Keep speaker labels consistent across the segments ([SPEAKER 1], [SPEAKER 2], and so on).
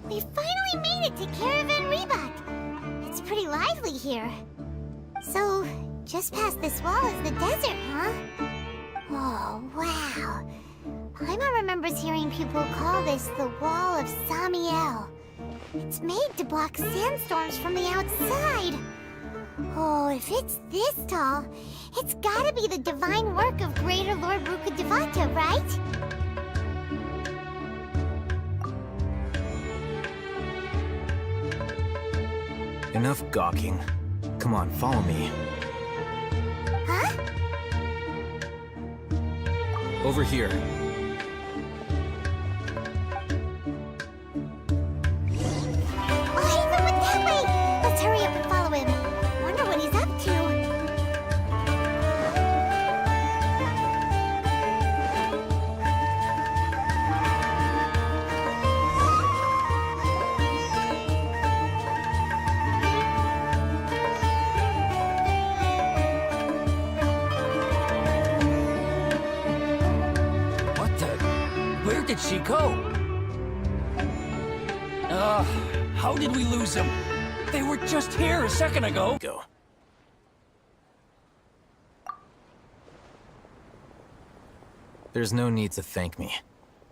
[SPEAKER 1] We finally made it to Caravan Reebok. It's pretty lively here. So, just past this wall is the desert, huh? Oh, wow. Paimon remembers hearing people call this the Wall of Samiel. It's made to block sandstorms from the outside. Oh, if it's this tall, it's gotta be the divine work of Greater Lord Rukkhadevata, right?
[SPEAKER 2] Enough gawking. Come on, follow me.
[SPEAKER 1] Huh?
[SPEAKER 2] Over here.
[SPEAKER 1] Oh, hey, the one that way! Let's hurry up and follow him. Wonder what he's up to.
[SPEAKER 3] Where did she go? How did we lose them? They were just here a second ago.
[SPEAKER 2] Go. There's no need to thank me.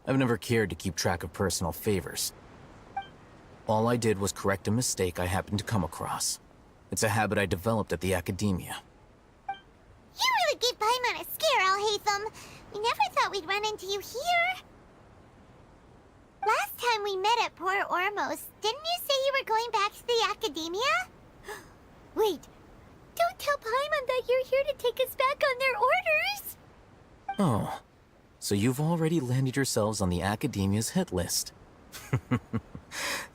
[SPEAKER 2] I've never cared to keep track of personal favors. All I did was correct a mistake I happened to come across. It's a habit I developed at the academia.
[SPEAKER 1] You really gave Paimon a scare, Alhaitham. We never thought we'd run into you here. Last time we met at Port Ormos, didn't you say you were going back to the academia? Wait, don't tell Paimon that you're here to take us back on their orders!
[SPEAKER 2] Oh, so you've already landed yourselves on the academia's hit list.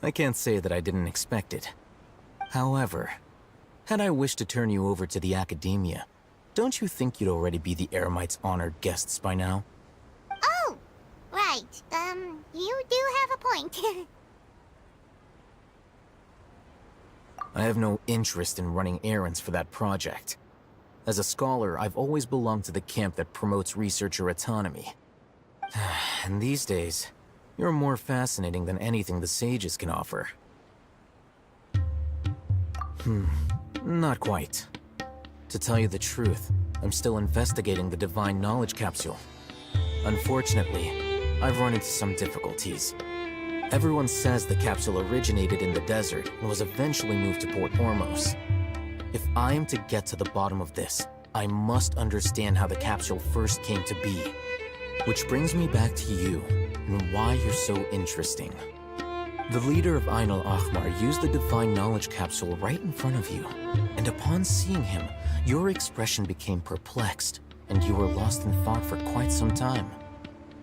[SPEAKER 2] I can't say that I didn't expect it. However, had I wished to turn you over to the academia, don't you think you'd already be the Eremite's honored guests by now?
[SPEAKER 1] Oh, right. You do have a point.
[SPEAKER 2] I have no interest in running errands for that project. As a scholar, I've always belonged to the camp that promotes researcher autonomy. And these days, you're more fascinating than anything the sages can offer. Not quite. To tell you the truth, I'm still investigating the Divine Knowledge Capsule. Unfortunately, I've run into some difficulties. Everyone says the capsule originated in the desert and was eventually moved to Port Ormos. If I am to get to the bottom of this, I must understand how the capsule first came to be. Which brings me back to you, and why you're so interesting. The leader of Ain al-Ahmar used the Divine Knowledge Capsule right in front of you, and upon seeing him, your expression became perplexed, and you were lost in thought for quite some time.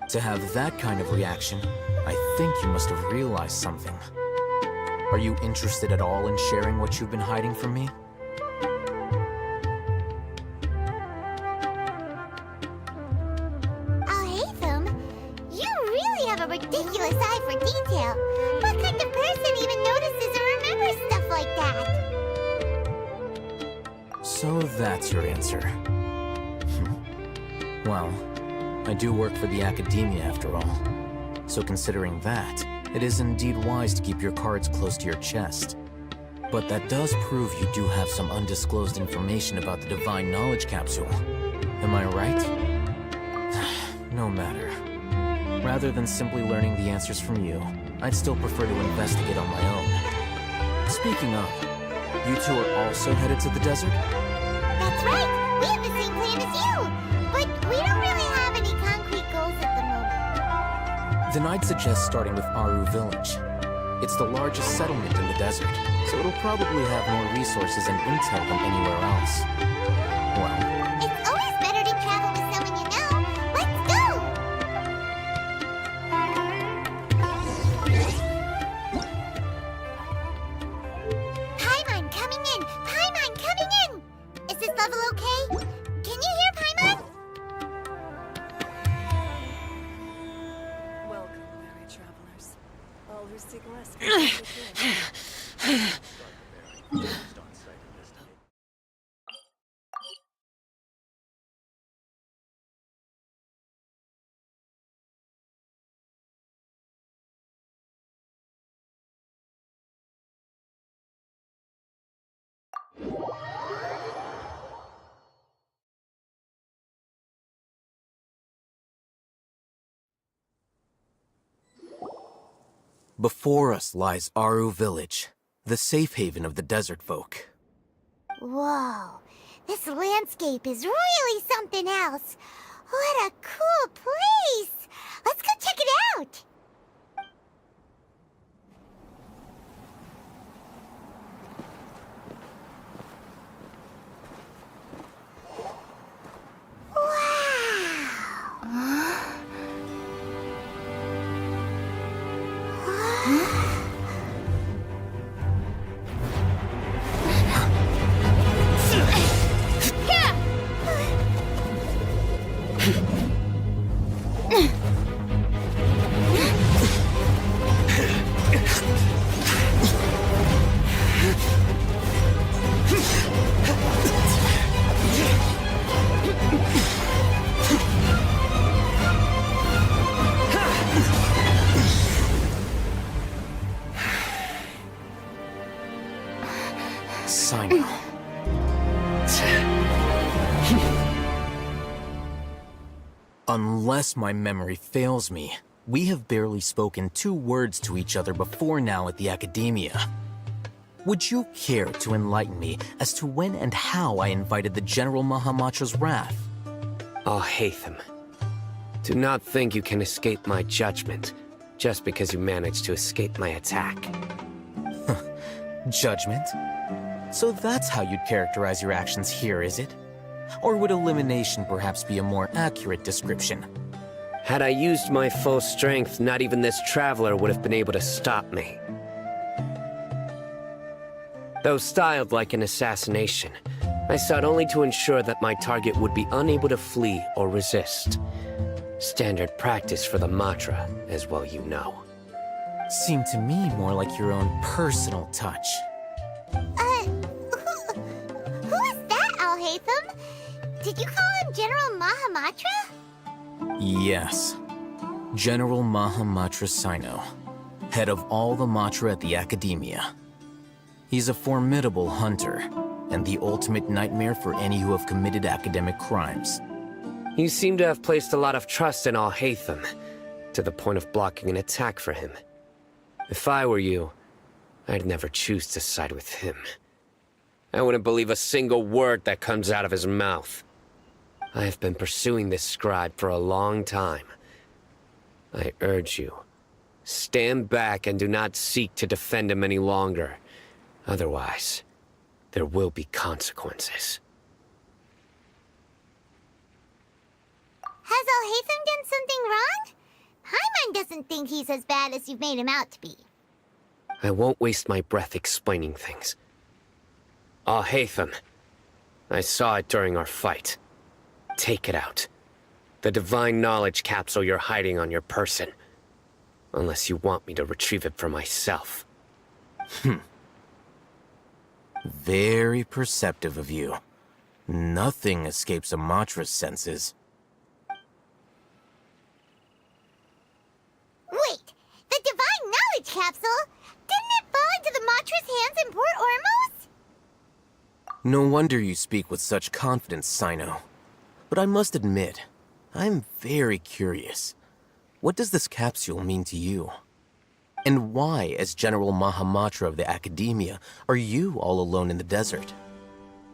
[SPEAKER 2] To have that kind of reaction, I think you must have realized something. Are you interested at all in sharing what you've been hiding from me?
[SPEAKER 1] Alhaitham, you really have a ridiculous eye for detail. What kind of person even notices or remembers stuff like that?
[SPEAKER 2] So that's your answer. Well, I do work for the academia after all. So considering that, it is indeed wise to keep your cards close to your chest. But that does prove you do have some undisclosed information about the Divine Knowledge Capsule. Am I right? No matter. Rather than simply learning the answers from you, I'd still prefer to investigate on my own. Speaking of, you two are also headed to the desert?
[SPEAKER 1] That's right! We have the same plan as you! But we don't really have any concrete goals at the moment.
[SPEAKER 2] Then I'd suggest starting with Aru Village. It's the largest settlement in the desert, so it'll probably have more resources and intel than anywhere else. Well,
[SPEAKER 1] It's always better to travel with someone you know. Let's go! Paimon coming in! Paimon coming in! Is this level okay? Can you hear Paimon?
[SPEAKER 4] Welcome, weary travelers. All who seek rest.
[SPEAKER 2] before us lies Aru Village, the safe haven of the desert folk.
[SPEAKER 1] Whoa, this landscape is really something else. What a cool place! Let's go check it out!
[SPEAKER 2] Sino. Unless my memory fails me, we have barely spoken 2 words to each other before now at the Academia. Would you care to enlighten me as to when and how I invited the General Mahamatra's wrath?
[SPEAKER 5] Oh, Haytham. Do not think you can escape my judgment just because you managed to escape my attack.
[SPEAKER 2] Judgment? So that's how you'd characterize your actions here, is it? Or would elimination perhaps be a more accurate description?
[SPEAKER 5] Had I used my full strength, not even this traveler would have been able to stop me. Though styled like an assassination, I sought only to ensure that my target would be unable to flee or resist. Standard practice for the Matra, as well you know.
[SPEAKER 2] Seemed to me more like your own personal touch.
[SPEAKER 1] Who is that, Alhaitham? Did you call him General Mahamatra?
[SPEAKER 2] Yes. General Mahamatra Sino, head of all the Matra at the Academia. He's a formidable hunter, and the ultimate nightmare for any who have committed academic crimes.
[SPEAKER 5] You seem to have placed a lot of trust in Alhaitham, to the point of blocking an attack for him. If I were you, I'd never choose to side with him. I wouldn't believe a single word that comes out of his mouth. I have been pursuing this scribe for a long time. I urge you, stand back and do not seek to defend him any longer. Otherwise, there will be consequences.
[SPEAKER 1] Has Alhaitham done something wrong? Paimon doesn't think he's as bad as you've made him out to be.
[SPEAKER 5] I won't waste my breath explaining things. Alhaitham, I saw it during our fight. Take it out. The divine knowledge capsule you're hiding on your person. Unless you want me to retrieve it for myself.
[SPEAKER 2] Very perceptive of you. Nothing escapes a Matra's senses.
[SPEAKER 1] Wait, the divine knowledge capsule? Didn't it fall into the Matra's hands in Port Ormos?
[SPEAKER 2] No wonder you speak with such confidence, Sino. But I must admit, I'm very curious. What does this capsule mean to you? And why, as General Mahamatra of the Academia, are you all alone in the desert?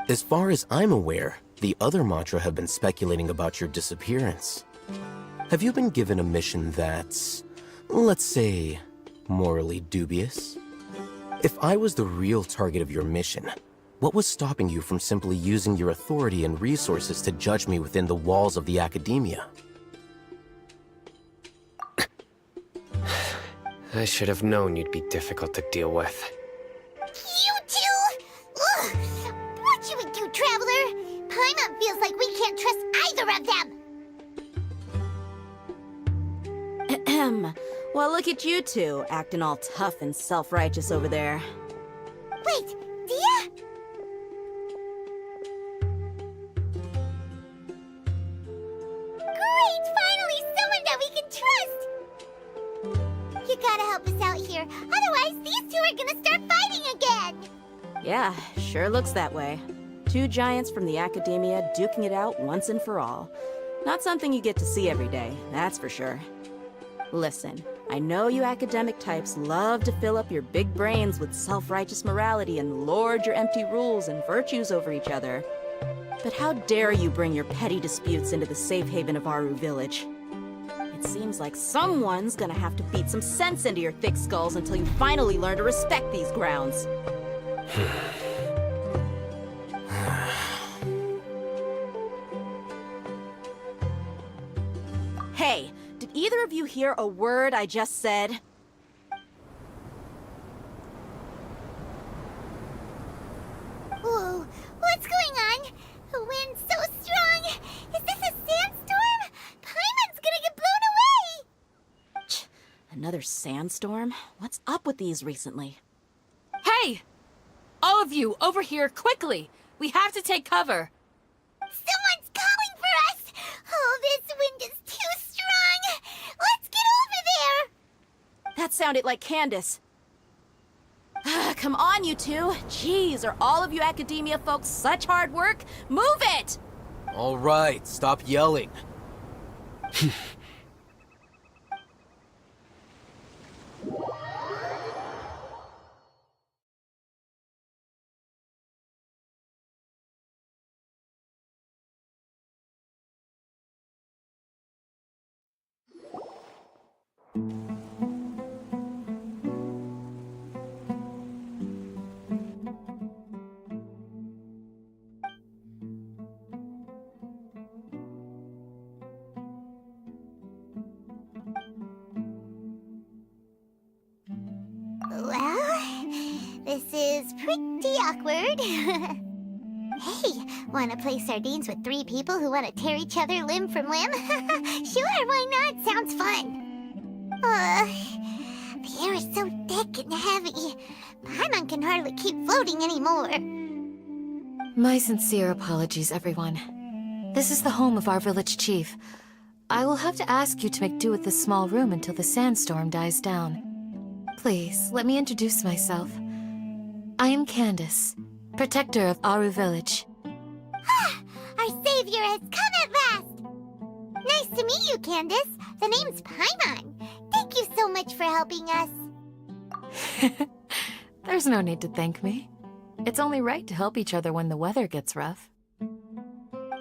[SPEAKER 2] As far as I'm aware, the other Matra have been speculating about your disappearance. Have you been given a mission that's, let's say, Morally dubious? If I was the real target of your mission, what was stopping you from simply using your authority and resources to judge me within the walls of the academia?
[SPEAKER 5] I should have known you'd be difficult to deal with.
[SPEAKER 1] You two! Ugh! What should we do, Traveler? Paimon feels like we can't trust either of them!
[SPEAKER 6] Ahem. Well, look at you two, acting all tough and self-righteous over there.
[SPEAKER 1] Wait, Dia? Great! Finally, someone that we can trust! You gotta help us out here, otherwise these two are gonna start fighting again!
[SPEAKER 6] Yeah, sure looks that way. Two giants from the academia duking it out once and for all. Not something you get to see every day, that's for sure. Listen, I know you academic types love to fill up your big brains with self-righteous morality and lord your empty rules and virtues over each other. But how dare you bring your petty disputes into the safe haven of Aru Village? It seems like someone's gonna have to beat some sense into your thick skulls until you finally learn to respect these grounds. Hey, did either of you hear a word I just said?
[SPEAKER 1] Whoa, what's going on? The wind's so strong! Is this a sandstorm? Paimon's gonna get blown away!
[SPEAKER 6] Another sandstorm? What's up with these recently?
[SPEAKER 7] Hey! All of you, over here, quickly! We have to take cover!
[SPEAKER 1] Someone's calling for us! Oh, this wind is too strong! Let's get over there!
[SPEAKER 6] That sounded like Candace. Come on, you two. Jeez, are all of you academia folks such hard work? Move it!
[SPEAKER 2] All right, stop yelling.
[SPEAKER 1] Well, this is pretty awkward. Hey, wanna play sardines with three people who wanna tear each other limb from limb? Sure, why not? Sounds fun. The air is so thick and heavy. Paimon can hardly keep floating anymore.
[SPEAKER 8] My sincere apologies, everyone. This is the home of our village chief. I will have to ask you to make do with this small room until the sandstorm dies down. Please, let me introduce myself. I am Candace, protector of Aru Village.
[SPEAKER 1] Our savior has come at last! Nice to meet you, Candace. The name's Paimon. Thank you so much for helping us.
[SPEAKER 8] There's no need to thank me. It's only right to help each other when the weather gets rough.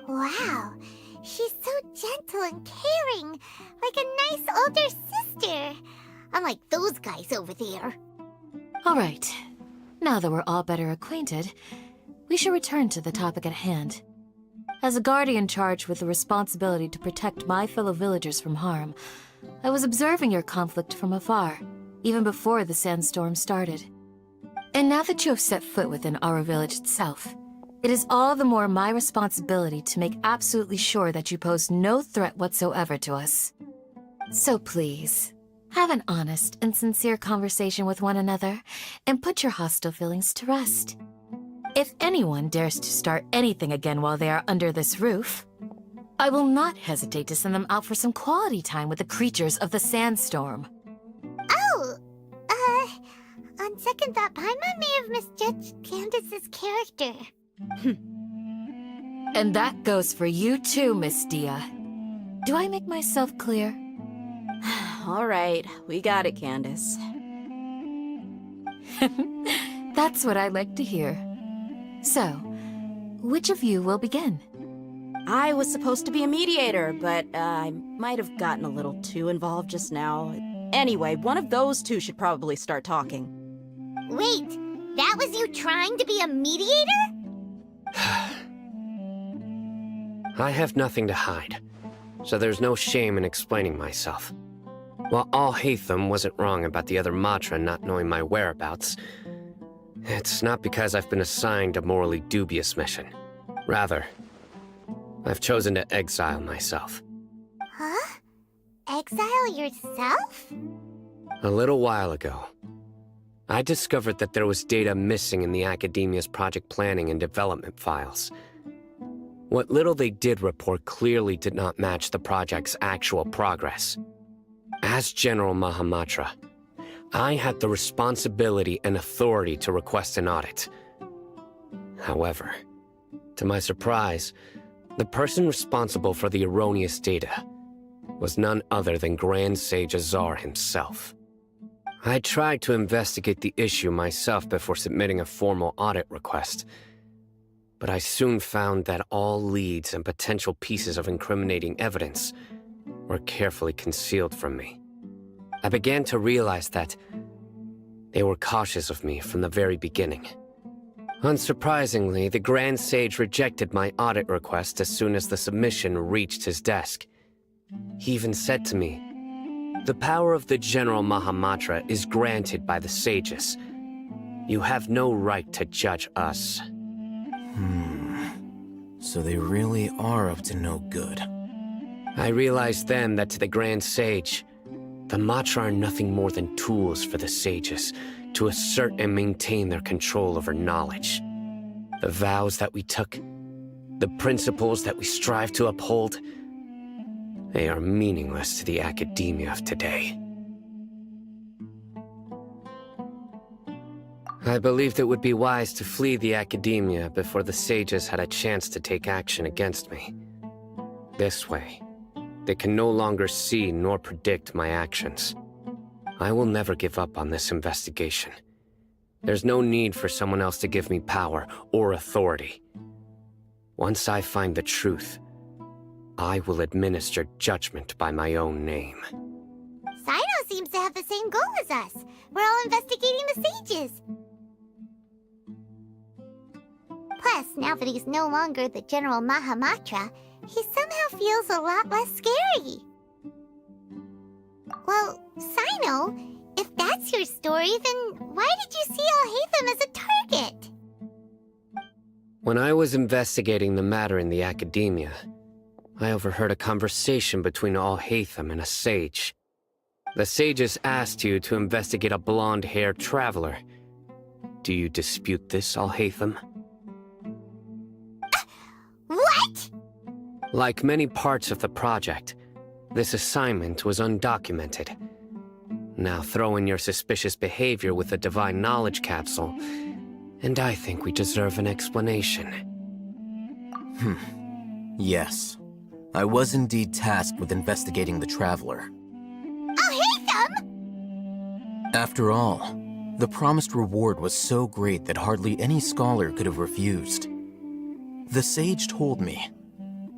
[SPEAKER 1] Wow, she's so gentle and caring, like a nice older sister. Unlike those guys over there.
[SPEAKER 8] All right. Now that we're all better acquainted, we should return to the topic at hand. As a guardian charged with the responsibility to protect my fellow villagers from harm, I was observing your conflict from afar, even before the sandstorm started. And now that you have set foot within our village itself, it is all the more my responsibility to make absolutely sure that you pose no threat whatsoever to us. So please, have an honest and sincere conversation with one another, and put your hostile feelings to rest. If anyone dares to start anything again while they are under this roof, I will not hesitate to send them out for some quality time with the creatures of the sandstorm.
[SPEAKER 1] Oh, on second thought, Paimon may have misjudged Candace's character.
[SPEAKER 8] And that goes for you too, Miss Dia. Do I make myself clear?
[SPEAKER 6] All right, we got it, Candace.
[SPEAKER 8] That's what I like to hear. So, which of you will begin?
[SPEAKER 6] I was supposed to be a mediator, but I might have gotten a little too involved just now. Anyway, one of those two should probably start talking.
[SPEAKER 1] Wait, that was you trying to be a mediator?
[SPEAKER 5] I have nothing to hide, so there's no shame in explaining myself. While Al-Haytham wasn't wrong about the other Matra not knowing my whereabouts, it's not because I've been assigned a morally dubious mission. Rather, I've chosen to exile myself.
[SPEAKER 1] Huh? Exile yourself?
[SPEAKER 5] A little while ago, I discovered that there was data missing in the Academia's project planning and development files. What little they did report clearly did not match the project's actual progress. As General Mahamatra, I had the responsibility and authority to request an audit. However, to my surprise, the person responsible for the erroneous data was none other than Grand Sage Azar himself. I tried to investigate the issue myself before submitting a formal audit request, but I soon found that all leads and potential pieces of incriminating evidence were carefully concealed from me. I began to realize that they were cautious of me from the very beginning. Unsurprisingly, the Grand Sage rejected my audit request as soon as the submission reached his desk. He even said to me, "The power of the General Mahamatra is granted by the sages. You have no right to judge us."
[SPEAKER 2] So they really are up to no good.
[SPEAKER 5] I realized then that to the Grand Sage, the Matra are nothing more than tools for the sages to assert and maintain their control over knowledge. The vows that we took, the principles that we strive to uphold, they are meaningless to the academia of today. I believed it would be wise to flee the academia before the sages had a chance to take action against me. This way, they can no longer see nor predict my actions. I will never give up on this investigation. There's no need for someone else to give me power or authority. Once I find the truth, I will administer judgment by my own name.
[SPEAKER 1] Sino seems to have the same goal as us. We're all investigating the sages. Plus, now that he's no longer the General Mahamatra, he somehow feels a lot less scary. Well, Sino, if that's your story, then why did you see Al-Haytham as a target?
[SPEAKER 5] When I was investigating the matter in the academia, I overheard a conversation between Al-Haytham and a sage. The sages asked you to investigate a blonde-haired traveler. Do you dispute this, Al-Haytham?
[SPEAKER 1] What?
[SPEAKER 5] Like many parts of the project, this assignment was undocumented. Now throw in your suspicious behavior with the Divine Knowledge Capsule, and I think we deserve an explanation.
[SPEAKER 2] Yes. I was indeed tasked with investigating the Traveler.
[SPEAKER 1] Al-Haytham?
[SPEAKER 2] After all, the promised reward was so great that hardly any scholar could have refused. The sage told me,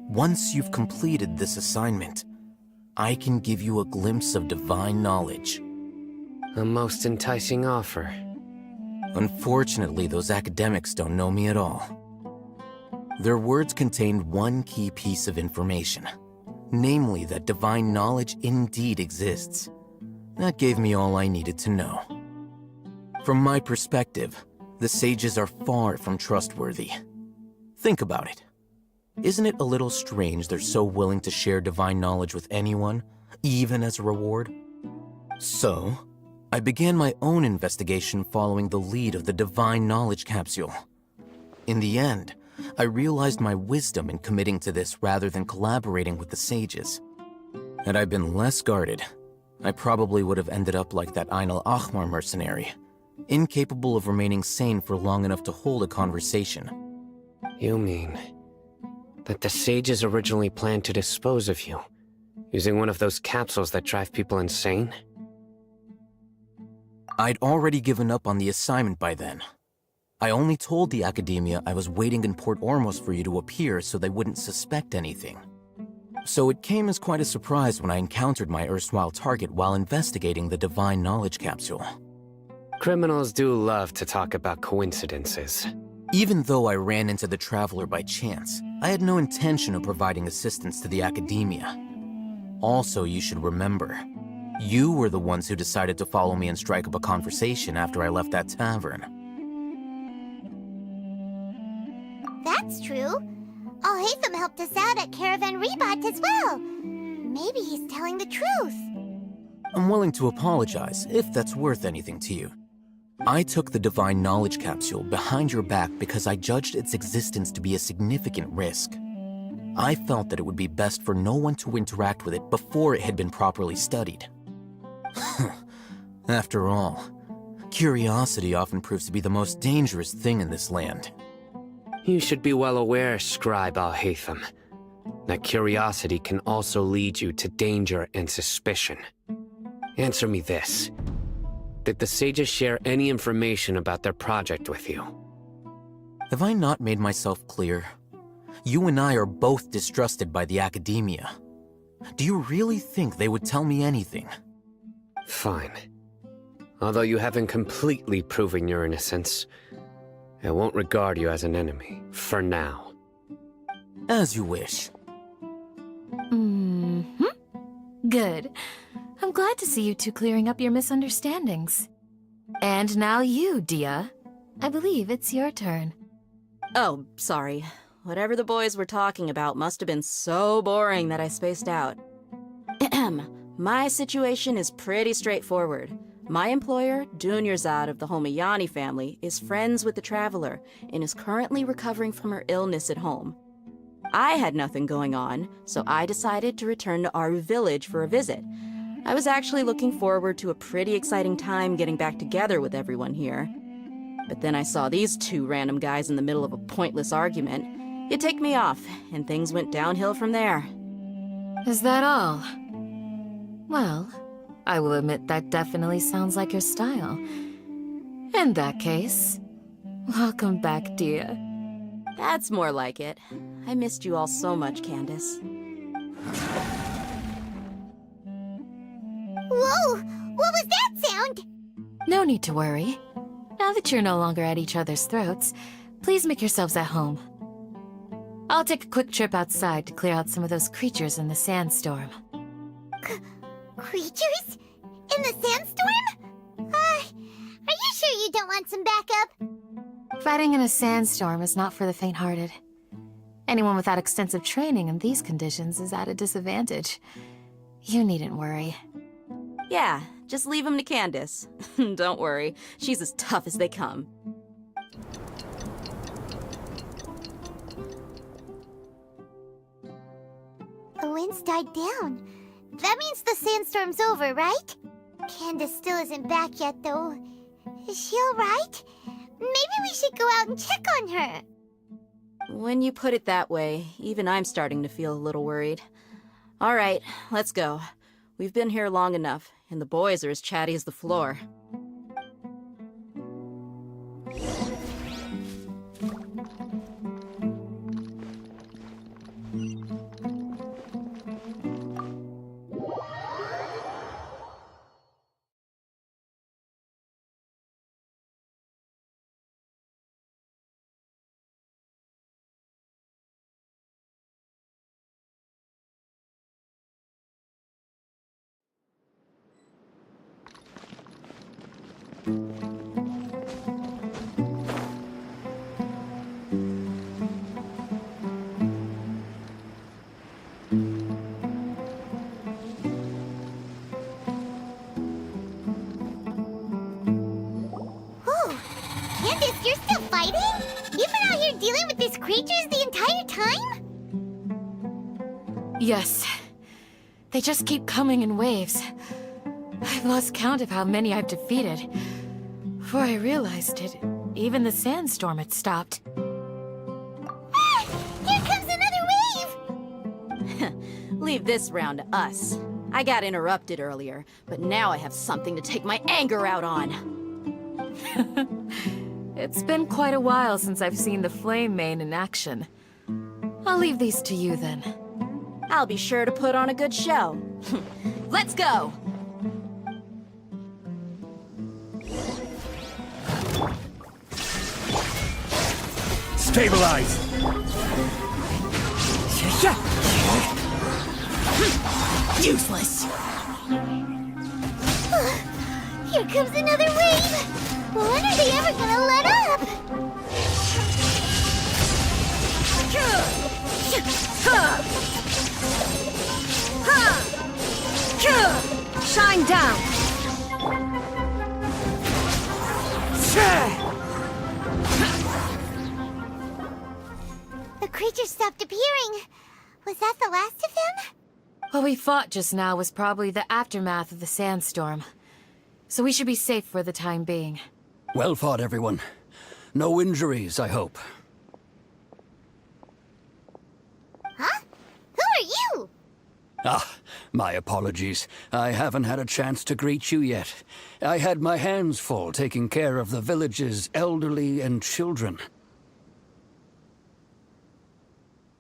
[SPEAKER 2] once you've completed this assignment, I can give you a glimpse of divine knowledge.
[SPEAKER 5] A most enticing offer.
[SPEAKER 2] Unfortunately, those academics don't know me at all. Their words contained one key piece of information, namely that divine knowledge indeed exists. That gave me all I needed to know. From my perspective, the sages are far from trustworthy. Think about it. Isn't it a little strange they're so willing to share divine knowledge with anyone, even as a reward? So, I began my own investigation following the lead of the Divine Knowledge Capsule. In the end, I realized my wisdom in committing to this rather than collaborating with the sages. Had I been less guarded, I probably would have ended up like that Ain al-Ahmar mercenary, incapable of remaining sane for long enough to hold a conversation.
[SPEAKER 5] You mean that the sages originally planned to dispose of you, using one of those capsules that drive people insane?
[SPEAKER 2] I'd already given up on the assignment by then. I only told the academia I was waiting in Port Ormos for you to appear so they wouldn't suspect anything. So it came as quite a surprise when I encountered my erstwhile target while investigating the Divine Knowledge Capsule.
[SPEAKER 5] Criminals do love to talk about coincidences.
[SPEAKER 2] Even though I ran into the Traveler by chance, I had no intention of providing assistance to the Academia. Also, you should remember, you were the ones who decided to follow me and strike up a conversation after I left that tavern.
[SPEAKER 1] That's true. Alhaitham helped us out at Caravan Rebat as well. Maybe he's telling the truth.
[SPEAKER 2] I'm willing to apologize, if that's worth anything to you. I took the Divine Knowledge Capsule behind your back because I judged its existence to be a significant risk. I felt that it would be best for no one to interact with it before it had been properly studied. After all, curiosity often proves to be the most dangerous thing in this land.
[SPEAKER 5] You should be well aware, Scribe Alhaitham, that curiosity can also lead you to danger and suspicion. Answer me this. Did the sages share any information about their project with you?
[SPEAKER 2] Have I not made myself clear? You and I are both distrusted by the Academia. Do you really think they would tell me anything?
[SPEAKER 5] Fine. Although you haven't completely proven your innocence, I won't regard you as an enemy, for now.
[SPEAKER 2] As you wish.
[SPEAKER 8] Good. I'm glad to see you two clearing up your misunderstandings. And now you, Dia. I believe it's your turn.
[SPEAKER 6] Oh, sorry. Whatever the boys were talking about must have been so boring that I spaced out. My situation is pretty straightforward. My employer, Dunyarzad of the Homayani family, is friends with the Traveler and is currently recovering from her illness at home. I had nothing going on, so I decided to return to Aru village for a visit. I was actually looking forward to a pretty exciting time getting back together with everyone here. But then I saw these two random guys in the middle of a pointless argument. It ticked me off, and things went downhill from there.
[SPEAKER 8] Is that all? Well, I will admit that definitely sounds like your style. In that case, welcome back, Dia.
[SPEAKER 6] That's more like it. I missed you all so much, Candace.
[SPEAKER 1] Whoa! What was that sound?
[SPEAKER 8] No need to worry. Now that you're no longer at each other's throats, please make yourselves at home. I'll take a quick trip outside to clear out some of those creatures in the sandstorm.
[SPEAKER 1] Creatures? In the sandstorm? Are you sure you don't want some backup?
[SPEAKER 8] Fighting in a sandstorm is not for the faint-hearted. Anyone without extensive training in these conditions is at a disadvantage. You needn't worry.
[SPEAKER 6] Yeah, just leave him to Candace. Don't worry, she's as tough as they come.
[SPEAKER 1] The wind's died down. That means the sandstorm's over, right? Candace still isn't back yet, though. Is she alright? Maybe we should go out and check on her.
[SPEAKER 6] When you put it that way, even I'm starting to feel a little worried. All right, let's go. We've been here long enough, and the boys are as chatty as the floor.
[SPEAKER 1] Candace, you're still fighting? You've been out here dealing with these creatures the entire time?
[SPEAKER 8] Yes. They just keep coming in waves. I've lost count of how many I've defeated. Before I realized it, even the sandstorm had stopped.
[SPEAKER 1] Ah! Here comes another wave!
[SPEAKER 6] Leave this round to us. I got interrupted earlier, but now I have something to take my anger out on.
[SPEAKER 8] It's been quite a while since I've seen the Flame Mane in action. I'll leave these to you then.
[SPEAKER 6] I'll be sure to put on a good show.
[SPEAKER 7] Let's go!
[SPEAKER 3] Stabilize!
[SPEAKER 7] Useless!
[SPEAKER 1] Here comes another wave! When are they ever gonna let up?
[SPEAKER 7] Shine down!
[SPEAKER 1] The creature stopped appearing. Was that the last of them?
[SPEAKER 8] What we fought just now was probably the aftermath of the sandstorm. So we should be safe for the time being.
[SPEAKER 3] Well fought, everyone. No injuries, I hope.
[SPEAKER 1] Huh? Who are you?
[SPEAKER 3] Ah, my apologies. I haven't had a chance to greet you yet. I had my hands full taking care of the village's elderly and children.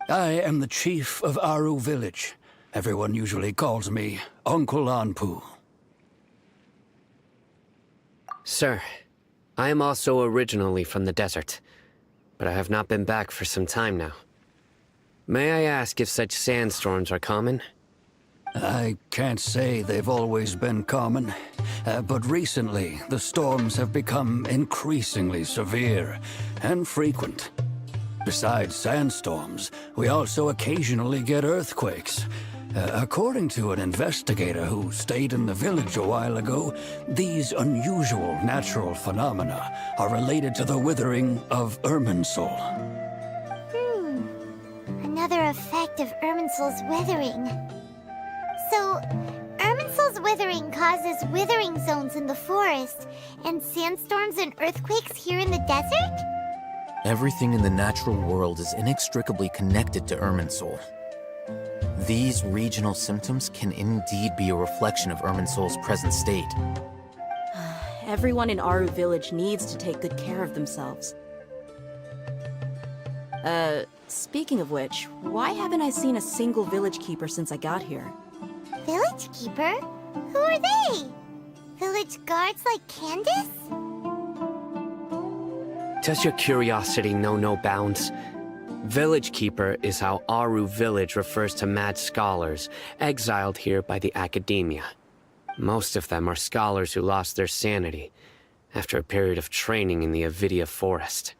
[SPEAKER 3] I am the chief of Aru village. Everyone usually calls me Uncle Anpu.
[SPEAKER 5] Sir, I am also originally from the desert, but I have not been back for some time now. May I ask if such sandstorms are common?
[SPEAKER 3] I can't say they've always been common, but recently the storms have become increasingly severe and frequent. Besides sandstorms, we also occasionally get earthquakes. According to an investigator who stayed in the village a while ago, these unusual natural phenomena are related to the withering of Irminsul.
[SPEAKER 1] Another effect of Irminsul's withering. So, Irminsul's withering causes withering zones in the forest, and sandstorms and earthquakes here in the desert?
[SPEAKER 2] Everything in the natural world is inextricably connected to Irminsul. These regional symptoms can indeed be a reflection of Irminsul's present state.
[SPEAKER 6] Everyone in Aru village needs to take good care of themselves. Speaking of which, why haven't I seen a single village keeper since I got here?
[SPEAKER 1] Village keeper? Who are they? Village guards like Candace?
[SPEAKER 5] Does your curiosity know no bounds? Village Keeper is how Aru village refers to mad scholars, exiled here by the academia. Most of them are scholars who lost their sanity after a period of training in the Avidia forest.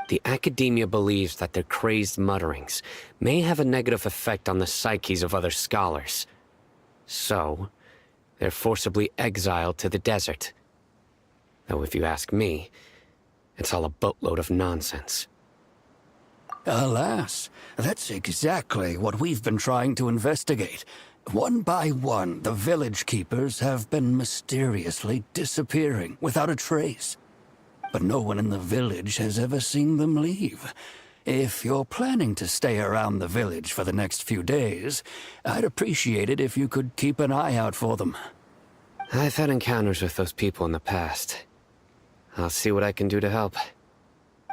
[SPEAKER 5] The academia believes that their crazed mutterings may have a negative effect on the psyches of other scholars. So, they're forcibly exiled to the desert. Though if you ask me, it's all a boatload of nonsense.
[SPEAKER 3] Alas, that's exactly what we've been trying to investigate. One by one, the village keepers have been mysteriously disappearing without a trace. But no one in the village has ever seen them leave. If you're planning to stay around the village for the next few days, I'd appreciate it if you could keep an eye out for them.
[SPEAKER 5] I've had encounters with those people in the past. I'll see what I can do to help.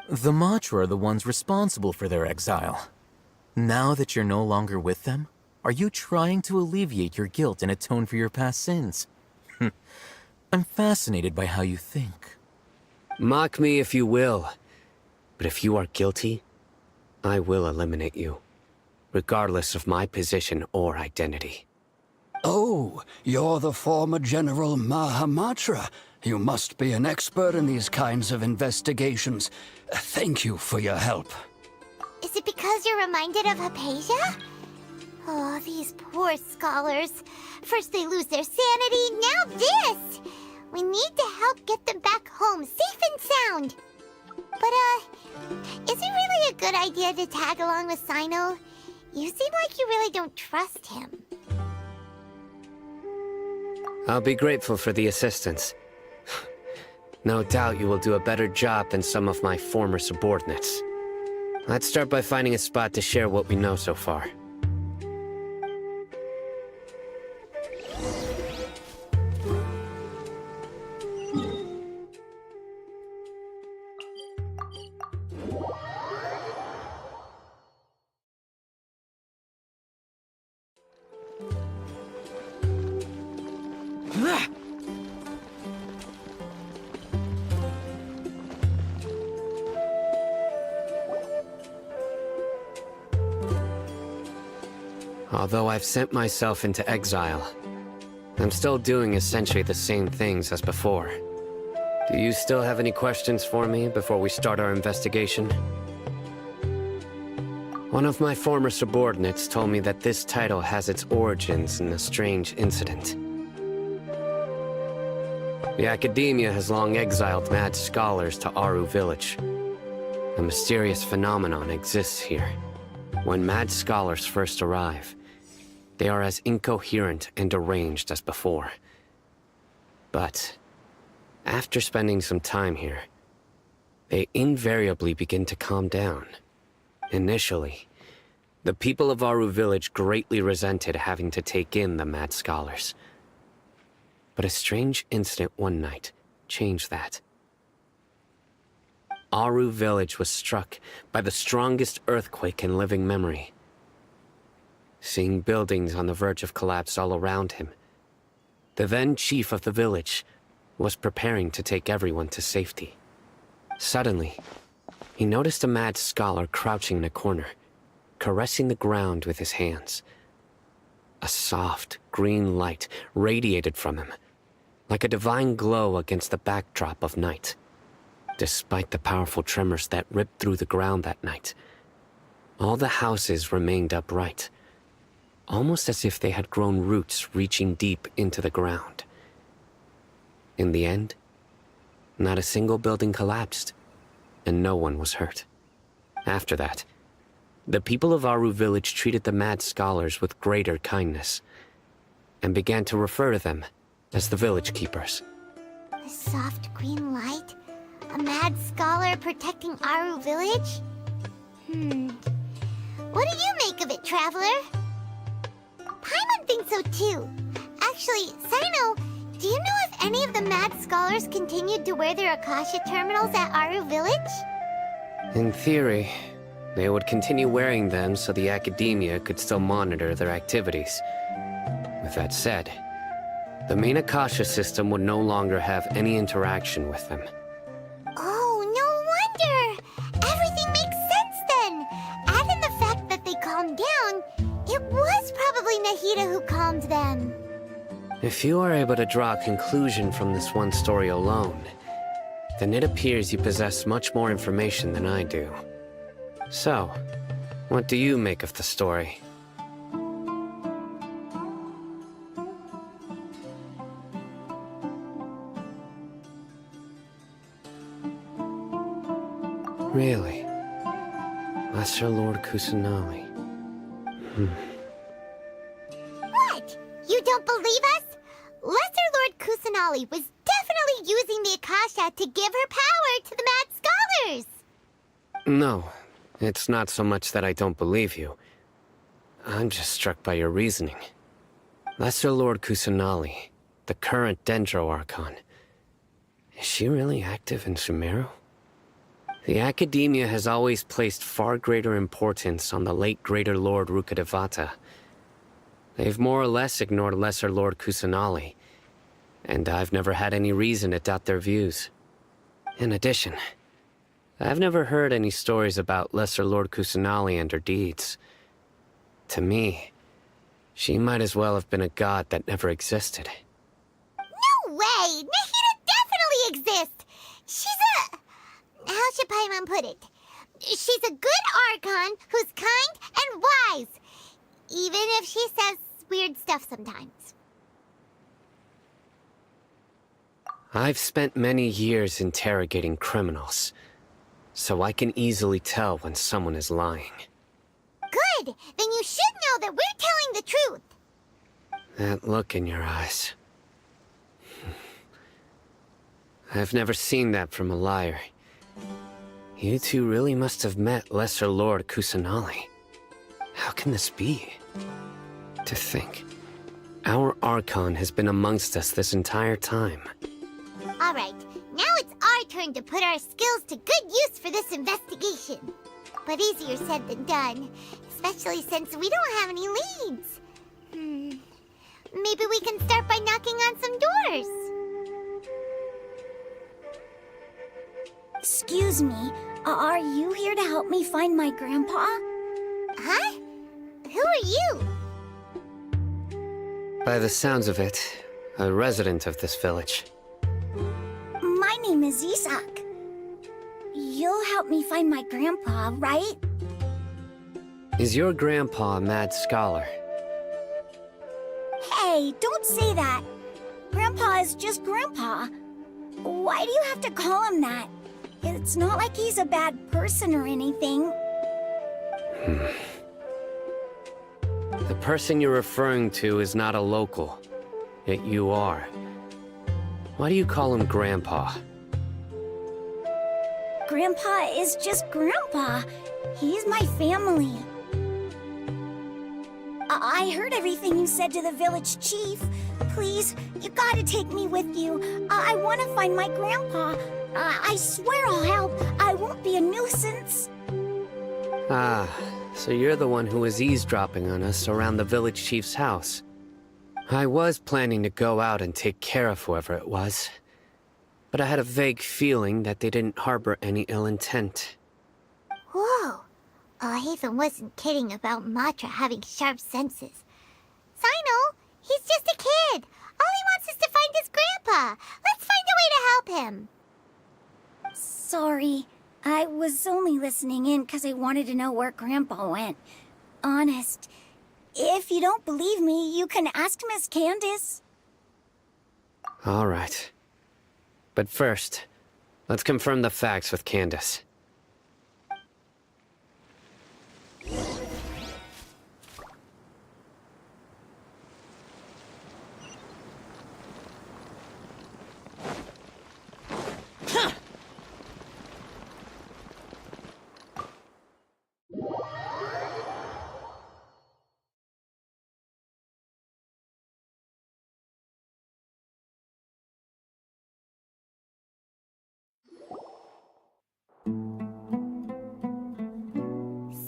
[SPEAKER 2] The Matra are the ones responsible for their exile. Now that you're no longer with them, are you trying to alleviate your guilt and atone for your past sins? I'm fascinated by how you think.
[SPEAKER 5] Mock me if you will, but if you are guilty, I will eliminate you, regardless of my position or identity.
[SPEAKER 3] Oh, you're the former General Mahamatra. You must be an expert in these kinds of investigations. Thank you for your help.
[SPEAKER 1] Is it because you're reminded of Hypatia? Oh, these poor scholars. First they lose their sanity, now this! We need to help get them back home, safe and sound. But, is it really a good idea to tag along with Sino? You seem like you really don't trust him.
[SPEAKER 5] I'll be grateful for the assistance. No doubt you will do a better job than some of my former subordinates. Let's start by finding a spot to share what we know so far. Although I've sent myself into exile, I'm still doing essentially the same things as before. Do you still have any questions for me before we start our investigation? One of my former subordinates told me that this title has its origins in a strange incident. The Academia has long exiled mad scholars to Aru Village. A mysterious phenomenon exists here. When mad scholars first arrive, they are as incoherent and deranged as before. But after spending some time here, they invariably begin to calm down. Initially, the people of Aru Village greatly resented having to take in the mad scholars. But a strange incident one night changed that. Aru Village was struck by the strongest earthquake in living memory. Seeing buildings on the verge of collapse all around him, the then chief of the village was preparing to take everyone to safety. Suddenly, he noticed a mad scholar crouching in a corner, caressing the ground with his hands. A soft, green light radiated from him, like a divine glow against the backdrop of night. Despite the powerful tremors that ripped through the ground that night, all the houses remained upright, almost as if they had grown roots reaching deep into the ground. In the end, not a single building collapsed, and no one was hurt. After that, the people of Aru Village treated the mad scholars with greater kindness, and began to refer to them as the village keepers.
[SPEAKER 1] A soft green light? A mad scholar protecting Aru Village? What do you make of it, Traveler? Paimon thinks so too. Actually, Sino, do you know if any of the mad scholars continued to wear their Akasha terminals at Aru Village?
[SPEAKER 5] In theory, they would continue wearing them so the Academia could still monitor their activities. With that said, the main Akasha system would no longer have any interaction with them.
[SPEAKER 1] Oh, no wonder! Everything makes sense then! Add in the fact that they calmed down, it was probably Nahida who calmed them.
[SPEAKER 5] If you are able to draw a conclusion from this one story alone, then it appears you possess much more information than I do. So, what do you make of the story? Really? Lesser Lord Kusanali.
[SPEAKER 1] What? You don't believe us? Lesser Lord Kusanali was definitely using the Akasha to give her power to the mad scholars!
[SPEAKER 5] No, it's not so much that I don't believe you. I'm just struck by your reasoning. Lesser Lord Kusanali, the current Dendro Archon. Is she really active in Sumeru? The Academia has always placed far greater importance on the late Greater Lord Rukkhadevata. They've more or less ignored Lesser Lord Kusanali, and I've never had any reason to doubt their views. In addition, I've never heard any stories about Lesser Lord Kusanali and her deeds. To me, she might as well have been a god that never existed.
[SPEAKER 1] No way! Nahida definitely exists! She's a... how should Paimon put it? She's a good Archon who's kind and wise, even if she says weird stuff sometimes.
[SPEAKER 5] I've spent many years interrogating criminals, so I can easily tell when someone is lying.
[SPEAKER 1] Good! Then you should know that we're telling the truth!
[SPEAKER 5] That look in your eyes. I've never seen that from a liar. You two really must have met Lesser Lord Kusanali. How can this be? To think, our Archon has been amongst us this entire time.
[SPEAKER 1] Alright, now it's our turn to put our skills to good use for this investigation. But easier said than done, especially since we don't have any leads. Maybe we can start by knocking on some doors.
[SPEAKER 9] Excuse me, are you here to help me find my grandpa?
[SPEAKER 1] Huh? Who are you?
[SPEAKER 5] By the sounds of it, a resident of this village.
[SPEAKER 9] My name is Isak. You'll help me find my grandpa, right?
[SPEAKER 5] Is your grandpa a mad scholar?
[SPEAKER 9] Hey, don't say that. Grandpa is just Grandpa. Why do you have to call him that? It's not like he's a bad person or anything.
[SPEAKER 5] The person you're referring to is not a local, yet you are. Why do you call him Grandpa?
[SPEAKER 9] Grandpa is just Grandpa. He's my family. I heard everything you said to the village chief. Please, you gotta take me with you. I want to find my grandpa. I swear I'll help. I won't be a nuisance.
[SPEAKER 5] Ah, so you're the one who was eavesdropping on us around the village chief's house. I was planning to go out and take care of whoever it was, but I had a vague feeling that they didn't harbor any ill intent.
[SPEAKER 1] Whoa. Haytham wasn't kidding about Matra having sharp senses. Sino, he's just a kid. All he wants is to find his grandpa. Let's find a way to help him.
[SPEAKER 9] Sorry. I was only listening in because I wanted to know where Grandpa went. Honest. If you don't believe me, you can ask Miss Candace.
[SPEAKER 5] All right. But first, let's confirm the facts with Candace.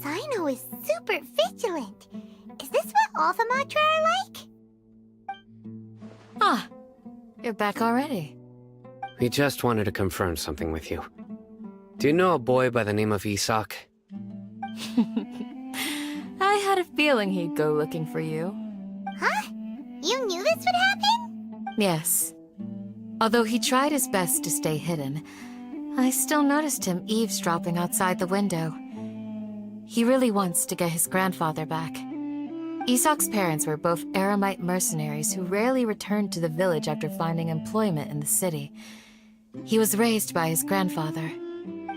[SPEAKER 1] Sino is super vigilant. Is this what all the Matra are like?
[SPEAKER 8] Ah, you're back already.
[SPEAKER 5] We just wanted to confirm something with you. Do you know a boy by the name of Isak?
[SPEAKER 8] I had a feeling he'd go looking for you.
[SPEAKER 1] Huh? You knew this would happen?
[SPEAKER 8] Yes. Although he tried his best to stay hidden, I still noticed him eavesdropping outside the window. He really wants to get his grandfather back. Isak's parents were both Aramite mercenaries who rarely returned to the village after finding employment in the city. He was raised by his grandfather.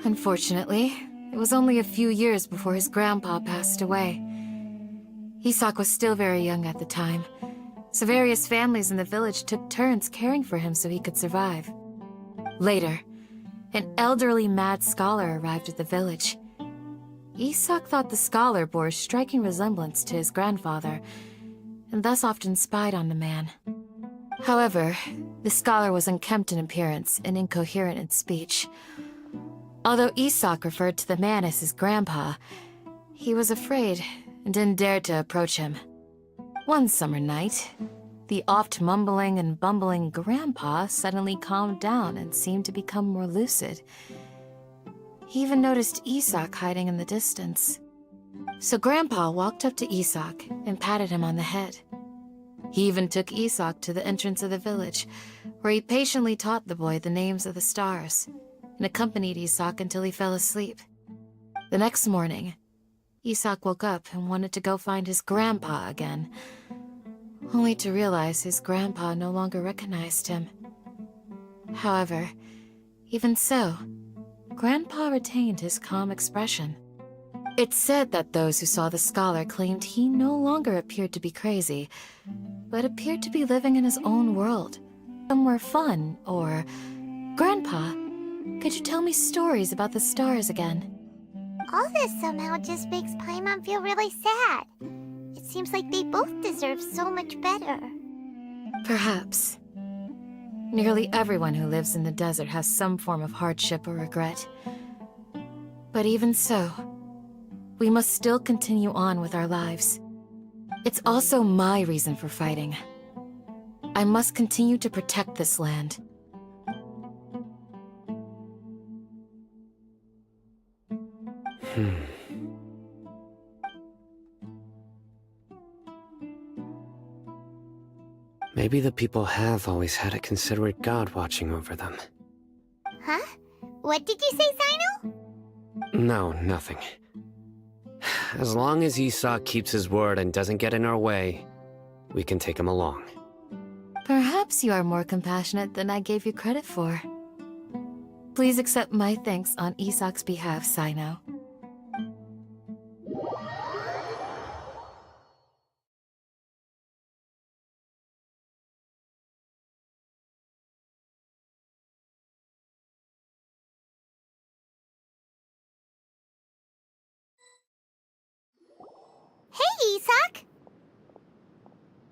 [SPEAKER 8] Unfortunately, it was only a few years before his grandpa passed away. Isak was still very young at the time, so various families in the village took turns caring for him so he could survive. Later, an elderly mad scholar arrived at the village. Isak thought the scholar bore a striking resemblance to his grandfather, and thus often spied on the man. However, the scholar was unkempt in appearance and incoherent in speech. Although Isak referred to the man as his grandpa, he was afraid and didn't dare to approach him. One summer night, the oft mumbling and bumbling grandpa suddenly calmed down and seemed to become more lucid. He even noticed Isak hiding in the distance. So Grandpa walked up to Isak and patted him on the head. He even took Isak to the entrance of the village, where he patiently taught the boy the names of the stars, and accompanied Isak until he fell asleep. The next morning, Isak woke up and wanted to go find his grandpa again, only to realize his grandpa no longer recognized him. However, even so, Grandpa retained his calm expression. It's said that those who saw the scholar claimed he no longer appeared to be crazy, but appeared to be living in his own world, somewhere fun, or... Grandpa, could you tell me stories about the stars again?
[SPEAKER 1] All this somehow just makes Paimon feel really sad. It seems like they both deserve so much better.
[SPEAKER 8] Perhaps. Nearly everyone who lives in the desert has some form of hardship or regret. But even so, we must still continue on with our lives. It's also my reason for fighting. I must continue to protect this land.
[SPEAKER 5] Maybe the people have always had a considerate god watching over them.
[SPEAKER 1] Huh? What did you say, Sino?
[SPEAKER 5] No, nothing. As long as Esau keeps his word and doesn't get in our way, we can take him along.
[SPEAKER 8] Perhaps you are more compassionate than I gave you credit for. Please accept my thanks on Isak's behalf, Sino.
[SPEAKER 1] Hey, Isak!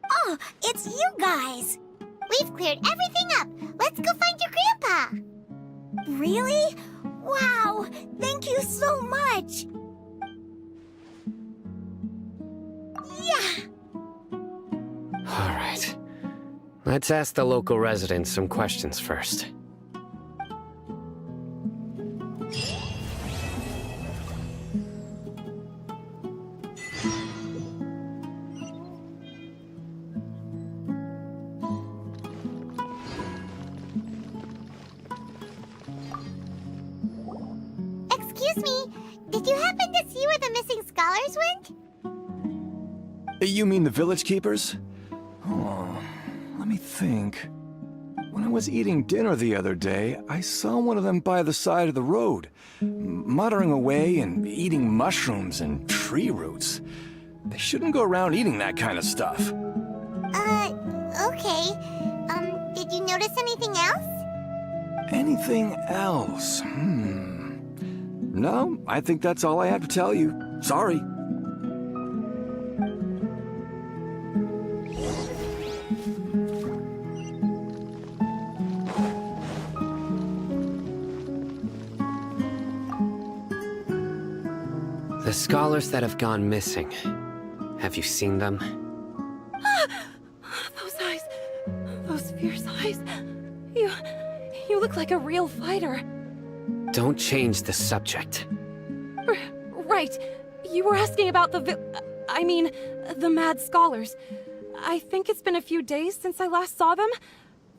[SPEAKER 9] Oh, it's you guys!
[SPEAKER 1] We've cleared everything up. Let's go find your grandpa.
[SPEAKER 9] Really? Wow! Thank you so much! Yeah!
[SPEAKER 5] Alright. Let's ask the local residents some questions first.
[SPEAKER 1] Excuse me, did you happen to see where the missing scholars went?
[SPEAKER 10] You mean the village keepers? Oh, let me think. When I was eating dinner the other day, I saw one of them by the side of the road, muttering away and eating mushrooms and tree roots. They shouldn't go around eating that kind of stuff.
[SPEAKER 1] Okay. Did you notice anything else?
[SPEAKER 10] Anything else? No, I think that's all I have to tell you. Sorry.
[SPEAKER 5] The scholars that have gone missing. Have you seen them?
[SPEAKER 4] Those eyes. Those fierce eyes. You look like a real fighter.
[SPEAKER 5] Don't change the subject.
[SPEAKER 4] Right. You were asking about the the mad scholars. I think it's been a few days since I last saw them.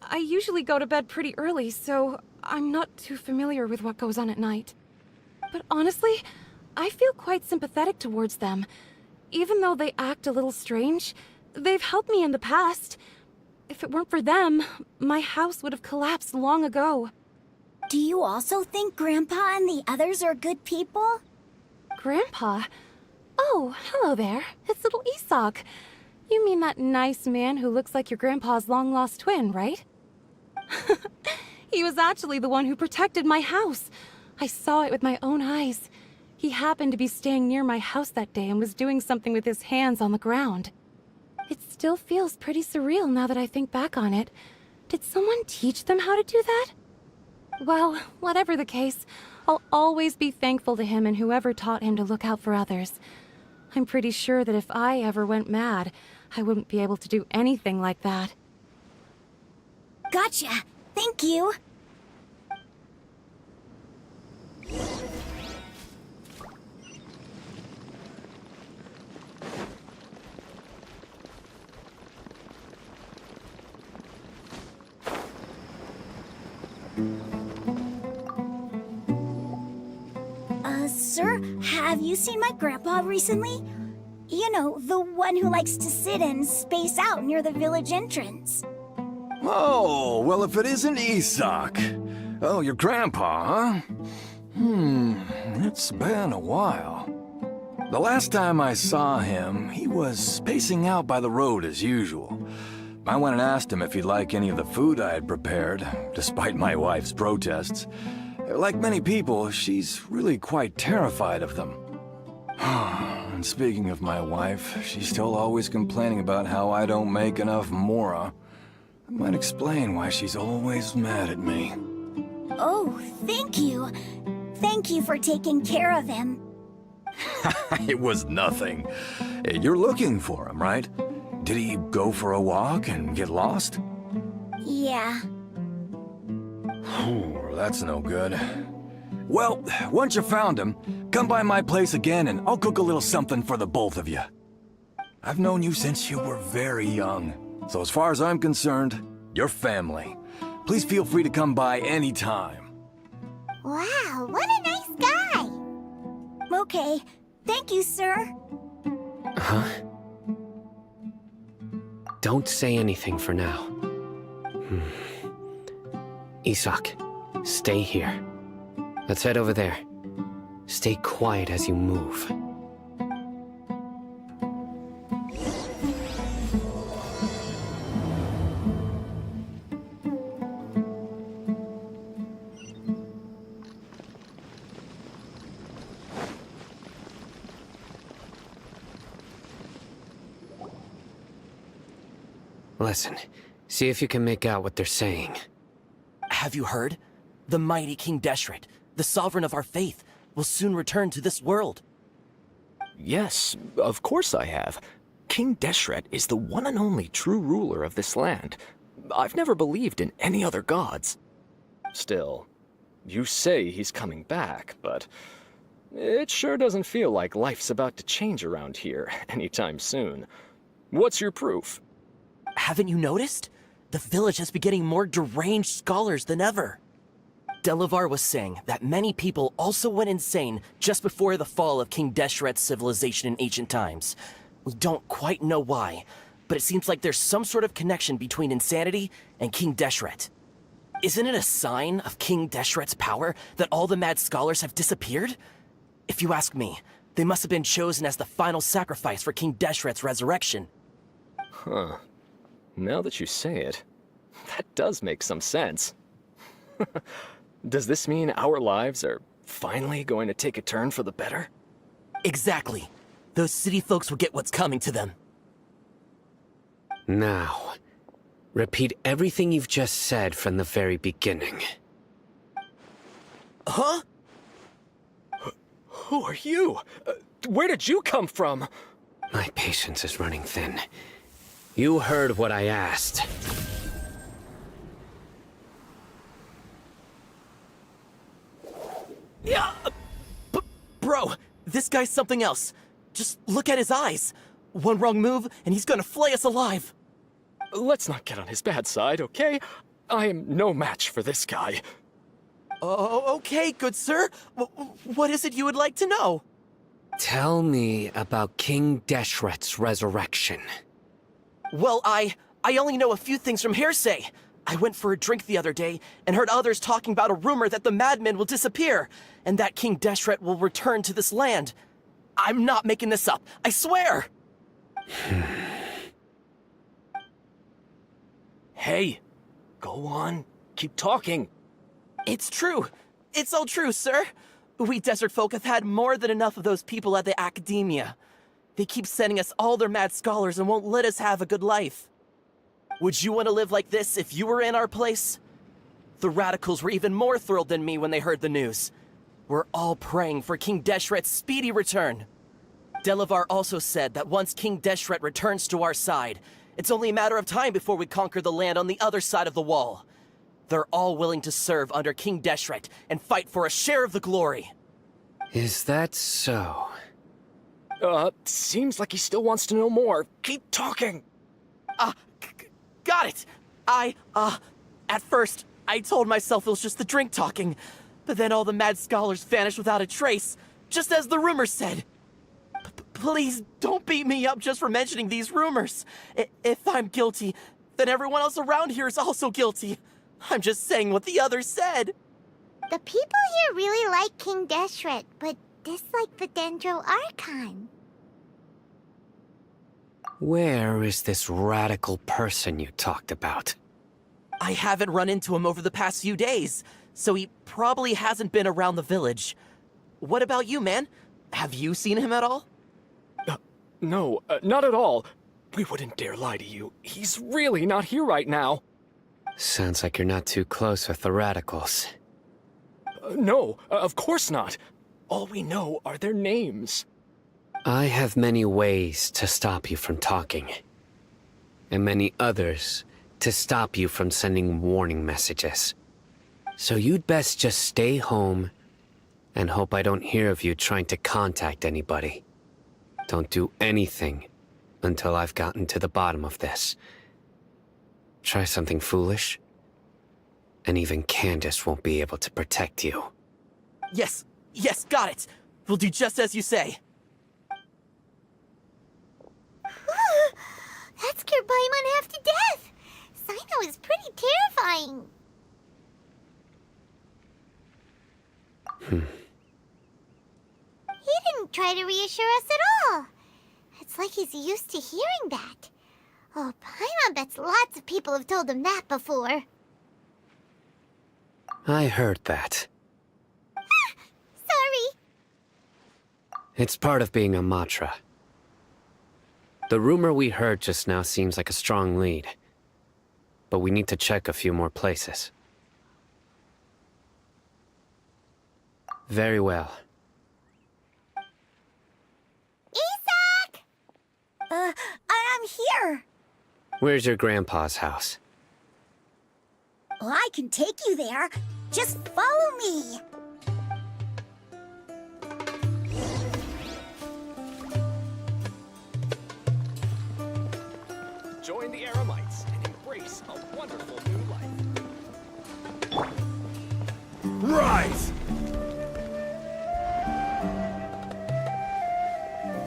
[SPEAKER 4] I usually go to bed pretty early, so I'm not too familiar with what goes on at night. But honestly, I feel quite sympathetic towards them. Even though they act a little strange, they've helped me in the past. If it weren't for them, my house would have collapsed long ago.
[SPEAKER 9] Do you also think Grandpa and the others are good people?
[SPEAKER 4] Grandpa? Oh, hello there. It's little Isak. You mean that nice man who looks like your grandpa's long-lost twin, right? He was actually the one who protected my house. I saw it with my own eyes. He happened to be staying near my house that day and was doing something with his hands on the ground. It still feels pretty surreal now that I think back on it. Did someone teach them how to do that? Well, whatever the case, I'll always be thankful to him and whoever taught him to look out for others. I'm pretty sure that if I ever went mad, I wouldn't be able to do anything like that.
[SPEAKER 9] Gotcha. Thank you. Sir, have you seen my grandpa recently? You know, the one who likes to sit and space out near the village entrance.
[SPEAKER 10] Oh, well, if it isn't Isak. Oh, your grandpa, huh? It's been a while. The last time I saw him, he was spacing out by the road as usual. I went and asked him if he'd like any of the food I had prepared, despite my wife's protests. Like many people, she's really quite terrified of them. And speaking of my wife, she's still always complaining about how I don't make enough mora. That might explain why she's always mad at me.
[SPEAKER 9] Oh, thank you. Thank you for taking care of him.
[SPEAKER 10] It was nothing. You're looking for him, right? Did he go for a walk and get lost?
[SPEAKER 9] Yeah.
[SPEAKER 10] That's no good. Well, once you found him, come by my place again and I'll cook a little something for the both of you. I've known you since you were very young. So as far as I'm concerned, you're family. Please feel free to come by anytime.
[SPEAKER 1] Wow, what a nice guy!
[SPEAKER 9] Okay, thank you, sir.
[SPEAKER 5] Huh? Don't say anything for now. Isak, stay here. Let's head over there. Stay quiet as you move. Listen, see if you can make out what they're saying.
[SPEAKER 11] Have you heard? The mighty King Deshret, the sovereign of our faith, will soon return to this world.
[SPEAKER 12] Yes, of course I have. King Deshret is the one and only true ruler of this land. I've never believed in any other gods. Still, you say he's coming back, but it sure doesn't feel like life's about to change around here anytime soon. What's your proof?
[SPEAKER 11] Haven't you noticed? The village has been getting more deranged scholars than ever. Delavar was saying that many people also went insane just before the fall of King Deshret's civilization in ancient times. We don't quite know why, but it seems like there's some sort of connection between insanity and King Deshret. Isn't it a sign of King Deshret's power that all the mad scholars have disappeared? If you ask me, they must have been chosen as the final sacrifice for King Deshret's resurrection.
[SPEAKER 12] Huh. Now that you say it, that does make some sense. Does this mean our lives are finally going to take a turn for the better?
[SPEAKER 11] Exactly. Those city folks will get what's coming to them.
[SPEAKER 5] Now, repeat everything you've just said from the very beginning.
[SPEAKER 11] Huh?
[SPEAKER 12] Who are you? Where did you come from?
[SPEAKER 5] My patience is running thin. You heard what I asked.
[SPEAKER 11] Yeah, bro, this guy's something else. Just look at his eyes. One wrong move, and he's gonna flay us alive.
[SPEAKER 12] Let's not get on his bad side, okay? I am no match for this guy.
[SPEAKER 11] Oh, okay, good sir. What is it you would like to know?
[SPEAKER 5] Tell me about King Deshret's resurrection.
[SPEAKER 11] Well, I only know a few things from hearsay. I went for a drink the other day and heard others talking about a rumor that the madmen will disappear and that King Deshret will return to this land. I'm not making this up, I swear!
[SPEAKER 12] Hey, go on. Keep talking.
[SPEAKER 11] It's true. It's all true, sir. We desert folk have had more than enough of those people at the academia. They keep sending us all their mad scholars and won't let us have a good life. Would you want to live like this if you were in our place? The radicals were even more thrilled than me when they heard the news. We're all praying for King Deshret's speedy return. Delavar also said that once King Deshret returns to our side, it's only a matter of time before we conquer the land on the other side of the wall. They're all willing to serve under King Deshret and fight for a share of the glory.
[SPEAKER 5] Is that so?
[SPEAKER 12] Seems like he still wants to know more. Keep talking.
[SPEAKER 11] Got it! At first, I told myself it was just the drink talking, but then all the mad scholars vanished without a trace, just as the rumors said. Please don't beat me up just for mentioning these rumors. If I'm guilty, then everyone else around here is also guilty. I'm just saying what the others said.
[SPEAKER 1] The people here really like King Deshret, but dislike the Dendro Archon.
[SPEAKER 5] Where is this radical person you talked about?
[SPEAKER 11] I haven't run into him over the past few days, so he probably hasn't been around the village. What about you, man? Have you seen him at all?
[SPEAKER 12] No, not at all. We wouldn't dare lie to you. He's really not here right now.
[SPEAKER 5] Sounds like you're not too close with the radicals.
[SPEAKER 12] No, of course not. All we know are their names.
[SPEAKER 5] I have many ways to stop you from talking. And many others to stop you from sending warning messages. So you'd best just stay home and hope I don't hear of you trying to contact anybody. Don't do anything until I've gotten to the bottom of this. Try something foolish, and even Candace won't be able to protect you.
[SPEAKER 11] Yes, got it. We'll do just as you say.
[SPEAKER 1] That scared Paimon half to death. Sino is pretty terrifying. He didn't try to reassure us at all. It's like he's used to hearing that. Oh, Paimon bets lots of people have told him that before.
[SPEAKER 5] I heard that.
[SPEAKER 1] Sorry.
[SPEAKER 5] It's part of being a Matra. The rumor we heard just now seems like a strong lead. But we need to check a few more places. Very well.
[SPEAKER 1] Isak!
[SPEAKER 9] I'm here.
[SPEAKER 5] Where's your grandpa's house?
[SPEAKER 9] Well, I can take you there. Just follow me.
[SPEAKER 12] Join the Eremites and embrace a wonderful new life.
[SPEAKER 10] Rise!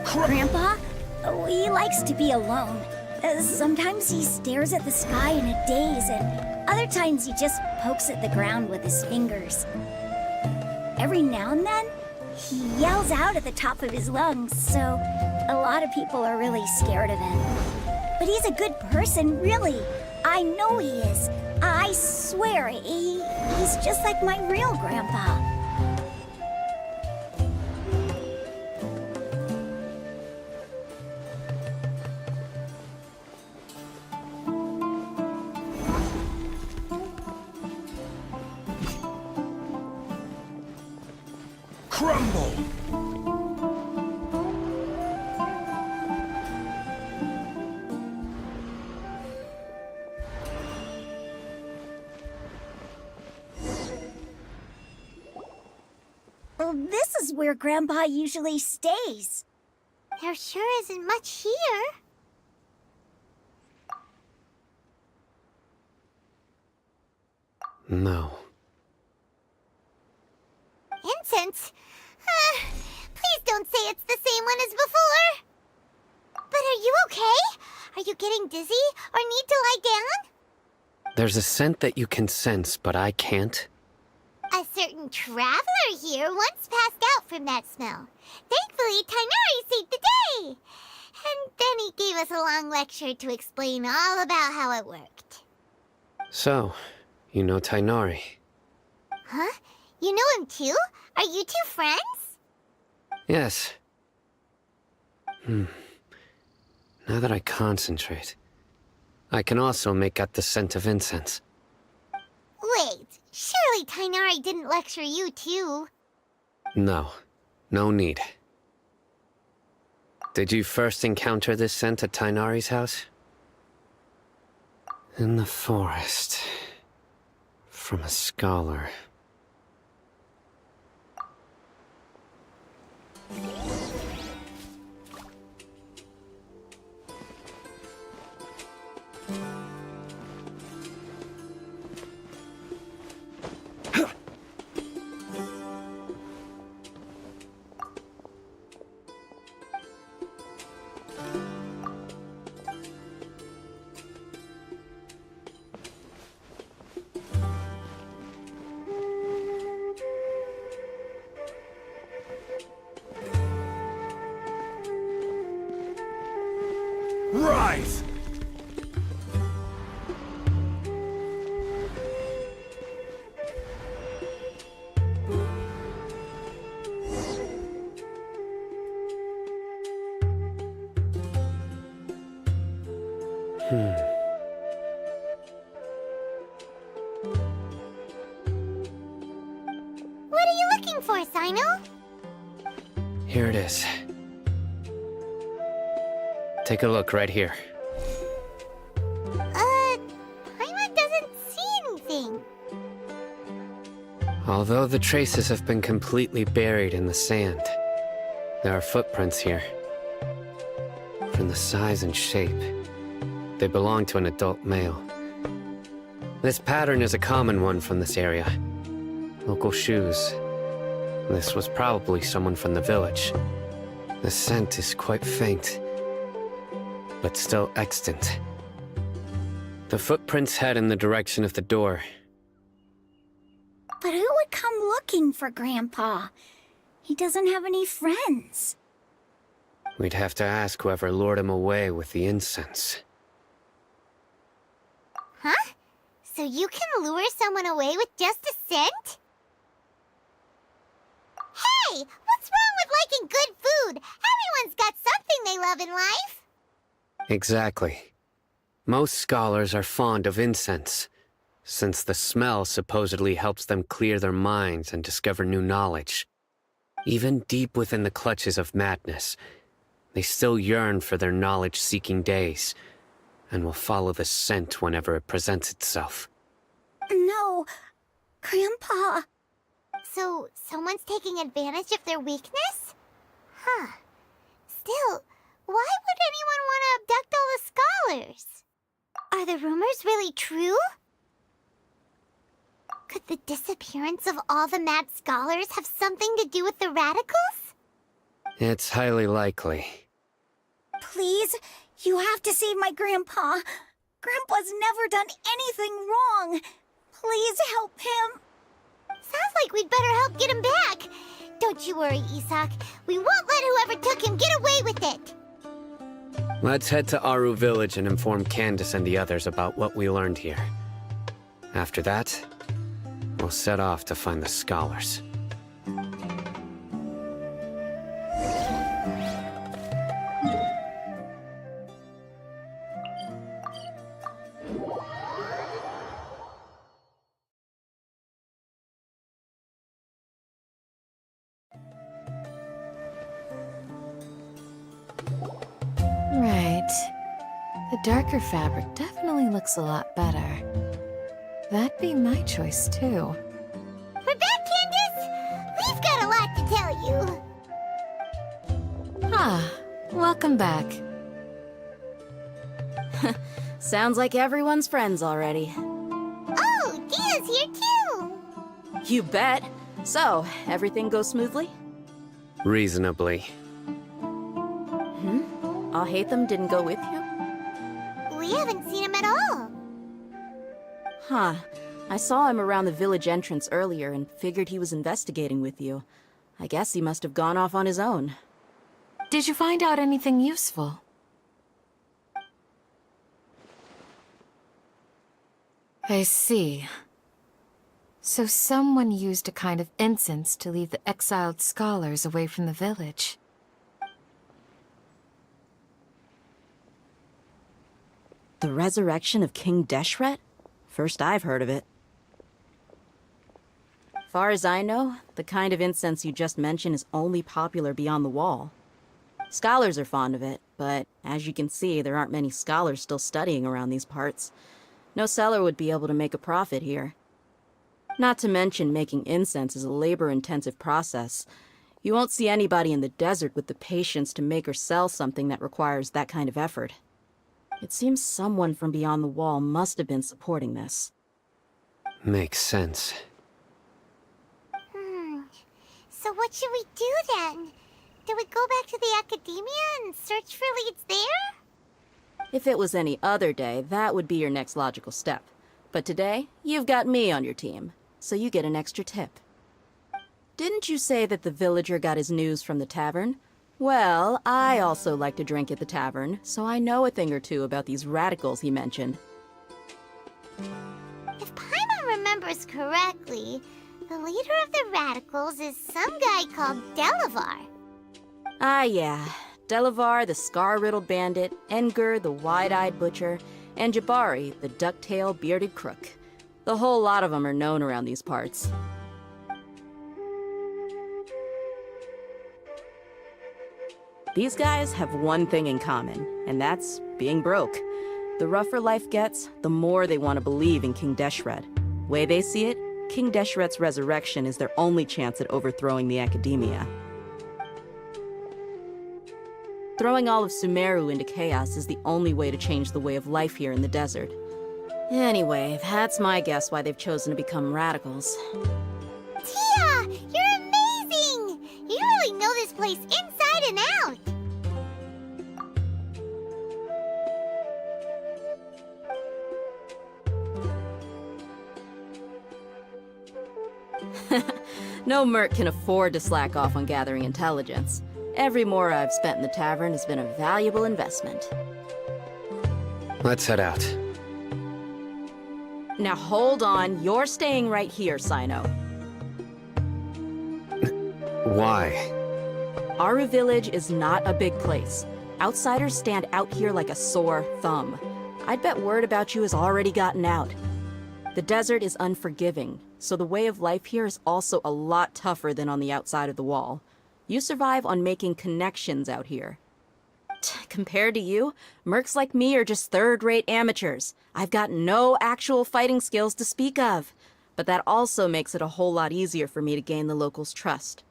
[SPEAKER 9] Grandpa? Oh, he likes to be alone. Sometimes he stares at the sky in a daze, and other times he just pokes at the ground with his fingers. Every now and then, he yells out at the top of his lungs, so a lot of people are really scared of him. But he's a good person, really. I know he is. I swear, he's just like my real grandpa.
[SPEAKER 10] Crumble!
[SPEAKER 9] Well, this is where Grandpa usually stays.
[SPEAKER 1] There sure isn't much here.
[SPEAKER 5] No.
[SPEAKER 1] Incense? Please don't say it's the same one as before. But are you okay? Are you getting dizzy or need to lie down?
[SPEAKER 5] There's a scent that you can sense, but I can't.
[SPEAKER 1] A certain traveler here once passed out from that smell. Thankfully, Tainari saved the day. And then he gave us a long lecture to explain all about how it worked.
[SPEAKER 5] So, you know Tainari.
[SPEAKER 1] Huh? You know him too? Are you two friends?
[SPEAKER 5] Yes. Now that I concentrate, I can also make out the scent of incense.
[SPEAKER 1] Wait, surely Tainari didn't lecture you too?
[SPEAKER 5] No. No need. Did you first encounter this scent at Tainari's house? In the forest. From a scholar.
[SPEAKER 10] Rise!
[SPEAKER 1] What are you looking for, Sino?
[SPEAKER 5] Here it is. Take a look right here.
[SPEAKER 1] Paimon doesn't see anything.
[SPEAKER 5] Although the traces have been completely buried in the sand, there are footprints here. From the size and shape, they belong to an adult male. This pattern is a common one from this area. Local shoes. This was probably someone from the village. The scent is quite faint, but still extant. The footprints head in the direction of the door.
[SPEAKER 9] But who would come looking for Grandpa? He doesn't have any friends.
[SPEAKER 5] We'd have to ask whoever lured him away with the incense.
[SPEAKER 1] Huh? So you can lure someone away with just a scent? Hey! What's wrong with liking good food? Everyone's got something they love in life.
[SPEAKER 5] Exactly. Most scholars are fond of incense, since the smell supposedly helps them clear their minds and discover new knowledge. Even deep within the clutches of madness, they still yearn for their knowledge-seeking days, and will follow the scent whenever it presents itself.
[SPEAKER 9] No, Grandpa.
[SPEAKER 1] So, someone's taking advantage of their weakness? Huh. Still, why would anyone want to abduct all the scholars? Are the rumors really true? Could the disappearance of all the mad scholars have something to do with the radicals?
[SPEAKER 5] It's highly likely.
[SPEAKER 9] Please, you have to save my Grandpa. Grandpa's never done anything wrong. Please help him.
[SPEAKER 1] Sounds like we'd better help get him back. Don't you worry, Isak. We won't let whoever took him get away with it.
[SPEAKER 5] Let's head to Aru Village and inform Candace and the others about what we learned here. After that, we'll set off to find the scholars.
[SPEAKER 8] Right. The darker fabric definitely looks a lot better. That'd be my choice, too.
[SPEAKER 1] We're back, Candace! We've got a lot to tell you.
[SPEAKER 8] Ah, welcome back.
[SPEAKER 6] Sounds like everyone's friends already.
[SPEAKER 1] Oh, Dia's here too!
[SPEAKER 6] You bet. So, everything goes smoothly?
[SPEAKER 5] Reasonably.
[SPEAKER 6] Alhaitham didn't go with you?
[SPEAKER 1] We haven't seen him at all.
[SPEAKER 6] Huh. I saw him around the village entrance earlier and figured he was investigating with you. I guess he must have gone off on his own.
[SPEAKER 8] Did you find out anything useful? I see. So someone used a kind of incense to lead the exiled scholars away from the village.
[SPEAKER 6] The resurrection of King Deshret? First I've heard of it. Far as I know, the kind of incense you just mentioned is only popular beyond the wall. Scholars are fond of it, but as you can see, there aren't many scholars still studying around these parts. No seller would be able to make a profit here. Not to mention making incense is a labor-intensive process. You won't see anybody in the desert with the patience to make or sell something that requires that kind of effort. It seems someone from beyond the wall must have been supporting this.
[SPEAKER 5] Makes sense.
[SPEAKER 1] So what should we do then? Do we go back to the academia and search for leads there?
[SPEAKER 6] If it was any other day, that would be your next logical step. But today, you've got me on your team, so you get an extra tip. Didn't you say that the villager got his news from the tavern? Well, I also like to drink at the tavern, so I know a thing or two about these radicals he mentioned.
[SPEAKER 1] If Paimon remembers correctly, the leader of the radicals is some guy called Delavar.
[SPEAKER 6] Ah, yeah. Delavar, the scar-riddled bandit, Engur, the wide-eyed butcher, and Jabari, the duck-tailed bearded crook. The whole lot of them are known around these parts. These guys have one thing in common, and that's being broke. The rougher life gets, the more they want to believe in King Deshret. Way they see it, King Deshret's resurrection is their only chance at overthrowing the academia. Throwing all of Sumeru into chaos is the only way to change the way of life here in the desert. Anyway, that's my guess why they've chosen to become radicals.
[SPEAKER 1] Tia, you're amazing! You really know this place inside and out.
[SPEAKER 6] No merc can afford to slack off on gathering intelligence. Every mora I've spent in the tavern has been a valuable investment.
[SPEAKER 5] Let's head out.
[SPEAKER 6] Now hold on, you're staying right here, Sino.
[SPEAKER 5] Why?
[SPEAKER 6] Aru Village is not a big place. Outsiders stand out here like a sore thumb. I'd bet word about you has already gotten out. The desert is unforgiving, so the way of life here is also a lot tougher than on the outside of the wall. You survive on making connections out here. Compared to you, mercs like me are just third-rate amateurs. I've got no actual fighting skills to speak of. But that also makes it a whole lot easier for me to gain the locals' trust.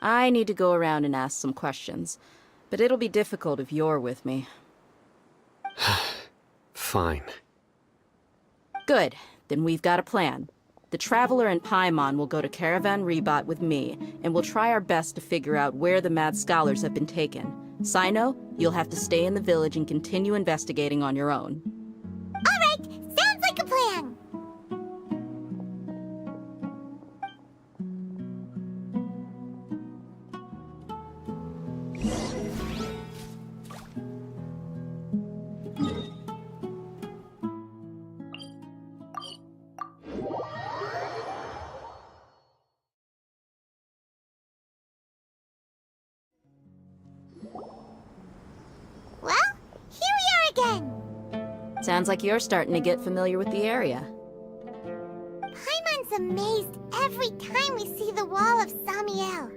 [SPEAKER 6] I need to go around and ask some questions, but it'll be difficult if you're with me.
[SPEAKER 5] Fine.
[SPEAKER 6] Good. Then we've got a plan. The Traveler and Paimon will go to Caravan Rebot with me, and we'll try our best to figure out where the Mad Scholars have been taken. Sino, you'll have to stay in the village and continue investigating on your own.
[SPEAKER 1] All right, sounds like a plan. Well, here we are again.
[SPEAKER 6] Sounds like you're starting to get familiar with the area.
[SPEAKER 1] Paimon's amazed every time we see the wall of Samiel.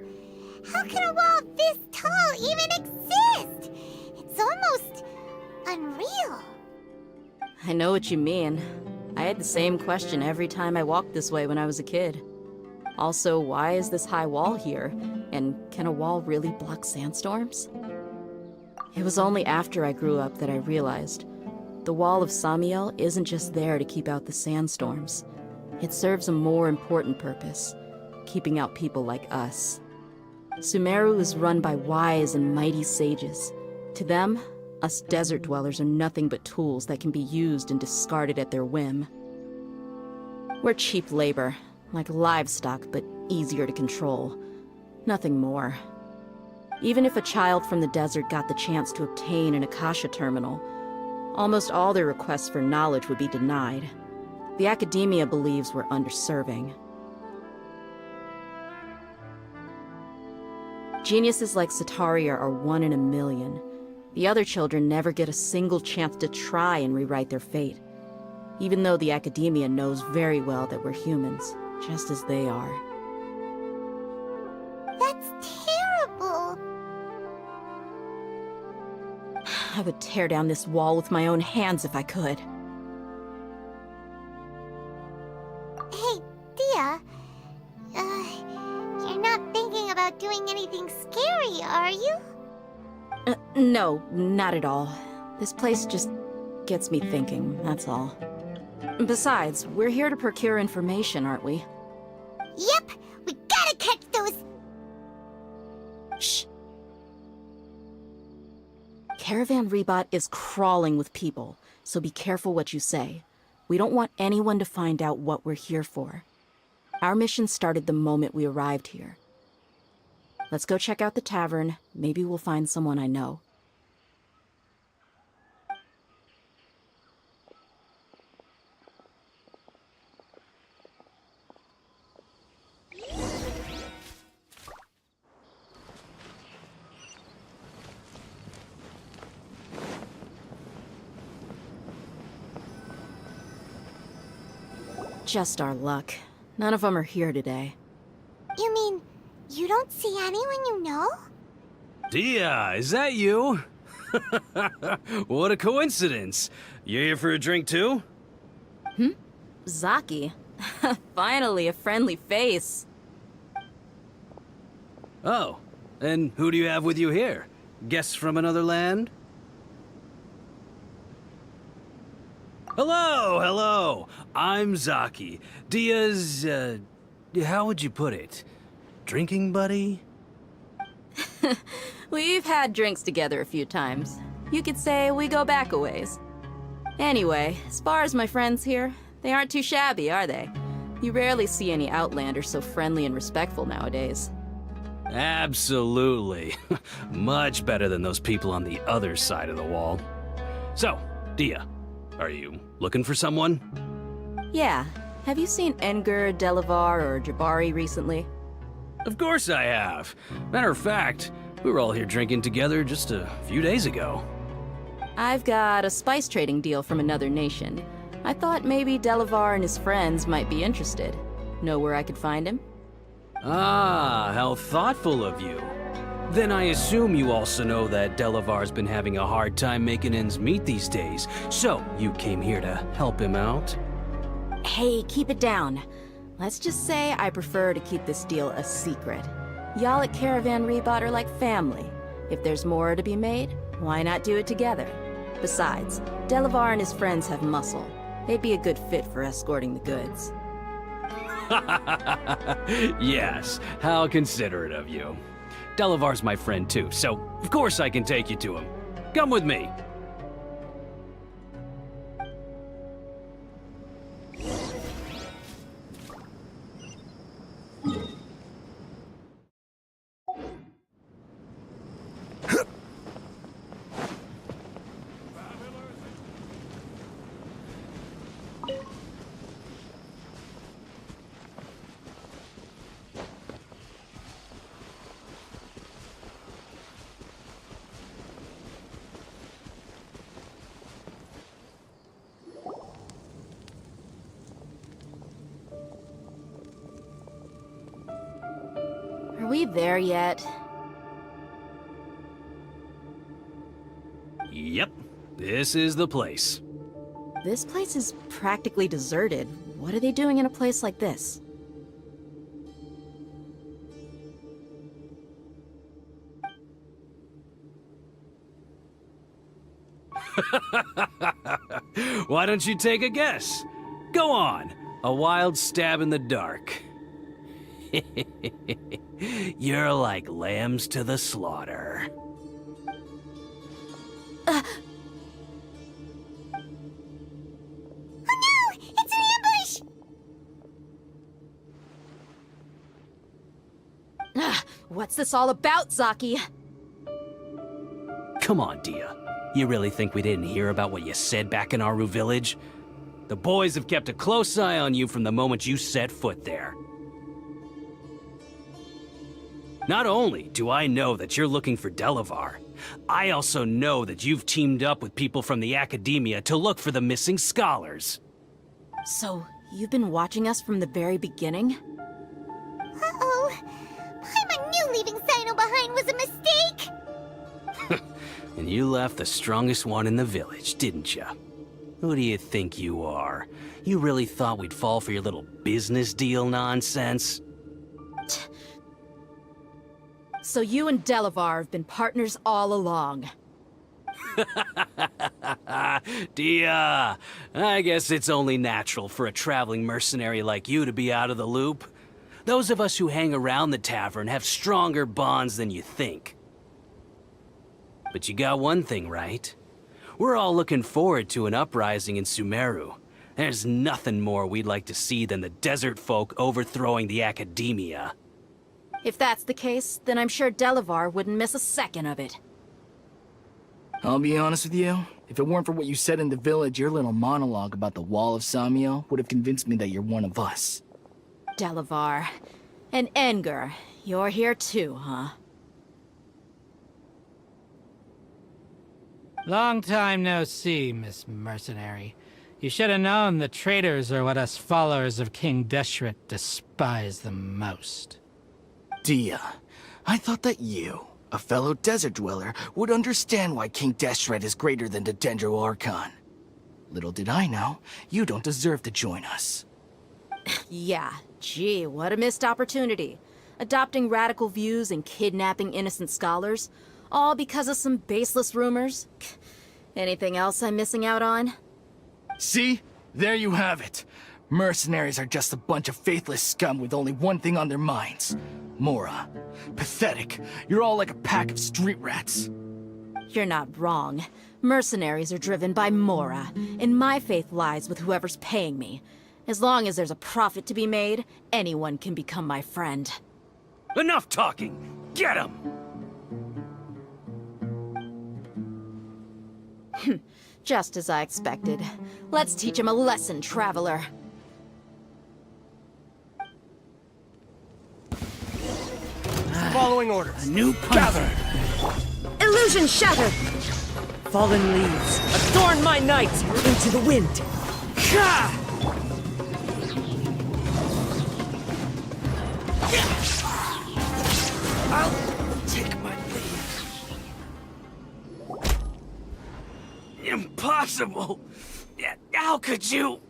[SPEAKER 1] How can a wall this tall even exist? It's almost unreal.
[SPEAKER 6] I know what you mean. I had the same question every time I walked this way when I was a kid. Also, why is this high wall here? And can a wall really block sandstorms? It was only after I grew up that I realized the wall of Samiel isn't just there to keep out the sandstorms. It serves a more important purpose, keeping out people like us. Sumeru is run by wise and mighty sages. To them, us desert dwellers are nothing but tools that can be used and discarded at their whim. We're cheap labor, like livestock, but easier to control. Nothing more. Even if a child from the desert got the chance to obtain an Akasha terminal, almost all their requests for knowledge would be denied. The academia believes we're underserving. Geniuses like Sataria are one in a million. The other children never get a single chance to try and rewrite their fate, even though the academia knows very well that we're humans, just as they are.
[SPEAKER 1] That's terrible.
[SPEAKER 6] I would tear down this wall with my own hands if I could.
[SPEAKER 1] Hey, Dia. You're not thinking about doing anything scary, are you?
[SPEAKER 6] No, not at all. This place just gets me thinking, that's all. Besides, we're here to procure information, aren't we?
[SPEAKER 1] Yep, we gotta catch those.
[SPEAKER 6] Shh. Caravan Rebot is crawling with people, so be careful what you say. We don't want anyone to find out what we're here for. Our mission started the moment we arrived here. Let's go check out the tavern. Maybe we'll find someone I know. Just our luck. None of them are here today.
[SPEAKER 1] You mean, you don't see anyone you know?
[SPEAKER 13] Dia, is that you? What a coincidence. You here for a drink too?
[SPEAKER 6] Zaki. Finally, a friendly face.
[SPEAKER 13] Oh, and who do you have with you here? Guests from another land? Hello, hello! I'm Zaki. Dia's, how would you put it? Drinking buddy?
[SPEAKER 6] We've had drinks together a few times. You could say we go back a ways. Anyway, as far as my friends here, they aren't too shabby, are they? You rarely see any Outlanders so friendly and respectful nowadays.
[SPEAKER 13] Absolutely. Much better than those people on the other side of the wall. So, Dia, are you looking for someone?
[SPEAKER 6] Yeah. Have you seen Edgar, Delavar, or Jabari recently?
[SPEAKER 13] Of course I have. Matter of fact, we were all here drinking together just a few days ago.
[SPEAKER 6] I've got a spice trading deal from another nation. I thought maybe Delavar and his friends might be interested. Know where I could find him?
[SPEAKER 13] Ah, how thoughtful of you. Then I assume you also know that Delavar's been having a hard time making ends meet these days, so you came here to help him out?
[SPEAKER 6] Hey, keep it down. Let's just say I prefer to keep this deal a secret. Y'all at Caravan Rebot are like family. If there's more to be made, why not do it together? Besides, Delavar and his friends have muscle. They'd be a good fit for escorting the goods.
[SPEAKER 13] Yes, how considerate of you. Delavar's my friend too, so of course I can take you to him. Come with me.
[SPEAKER 6] Are we there yet?
[SPEAKER 13] Yep, this is the place.
[SPEAKER 6] This place is practically deserted. What are they doing in a place like this?
[SPEAKER 13] Why don't you take a guess? Go on, a wild stab in the dark. You're like lambs to the slaughter.
[SPEAKER 1] Oh no! It's an ambush!
[SPEAKER 6] What's this all about, Zaki?
[SPEAKER 13] Come on, Dia. You really think we didn't hear about what you said back in Aru village? The boys have kept a close eye on you from the moment you set foot there. Not only do I know that you're looking for Delavar, I also know that you've teamed up with people from the Academia to look for the missing scholars.
[SPEAKER 6] So, you've been watching us from the very beginning?
[SPEAKER 1] Uh-oh. Paimon knew leaving Sino behind was a mistake!
[SPEAKER 13] And you left the strongest one in the village, didn't you? Who do you think you are? You really thought we'd fall for your little business deal nonsense?
[SPEAKER 6] So you and Delavar have been partners all along.
[SPEAKER 13] Dia, I guess it's only natural for a traveling mercenary like you to be out of the loop. Those of us who hang around the tavern have stronger bonds than you think. But you got one thing right. We're all looking forward to an uprising in Sumeru. There's nothing more we'd like to see than the desert folk overthrowing the Academia.
[SPEAKER 6] If that's the case, then I'm sure Delavar wouldn't miss a second of it.
[SPEAKER 14] I'll be honest with you. If it weren't for what you said in the village, your little monologue about the Wall of Samiel would have convinced me that you're one of us.
[SPEAKER 6] Delavar. And Edgar, you're here too, huh?
[SPEAKER 15] Long time no see, Miss Mercenary. You should have known the traitors are what us followers of King Deshret despise the most.
[SPEAKER 14] Dia, I thought that you, a fellow desert dweller, would understand why King Deshret is greater than the Dendro Archon. Little did I know, you don't deserve to join us.
[SPEAKER 6] Yeah, gee, what a missed opportunity. Adopting radical views and kidnapping innocent scholars. All because of some baseless rumors? Anything else I'm missing out on?
[SPEAKER 14] See? There you have it. Mercenaries are just a bunch of faithless scum with only one thing on their minds. Mora. Pathetic. You're all like a pack of street rats.
[SPEAKER 6] You're not wrong. Mercenaries are driven by Mora, and my faith lies with whoever's paying me. As long as there's a profit to be made, anyone can become my friend.
[SPEAKER 13] Enough talking! Get him!
[SPEAKER 6] Just as I expected. Let's teach him a lesson, traveler.
[SPEAKER 14] Following orders.
[SPEAKER 15] A new gather.
[SPEAKER 6] Illusion shattered!
[SPEAKER 11] Fallen leaves, adorn my night into the wind.
[SPEAKER 13] I'll take my leave. Impossible! How could you?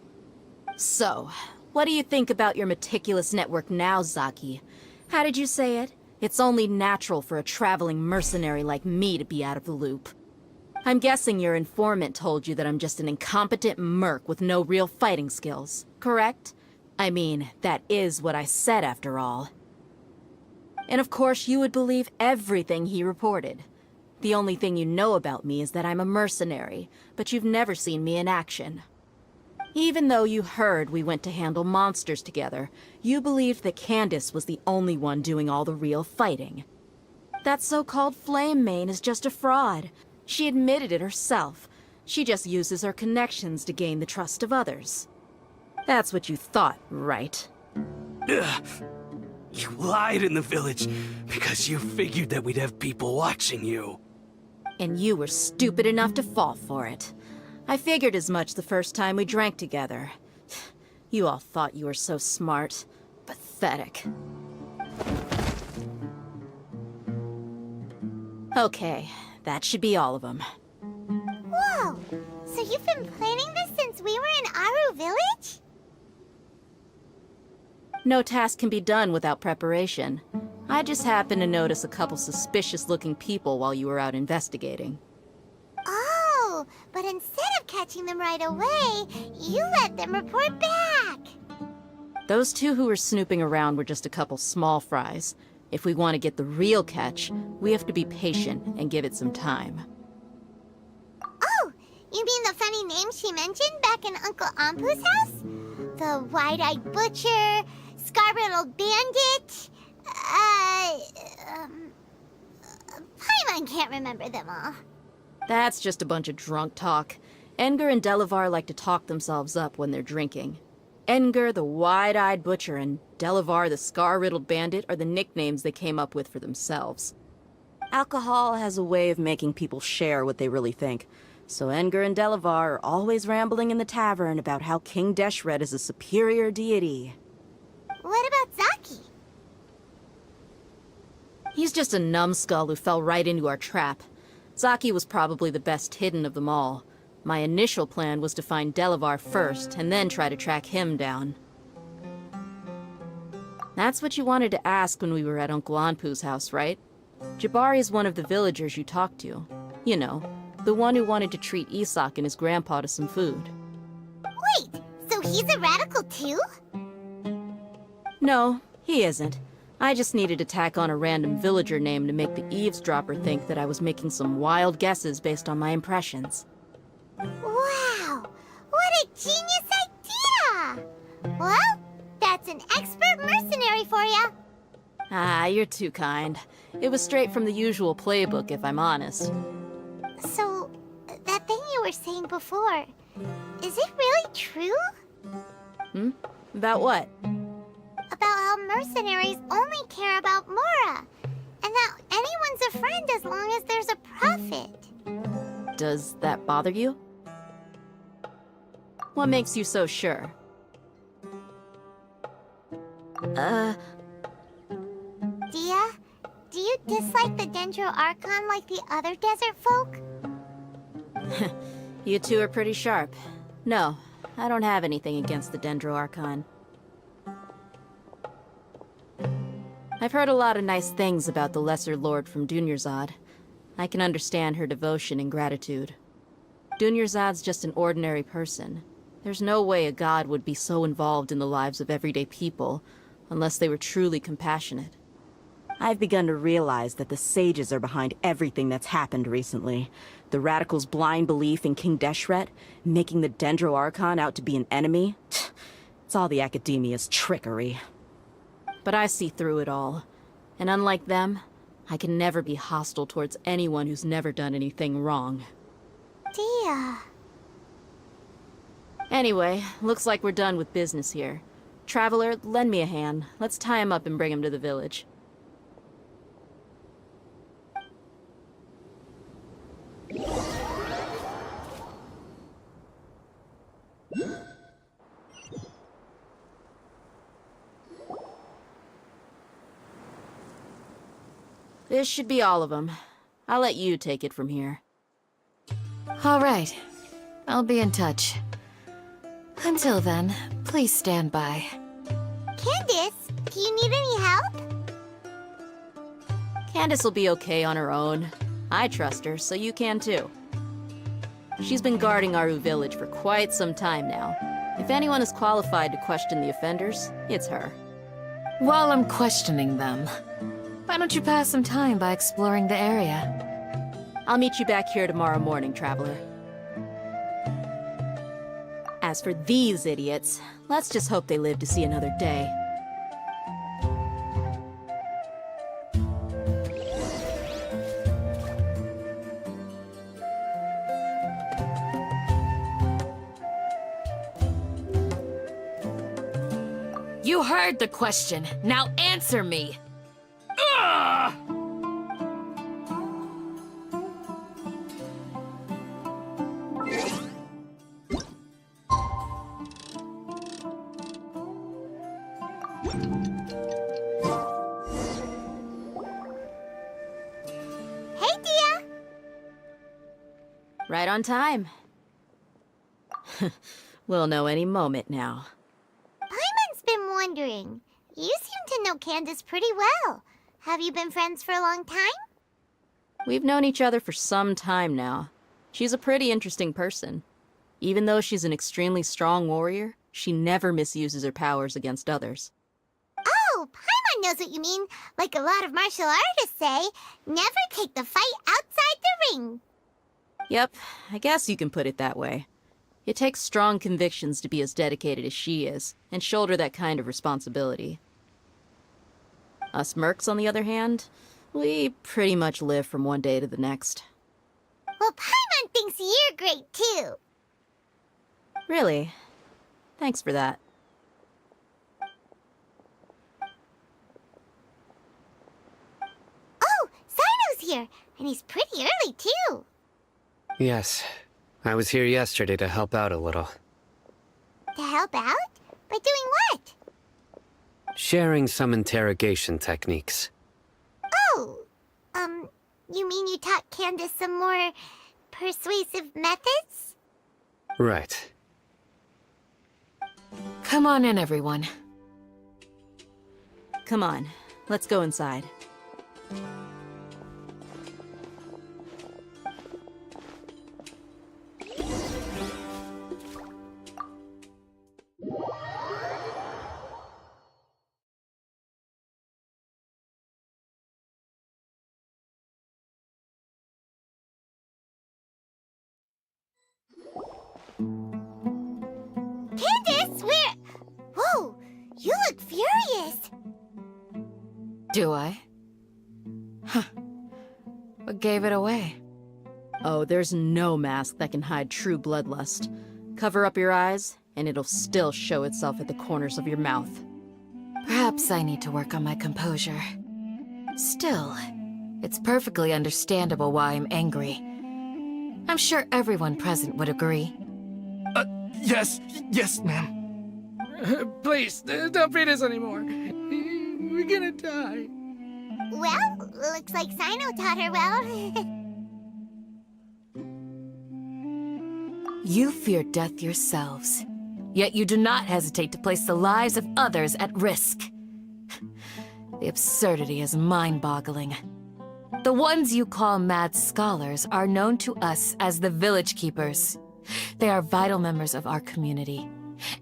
[SPEAKER 6] So, what do you think about your meticulous network now, Zaki? How did you say it? It's only natural for a traveling mercenary like me to be out of the loop. I'm guessing your informant told you that I'm just an incompetent merc with no real fighting skills, correct? I mean, that is what I said after all. And of course you would believe everything he reported. The only thing you know about me is that I'm a mercenary, but you've never seen me in action. Even though you heard we went to handle monsters together, you believed that Candace was the only one doing all the real fighting. That so-called Flame Mane is just a fraud. She admitted it herself. She just uses her connections to gain the trust of others. That's what you thought, right?
[SPEAKER 13] Ugh. You lied in the village because you figured that we'd have people watching you.
[SPEAKER 6] And you were stupid enough to fall for it. I figured as much the first time we drank together. You all thought you were so smart. Pathetic. Okay, that should be all of them.
[SPEAKER 1] Whoa! So you've been planning this since we were in Aru Village?
[SPEAKER 6] No task can be done without preparation. I just happened to notice a couple suspicious-looking people while you were out investigating.
[SPEAKER 1] Oh, but instead of catching them right away, you let them report back.
[SPEAKER 6] Those two who were snooping around were just a couple small fries. If we want to get the real catch, we have to be patient and give it some time.
[SPEAKER 1] Oh, you mean the funny name she mentioned back in Uncle Ampu's house? The wide-eyed butcher, scar-riddled bandit, Paimon can't remember them all.
[SPEAKER 6] That's just a bunch of drunk talk. Edgar and Delavar like to talk themselves up when they're drinking. Edgar, the wide-eyed butcher, and Delavar, the scar-riddled bandit, are the nicknames they came up with for themselves. Alcohol has a way of making people share what they really think. So Edgar and Delavar are always rambling in the tavern about how King Deshret is a superior deity.
[SPEAKER 1] What about Zaki?
[SPEAKER 6] He's just a numbskull who fell right into our trap. Zaki was probably the best hidden of them all. My initial plan was to find Delavar first, and then try to track him down. That's what you wanted to ask when we were at Uncle Anpu's house, right? Jabari is one of the villagers you talked to. You know, the one who wanted to treat Isak and his grandpa to some food.
[SPEAKER 1] Wait, so he's a radical too?
[SPEAKER 6] No, he isn't. I just needed to tack on a random villager name to make the eavesdropper think that I was making some wild guesses based on my impressions.
[SPEAKER 1] Wow, what a genius idea! Well, that's an expert mercenary for you.
[SPEAKER 6] Ah, you're too kind. It was straight from the usual playbook, if I'm honest.
[SPEAKER 1] So, that thing you were saying before, is it really true?
[SPEAKER 6] About what?
[SPEAKER 1] About how mercenaries only care about Mora, and that anyone's a friend as long as there's a profit.
[SPEAKER 6] Does that bother you? What makes you so sure?
[SPEAKER 1] Dia, do you dislike the Dendro Archon like the other desert folk?
[SPEAKER 6] You two are pretty sharp. No, I don't have anything against the Dendro Archon. I've heard a lot of nice things about the Lesser Lord from Dunyarzad. I can understand her devotion and gratitude. Dunyarzad's just an ordinary person. There's no way a god would be so involved in the lives of everyday people, unless they were truly compassionate. I've begun to realize that the sages are behind everything that's happened recently. The radicals' blind belief in King Deshret, making the Dendro Archon out to be an enemy. It's all the Academia's trickery. But I see through it all. And unlike them, I can never be hostile towards anyone who's never done anything wrong.
[SPEAKER 1] Dia.
[SPEAKER 6] Anyway, looks like we're done with business here. Traveler, lend me a hand. Let's tie him up and bring him to the village. This should be all of them. I'll let you take it from here.
[SPEAKER 8] All right. I'll be in touch. Until then, please stand by.
[SPEAKER 1] Candace, do you need any help?
[SPEAKER 6] Candace will be okay on her own. I trust her, so you can too. She's been guarding Aru village for quite some time now. If anyone is qualified to question the offenders, it's her.
[SPEAKER 8] While I'm questioning them, why don't you pass some time by exploring the area?
[SPEAKER 6] I'll meet you back here tomorrow morning, Traveler. As for these idiots, let's just hope they live to see another day.
[SPEAKER 8] You heard the question. Now answer me. Ugh!
[SPEAKER 1] Hey, Dia!
[SPEAKER 6] Right on time. We'll know any moment now.
[SPEAKER 1] Paimon's been wondering. You seem to know Candace pretty well. Have you been friends for a long time?
[SPEAKER 6] We've known each other for some time now. She's a pretty interesting person. Even though she's an extremely strong warrior, she never misuses her powers against others.
[SPEAKER 1] Oh, Paimon knows what you mean. Like a lot of martial artists say, never take the fight outside the ring.
[SPEAKER 6] Yep, I guess you can put it that way. It takes strong convictions to be as dedicated as she is, and shoulder that kind of responsibility. Us mercs, on the other hand, we pretty much live from one day to the next.
[SPEAKER 1] Well, Paimon thinks you're great, too.
[SPEAKER 6] Really? Thanks for that.
[SPEAKER 1] Oh, Sino's here, and he's pretty early, too.
[SPEAKER 5] Yes. I was here yesterday to help out a little.
[SPEAKER 1] To help out? By doing what?
[SPEAKER 5] Sharing some interrogation techniques.
[SPEAKER 1] Oh, you mean you taught Candace some more persuasive methods?
[SPEAKER 5] Right.
[SPEAKER 8] Come on in, everyone.
[SPEAKER 6] Come on, let's go inside.
[SPEAKER 1] Candace, where... Whoa, you look furious.
[SPEAKER 8] Do I? Huh. What gave it away?
[SPEAKER 6] Oh, there's no mask that can hide true bloodlust. Cover up your eyes, and it'll still show itself at the corners of your mouth.
[SPEAKER 8] Perhaps I need to work on my composure. Still, it's perfectly understandable why I'm angry. I'm sure everyone present would agree.
[SPEAKER 14] Yes, ma'am.
[SPEAKER 15] Please, don't beat us anymore. We're gonna die.
[SPEAKER 1] Well, looks like Sino taught her well.
[SPEAKER 8] You fear death yourselves, yet you do not hesitate to place the lives of others at risk. The absurdity is mind-boggling. The ones you call mad scholars are known to us as the Village Keepers. They are vital members of our community,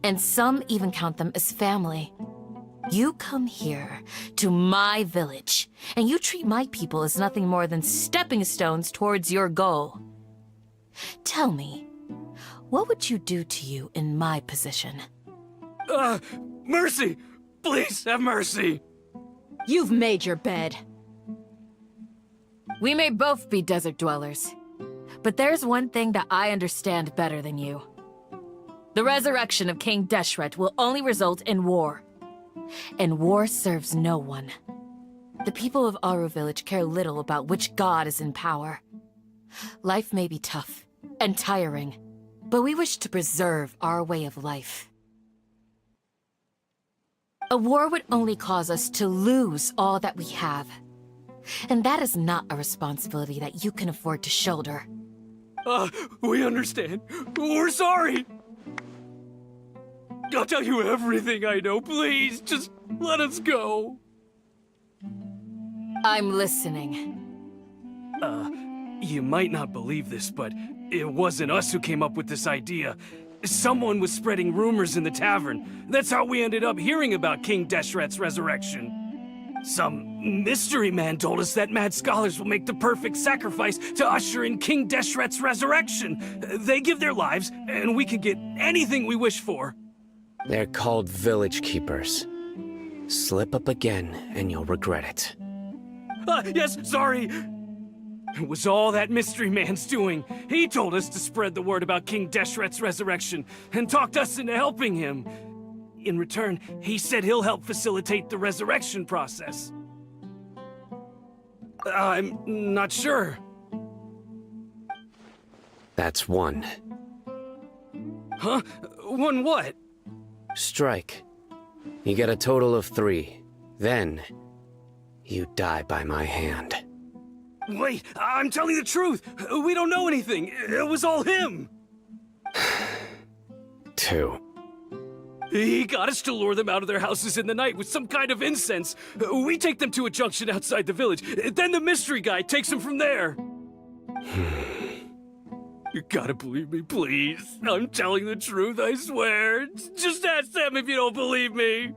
[SPEAKER 8] and some even count them as family. You come here, to my village, and you treat my people as nothing more than stepping stones towards your goal. Tell me, what would you do to you in my position?
[SPEAKER 13] Mercy! Please have mercy!
[SPEAKER 6] You've made your bed.
[SPEAKER 8] We may both be desert dwellers, but there's one thing that I understand better than you. The resurrection of King Deshret will only result in war. And war serves no one. The people of Aru Village care little about which god is in power. Life may be tough and tiring, but we wish to preserve our way of life. A war would only cause us to lose all that we have. And that is not a responsibility that you can afford to shoulder.
[SPEAKER 13] We understand. We're sorry! I'll tell you everything I know, please. Just let us go.
[SPEAKER 8] I'm listening.
[SPEAKER 13] You might not believe this, but it wasn't us who came up with this idea. Someone was spreading rumors in the tavern. That's how we ended up hearing about King Deshret's resurrection. Some mystery man told us that mad scholars will make the perfect sacrifice to usher in King Deshret's resurrection. They give their lives, and we can get anything we wish for.
[SPEAKER 5] They're called Village Keepers. Slip up again, and you'll regret it.
[SPEAKER 13] Yes, sorry! It was all that mystery man's doing. He told us to spread the word about King Deshret's resurrection, and talked us into helping him. In return, he said he'll help facilitate the resurrection process. I'm not sure.
[SPEAKER 5] That's one.
[SPEAKER 13] Huh? One what?
[SPEAKER 5] Strike. You get a total of 3. Then, you die by my hand.
[SPEAKER 13] Wait, I'm telling the truth! We don't know anything! It was all him!
[SPEAKER 5] 2.
[SPEAKER 13] He got us to lure them out of their houses in the night with some kind of incense. We take them to a junction outside the village. Then the mystery guy takes them from there. You gotta believe me, please. I'm telling the truth, I swear. Just ask them if you don't believe me.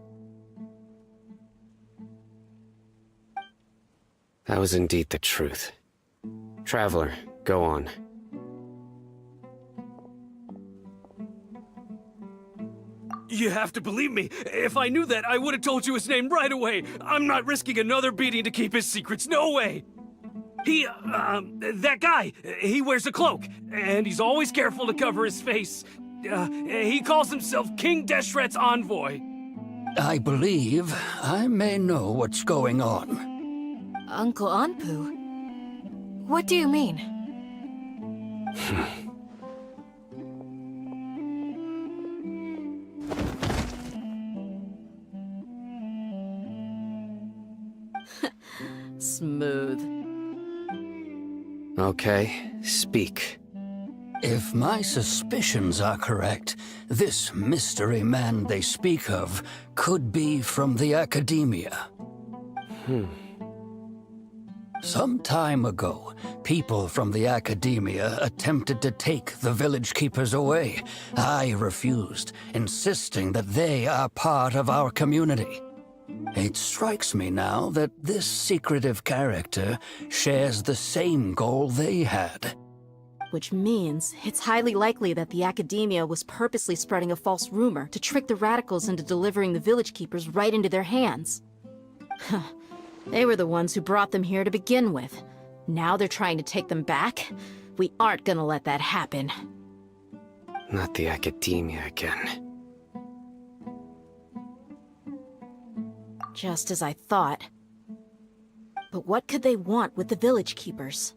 [SPEAKER 5] That was indeed the truth. Traveler, go on.
[SPEAKER 13] You have to believe me. If I knew that, I would have told you his name right away. I'm not risking another beating to keep his secrets. No way. That guy, he wears a cloak, and he's always careful to cover his face. He calls himself King Deshret's envoy.
[SPEAKER 3] I believe I may know what's going on.
[SPEAKER 8] Uncle Anpu? What do you mean?
[SPEAKER 6] Smooth.
[SPEAKER 5] Okay, speak.
[SPEAKER 3] If my suspicions are correct, this mystery man they speak of could be from the academia. Some time ago, people from the academia attempted to take the village keepers away. I refused, insisting that they are part of our community. It strikes me now that this secretive character shares the same goal they had.
[SPEAKER 6] Which means it's highly likely that the academia was purposely spreading a false rumor to trick the radicals into delivering the village keepers right into their hands. They were the ones who brought them here to begin with. Now they're trying to take them back? We aren't gonna let that happen.
[SPEAKER 5] Not the academia again.
[SPEAKER 6] Just as I thought. But what could they want with the village keepers?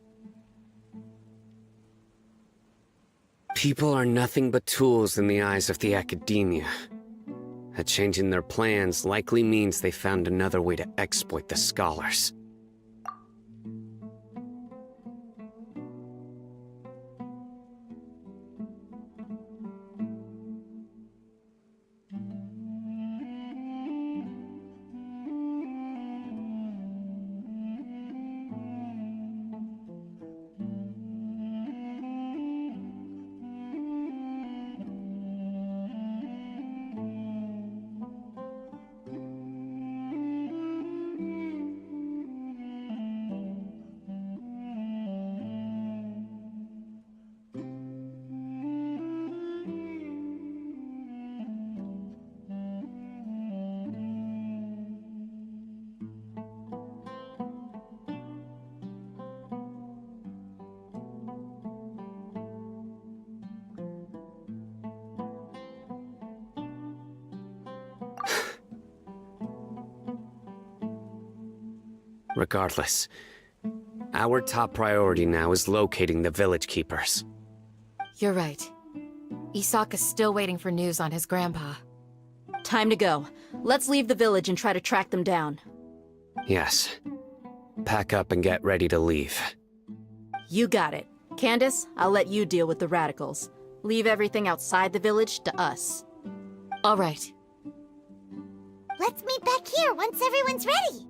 [SPEAKER 5] People are nothing but tools in the eyes of the academia. A change in their plans likely means they found another way to exploit the scholars. Regardless, our top priority now is locating the village keepers.
[SPEAKER 8] You're right. Isak is still waiting for news on his grandpa.
[SPEAKER 6] Time to go. Let's leave the village and try to track them down.
[SPEAKER 5] Yes. Pack up and get ready to leave.
[SPEAKER 6] You got it. Candace, I'll let you deal with the radicals. Leave everything outside the village to us.
[SPEAKER 8] All right.
[SPEAKER 1] Let's meet back here once everyone's ready.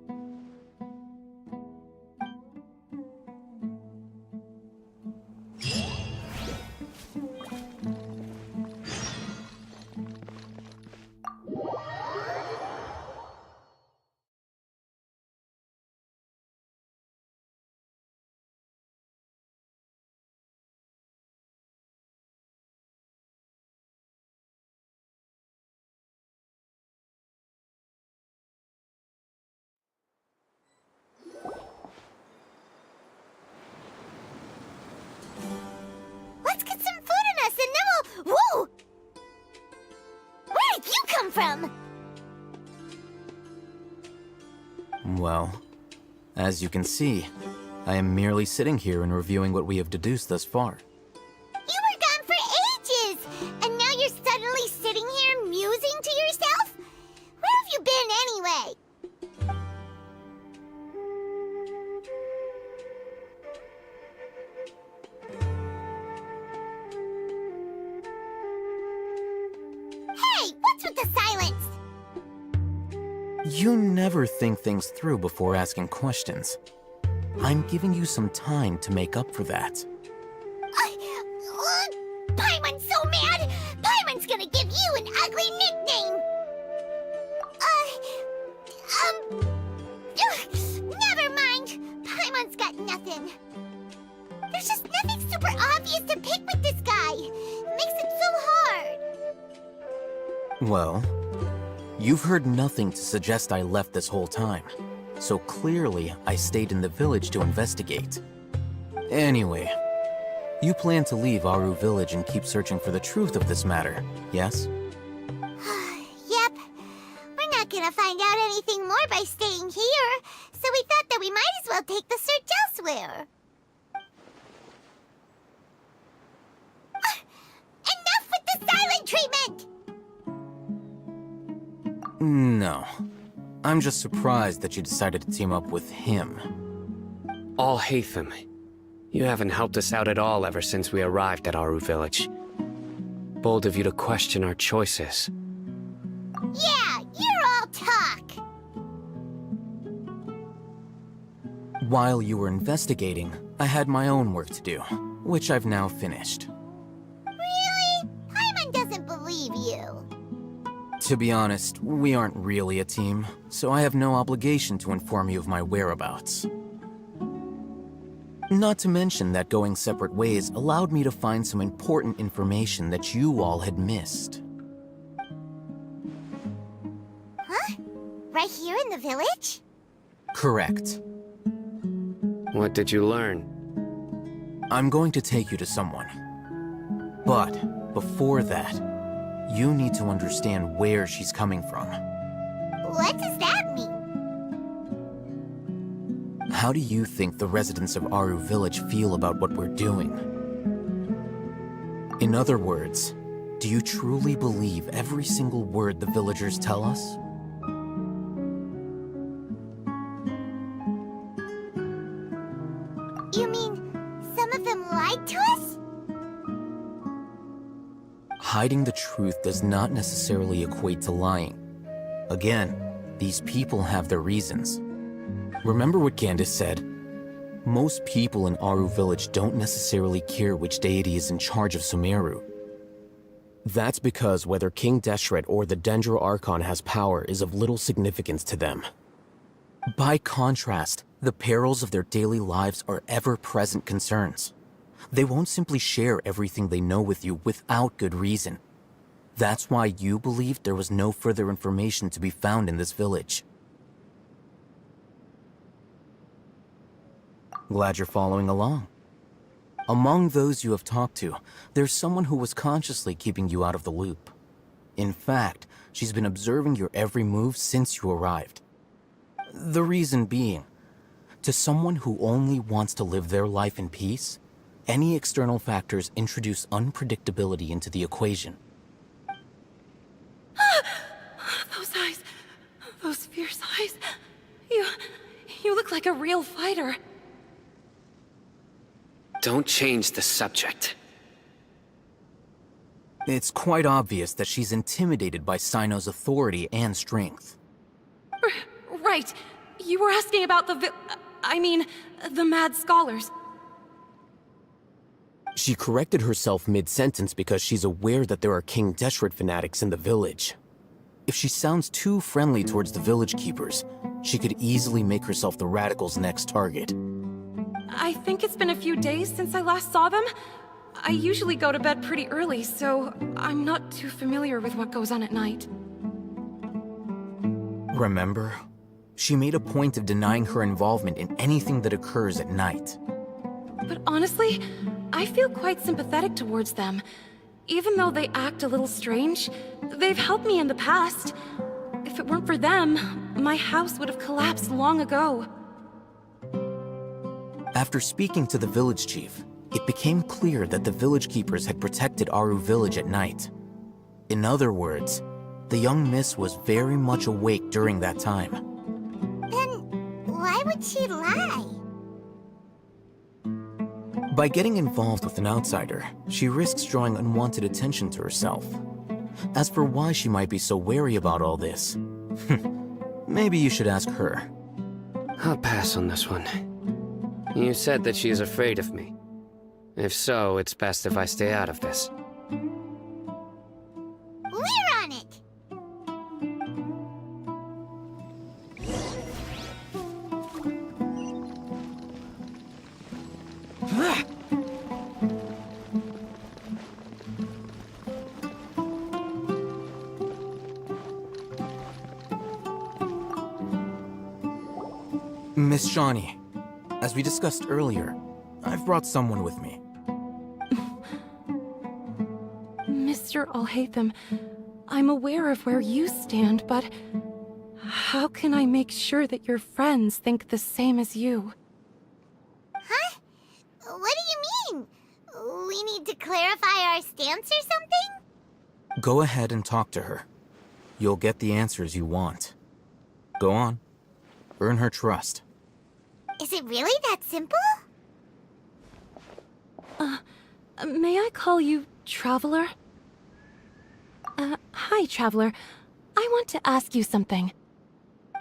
[SPEAKER 1] Let's get some food in us and then we'll... Whoa! Where did you come from?
[SPEAKER 2] Well, as you can see, I am merely sitting here and reviewing what we have deduced thus far.
[SPEAKER 1] You were gone for ages! And now you're suddenly sitting here musing to yourself? Where have you been anyway? Hey, what's with the silence?
[SPEAKER 2] You never think things through before asking questions. I'm giving you some time to make up for that.
[SPEAKER 1] Paimon's so mad! Paimon's gonna give you an ugly nickname! Never mind! Paimon's got nothing. There's just nothing super obvious to pick with this guy. It makes it so hard.
[SPEAKER 2] Well, you've heard nothing to suggest I left this whole time. So clearly, I stayed in the village to investigate. Anyway, you plan to leave Aru village and keep searching for the truth of this matter, yes?
[SPEAKER 1] Yep. We're not gonna find out anything more by staying here, so we thought that we might as well take the search elsewhere. Enough with the silent treatment!
[SPEAKER 2] No. I'm just surprised that you decided to team up with him.
[SPEAKER 5] All Hatham. You haven't helped us out at all ever since we arrived at Aru village. Bold of you to question our choices.
[SPEAKER 1] Yeah, you're all talk!
[SPEAKER 2] While you were investigating, I had my own work to do, which I've now finished.
[SPEAKER 1] Really? Paimon doesn't believe you.
[SPEAKER 2] To be honest, we aren't really a team, so I have no obligation to inform you of my whereabouts. Not to mention that going separate ways allowed me to find some important information that you all had missed.
[SPEAKER 1] Huh? Right here in the village?
[SPEAKER 2] Correct.
[SPEAKER 5] What did you learn?
[SPEAKER 2] I'm going to take you to someone. But before that, you need to understand where she's coming from.
[SPEAKER 1] What does that mean?
[SPEAKER 2] How do you think the residents of Aru village feel about what we're doing? In other words, do you truly believe every single word the villagers tell us?
[SPEAKER 1] You mean some of them lied to us?
[SPEAKER 2] Hiding the truth does not necessarily equate to lying. Again, these people have their reasons. Remember what Candace said? Most people in Aru village don't necessarily care which deity is in charge of Sumeru. That's because whether King Deshret or the Dendro Archon has power is of little significance to them. By contrast, the perils of their daily lives are ever-present concerns. They won't simply share everything they know with you without good reason. That's why you believed there was no further information to be found in this village. Glad you're following along. Among those you have talked to, there's someone who was consciously keeping you out of the loop. In fact, she's been observing your every move since you arrived. The reason being, To someone who only wants to live their life in peace, any external factors introduce unpredictability into the equation.
[SPEAKER 4] Those eyes. Those fierce eyes. You look like a real fighter.
[SPEAKER 5] Don't change the subject.
[SPEAKER 2] It's quite obvious that she's intimidated by Sino's authority and strength.
[SPEAKER 4] Right. You were asking about the Mad Scholars.
[SPEAKER 2] She corrected herself mid-sentence because she's aware that there are King Deshret fanatics in the village. If she sounds too friendly towards the village keepers, she could easily make herself the radicals' next target.
[SPEAKER 4] I think it's been a few days since I last saw them. I usually go to bed pretty early, so I'm not too familiar with what goes on at night.
[SPEAKER 2] Remember? She made a point of denying her involvement in anything that occurs at night.
[SPEAKER 4] But honestly, I feel quite sympathetic towards them. Even though they act a little strange, they've helped me in the past. If it weren't for them, my house would have collapsed long ago.
[SPEAKER 2] After speaking to the village chief, it became clear that the village keepers had protected Aru village at night. In other words, the young miss was very much awake during that time.
[SPEAKER 1] Then why would she lie?
[SPEAKER 2] By getting involved with an outsider, she risks drawing unwanted attention to herself. As for why she might be so wary about all this, maybe you should ask her.
[SPEAKER 5] I'll pass on this one. You said that she is afraid of me. If so, it's best if I stay out of this.
[SPEAKER 1] We're on it!
[SPEAKER 2] Miss Shawnee, as we discussed earlier, I've brought someone with me.
[SPEAKER 4] Mr. Alhaitham, I'm aware of where you stand, but how can I make sure that your friends think the same as you?
[SPEAKER 1] Huh? What do you mean? We need to clarify our stance or something?
[SPEAKER 2] Go ahead and talk to her. You'll get the answers you want. Go on. Earn her trust.
[SPEAKER 1] Is it really that simple?
[SPEAKER 4] May I call you Traveler? Hi, Traveler. I want to ask you something.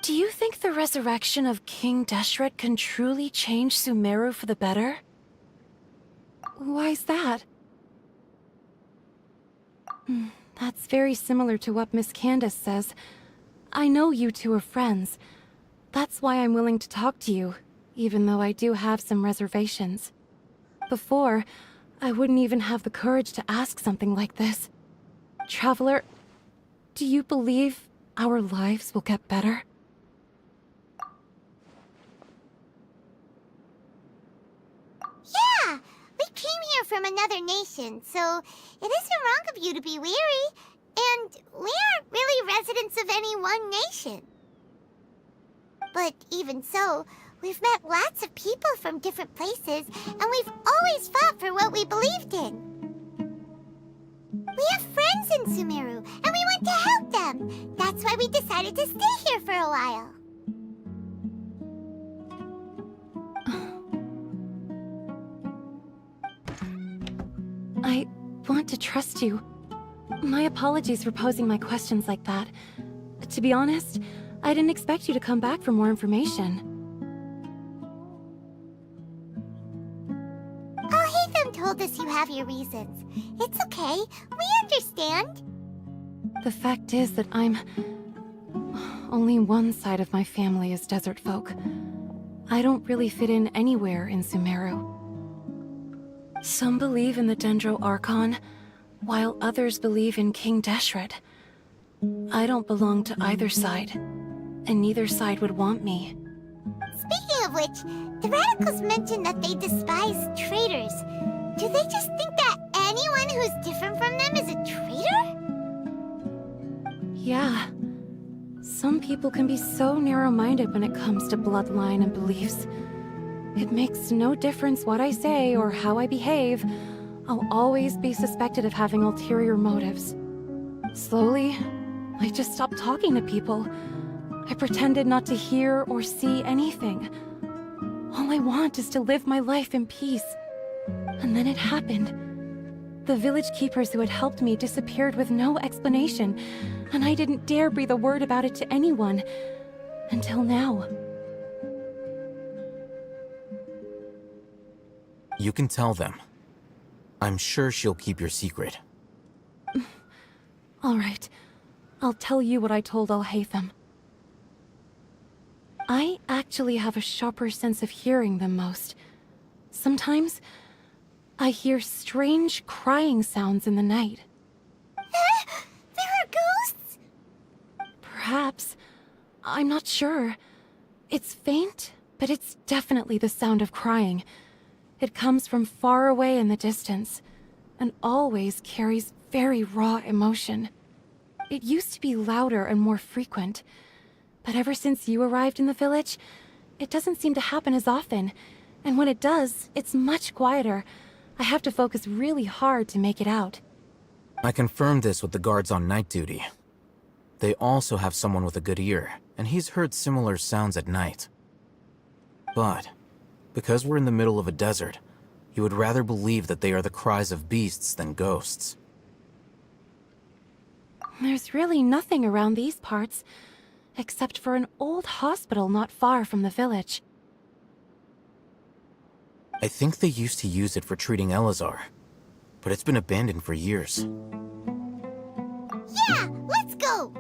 [SPEAKER 4] Do you think the resurrection of King Deshret can truly change Sumeru for the better? Why's that? That's very similar to what Miss Candace says. I know you two are friends. That's why I'm willing to talk to you, even though I do have some reservations. Before, I wouldn't even have the courage to ask something like this. Traveler, do you believe our lives will get better?
[SPEAKER 1] Yeah! We came here from another nation, so it isn't wrong of you to be weary. And we aren't really residents of any one nation. But even so, we've met lots of people from different places, and we've always fought for what we believed in. We have friends in Sumeru, and we want to help them. That's why we decided to stay here for a while.
[SPEAKER 4] I want to trust you. My apologies for posing my questions like that. To be honest, I didn't expect you to come back for more information.
[SPEAKER 1] Alhaitham told us you have your reasons. It's okay. We understand.
[SPEAKER 4] The fact is that only one side of my family is desert folk. I don't really fit in anywhere in Sumeru. Some believe in the Dendro Archon, while others believe in King Deshret. I don't belong to either side, and neither side would want me.
[SPEAKER 1] Speaking of which, the radicals mentioned that they despise traitors. Do they just think that anyone who's different from them is a traitor?
[SPEAKER 4] Yeah. Some people can be so narrow-minded when it comes to bloodline and beliefs. It makes no difference what I say or how I behave. I'll always be suspected of having ulterior motives. Slowly, I just stopped talking to people. I pretended not to hear or see anything. All I want is to live my life in peace. And then it happened. The village keepers who had helped me disappeared with no explanation, and I didn't dare breathe a word about it to anyone. Until now.
[SPEAKER 2] You can tell them. I'm sure she'll keep your secret.
[SPEAKER 4] All right. I'll tell you what I told Alhaitham. I actually have a sharper sense of hearing than most. Sometimes, I hear strange crying sounds in the night.
[SPEAKER 1] There are ghosts?
[SPEAKER 4] Perhaps. I'm not sure. It's faint, but it's definitely the sound of crying. It comes from far away in the distance, and always carries very raw emotion. It used to be louder and more frequent, but ever since you arrived in the village, it doesn't seem to happen as often, and when it does, it's much quieter. I have to focus really hard to make it out.
[SPEAKER 2] I confirmed this with the guards on night duty. They also have someone with a good ear, and he's heard similar sounds at night. But, because we're in the middle of a desert, you would rather believe that they are the cries of beasts than ghosts.
[SPEAKER 4] There's really nothing around these parts, except for an old hospital not far from the village.
[SPEAKER 2] I think they used to use it for treating Elazar, but it's been abandoned for years.
[SPEAKER 1] Yeah, let's go!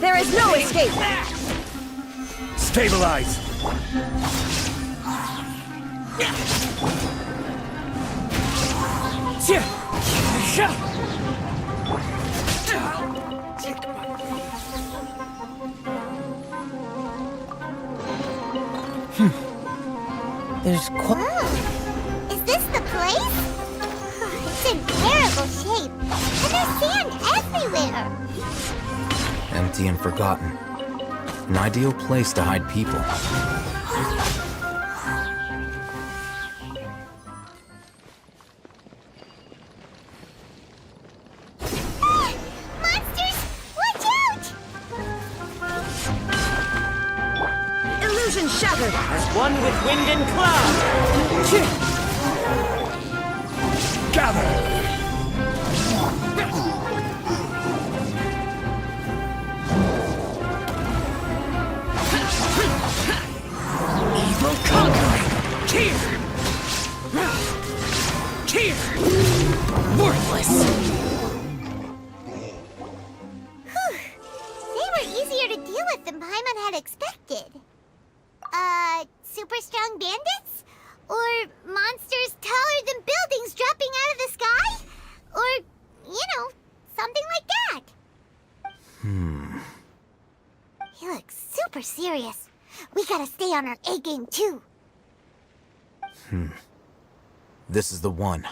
[SPEAKER 6] There is no escape!
[SPEAKER 10] Stabilize!
[SPEAKER 1] There's is this the place? It's in terrible shape, and there's sand everywhere.
[SPEAKER 2] Empty and forgotten. An ideal place to hide people.
[SPEAKER 1] Monsters, watch out!
[SPEAKER 6] Illusion shattered!
[SPEAKER 11] As one with wind and cloud!
[SPEAKER 10] Gather!
[SPEAKER 14] Evil conquering! Here! Worthless!
[SPEAKER 1] They were easier to deal with than Paimon had expected. Super strong bandits? Or monsters taller than buildings dropping out of the sky? Or, something like that. He looks super serious. We gotta stay on our A game too.
[SPEAKER 2] This is the one.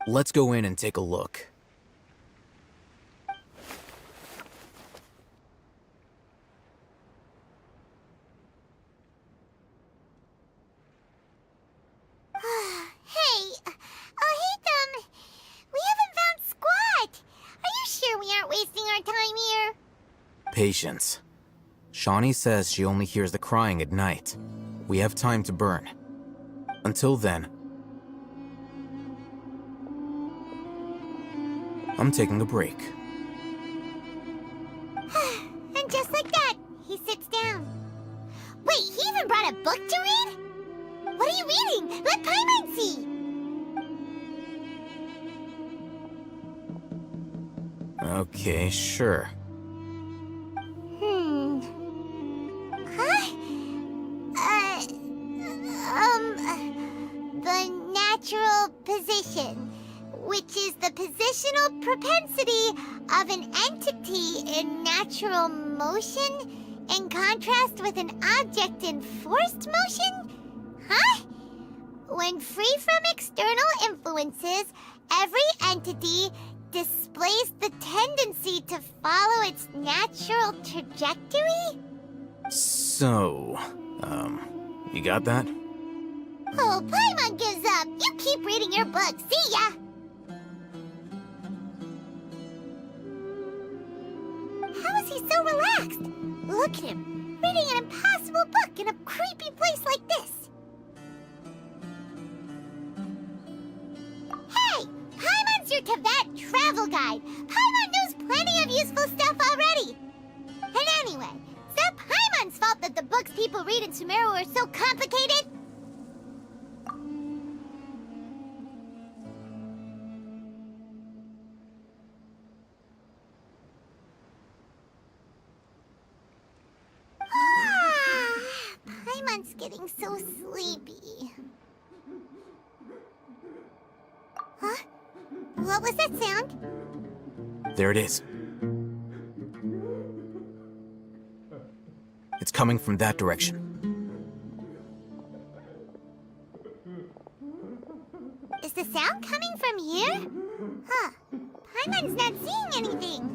[SPEAKER 2] Let's go in and take a look. Patience. Shawnee says she only hears the crying at night. We have time to burn. Until then, I'm taking a break.
[SPEAKER 1] And just like that, he sits down. Wait, he even brought a book to read? What are you reading? Let Paimon see!
[SPEAKER 2] Okay, sure.
[SPEAKER 1] Huh? The natural position, which is the positional propensity of an entity in natural motion in contrast with an object in forced motion? Huh? When free from external influences, every entity displays the tendency to follow its natural trajectory?
[SPEAKER 2] So, you got that?
[SPEAKER 1] Oh, Paimon gives up. You keep reading your book. See ya! How is he so relaxed? Look at him, reading an impossible book in a creepy place like this. Hey! Paimon's your Tibet travel guide. Paimon knows plenty of useful stuff already. And anyway, is that Paimon's fault that the books people read in Sumeru are so complicated? Paimon's getting so sleepy. Huh? What was that sound?
[SPEAKER 2] There it is. It's coming from that direction.
[SPEAKER 1] Is the sound coming from here? Huh. Paimon's not seeing anything.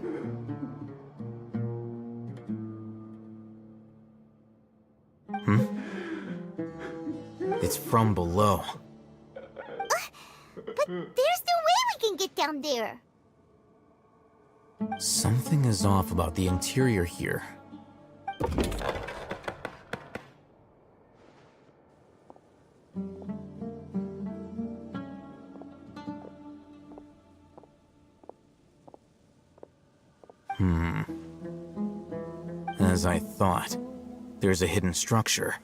[SPEAKER 2] It's from below.
[SPEAKER 1] But there's no way we can get down there.
[SPEAKER 2] Something is off about the interior here. As I thought, there's a hidden structure.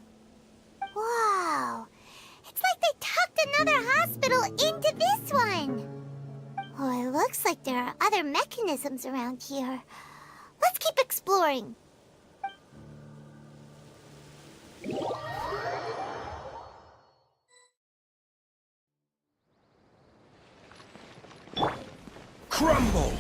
[SPEAKER 1] Wow. It's like they tucked another hospital into this one. Oh, it looks like there are other mechanisms around here. Let's keep exploring.
[SPEAKER 10] Crumble!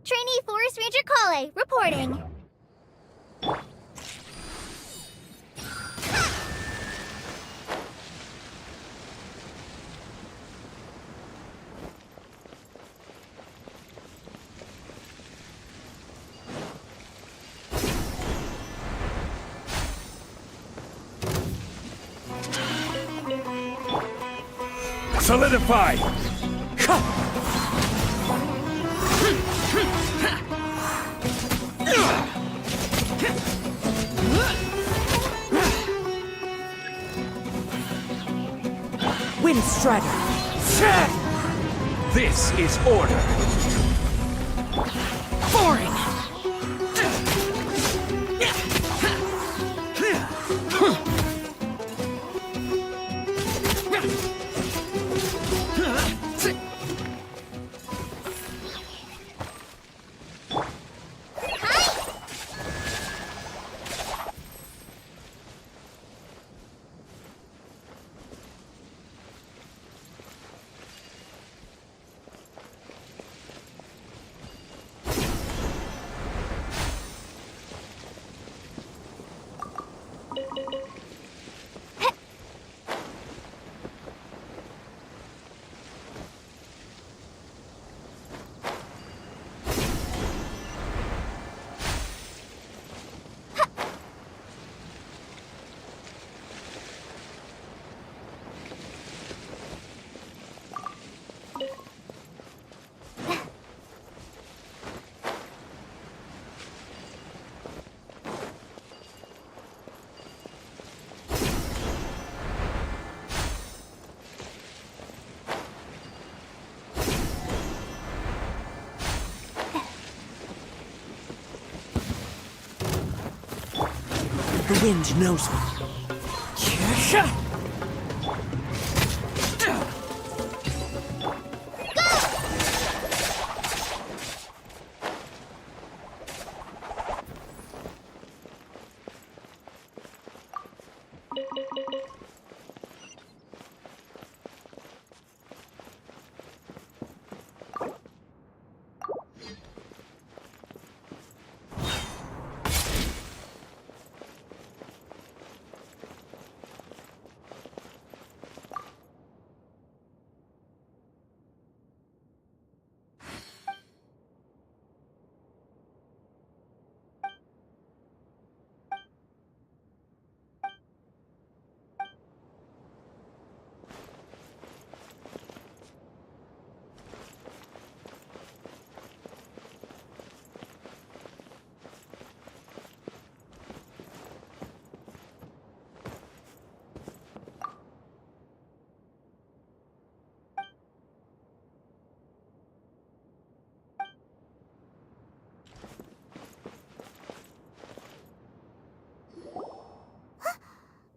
[SPEAKER 1] Trainee Forest Ranger Kale, reporting.
[SPEAKER 10] Solidify!
[SPEAKER 6] Wind Strider!
[SPEAKER 10] This is order!
[SPEAKER 6] Boring!
[SPEAKER 11] The wind knows me.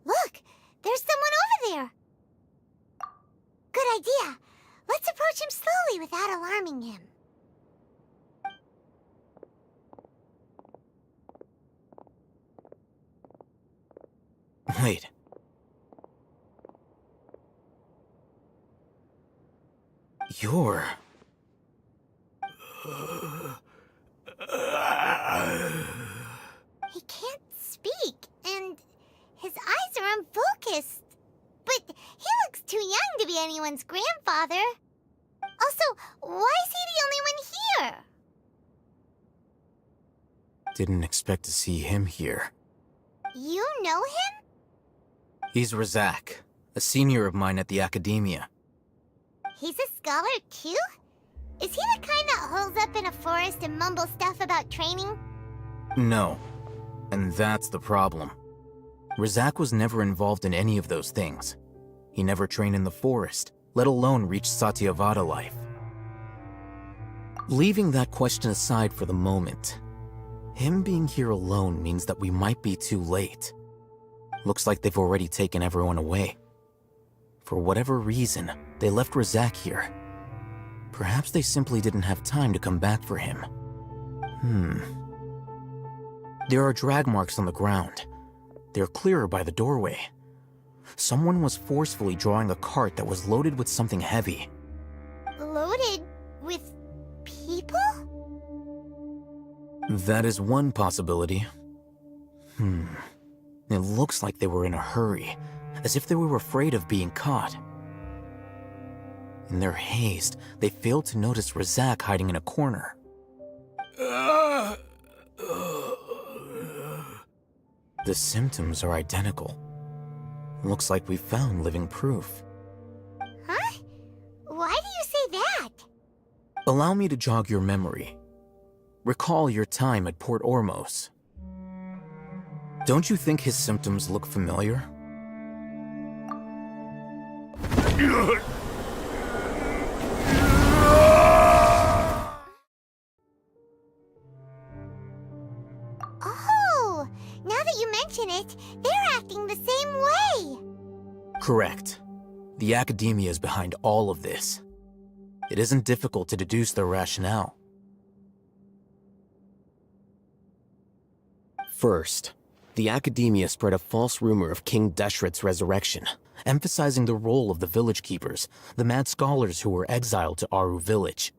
[SPEAKER 1] Look! There's someone over there! Good idea. Let's approach him slowly without alarming him.
[SPEAKER 2] Wait. You're...
[SPEAKER 1] He can't speak, and his eyes are unfocused. But he looks too young to be anyone's grandfather. Also, why is he the only one here?
[SPEAKER 2] Didn't expect to see him here.
[SPEAKER 1] You know him?
[SPEAKER 2] He's Razak, a senior of mine at the Academia.
[SPEAKER 1] He's a scholar too? Is he the kind that holes up in a forest and mumbles stuff about training?
[SPEAKER 2] No. And that's the problem. Razak was never involved in any of those things. He never trained in the forest, let alone reach Satyavada life. Leaving that question aside for the moment, him being here alone means that we might be too late. Looks like they've already taken everyone away. For whatever reason, they left Razak here. Perhaps they simply didn't have time to come back for him. There are drag marks on the ground. They're clearer by the doorway. Someone was forcefully drawing a cart that was loaded with something heavy.
[SPEAKER 1] Loaded with people?
[SPEAKER 2] That is one possibility. It looks like they were in a hurry, as if they were afraid of being caught. In their haste, they failed to notice Razak hiding in a corner. The symptoms are identical. Looks like we found living proof.
[SPEAKER 1] Huh? Why do you say that?
[SPEAKER 2] Allow me to jog your memory. Recall your time at Port Ormos. Don't you think his symptoms look familiar?
[SPEAKER 1] Oh, now that you mention it, they're acting the same way.
[SPEAKER 2] Correct. The Academia is behind all of this. It isn't difficult to deduce their rationale. First, the Academia spread a false rumor of King Deshret's resurrection, emphasizing the role of the village keepers, the mad scholars who were exiled to Aru village.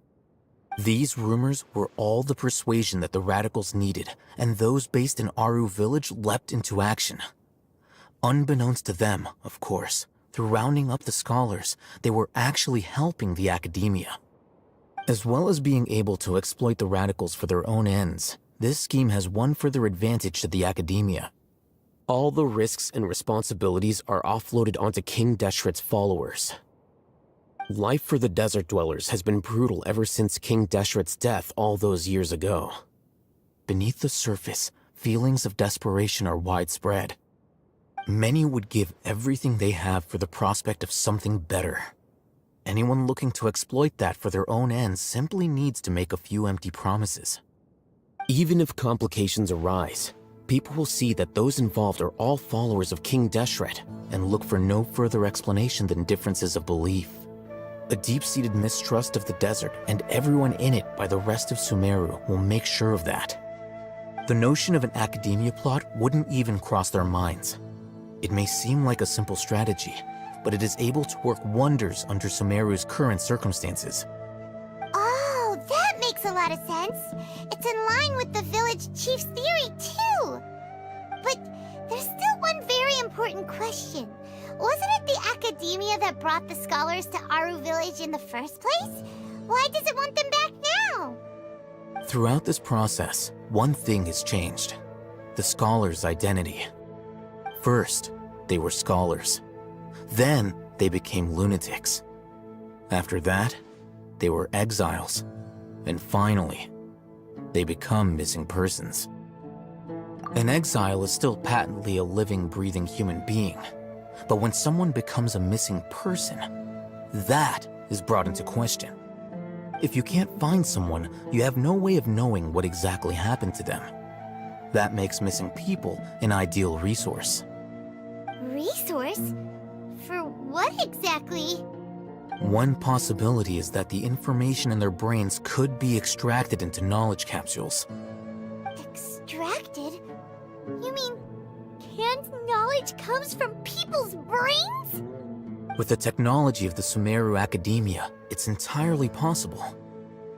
[SPEAKER 2] These rumors were all the persuasion that the radicals needed, and those based in Aru village leapt into action. Unbeknownst to them, of course, through rounding up the scholars, they were actually helping the Academia. As well as being able to exploit the radicals for their own ends, this scheme has one further advantage to the Academia. All the risks and responsibilities are offloaded onto King Deshret's followers. Life for the desert dwellers has been brutal ever since King Deshret's death all those years ago. Beneath the surface, feelings of desperation are widespread. Many would give everything they have for the prospect of something better. Anyone looking to exploit that for their own ends simply needs to make a few empty promises. Even if complications arise, people will see that those involved are all followers of King Deshret and look for no further explanation than differences of belief. A deep-seated mistrust of the desert and everyone in it by the rest of Sumeru will make sure of that. The notion of an academia plot wouldn't even cross their minds. It may seem like a simple strategy, but it is able to work wonders under Sumeru's current circumstances.
[SPEAKER 1] Oh, that makes a lot of sense. It's in line with the village chief's theory, too. But there's still one very important question. Wasn't it the academia that brought the scholars to Aru village in the first place? Why does it want them back now?
[SPEAKER 2] Throughout this process, one thing has changed: the scholars' identity. First, they were scholars. Then, they became lunatics. After that, they were exiles. And finally, they become missing persons. An exile is still patently a living, breathing human being. But when someone becomes a missing person, that is brought into question. If you can't find someone, you have no way of knowing what exactly happened to them. That makes missing people an ideal resource.
[SPEAKER 1] Resource? For what exactly?
[SPEAKER 2] One possibility is that the information in their brains could be extracted into knowledge capsules.
[SPEAKER 1] Extracted? You mean canned knowledge comes from people's brains?
[SPEAKER 2] With the technology of the Sumeru Academia, it's entirely possible.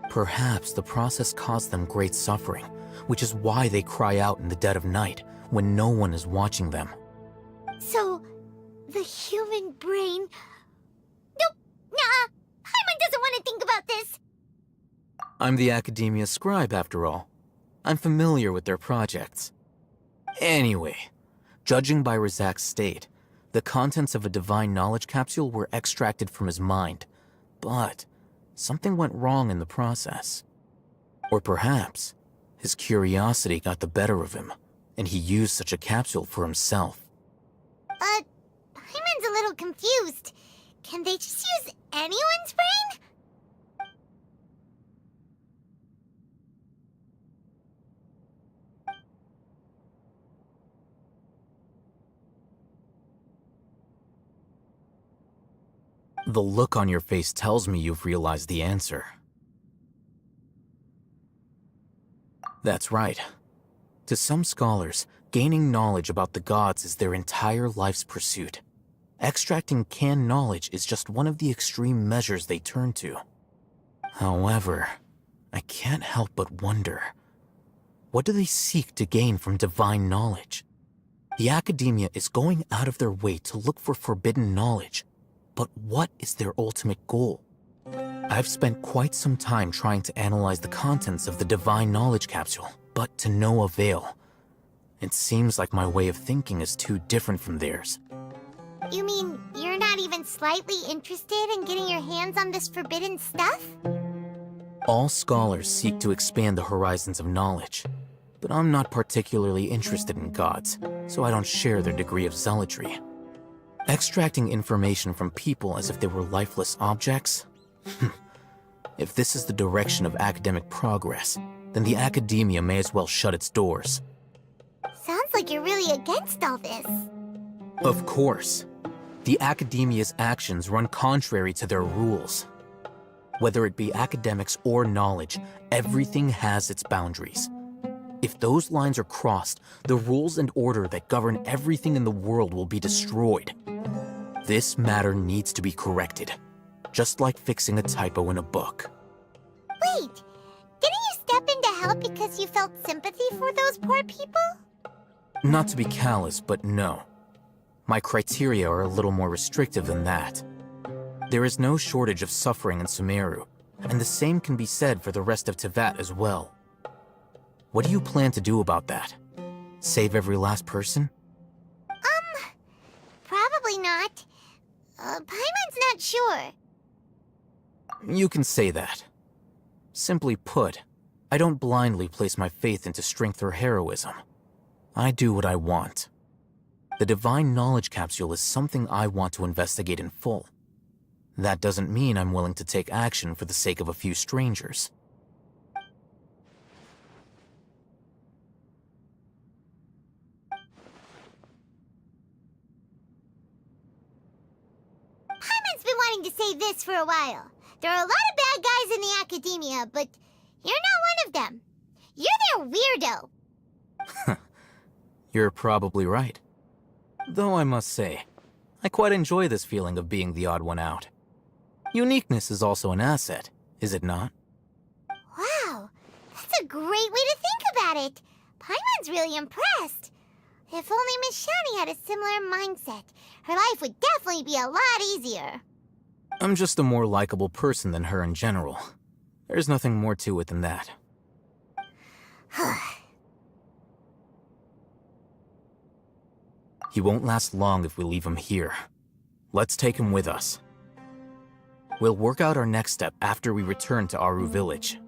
[SPEAKER 2] Perhaps the process caused them great suffering, which is why they cry out in the dead of night when no one is watching them.
[SPEAKER 1] So, the human brain... Nope, nah, Paimon doesn't want to think about this.
[SPEAKER 2] I'm the Academia scribe, after all. I'm familiar with their projects. Anyway, judging by Razak's state, the contents of a divine knowledge capsule were extracted from his mind, but something went wrong in the process. Or perhaps his curiosity got the better of him, and he used such a capsule for himself.
[SPEAKER 1] Paimon's a little confused. Can they just use anyone's brain?
[SPEAKER 2] The look on your face tells me you've realized the answer. That's right. To some scholars, gaining knowledge about the gods is their entire life's pursuit. Extracting canned knowledge is just one of the extreme measures they turn to. However, I can't help but wonder, what do they seek to gain from divine knowledge? The Academia is going out of their way to look for forbidden knowledge, but what is their ultimate goal? I've spent quite some time trying to analyze the contents of the divine knowledge capsule, but to no avail. It seems like my way of thinking is too different from theirs.
[SPEAKER 1] You mean you're not even slightly interested in getting your hands on this forbidden stuff?
[SPEAKER 2] All scholars seek to expand the horizons of knowledge, but I'm not particularly interested in gods, so I don't share their degree of zealotry. Extracting information from people as if they were lifeless objects? If this is the direction of academic progress, then the Academia may as well shut its doors.
[SPEAKER 1] Sounds like you're really against all this.
[SPEAKER 2] Of course. The Academia's actions run contrary to their rules. Whether it be academics or knowledge, everything has its boundaries. If those lines are crossed, the rules and order that govern everything in the world will be destroyed. This matter needs to be corrected, just like fixing a typo in a book.
[SPEAKER 1] Wait, didn't you step in to help because you felt sympathy for those poor people?
[SPEAKER 2] Not to be callous, but no. My criteria are a little more restrictive than that. There is no shortage of suffering in Sumeru, and the same can be said for the rest of Teyvat as well. What do you plan to do about that? Save every last person?
[SPEAKER 1] Probably not. Paimon's not sure.
[SPEAKER 2] You can say that. Simply put, I don't blindly place my faith into strength or heroism. I do what I want. The divine knowledge capsule is something I want to investigate in full. That doesn't mean I'm willing to take action for the sake of a few strangers.
[SPEAKER 1] been wanting to say this for a while. There are a lot of bad guys in the academia, but you're not one of them. You're their weirdo.
[SPEAKER 2] You're probably right. Though I must say, I quite enjoy this feeling of being the odd one out. Uniqueness is also an asset, is it not?
[SPEAKER 1] Wow, that's a great way to think about it. Paimon's really impressed. If only Miss Shani had a similar mindset, her life would definitely be a lot easier.
[SPEAKER 2] I'm just a more likable person than her in general. There's nothing more to it than that. He won't last long if we leave him here. Let's take him with us. We'll work out our next step after we return to Aru Village.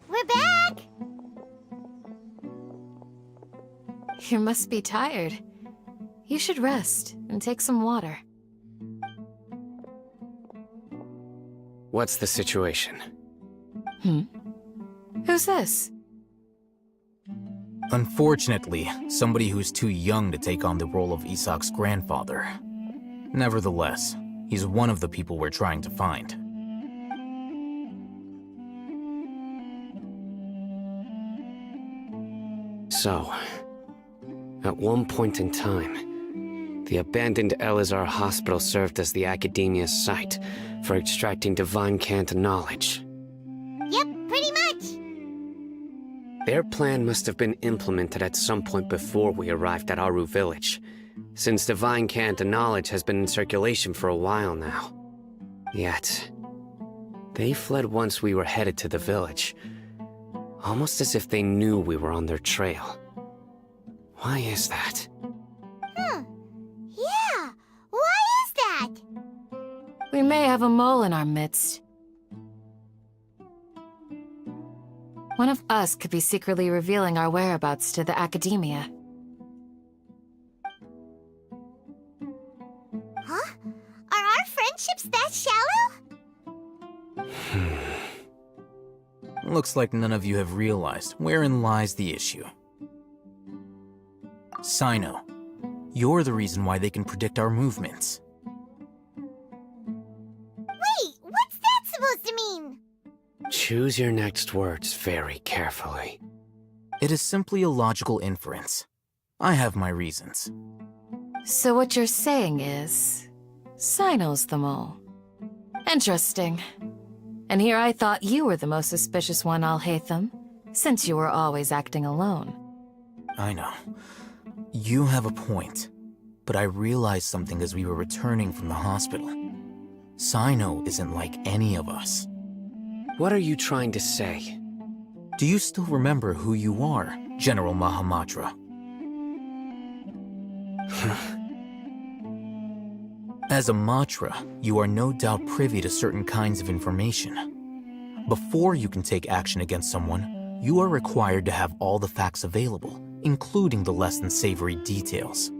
[SPEAKER 1] We're back!
[SPEAKER 8] You must be tired. You should rest and take some water.
[SPEAKER 5] What's the situation?
[SPEAKER 8] Who's this?
[SPEAKER 2] Unfortunately, somebody who's too young to take on the role of Isak's grandfather. Nevertheless, he's one of the people we're trying to find.
[SPEAKER 5] So, at one point in time, the abandoned Elazar Hospital served as the Academia's site for extracting divine cant knowledge.
[SPEAKER 1] Yep, pretty much.
[SPEAKER 5] Their plan must have been implemented at some point before we arrived at Aru Village, since divine cant knowledge has been in circulation for a while now. Yet, they fled once we were headed to the village, almost as if they knew we were on their trail. Why is that?
[SPEAKER 1] Yeah, why is that?
[SPEAKER 8] We may have a mole in our midst. One of us could be secretly revealing our whereabouts to the academia.
[SPEAKER 1] Huh? Are our friendships that shallow?
[SPEAKER 2] Looks like none of you have realized wherein lies the issue. Sino, you're the reason why they can predict our movements.
[SPEAKER 1] Wait, what's that supposed to mean?
[SPEAKER 5] Choose your next words very carefully.
[SPEAKER 2] It is simply a logical inference. I have my reasons.
[SPEAKER 8] So what you're saying is, Sino's the mole. Interesting. And here I thought you were the most suspicious one, Alhaitham, since you were always acting alone.
[SPEAKER 2] I know. You have a point, but I realized something as we were returning from the hospital. Sino isn't like any of us.
[SPEAKER 5] What are you trying to say?
[SPEAKER 2] Do you still remember who you are, General Mahamatra? As a Matra, you are no doubt privy to certain kinds of information. Before you can take action against someone, you are required to have all the facts available, including the less than savory details.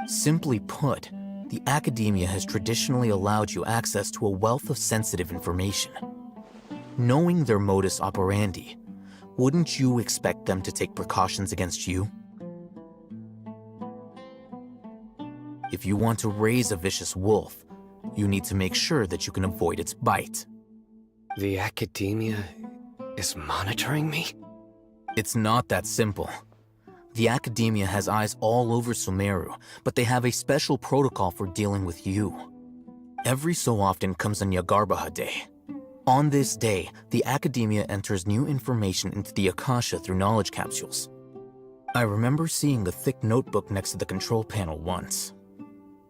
[SPEAKER 2] Simply put, the academia has traditionally allowed you access to a wealth of sensitive information. Knowing their modus operandi, wouldn't you expect them to take precautions against you? If you want to raise a vicious wolf, you need to make sure that you can avoid its bite.
[SPEAKER 5] The academia is monitoring me?
[SPEAKER 2] It's not that simple. The academia has eyes all over Sumeru, but they have a special protocol for dealing with you. Every so often comes a Nyagarbaha Day. On this day, the academia enters new information into the Akasha through knowledge capsules. I remember seeing a thick notebook next to the control panel once.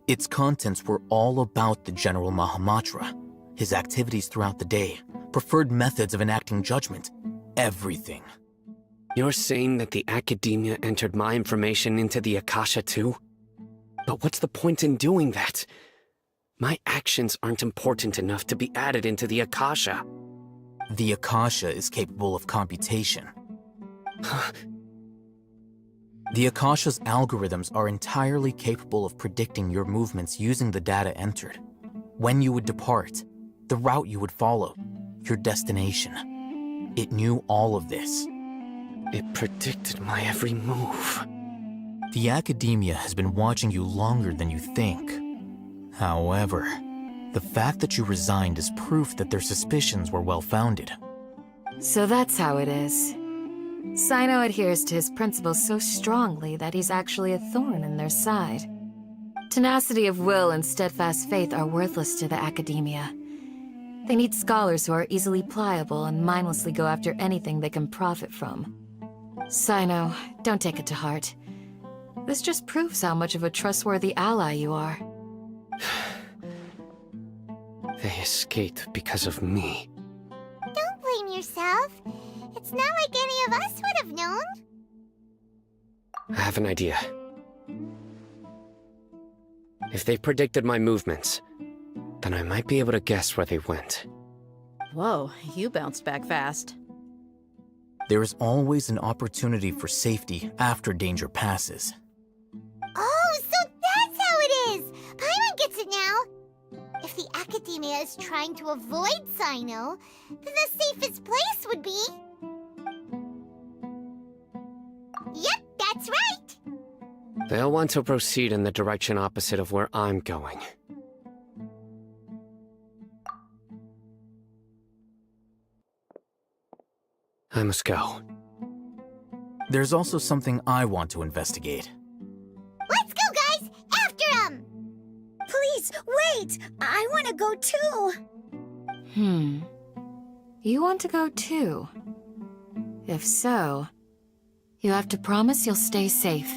[SPEAKER 2] Its contents were all about the General Mahamatra, his activities throughout the day, preferred methods of enacting judgment, everything.
[SPEAKER 5] You're saying that the academia entered my information into the Akasha too? But what's the point in doing that? My actions aren't important enough to be added into the Akasha.
[SPEAKER 2] The Akasha is capable of computation. The Akasha's algorithms are entirely capable of predicting your movements using the data entered. When you would depart, the route you would follow, your destination. It knew all of this.
[SPEAKER 5] It predicted my every move.
[SPEAKER 2] The academia has been watching you longer than you think. However, the fact that you resigned is proof that their suspicions were well-founded.
[SPEAKER 8] So that's how it is. Sino adheres to his principles so strongly that he's actually a thorn in their side. Tenacity of will and steadfast faith are worthless to the academia. They need scholars who are easily pliable and mindlessly go after anything they can profit from. Sino, don't take it to heart. This just proves how much of a trustworthy ally you are.
[SPEAKER 5] They escaped because of me.
[SPEAKER 1] Don't blame yourself. It's not like any of us would have known.
[SPEAKER 5] I have an idea. If they predicted my movements, then I might be able to guess where they went.
[SPEAKER 6] Whoa, you bounced back fast.
[SPEAKER 2] There is always an opportunity for safety after danger passes.
[SPEAKER 1] Oh, so that's how it is! Paimon gets it now! If the academia is trying to avoid Sino, then the safest place would be... Yep, that's right!
[SPEAKER 5] They'll want to proceed in the direction opposite of where I'm going. I must go.
[SPEAKER 2] There's also something I want to investigate.
[SPEAKER 1] Let's go, guys! After him!
[SPEAKER 9] Please, wait! I want to go too!
[SPEAKER 8] You want to go too? If so, you have to promise you'll stay safe.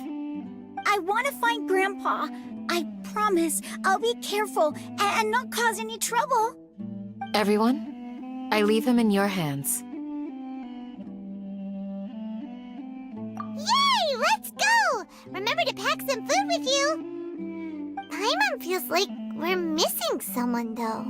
[SPEAKER 9] I want to find Grandpa. I promise I'll be careful and not cause any trouble.
[SPEAKER 8] Everyone, I leave him in your hands.
[SPEAKER 1] Yay! Let's go! Remember to pack some food with you! Paimon feels like we're missing someone, though.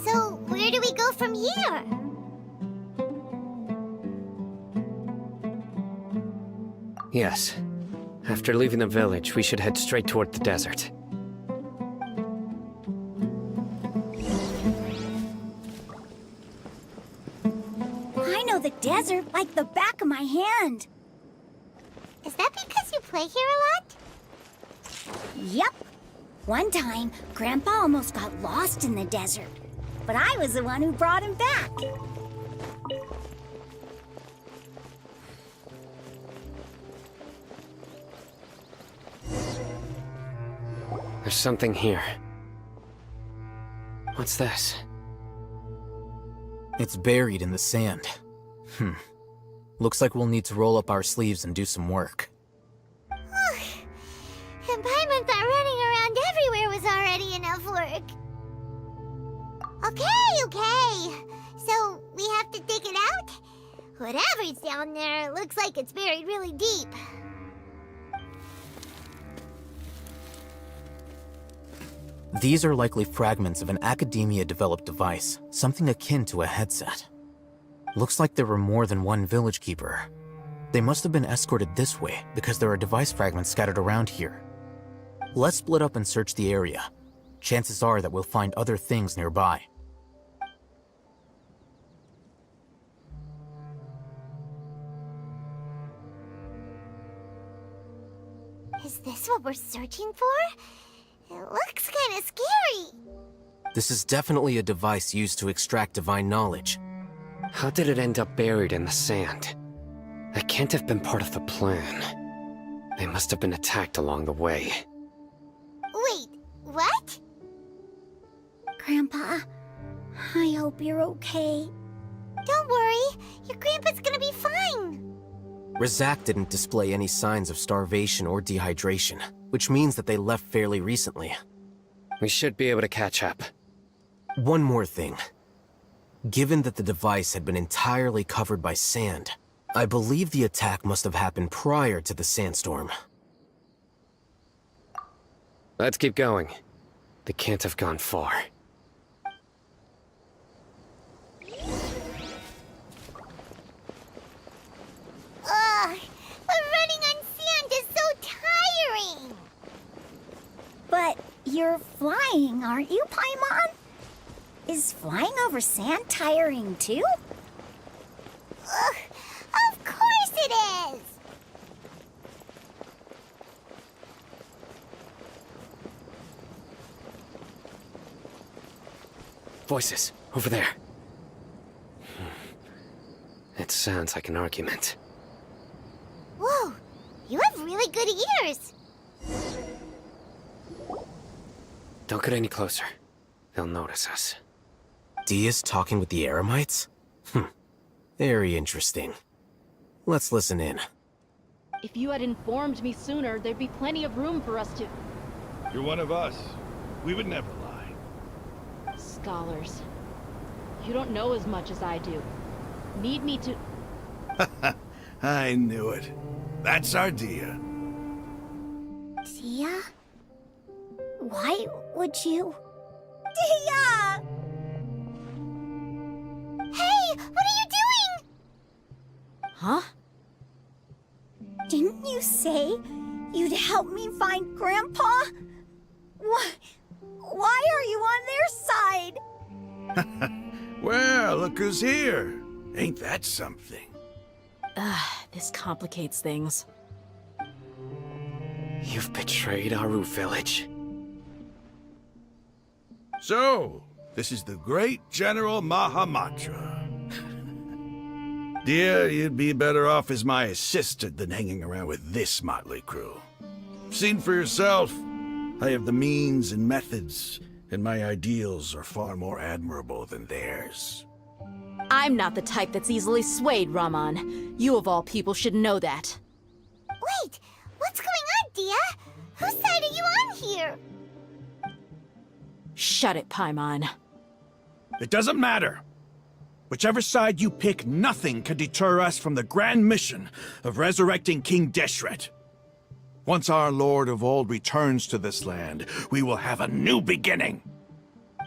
[SPEAKER 1] So, where do we go from here?
[SPEAKER 5] Yes. After leaving the village, we should head straight toward the desert.
[SPEAKER 9] I know the desert like the back of my hand.
[SPEAKER 1] Is that because you play here a lot?
[SPEAKER 9] Yep. One time, Grandpa almost got lost in the desert, but I was the one who brought him back.
[SPEAKER 5] There's something here. What's this?
[SPEAKER 2] It's buried in the sand. Looks like we'll need to roll up our sleeves and do some work.
[SPEAKER 1] And Paimon thought running around everywhere was already enough work. Okay. So, we have to dig it out? Whatever's down there, looks like it's buried really deep.
[SPEAKER 2] These are likely fragments of an Academia-developed device, something akin to a headset. Looks like there were more than one village keeper. They must have been escorted this way because there are device fragments scattered around here. Let's split up and search the area. Chances are that we'll find other things nearby.
[SPEAKER 1] Is this what we're searching for? It looks kinda scary.
[SPEAKER 2] This is definitely a device used to extract divine knowledge.
[SPEAKER 5] How did it end up buried in the sand? That can't have been part of the plan. They must have been attacked along the way.
[SPEAKER 1] Wait, what?
[SPEAKER 9] Grandpa, I hope you're okay.
[SPEAKER 1] Don't worry, your grandpa's gonna be fine.
[SPEAKER 2] Razak didn't display any signs of starvation or dehydration, which means that they left fairly recently.
[SPEAKER 5] We should be able to catch up.
[SPEAKER 2] One more thing. Given that the device had been entirely covered by sand, I believe the attack must have happened prior to the sandstorm.
[SPEAKER 5] Let's keep going. They can't have gone far.
[SPEAKER 1] Ugh, but running on sand is so tiring.
[SPEAKER 9] But you're flying, aren't you, Paimon? Is flying over sand tiring too?
[SPEAKER 1] Ugh, of course it is.
[SPEAKER 5] Voices, over there. It sounds like an argument.
[SPEAKER 1] Whoa, you have really good ears.
[SPEAKER 5] Don't get any closer. They'll notice us.
[SPEAKER 2] Dia's talking with the Eremites? Very interesting. Let's listen in.
[SPEAKER 16] If you had informed me sooner, there'd be plenty of room for us to...
[SPEAKER 17] You're one of us. We would never lie.
[SPEAKER 16] Scholars. You don't know as much as I do. Need me to...
[SPEAKER 17] I knew it. That's our Dia.
[SPEAKER 9] Dia? Why would you? Dia!
[SPEAKER 1] Hey, what are you doing?
[SPEAKER 6] Huh?
[SPEAKER 9] Didn't you say you'd help me find Grandpa? Why are you on their side?
[SPEAKER 17] Well, look who's here. Ain't that something?
[SPEAKER 6] This complicates things.
[SPEAKER 5] You've betrayed Aru village.
[SPEAKER 17] So, this is the great General Mahamatra. Dear, you'd be better off as my assistant than hanging around with this motley crew. Seen for yourself. I have the means and methods, and my ideals are far more admirable than theirs.
[SPEAKER 6] I'm not the type that's easily swayed, Raman. You of all people should know that.
[SPEAKER 1] Wait, what's going on, Dia? Whose side are you on here?
[SPEAKER 6] Shut it, Paimon.
[SPEAKER 17] It doesn't matter. Whichever side you pick, nothing can deter us from the grand mission of resurrecting King Deshret. Once our Lord of Old returns to this land, we will have a new beginning.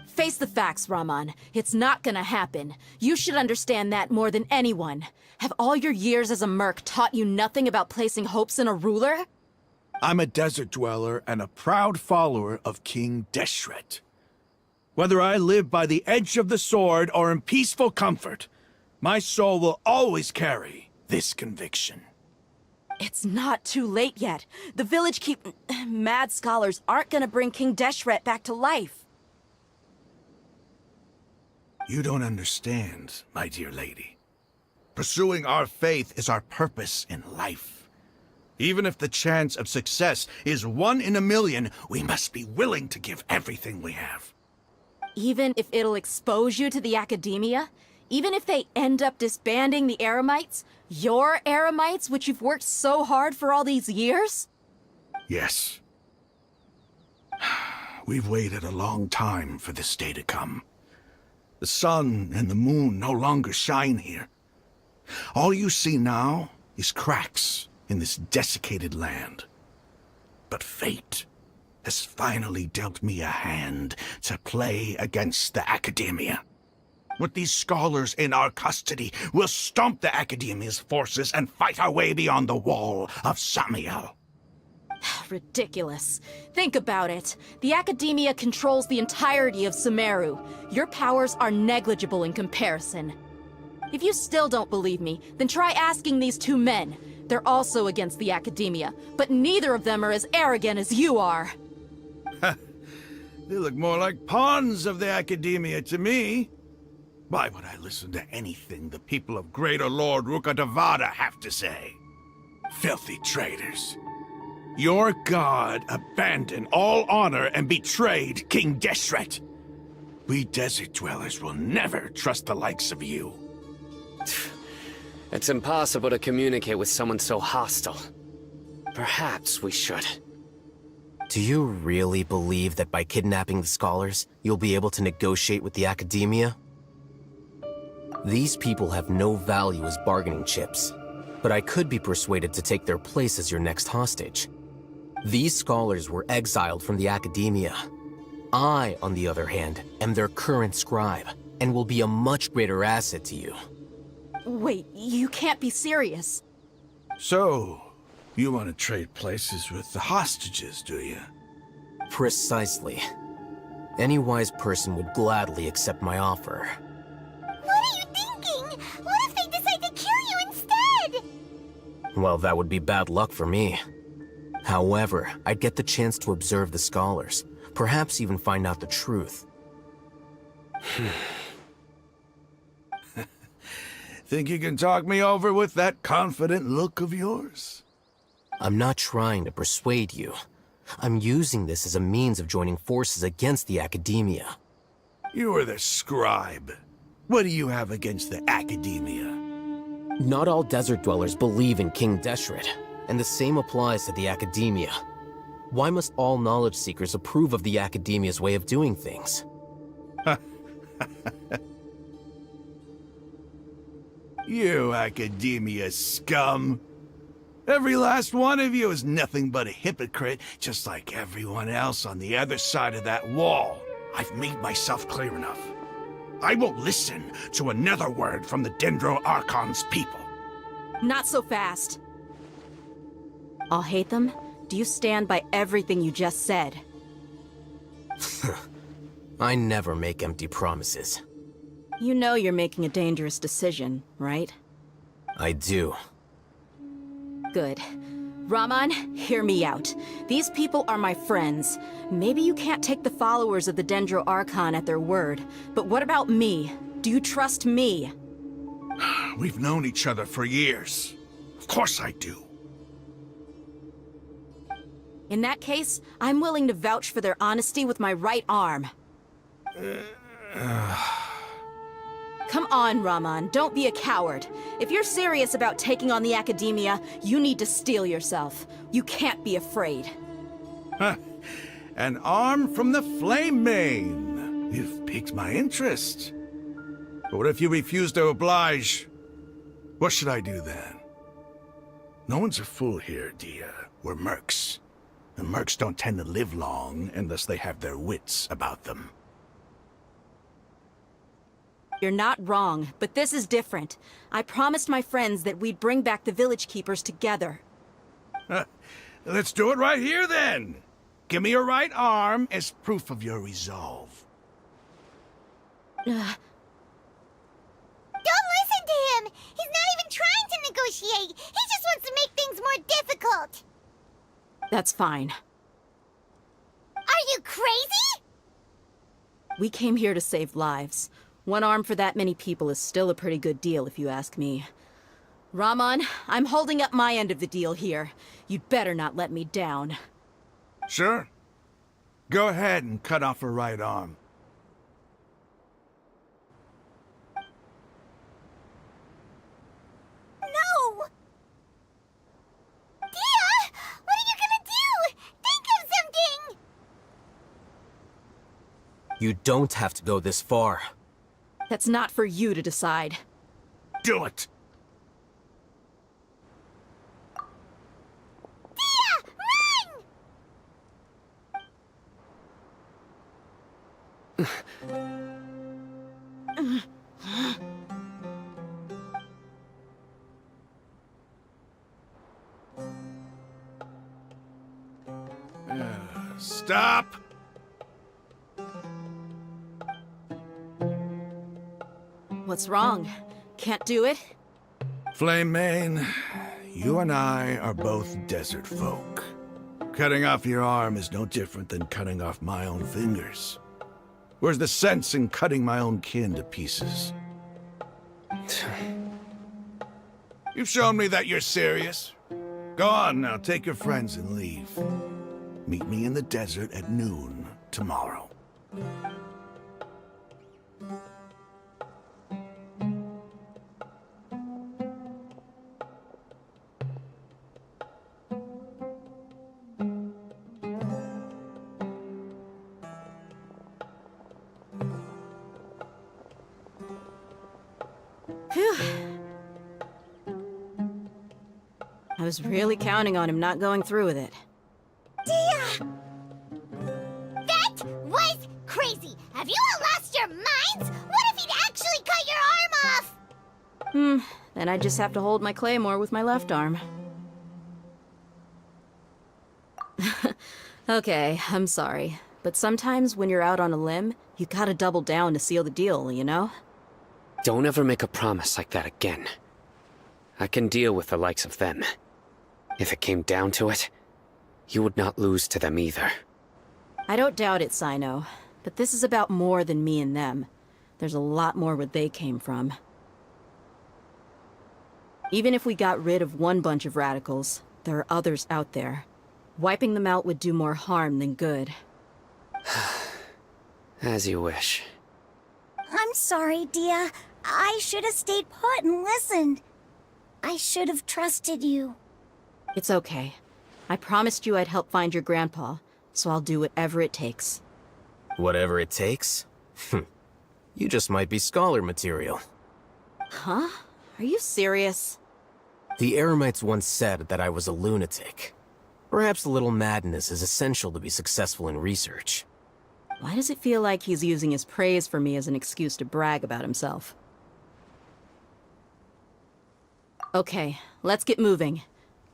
[SPEAKER 6] Face the facts, Raman. It's not gonna happen. You should understand that more than anyone. Have all your years as a merc taught you nothing about placing hopes in a ruler?
[SPEAKER 17] I'm a desert dweller and a proud follower of King Deshret. Whether I live by the edge of the sword or in peaceful comfort, my soul will always carry this conviction.
[SPEAKER 6] It's not too late yet. The village mad scholars aren't gonna bring King Deshret back to life.
[SPEAKER 17] You don't understand, my dear lady. Pursuing our faith is our purpose in life. Even if the chance of success is 1 in a million, we must be willing to give everything we have.
[SPEAKER 6] Even if it'll expose you to the academia? Even if they end up disbanding the Eremites? Your Eremites, which you've worked so hard for all these years?
[SPEAKER 17] Yes. We've waited a long time for this day to come. The sun and the moon no longer shine here. All you see now is cracks in this desiccated land. But fate has finally dealt me a hand to play against the academia. With these scholars in our custody, we'll stomp the academia's forces and fight our way beyond the wall of Samiel.
[SPEAKER 6] Ridiculous. Think about it. The academia controls the entirety of Sumeru. Your powers are negligible in comparison. If you still don't believe me, then try asking these two men. They're also against the academia, but neither of them are as arrogant as you are.
[SPEAKER 17] They look more like pawns of the academia to me. Why would I listen to anything the people of Greater Lord Rukkhadevata have to say? Filthy traitors. Your god abandoned all honor and betrayed King Deshret. We desert dwellers will never trust the likes of you.
[SPEAKER 5] It's impossible to communicate with someone so hostile. Perhaps we should.
[SPEAKER 2] Do you really believe that by kidnapping the scholars, you'll be able to negotiate with the academia? These people have no value as bargaining chips, but I could be persuaded to take their place as your next hostage. These scholars were exiled from the academia. I, on the other hand, am their current scribe, and will be a much greater asset to you.
[SPEAKER 6] Wait, you can't be serious.
[SPEAKER 17] So, you want to trade places with the hostages, do you?
[SPEAKER 2] Precisely. Any wise person would gladly accept my offer.
[SPEAKER 1] What are you thinking? What if they decide to kill you instead?
[SPEAKER 2] Well, that would be bad luck for me. However, I'd get the chance to observe the scholars, perhaps even find out the truth.
[SPEAKER 17] Think you can talk me over with that confident look of yours?
[SPEAKER 2] I'm not trying to persuade you. I'm using this as a means of joining forces against the academia.
[SPEAKER 17] You are the scribe. What do you have against the academia?
[SPEAKER 2] Not all desert dwellers believe in King Deshret, and the same applies to the academia. Why must all knowledge seekers approve of the academia's way of doing things?
[SPEAKER 17] You academia scum. Every last one of you is nothing but a hypocrite, just like everyone else on the other side of that wall. I've made myself clear enough. I won't listen to another word from the Dendro Archon's people.
[SPEAKER 6] Not so fast. I'll hate them. Do you stand by everything you just said?
[SPEAKER 2] I never make empty promises.
[SPEAKER 6] You know you're making a dangerous decision, right?
[SPEAKER 2] I do.
[SPEAKER 6] Good. Raman, hear me out. These people are my friends. Maybe you can't take the followers of the Dendro Archon at their word, but what about me? Do you trust me?
[SPEAKER 17] We've known each other for years. Of course I do.
[SPEAKER 6] In that case, I'm willing to vouch for their honesty with my right arm. Come on, Raman, don't be a coward. If you're serious about taking on the Academia, you need to steel yourself. You can't be afraid.
[SPEAKER 17] An arm from the Flame Mane. You've piqued my interest. But what if you refuse to oblige? What should I do then? No one's a fool here, Dia. We're mercs. And mercs don't tend to live long unless they have their wits about them.
[SPEAKER 6] You're not wrong, but this is different. I promised my friends that we'd bring back the Village Keepers together.
[SPEAKER 17] Let's do it right here, then. Give me your right arm as proof of your resolve.
[SPEAKER 1] Don't listen to him! He's not even trying to negotiate! He just wants to make things more difficult!
[SPEAKER 6] That's fine.
[SPEAKER 1] Are you crazy?
[SPEAKER 6] We came here to save lives. One arm for that many people is still a pretty good deal, if you ask me. Raman, I'm holding up my end of the deal here. You'd better not let me down.
[SPEAKER 17] Sure. Go ahead and cut off her right arm.
[SPEAKER 1] No! Dia! What are you gonna do? Think of something!
[SPEAKER 2] You don't have to go this far.
[SPEAKER 6] That's not for you to decide.
[SPEAKER 17] Do it!
[SPEAKER 1] Dia! Run!
[SPEAKER 17] Stop!
[SPEAKER 6] What's wrong? Can't do it?
[SPEAKER 17] Flame Mane, you and I are both desert folk. Cutting off your arm is no different than cutting off my own fingers. Where's the sense in cutting my own kin to pieces? You've shown me that you're serious. Go on now, take your friends and leave. Meet me in the desert at noon tomorrow.
[SPEAKER 6] Phew. I was really counting on him not going through with it.
[SPEAKER 1] Dia! That was crazy! Have you all lost your minds? What if he'd actually cut your arm off?
[SPEAKER 6] Then I just have to hold my claymore with my left arm. Okay, I'm sorry. But sometimes when you're out on a limb, you gotta double down to seal the deal, you know?
[SPEAKER 5] Don't ever make a promise like that again. I can deal with the likes of them. If it came down to it, you would not lose to them either.
[SPEAKER 6] I don't doubt it, Sino. But this is about more than me and them. There's a lot more where they came from. Even if we got rid of one bunch of radicals, there are others out there. Wiping them out would do more harm than good.
[SPEAKER 5] As you wish.
[SPEAKER 9] I'm sorry, Dia. I should have stayed put and listened. I should have trusted you.
[SPEAKER 6] It's okay. I promised you I'd help find your grandpa, so I'll do whatever it takes.
[SPEAKER 2] Whatever it takes? You just might be scholar material.
[SPEAKER 6] Huh? Are you serious?
[SPEAKER 2] The Eremites once said that I was a lunatic. Perhaps a little madness is essential to be successful in research.
[SPEAKER 6] Why does it feel like he's using his praise for me as an excuse to brag about himself? Okay, let's get moving.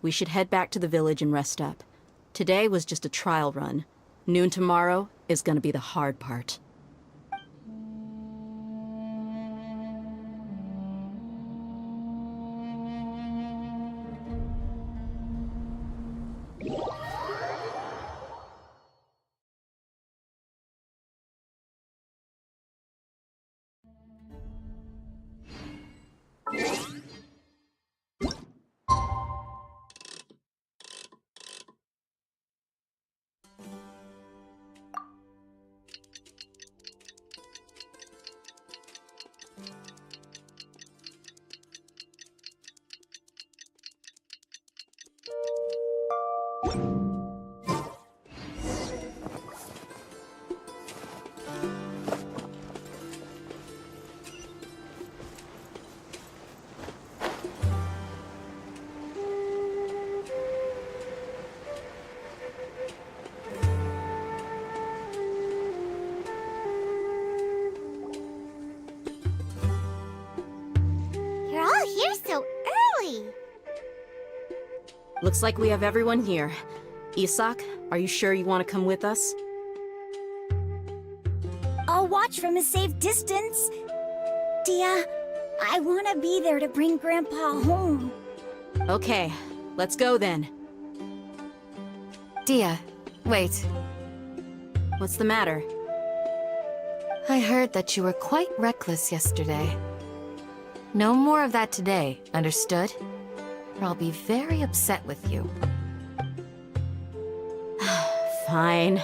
[SPEAKER 6] We should head back to the village and rest up. Today was just a trial run. Noon tomorrow is gonna be the hard part.
[SPEAKER 1] You're all here so early.
[SPEAKER 6] Looks like we have everyone here. Isak, are you sure you want to come with us?
[SPEAKER 9] I'll watch from a safe distance. Dia, I want to be there to bring Grandpa home.
[SPEAKER 6] Okay, let's go then.
[SPEAKER 8] Dia, wait.
[SPEAKER 6] What's the matter?
[SPEAKER 8] I heard that you were quite reckless yesterday. No more of that today, understood? Or I'll be very upset with you.
[SPEAKER 6] Fine.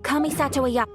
[SPEAKER 18] Kamisato wa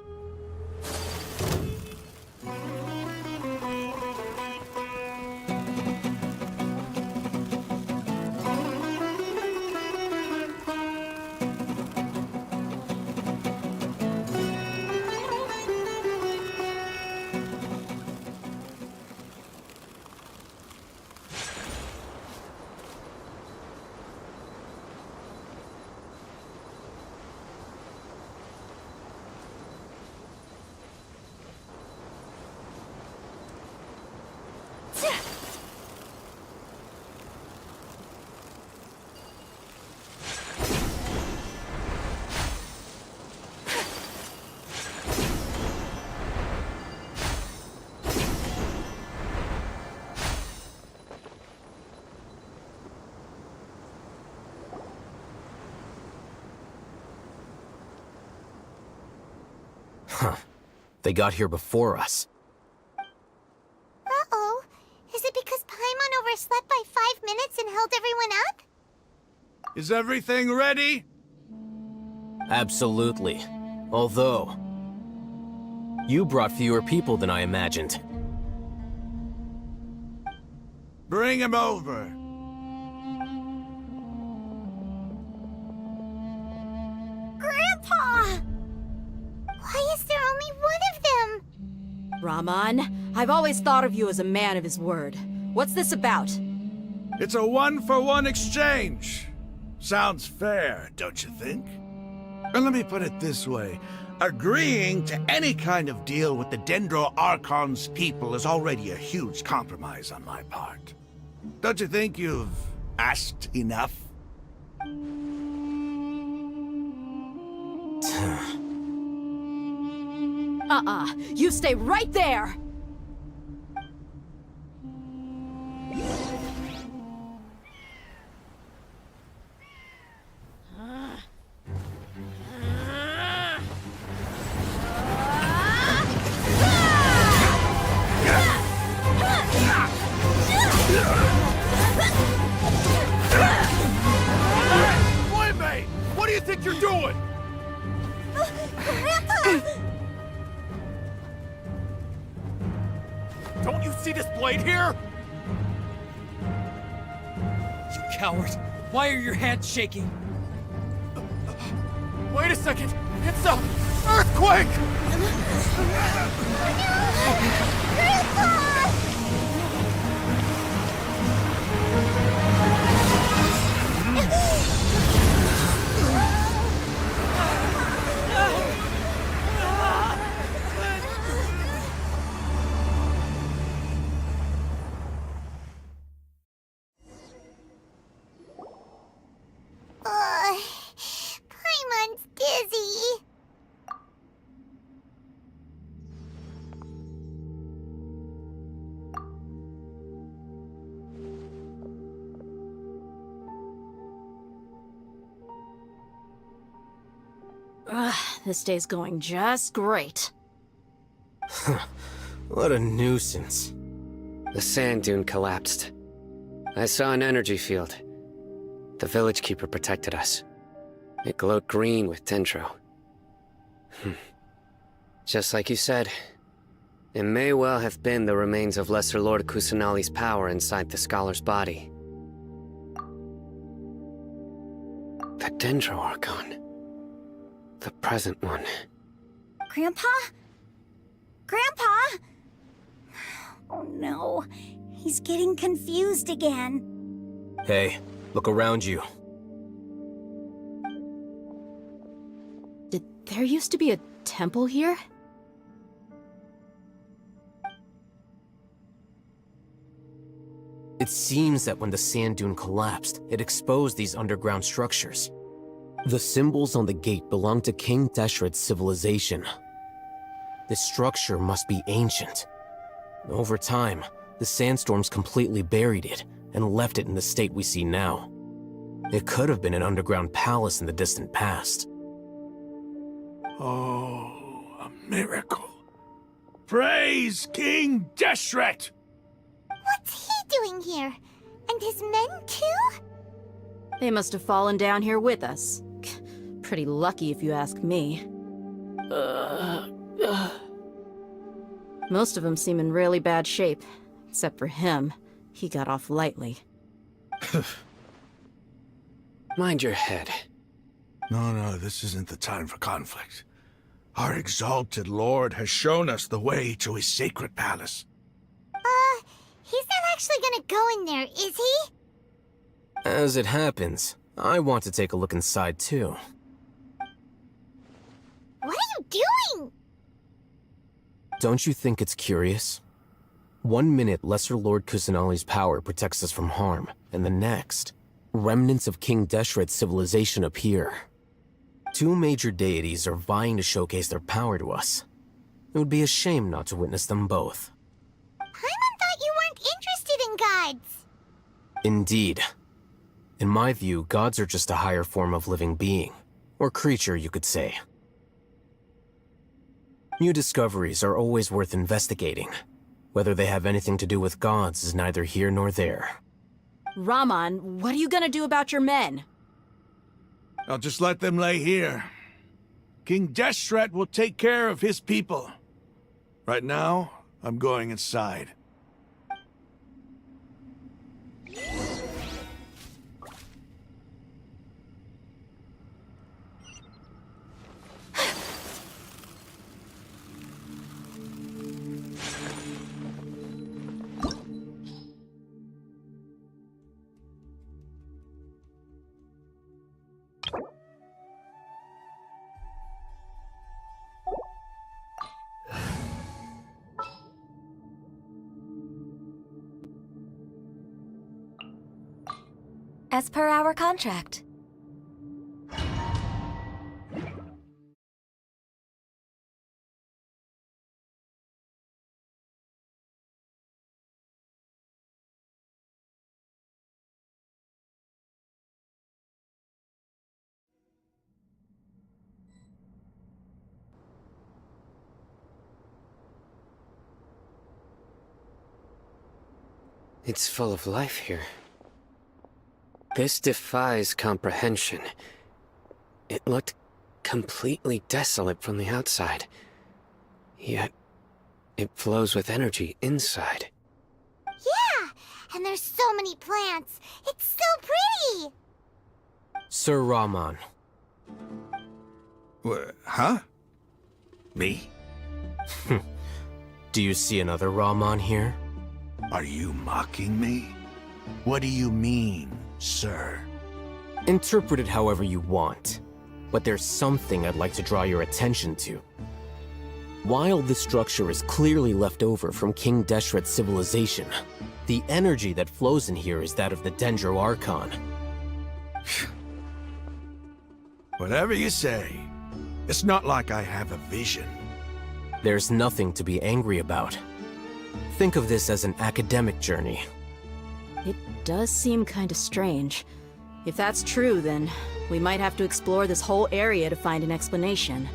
[SPEAKER 2] Huh. They got here before us.
[SPEAKER 1] Uh-oh. Is it because Paimon overslept by 5 minutes and held everyone up?
[SPEAKER 17] Is everything ready?
[SPEAKER 2] Absolutely. Although, you brought fewer people than I imagined.
[SPEAKER 17] Bring him over.
[SPEAKER 1] Grandpa! Why is there only one of them?
[SPEAKER 6] Rahman, I've always thought of you as a man of his word. What's this about?
[SPEAKER 17] It's a one-for-one exchange. Sounds fair, don't you think? And let me put it this way. Agreeing to any kind of deal with the Dendro Archon's people is already a huge compromise on my part. Don't you think you've asked enough?
[SPEAKER 6] You stay right there!
[SPEAKER 18] Don't you see this blade here?
[SPEAKER 19] You coward! Why are your hands shaking?
[SPEAKER 18] Wait a second! It's a earthquake!
[SPEAKER 1] Paimon's dizzy.
[SPEAKER 6] This day's going just great.
[SPEAKER 5] What a nuisance. The sand dune collapsed. I saw an energy field. The village keeper protected us. It glowed green with dendro. Just like you said, it may well have been the remains of Lesser Lord Kusanali's power inside the scholar's body. The dendro archon. The present one.
[SPEAKER 9] Grandpa? Grandpa? Oh no, he's getting confused again.
[SPEAKER 2] Hey, look around you.
[SPEAKER 6] Did there used to be a temple here?
[SPEAKER 2] It seems that when the sand dune collapsed, it exposed these underground structures. The symbols on the gate belong to King Deshret's civilization. This structure must be ancient. Over time, the sandstorms completely buried it and left it in the state we see now. It could have been an underground palace in the distant past.
[SPEAKER 17] Oh, a miracle. Praise King Deshret!
[SPEAKER 1] What's he doing here? And his men too?
[SPEAKER 6] They must have fallen down here with us. Pretty lucky if you ask me. Most of them seem in really bad shape. Except for him. He got off lightly.
[SPEAKER 5] Mind your head.
[SPEAKER 17] No, this isn't the time for conflict. Our exalted lord has shown us the way to his sacred palace.
[SPEAKER 1] He's not actually gonna go in there, is he?
[SPEAKER 2] As it happens, I want to take a look inside too.
[SPEAKER 1] What are you doing?
[SPEAKER 2] Don't you think it's curious? 1 minute, Lesser Lord Kusanali's power protects us from harm, and the next, remnants of King Deshret's civilization appear. 2 major deities are vying to showcase their power to us. It would be a shame not to witness them both.
[SPEAKER 1] Paimon thought you weren't interested in gods.
[SPEAKER 2] Indeed. In my view, gods are just a higher form of living being, or creature, you could say. New discoveries are always worth investigating. Whether they have anything to do with gods is neither here nor there.
[SPEAKER 6] Raman, what are you gonna do about your men?
[SPEAKER 17] I'll just let them lay here. King Deshret will take care of his people. Right now, I'm going inside.
[SPEAKER 8] As per our contract.
[SPEAKER 5] It's full of life here. This defies comprehension. It looked completely desolate from the outside. Yet, It flows with energy inside.
[SPEAKER 1] Yeah, and there's so many plants. It's so pretty.
[SPEAKER 2] Sir Rahman.
[SPEAKER 17] Huh? Me?
[SPEAKER 2] Do you see another Rahman here?
[SPEAKER 17] Are you mocking me? What do you mean, sir?
[SPEAKER 2] Interpret it however you want, but there's something I'd like to draw your attention to. While this structure is clearly left over from King Deshret's civilization, the energy that flows in here is that of the Dendro Archon.
[SPEAKER 17] Whatever you say. It's not like I have a vision.
[SPEAKER 2] There's nothing to be angry about. Think of this as an academic journey.
[SPEAKER 6] It does seem kinda strange. If that's true, then we might have to explore this whole area to find an explanation.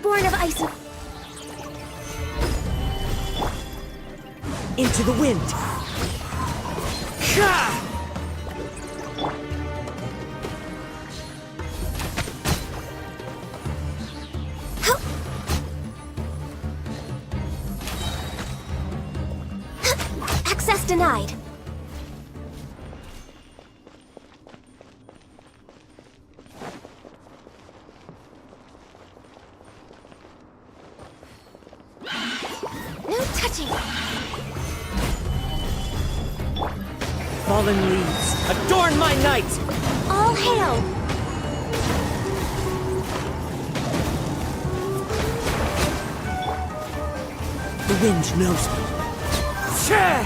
[SPEAKER 9] Born of ice and...
[SPEAKER 19] Into the wind! Ka!
[SPEAKER 9] Access denied. No touching.
[SPEAKER 19] Fallen leaves, adorn my night!
[SPEAKER 9] All hail.
[SPEAKER 19] The wind knows me. Shah!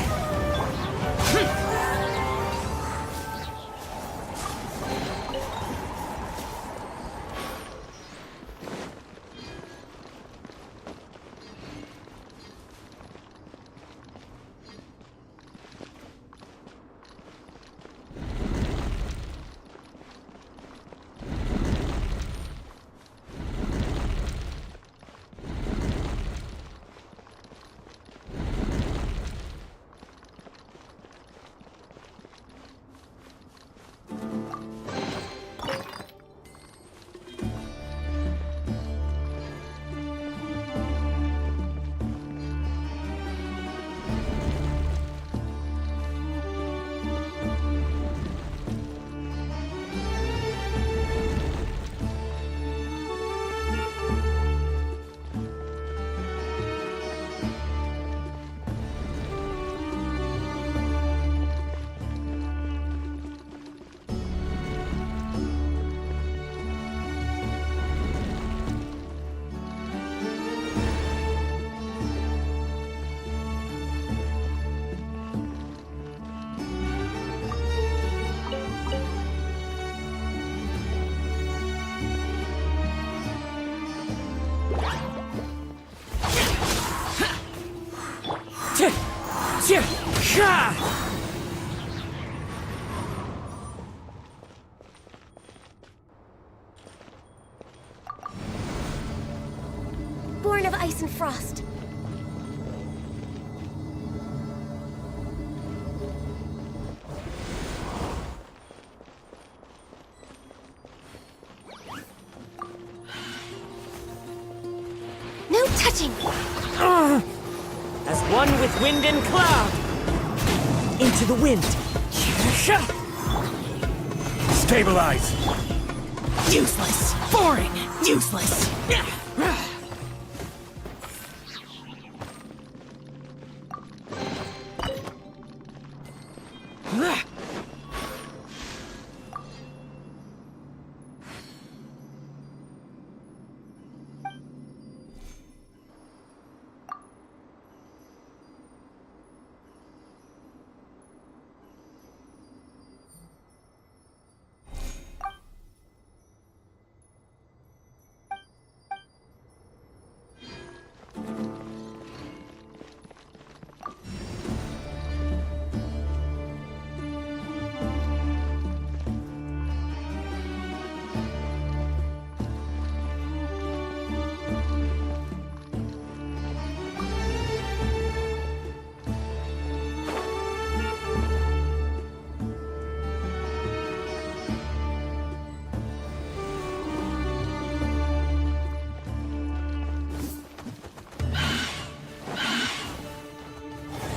[SPEAKER 9] Born of ice and frost.
[SPEAKER 20] As one with wind and cloud. Into the wind.
[SPEAKER 18] Stabilize.
[SPEAKER 20] Useless. Boring. Useless.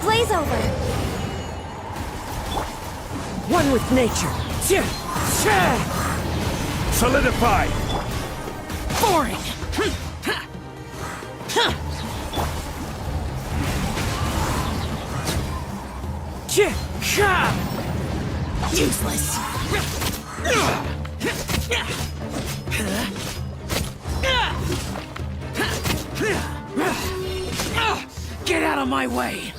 [SPEAKER 9] Blaze over.
[SPEAKER 20] One with nature.
[SPEAKER 18] Solidify.
[SPEAKER 20] Boring. Useless. Get out of my way!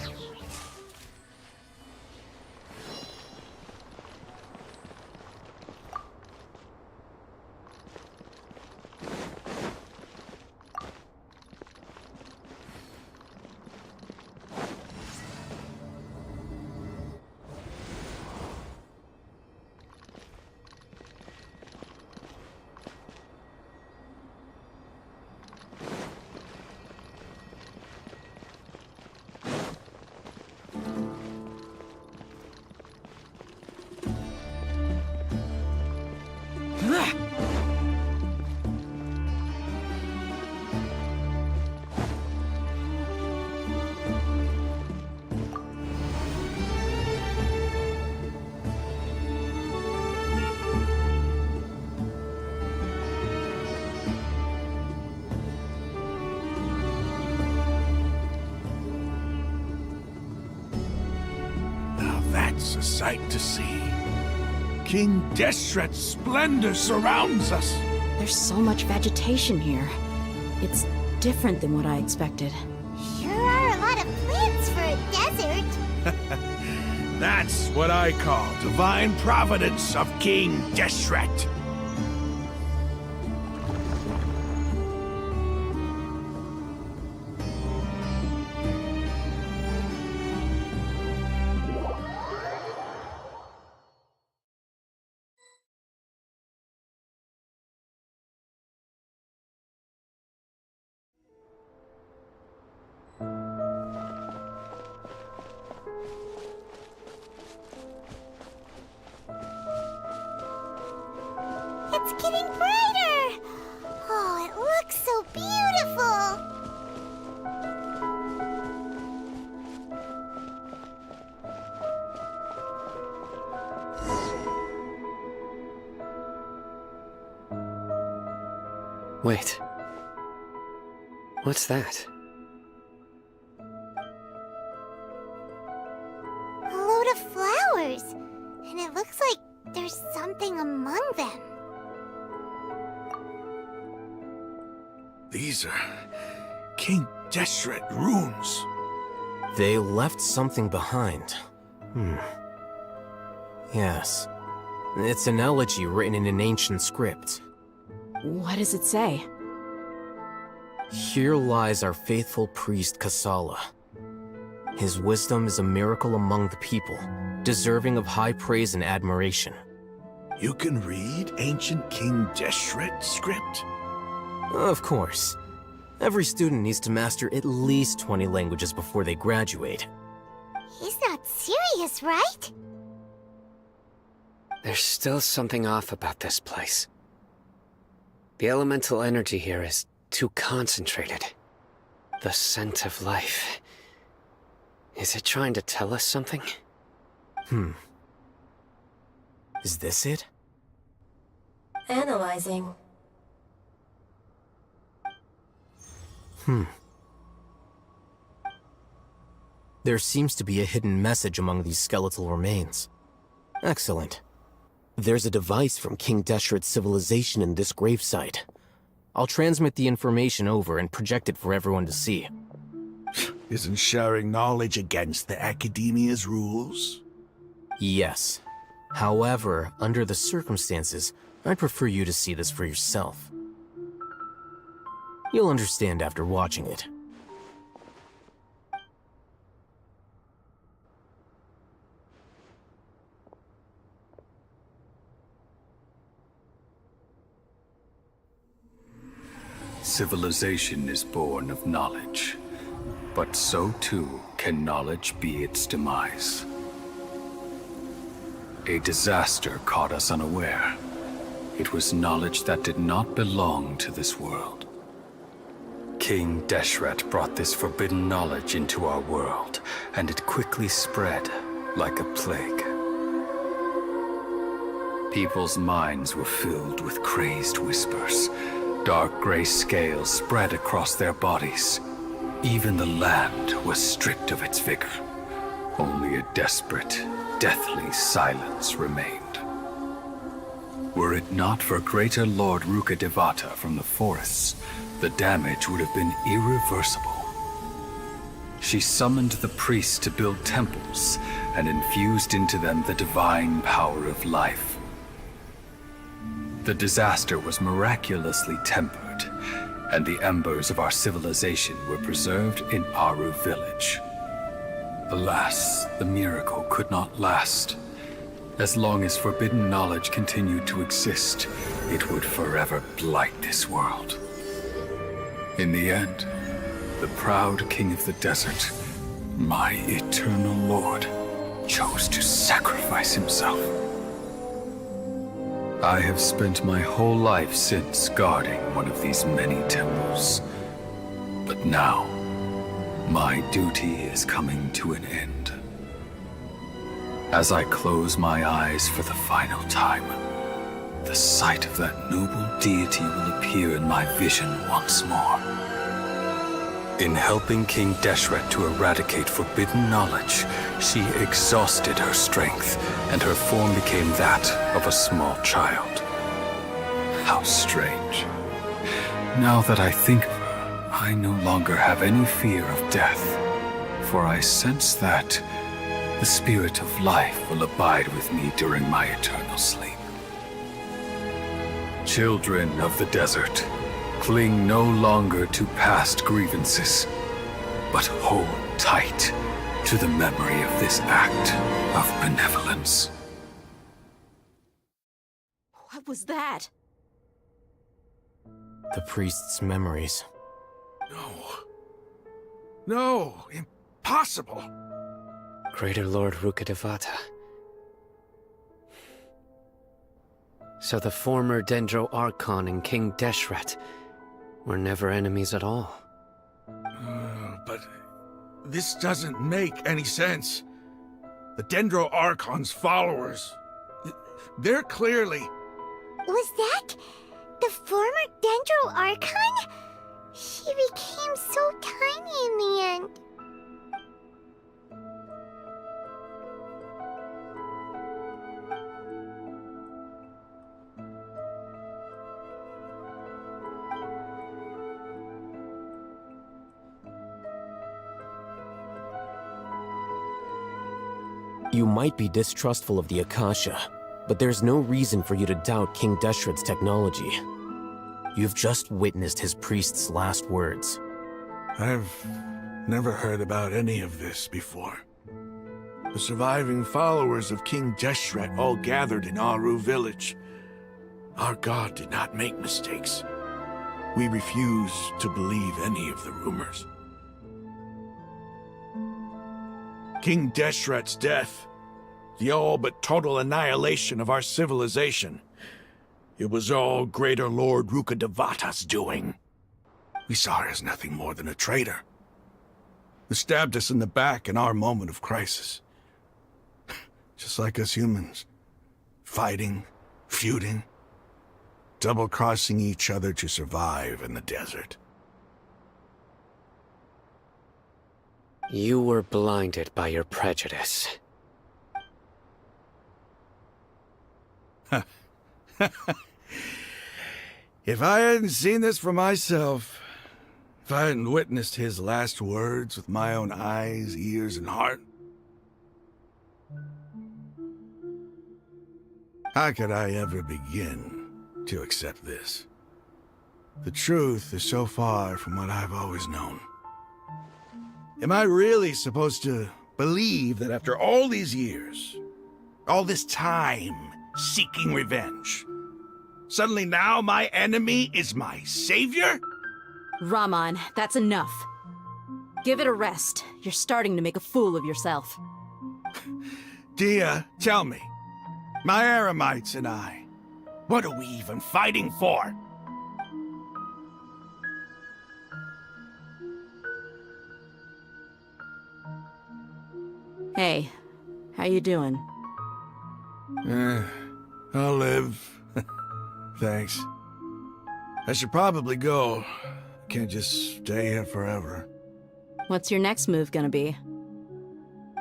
[SPEAKER 17] That's a sight to see. King Deshret's splendor surrounds us.
[SPEAKER 6] There's so much vegetation here. It's different than what I expected.
[SPEAKER 1] Sure are a lot of plants for a desert.
[SPEAKER 17] That's what I call divine providence of King Deshret.
[SPEAKER 1] It's getting brighter! Oh, it looks so beautiful!
[SPEAKER 5] Wait. What's that?
[SPEAKER 1] A load of flowers. And it looks like there's something among them.
[SPEAKER 17] These are King Deshret runes.
[SPEAKER 2] They left something behind. Yes. It's an elegy written in an ancient script.
[SPEAKER 6] What does it say?
[SPEAKER 2] Here lies our faithful priest Kasala. His wisdom is a miracle among the people, deserving of high praise and admiration.
[SPEAKER 17] You can read ancient King Deshret script?
[SPEAKER 2] Of course. Every student needs to master at least 20 languages before they graduate.
[SPEAKER 1] He's not serious, right?
[SPEAKER 5] There's still something off about this place. The elemental energy here is too concentrated. The scent of life. Is it trying to tell us something?
[SPEAKER 2] Is this it?
[SPEAKER 8] Analyzing.
[SPEAKER 2] There seems to be a hidden message among these skeletal remains. Excellent. There's a device from King Deshret's civilization in this gravesite. I'll transmit the information over and project it for everyone to see.
[SPEAKER 17] Isn't sharing knowledge against the Academia's rules?
[SPEAKER 2] Yes. However, under the circumstances, I'd prefer you to see this for yourself. You'll understand after watching it.
[SPEAKER 3] Civilization is born of knowledge, but so too can knowledge be its demise. A disaster caught us unaware. It was knowledge that did not belong to this world. King Deshret brought this forbidden knowledge into our world, and it quickly spread like a plague. People's minds were filled with crazed whispers. Dark gray scales spread across their bodies. Even the land was stripped of its vigor. Only a desperate, deathly silence remained. Were it not for Greater Lord Rukkhadevata from the forests, the damage would have been irreversible. She summoned the priests to build temples and infused into them the divine power of life. The disaster was miraculously tempered, and the embers of our civilization were preserved in Aru village. Alas, the miracle could not last. As long as forbidden knowledge continued to exist, it would forever blight this world. In the end, the proud king of the desert, my eternal lord, chose to sacrifice himself. I have spent my whole life since guarding one of these many temples. But now, my duty is coming to an end. As I close my eyes for the final time, the sight of that noble deity will appear in my vision once more. In helping King Deshret to eradicate forbidden knowledge, she exhausted her strength, and her form became that of a small child. How strange. Now that I think of her, I no longer have any fear of death, for I sense that the spirit of life will abide with me during my eternal sleep. Children of the desert, cling no longer to past grievances, but hold tight to the memory of this act of benevolence.
[SPEAKER 6] What was that?
[SPEAKER 2] The priest's memories.
[SPEAKER 17] No, impossible.
[SPEAKER 5] Greater Lord Rukkhadevata. So the former Dendro Archon and King Deshret were never enemies at all.
[SPEAKER 17] But this doesn't make any sense. The Dendro Archon's followers, they're clearly...
[SPEAKER 1] Was that the former Dendro Archon? She became so tiny in the end.
[SPEAKER 2] You might be distrustful of the Akasha, but there's no reason for you to doubt King Deshret's technology. You've just witnessed his priest's last words.
[SPEAKER 17] I've never heard about any of this before. The surviving followers of King Deshret all gathered in Aru village. Our god did not make mistakes. We refuse to believe any of the rumors. King Deshret's death, the all but total annihilation of our civilization. It was all Greater Lord Rukkhadevata's doing. we saw her as nothing more than a traitor. Who stabbed us in the back in our moment of crisis. Just like us humans. Fighting, feuding, double-crossing each other to survive in the desert.
[SPEAKER 5] You were blinded by your prejudice.
[SPEAKER 17] If I hadn't seen this for myself, if I hadn't witnessed his last words with my own eyes, ears, and heart, how could I ever begin to accept this? The truth is so far from what I've always known. Am I really supposed to believe that after all these years, all this time seeking revenge, suddenly now my enemy is my savior?
[SPEAKER 6] Raman, that's enough. Give it a rest. You're starting to make a fool of yourself.
[SPEAKER 17] Dia, tell me, my Eremites and I, what are we even fighting for?
[SPEAKER 6] Hey, how you doing?
[SPEAKER 17] I'll live. Thanks. I should probably go. Can't just stay here forever.
[SPEAKER 6] What's your next move gonna be?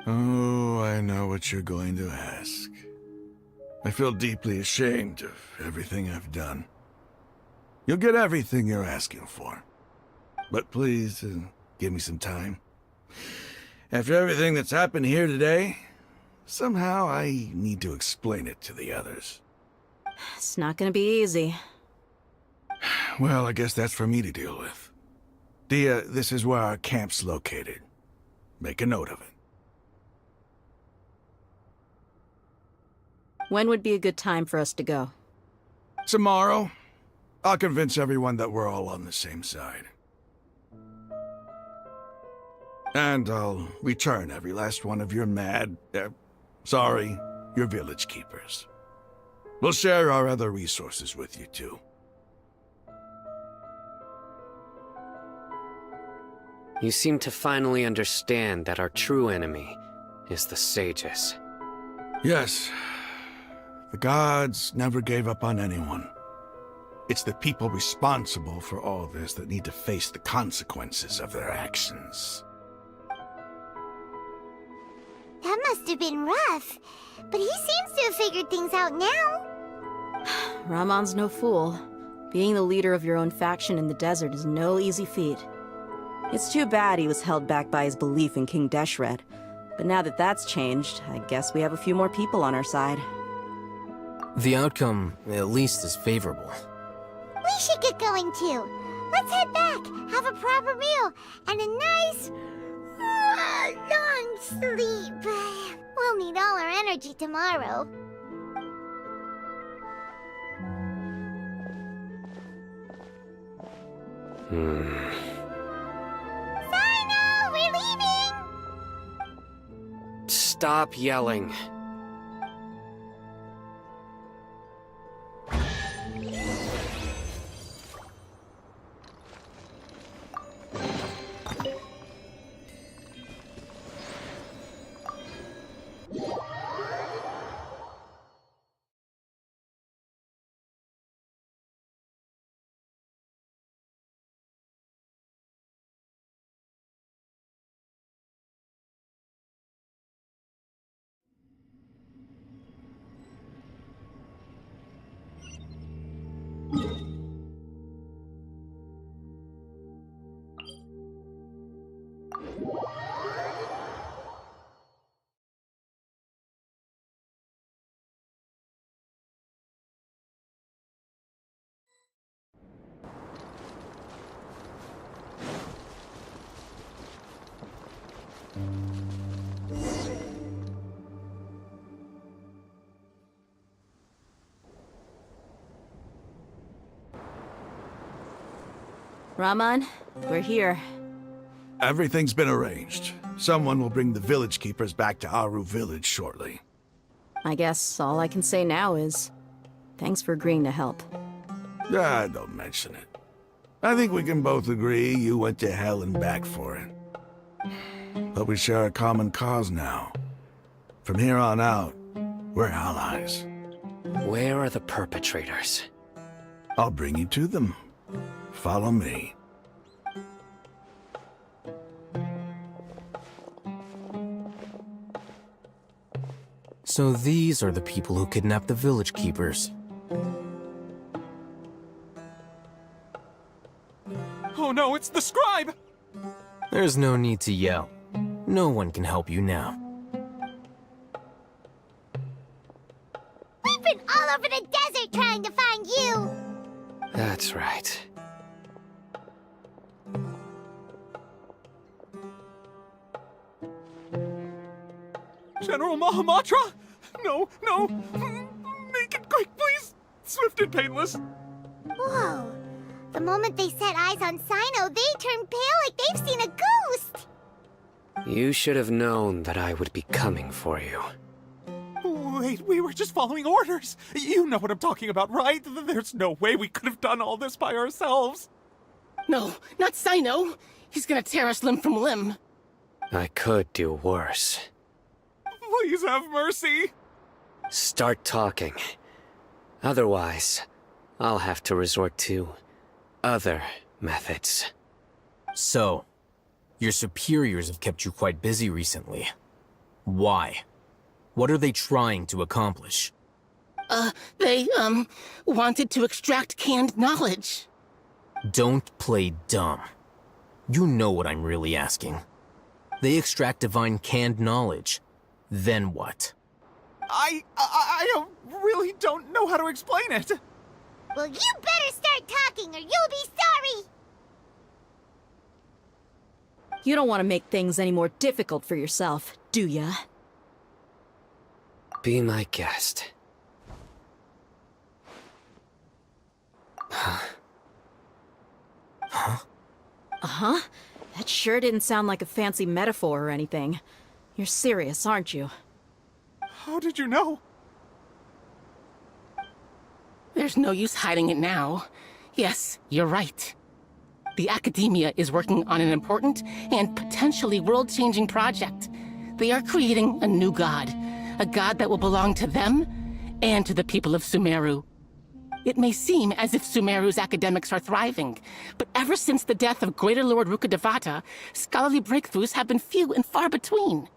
[SPEAKER 17] Oh, I know what you're going to ask. I feel deeply ashamed of everything I've done. You'll get everything you're asking for. But please, give me some time. After everything that's happened here today, somehow I need to explain it to the others.
[SPEAKER 6] It's not gonna be easy.
[SPEAKER 17] Well, I guess that's for me to deal with. Dia, this is where our camp's located. Make a note of it.
[SPEAKER 6] When would be a good time for us to go?
[SPEAKER 17] Tomorrow, I'll convince everyone that we're all on the same side. And I'll return every last one of your your village keepers. We'll share our other resources with you, too.
[SPEAKER 5] You seem to finally understand that our true enemy is the sages.
[SPEAKER 17] Yes. The gods never gave up on anyone. It's the people responsible for all this that need to face the consequences of their actions.
[SPEAKER 1] That must have been rough, but he seems to have figured things out now.
[SPEAKER 6] Raman's no fool. Being the leader of your own faction in the desert is no easy feat. It's too bad he was held back by his belief in King Deshret. But now that that's changed, I guess we have a few more people on our side.
[SPEAKER 2] The outcome, at least, is favorable.
[SPEAKER 1] We should get going too. Let's head back, have a proper meal, and a nice, long sleep. We'll need all our energy tomorrow. Sino, we're leaving!
[SPEAKER 5] Stop yelling.
[SPEAKER 6] Raman, we're here.
[SPEAKER 17] Everything's been arranged. Someone will bring the village keepers back to Aru village shortly.
[SPEAKER 6] I guess all I can say now is, thanks for agreeing to help.
[SPEAKER 17] Ah, don't mention it. I think we can both agree you went to hell and back for it. But we share a common cause now. From here on out, we're allies.
[SPEAKER 5] Where are the perpetrators?
[SPEAKER 17] I'll bring you to them. Follow me.
[SPEAKER 2] So these are the people who kidnapped the village keepers.
[SPEAKER 19] Oh no, it's the scribe!
[SPEAKER 2] There's no need to yell. No one can help you now.
[SPEAKER 1] We've been all over the desert trying to find you!
[SPEAKER 5] That's right.
[SPEAKER 19] General Mahamatra? No, no! Make it quick, please! Swift and painless!
[SPEAKER 1] Whoa. The moment they set eyes on Sino, they turn pale like they've seen a ghost!
[SPEAKER 5] You should have known that I would be coming for you.
[SPEAKER 19] Wait, we were just following orders. You know what I'm talking about, right? There's no way we could have done all this by ourselves.
[SPEAKER 21] No, not Sino. He's gonna tear us limb from limb.
[SPEAKER 5] I could do worse.
[SPEAKER 19] Please have mercy.
[SPEAKER 5] Start talking. Otherwise, I'll have to resort to other methods.
[SPEAKER 2] So, your superiors have kept you quite busy recently. Why? What are they trying to accomplish?
[SPEAKER 21] They wanted to extract canned knowledge.
[SPEAKER 2] Don't play dumb. You know what I'm really asking. They extract divine canned knowledge. Then what?
[SPEAKER 19] I really don't know how to explain it.
[SPEAKER 1] Well, you better start talking or you'll be sorry!
[SPEAKER 6] You don't want to make things any more difficult for yourself, do ya?
[SPEAKER 5] Be my guest.
[SPEAKER 6] Uh-huh. That sure didn't sound like a fancy metaphor or anything. You're serious, aren't you?
[SPEAKER 19] How did you know?
[SPEAKER 21] There's no use hiding it now. Yes, you're right. The Academia is working on an important and potentially world-changing project. They are creating a new god. A god that will belong to them and to the people of Sumeru. It may seem as if Sumeru's academics are thriving, but ever since the death of Greater Lord Rukkhadevata, scholarly breakthroughs have been few and far between.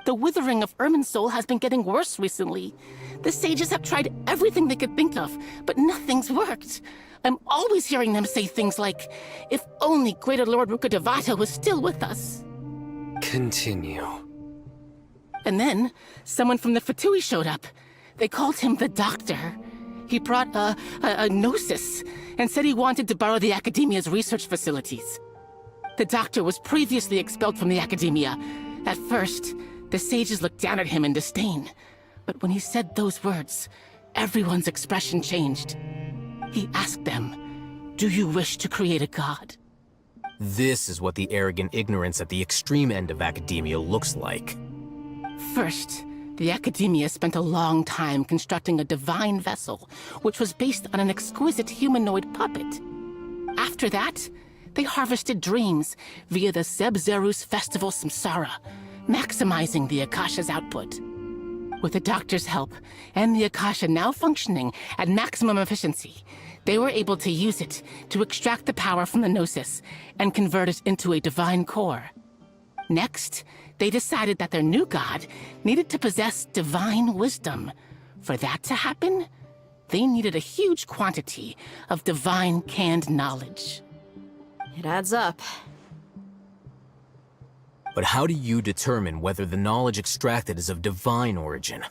[SPEAKER 21] The withering of Irminsul has been getting worse recently. The sages have tried everything they could think of, but nothing's worked. I'm always hearing them say things like, if only Greater Lord Rukkhadevata was still with us.
[SPEAKER 5] Continue.
[SPEAKER 21] And then, someone from the Fatui showed up. They called him the Doctor. He brought a gnosis and said he wanted to borrow the Academia's research facilities. The Doctor was previously expelled from the Academia. At first, the sages looked down at him in disdain. But when he said those words, everyone's expression changed. He asked them, "Do you wish to create a god?"
[SPEAKER 2] This is what the arrogant ignorance at the extreme end of academia looks like.
[SPEAKER 21] First, the Academia spent a long time constructing a divine vessel, which was based on an exquisite humanoid puppet. After that, they harvested dreams via the Zeb-Zerus Festival Samsara, maximizing the Akasha's output. With the Doctor's help, and the Akasha now functioning at maximum efficiency, they were able to use it to extract the power from the Gnosis and convert it into a divine core. Next, they decided that their new god needed to possess divine wisdom. For that to happen, they needed a huge quantity of divine canned knowledge.
[SPEAKER 6] It adds up.
[SPEAKER 2] But how do you determine whether the knowledge extracted is of divine origin?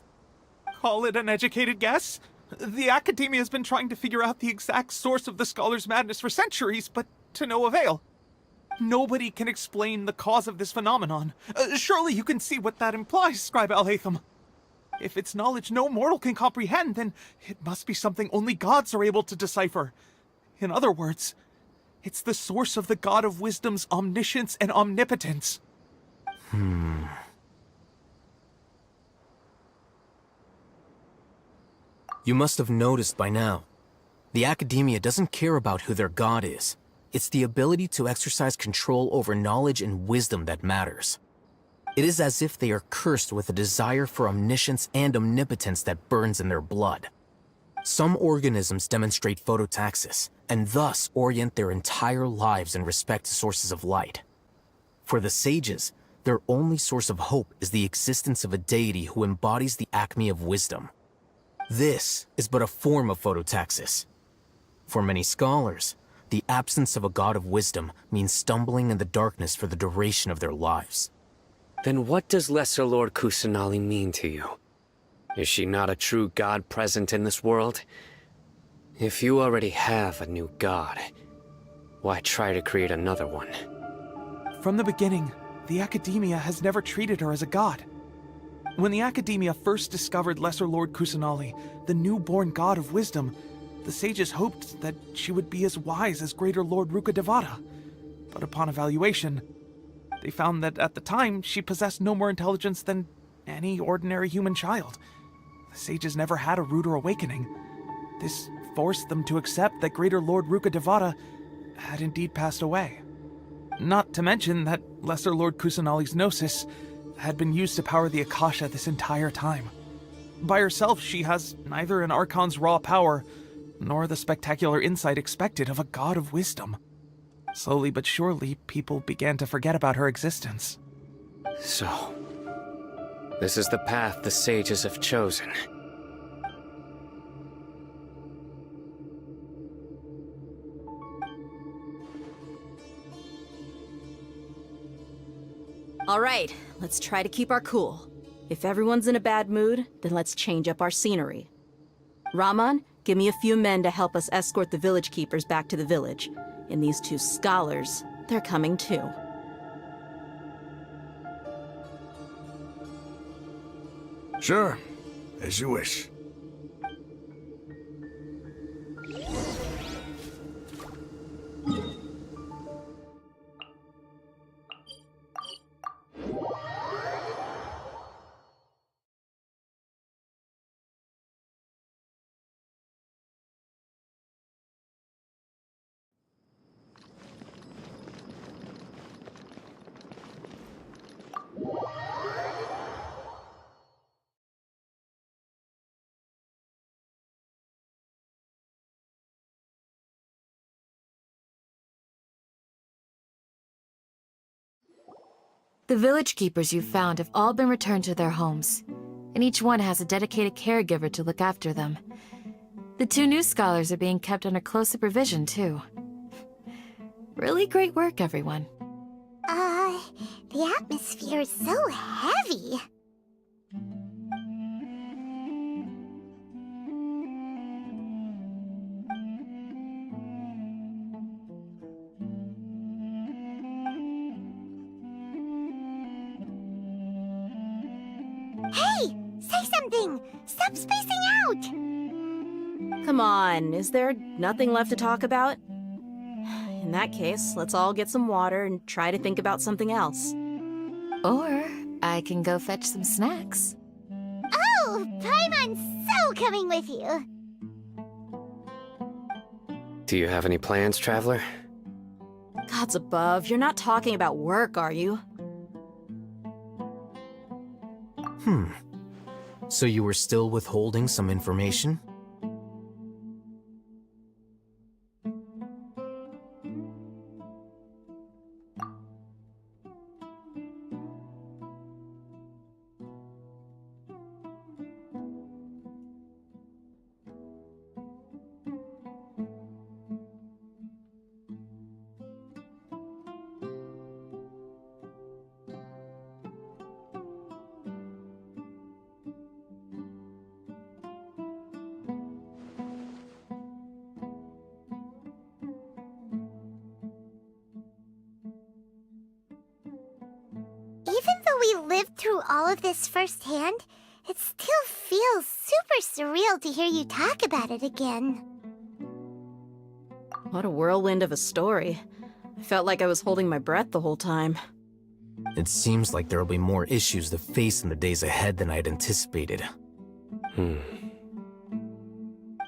[SPEAKER 19] Call it an educated guess? The Academia has been trying to figure out the exact source of the Scholar's madness for centuries, but to no avail. Nobody can explain the cause of this phenomenon. Surely you can see what that implies, Scribe Al-Haytham. If it's knowledge no mortal can comprehend, then it must be something only gods are able to decipher. In other words, it's the source of the God of Wisdom's omniscience and omnipotence.
[SPEAKER 2] You must have noticed by now. The Academia doesn't care about who their god is. It's the ability to exercise control over knowledge and wisdom that matters. It is as if they are cursed with a desire for omniscience and omnipotence that burns in their blood. Some organisms demonstrate phototaxis, and thus orient their entire lives in respect to sources of light. For the sages, their only source of hope is the existence of a deity who embodies the acme of wisdom. This is but a form of phototaxis. For many scholars, the absence of a god of wisdom means stumbling in the darkness for the duration of their lives.
[SPEAKER 5] Then what does Lesser Lord Kusanali mean to you? Is she not a true god present in this world? If you already have a new god, why try to create another one?
[SPEAKER 19] From the beginning, the Academia has never treated her as a god. When the Academia first discovered Lesser Lord Kusanali, the newborn god of wisdom, the sages hoped that she would be as wise as Greater Lord Rukkhadevata. But upon evaluation, they found that at the time she possessed no more intelligence than any ordinary human child. The sages never had a ruder awakening. This forced them to accept that Greater Lord Rukkhadevata had indeed passed away. Not to mention that Lesser Lord Kusanali's gnosis had been used to power the Akasha this entire time. By herself, she has neither an Archon's raw power, nor the spectacular insight expected of a god of wisdom. Slowly but surely, people began to forget about her existence.
[SPEAKER 5] So, this is the path the sages have chosen.
[SPEAKER 6] All right, let's try to keep our cool. If everyone's in a bad mood, then let's change up our scenery. Raman, give me a few men to help us escort the village keepers back to the village. And these two scholars, they're coming too.
[SPEAKER 17] Sure, as you wish.
[SPEAKER 8] The village keepers you've found have all been returned to their homes, and each one has a dedicated caregiver to look after them. The two new scholars are being kept under close supervision, too. Really great work, everyone.
[SPEAKER 1] The atmosphere is so heavy. Hey! Say something! Stop spacing out!
[SPEAKER 6] Come on, is there nothing left to talk about? In that case, let's all get some water and try to think about something else.
[SPEAKER 8] Or I can go fetch some snacks.
[SPEAKER 1] Oh! Paimon's so coming with you!
[SPEAKER 5] Do you have any plans, Traveler?
[SPEAKER 6] Gods above, you're not talking about work, are you?
[SPEAKER 2] So you were still withholding some information?
[SPEAKER 1] Even though we lived through all of this firsthand, it still feels super surreal to hear you talk about it again.
[SPEAKER 6] What a whirlwind of a story. I felt like I was holding my breath the whole time.
[SPEAKER 2] It seems like there will be more issues to face in the days ahead than I had anticipated.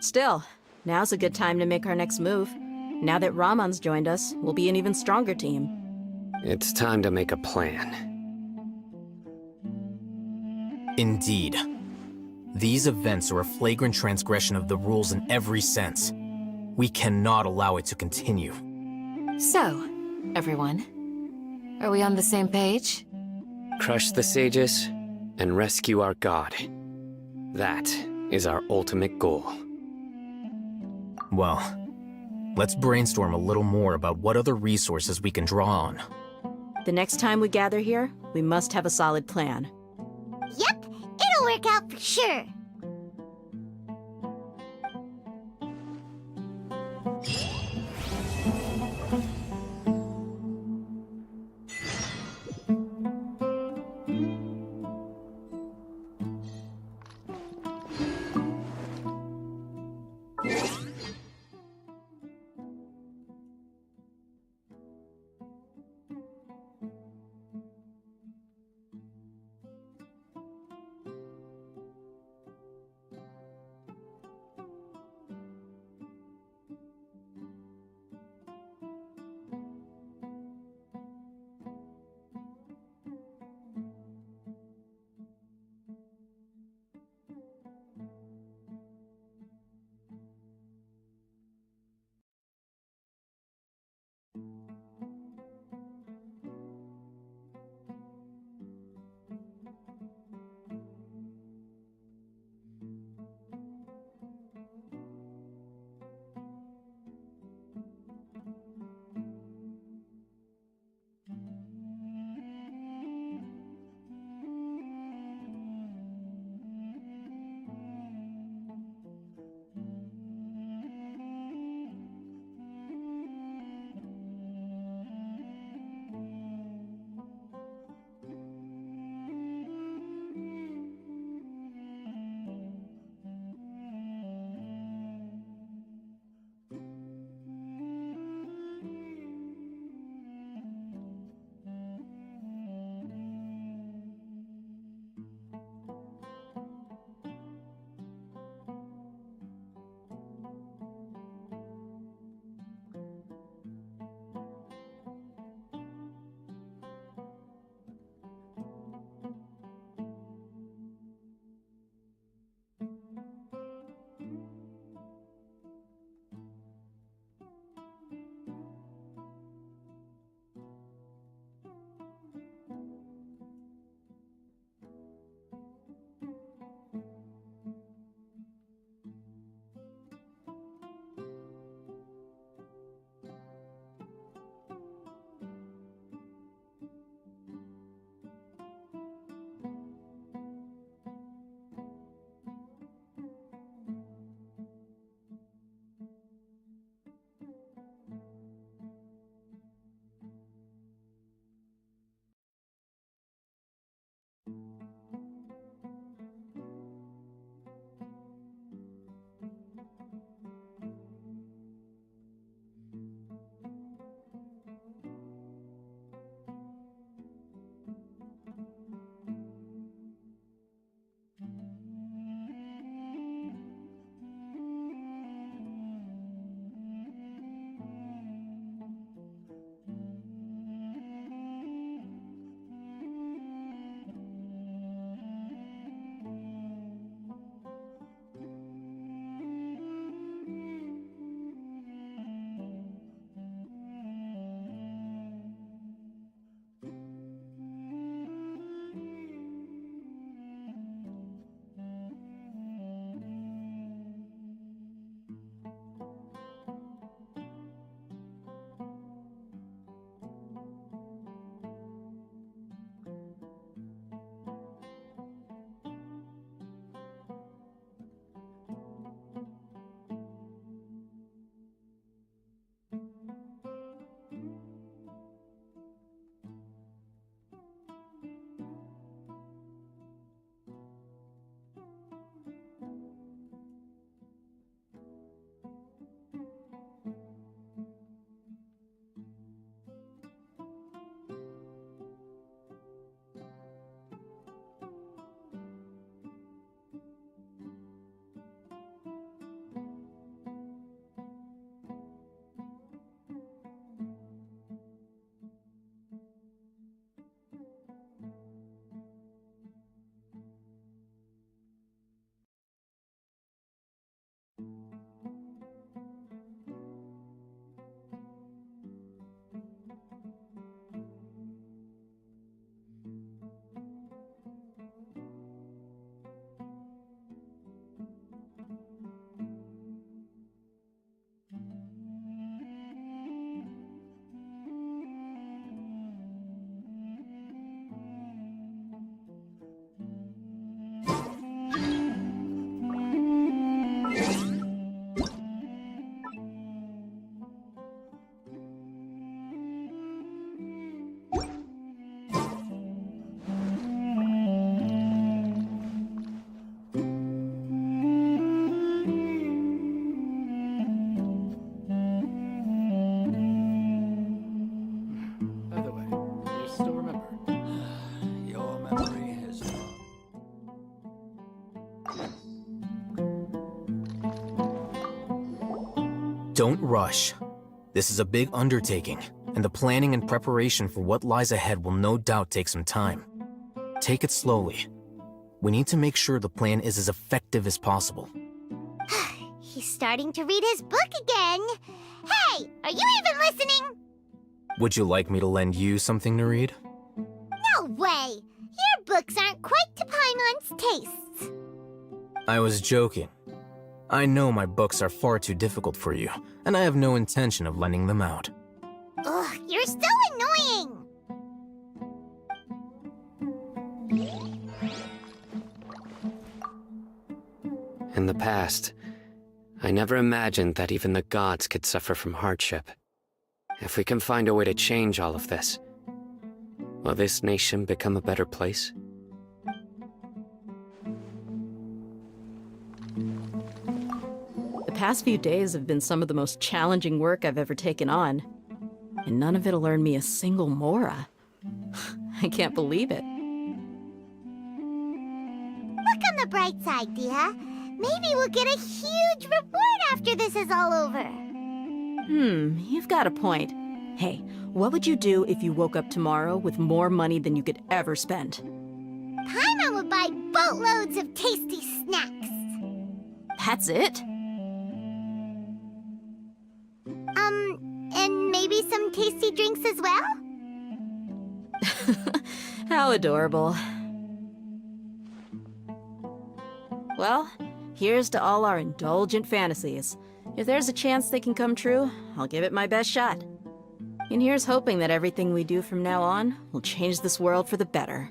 [SPEAKER 6] Still, now's a good time to make our next move. Now that Ramon's joined us, we'll be an even stronger team.
[SPEAKER 5] It's time to make a plan.
[SPEAKER 2] Indeed. These events are a flagrant transgression of the rules in every sense. We cannot allow it to continue.
[SPEAKER 8] So, everyone, are we on the same page?
[SPEAKER 5] Crush the sages and rescue our god. That is our ultimate goal.
[SPEAKER 2] Well, let's brainstorm a little more about what other resources we can draw on.
[SPEAKER 6] The next time we gather here, we must have a solid plan.
[SPEAKER 1] Yep, it'll work out for sure.
[SPEAKER 2] Don't rush. This is a big undertaking, and the planning and preparation for what lies ahead will no doubt take some time. Take it slowly. We need to make sure the plan is as effective as possible.
[SPEAKER 1] He's starting to read his book again. Hey, are you even listening?
[SPEAKER 2] Would you like me to lend you something to read?
[SPEAKER 1] No way! Your books aren't quite to Paimon's tastes.
[SPEAKER 2] I was joking. I know my books are far too difficult for you, and I have no intention of lending them out.
[SPEAKER 1] Ugh, you're so annoying!
[SPEAKER 5] In the past, I never imagined that even the gods could suffer from hardship. If we can find a way to change all of this, will this nation become a better place?
[SPEAKER 6] The past few days have been some of the most challenging work I've ever taken on. And none of it'll earn me a single mora. I can't believe it.
[SPEAKER 1] Look on the bright side, Dia. Maybe we'll get a huge reward after this is all over.
[SPEAKER 6] You've got a point. Hey, what would you do if you woke up tomorrow with more money than you could ever spend?
[SPEAKER 1] Paimon would buy boatloads of tasty snacks.
[SPEAKER 6] That's it?
[SPEAKER 1] And maybe some tasty drinks as well?
[SPEAKER 6] How adorable. Well, here's to all our indulgent fantasies. If there's a chance they can come true, I'll give it my best shot. And here's hoping that everything we do from now on will change this world for the better.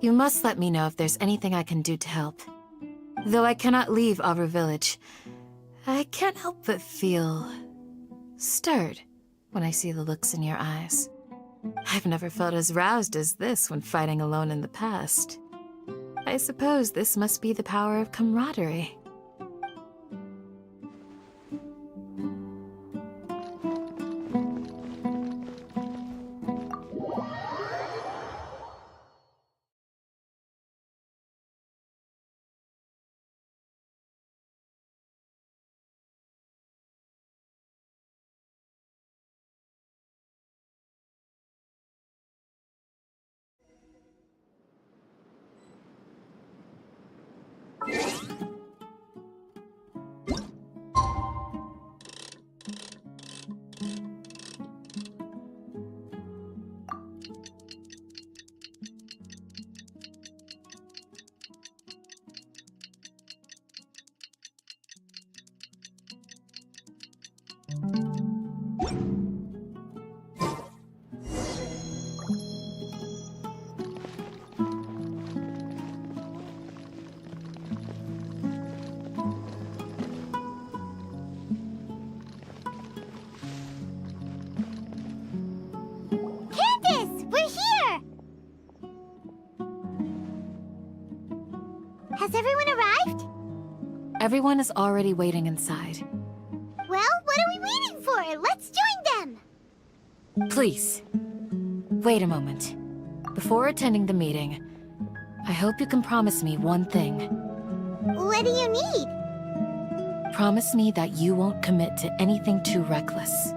[SPEAKER 8] You must let me know if there's anything I can do to help. Though I cannot leave our village, I can't help but feel stirred when I see the looks in your eyes. I've never felt as roused as this when fighting alone in the past. I suppose this must be the power of camaraderie.
[SPEAKER 1] Has everyone arrived?
[SPEAKER 8] Everyone is already waiting inside.
[SPEAKER 1] Well, what are we waiting for? Let's join them!
[SPEAKER 8] Please, wait a moment. Before attending the meeting, I hope you can promise me one thing.
[SPEAKER 1] What do you need?
[SPEAKER 8] Promise me that you won't commit to anything too reckless.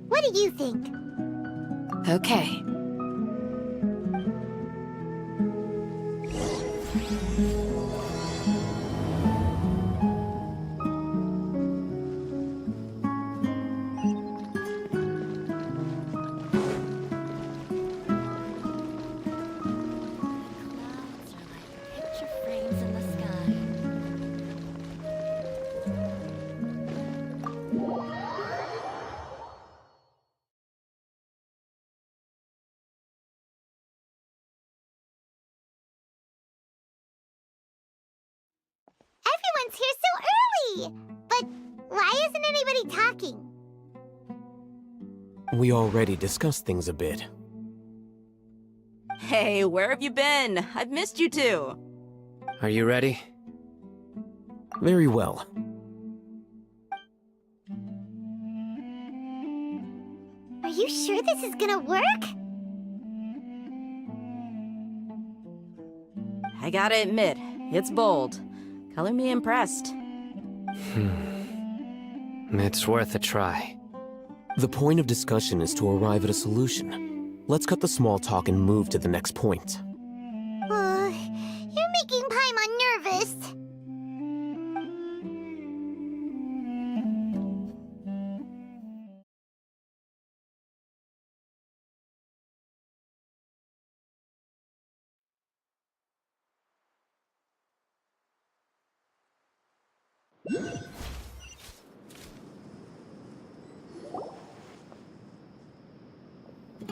[SPEAKER 1] What do you think?
[SPEAKER 8] Okay.
[SPEAKER 1] Everyone's here so early! But why isn't anybody talking?
[SPEAKER 2] We already discussed things a bit.
[SPEAKER 6] Hey, where have you been? I've missed you too.
[SPEAKER 5] Are you ready?
[SPEAKER 2] Very well.
[SPEAKER 1] sure this is gonna work?
[SPEAKER 6] I gotta admit, it's bold. Color me impressed.
[SPEAKER 5] It's worth a try.
[SPEAKER 2] The point of discussion is to arrive at a solution. Let's cut the small talk and move to the next point.
[SPEAKER 1] You're making Paimon nervous.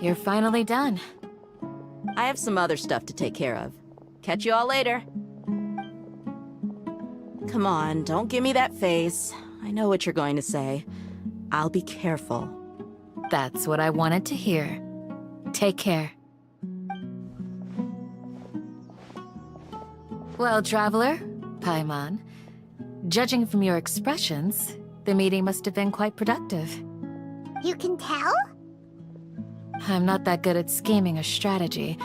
[SPEAKER 8] You're finally done.
[SPEAKER 6] I have some other stuff to take care of. Catch you all later. Come on, don't give me that face. I know what you're going to say. I'll be careful.
[SPEAKER 8] That's what I wanted to hear. Take care. Well, Traveler, Paimon, judging from your expressions, the meeting must have been quite productive.
[SPEAKER 1] You can tell?
[SPEAKER 8] I'm not that good at scheming or strategy,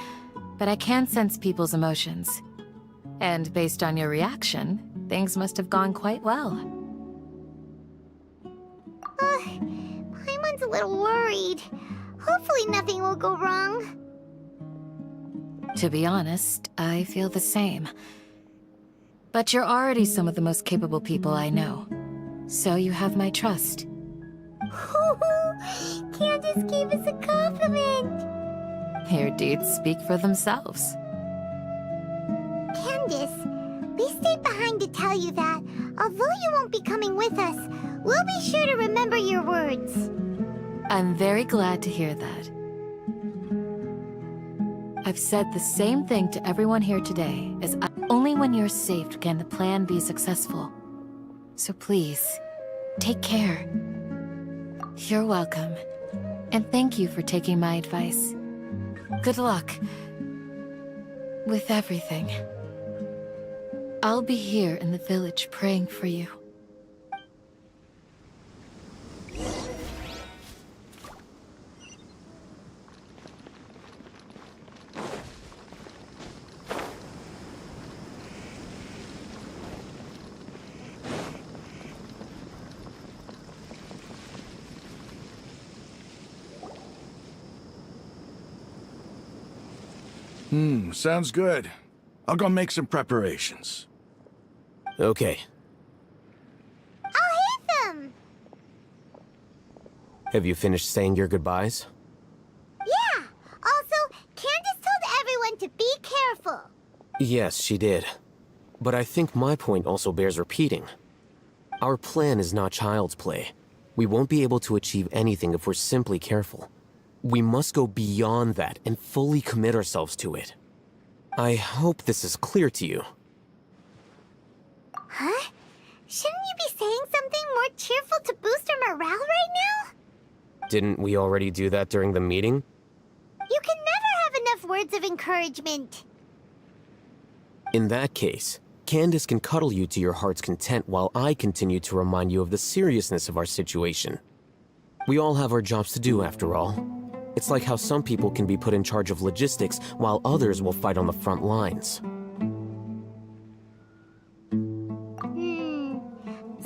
[SPEAKER 8] but I can sense people's emotions. And based on your reaction, things must have gone quite well.
[SPEAKER 1] Paimon's a little worried. Hopefully nothing will go wrong.
[SPEAKER 8] To be honest, I feel the same. But you're already some of the most capable people I know. So you have my trust.
[SPEAKER 1] Candace gave us a compliment.
[SPEAKER 8] Your deeds speak for themselves.
[SPEAKER 1] Candace, we stayed behind to tell you that, although you won't be coming with us, we'll be sure to remember your words.
[SPEAKER 8] I'm very glad to hear that. I've said the same thing to everyone here today, as only when you're safe can the plan be successful. So please, take care. You're welcome. And thank you for taking my advice. Good luck with everything. I'll be here in the village praying for you.
[SPEAKER 17] Sounds good. I'll go make some preparations.
[SPEAKER 2] Okay.
[SPEAKER 1] I'll hate them!
[SPEAKER 2] Have you finished saying your goodbyes?
[SPEAKER 1] Yeah! Also, Candace told everyone to be careful.
[SPEAKER 2] Yes, she did. But I think my point also bears repeating. Our plan is not child's play. We won't be able to achieve anything if we're simply careful. We must go beyond that and fully commit ourselves to it. I hope this is clear to you.
[SPEAKER 1] Huh? Shouldn't you be saying something more cheerful to boost our morale right now?
[SPEAKER 2] Didn't we already do that during the meeting?
[SPEAKER 1] You can never have enough words of encouragement.
[SPEAKER 2] In that case, Candace can cuddle you to your heart's content while I continue to remind you of the seriousness of our situation. We all have our jobs to do, after all. It's like how some people can be put in charge of logistics while others will fight on the front lines.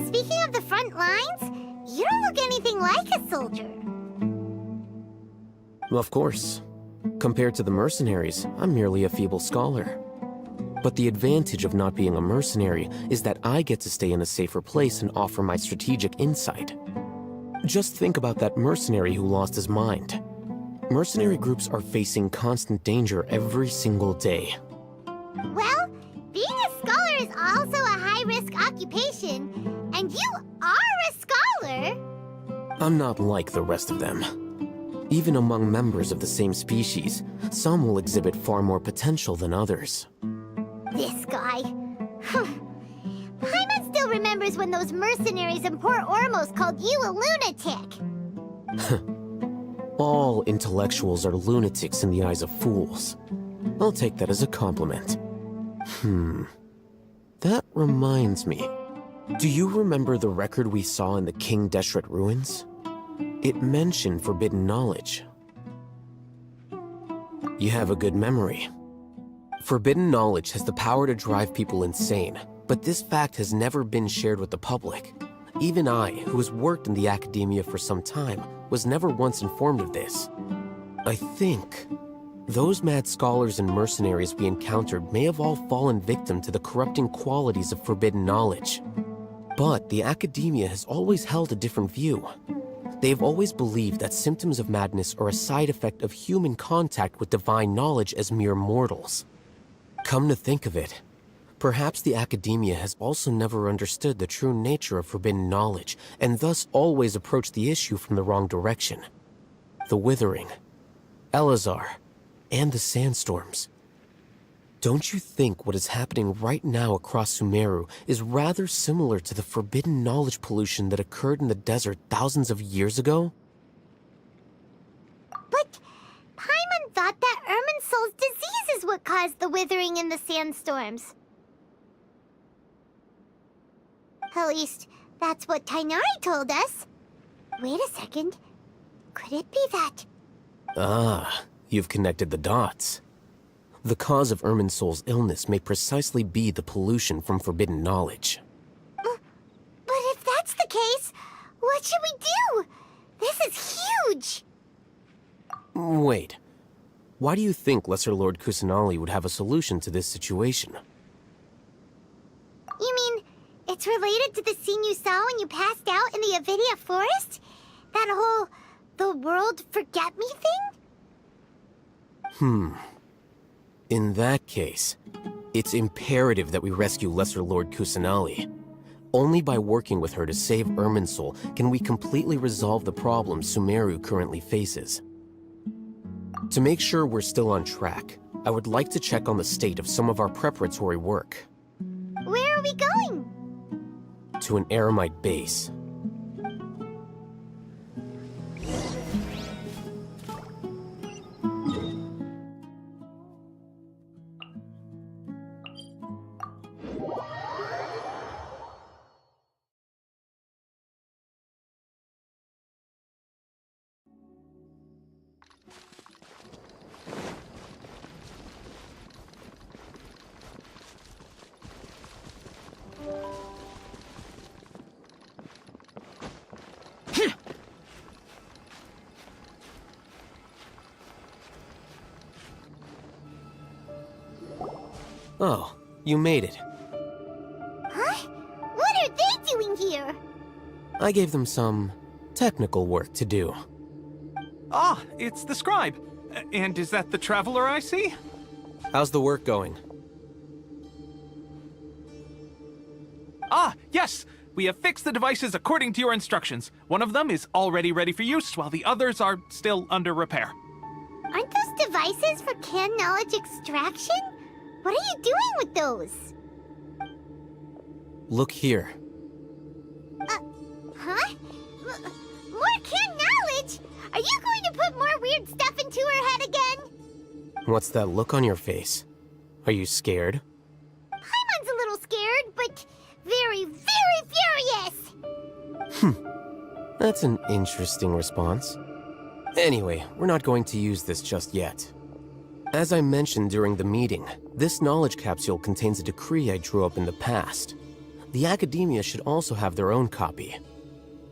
[SPEAKER 1] Speaking of the front lines, you don't look anything like a soldier.
[SPEAKER 2] Of course. Compared to the mercenaries, I'm merely a feeble scholar. But the advantage of not being a mercenary is that I get to stay in a safer place and offer my strategic insight. Just think about that mercenary who lost his mind. Mercenary groups are facing constant danger every single day.
[SPEAKER 1] Well, being a scholar is also a high-risk occupation, and you are a scholar!
[SPEAKER 2] I'm not like the rest of them. Even among members of the same species, some will exhibit far more potential than others.
[SPEAKER 1] This guy. Paimon still remembers when those mercenaries in Port Ormos called you a lunatic.
[SPEAKER 2] All intellectuals are lunatics in the eyes of fools. I'll take that as a compliment. That reminds me. Do you remember the record we saw in the King Deshret ruins? It mentioned forbidden knowledge. You have a good memory. Forbidden knowledge has the power to drive people insane, but this fact has never been shared with the public. Even I, who has worked in the academia for some time, was never once informed of this. I think those mad scholars and mercenaries we encountered may have all fallen victim to the corrupting qualities of forbidden knowledge. But the academia has always held a different view. They have always believed that symptoms of madness are a side effect of human contact with divine knowledge as mere mortals. Come to think of it, perhaps the academia has also never understood the true nature of forbidden knowledge, and thus always approached the issue from the wrong direction. The Withering, Elazar, and the sandstorms. Don't you think what is happening right now across Sumeru is rather similar to the forbidden knowledge pollution that occurred in the desert thousands of years ago?
[SPEAKER 1] But Paimon thought that Irminsul's disease is what caused the withering in the sandstorms. At least, that's what Tainari told us. Wait a second. Could it be that...
[SPEAKER 2] Ah, you've connected the dots. The cause of Irminsul's illness may precisely be the pollution from forbidden knowledge.
[SPEAKER 1] But if that's the case, what should we do? This is huge!
[SPEAKER 2] Wait. Why do you think Lesser Lord Kusanali would have a solution to this situation?
[SPEAKER 1] You mean, it's related to the scene you saw when you passed out in the Avidia forest? That whole, the world forget me thing?
[SPEAKER 2] In that case, it's imperative that we rescue Lesser Lord Kusanali. Only by working with her to save Irminsul can we completely resolve the problems Sumeru currently faces. To make sure we're still on track, I would like to check on the state of some of our preparatory work.
[SPEAKER 1] Where are we going?
[SPEAKER 2] To an Eremite base. Oh, you made it.
[SPEAKER 1] Huh? What are they doing here?
[SPEAKER 2] I gave them some technical work to do.
[SPEAKER 19] Ah, it's the scribe. And is that the traveler I see?
[SPEAKER 2] How's the work going?
[SPEAKER 19] Ah, yes! We have fixed the devices according to your instructions. One of them is already ready for use, while the others are still under repair.
[SPEAKER 1] Aren't those devices for canned knowledge extraction? What are you doing with those?
[SPEAKER 2] Look here.
[SPEAKER 1] Huh? More canned knowledge? Are you going to put more weird stuff into her head again?
[SPEAKER 2] What's that look on your face? Are you scared?
[SPEAKER 1] Paimon's a little scared, but very, very furious!
[SPEAKER 2] That's an interesting response. Anyway, we're not going to use this just yet. As I mentioned during the meeting, this knowledge capsule contains a decree I drew up in the past. The academia should also have their own copy.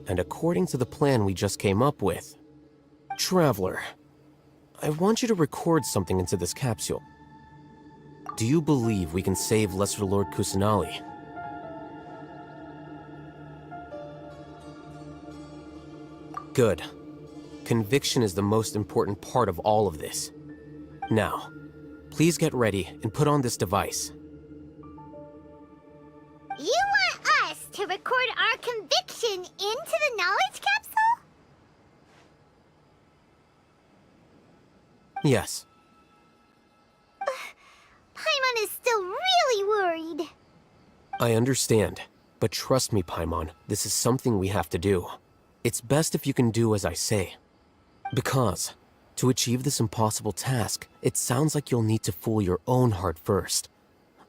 [SPEAKER 2] And according to the plan we just came up with... Traveler, I want you to record something into this capsule. Do you believe we can save Lesser Lord Kusanali? Good. Conviction is the most important part of all of this. Now, please get ready and put on this device.
[SPEAKER 1] You want us to record our conviction into the knowledge capsule?
[SPEAKER 2] Yes.
[SPEAKER 1] Paimon is still really worried.
[SPEAKER 2] I understand, but trust me, Paimon, this is something we have to do. It's best if you can do as I say. Because, to achieve this impossible task, it sounds like you'll need to fool your own heart first.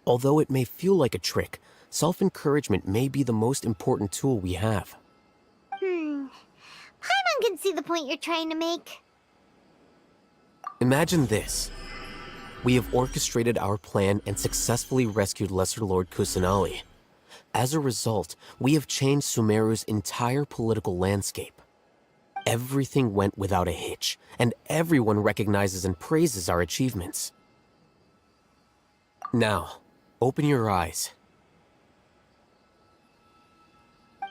[SPEAKER 2] Although it may feel like a trick, self-encouragement may be the most important tool we have.
[SPEAKER 1] Paimon can see the point you're trying to make.
[SPEAKER 2] Imagine this. We have orchestrated our plan and successfully rescued Lesser Lord Kusanali. As a result, we have changed Sumeru's entire political landscape. Everything went without a hitch, and everyone recognizes and praises our achievements. Now, open your eyes.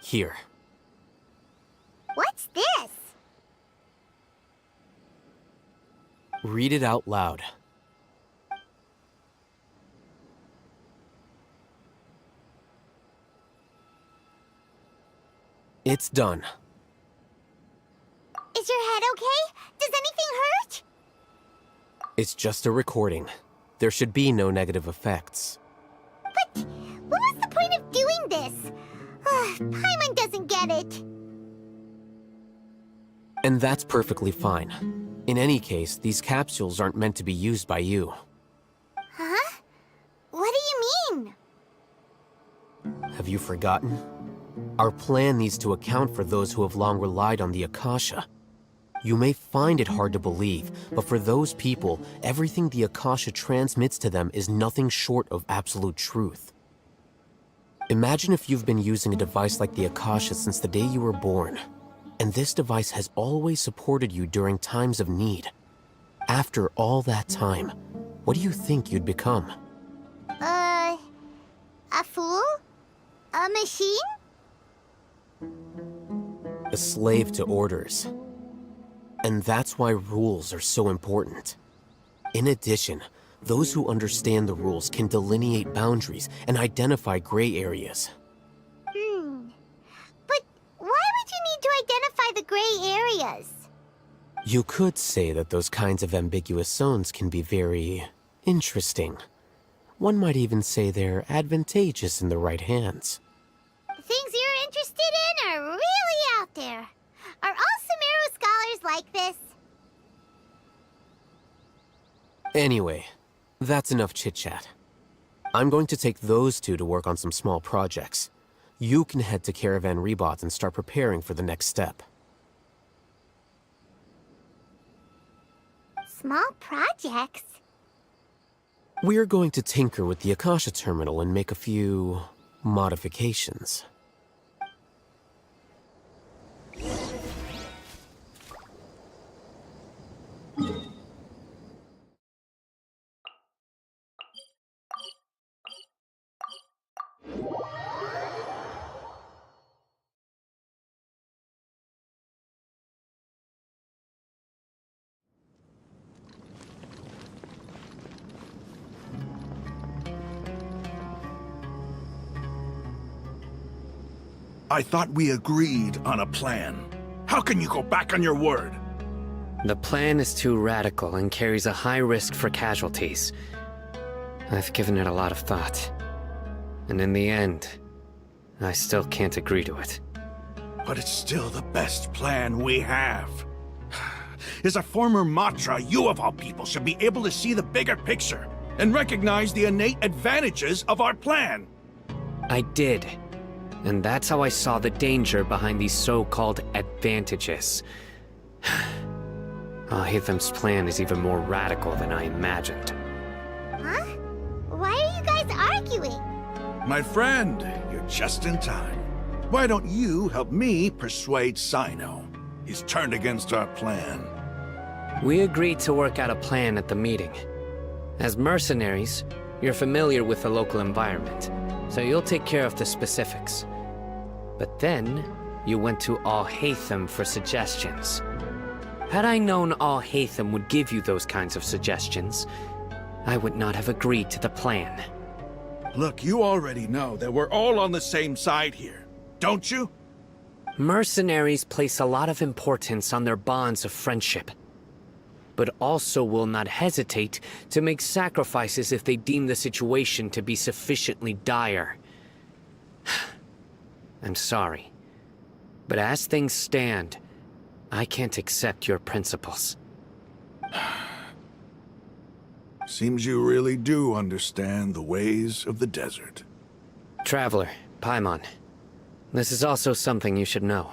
[SPEAKER 2] Here.
[SPEAKER 1] What's this?
[SPEAKER 2] Read it out loud. It's done.
[SPEAKER 1] Is your head okay? Does anything hurt?
[SPEAKER 2] It's just a recording. There should be no negative effects.
[SPEAKER 1] But what was the point of doing this? Paimon doesn't get it.
[SPEAKER 2] And that's perfectly fine. In any case, these capsules aren't meant to be used by you.
[SPEAKER 1] Huh? What do you mean?
[SPEAKER 2] Have you forgotten? Our plan needs to account for those who have long relied on the Akasha. You may find it hard to believe, but for those people, everything the Akasha transmits to them is nothing short of absolute truth. Imagine if you've been using a device like the Akasha since the day you were born, and this device has always supported you during times of need. After all that time, what do you think you'd become?
[SPEAKER 1] A fool? A machine?
[SPEAKER 2] A slave to orders. And that's why rules are so important. In addition, those who understand the rules can delineate boundaries and identify gray areas.
[SPEAKER 1] But why would you need to identify the gray areas?
[SPEAKER 2] You could say that those kinds of ambiguous zones can be very interesting. One might even say they're advantageous in the right hands.
[SPEAKER 1] The things you're interested in are really out there. Are all Sumeru scholars like this?
[SPEAKER 2] Anyway, that's enough chit-chat. I'm going to take those two to work on some small projects. You can head to Caravan Rebot and start preparing for the next step.
[SPEAKER 1] Small projects?
[SPEAKER 2] We're going to tinker with the Akasha terminal and make a few modifications.
[SPEAKER 17] I thought we agreed on a plan. How can you go back on your word?
[SPEAKER 5] The plan is too radical and carries a high risk for casualties. I've given it a lot of thought. And in the end, I still can't agree to it.
[SPEAKER 17] But it's still the best plan we have. As a former Matra, you of all people should be able to see the bigger picture and recognize the innate advantages of our plan.
[SPEAKER 5] I did. And that's how I saw the danger behind these so-called advantages. Alhaitham's plan is even more radical than I imagined.
[SPEAKER 1] Huh? Why are you guys arguing?
[SPEAKER 17] My friend, you're just in time. Why don't you help me persuade Sino? He's turned against our plan.
[SPEAKER 5] We agreed to work out a plan at the meeting. As mercenaries, you're familiar with the local environment, so you'll take care of the specifics. But then, you went to Alhaitham for suggestions. Had I known Alhaitham would give you those kinds of suggestions, I would not have agreed to the plan.
[SPEAKER 17] Look, you already know that we're all on the same side here, don't you?
[SPEAKER 5] Mercenaries place a lot of importance on their bonds of friendship, but also will not hesitate to make sacrifices if they deem the situation to be sufficiently dire. I'm sorry, but as things stand, I can't accept your principles.
[SPEAKER 17] Seems you really do understand the ways of the desert.
[SPEAKER 5] Traveler, Paimon, this is also something you should know.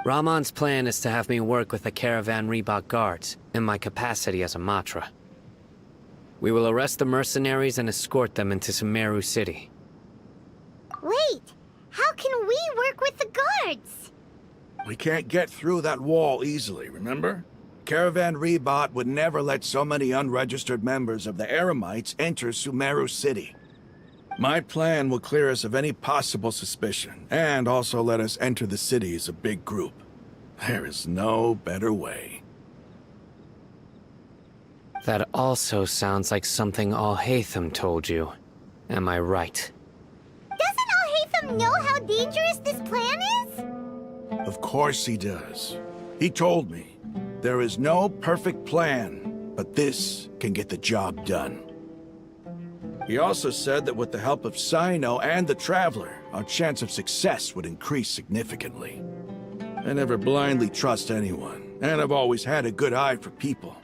[SPEAKER 5] Rahman's plan is to have me work with the Caravan Reebok guards, in my capacity as a Matra. We will arrest the mercenaries and escort them into Sumeru City.
[SPEAKER 1] Wait, how can we work with the guards?
[SPEAKER 17] We can't get through that wall easily, remember? Caravan Reebok would never let so many unregistered members of the Eremites enter Sumeru City. My plan will clear us of any possible suspicion, and also let us enter the city as a big group. There is no better way.
[SPEAKER 5] That also sounds like something Al-Haytham told you. Am I right?
[SPEAKER 1] Doesn't Al-Haytham know how dangerous this plan is?
[SPEAKER 17] Of course he does. He told me, there is no perfect plan, but this can get the job done. He also said that with the help of Sino and the Traveler, our chance of success would increase significantly. I never blindly trust anyone, and I've always had a good eye for people.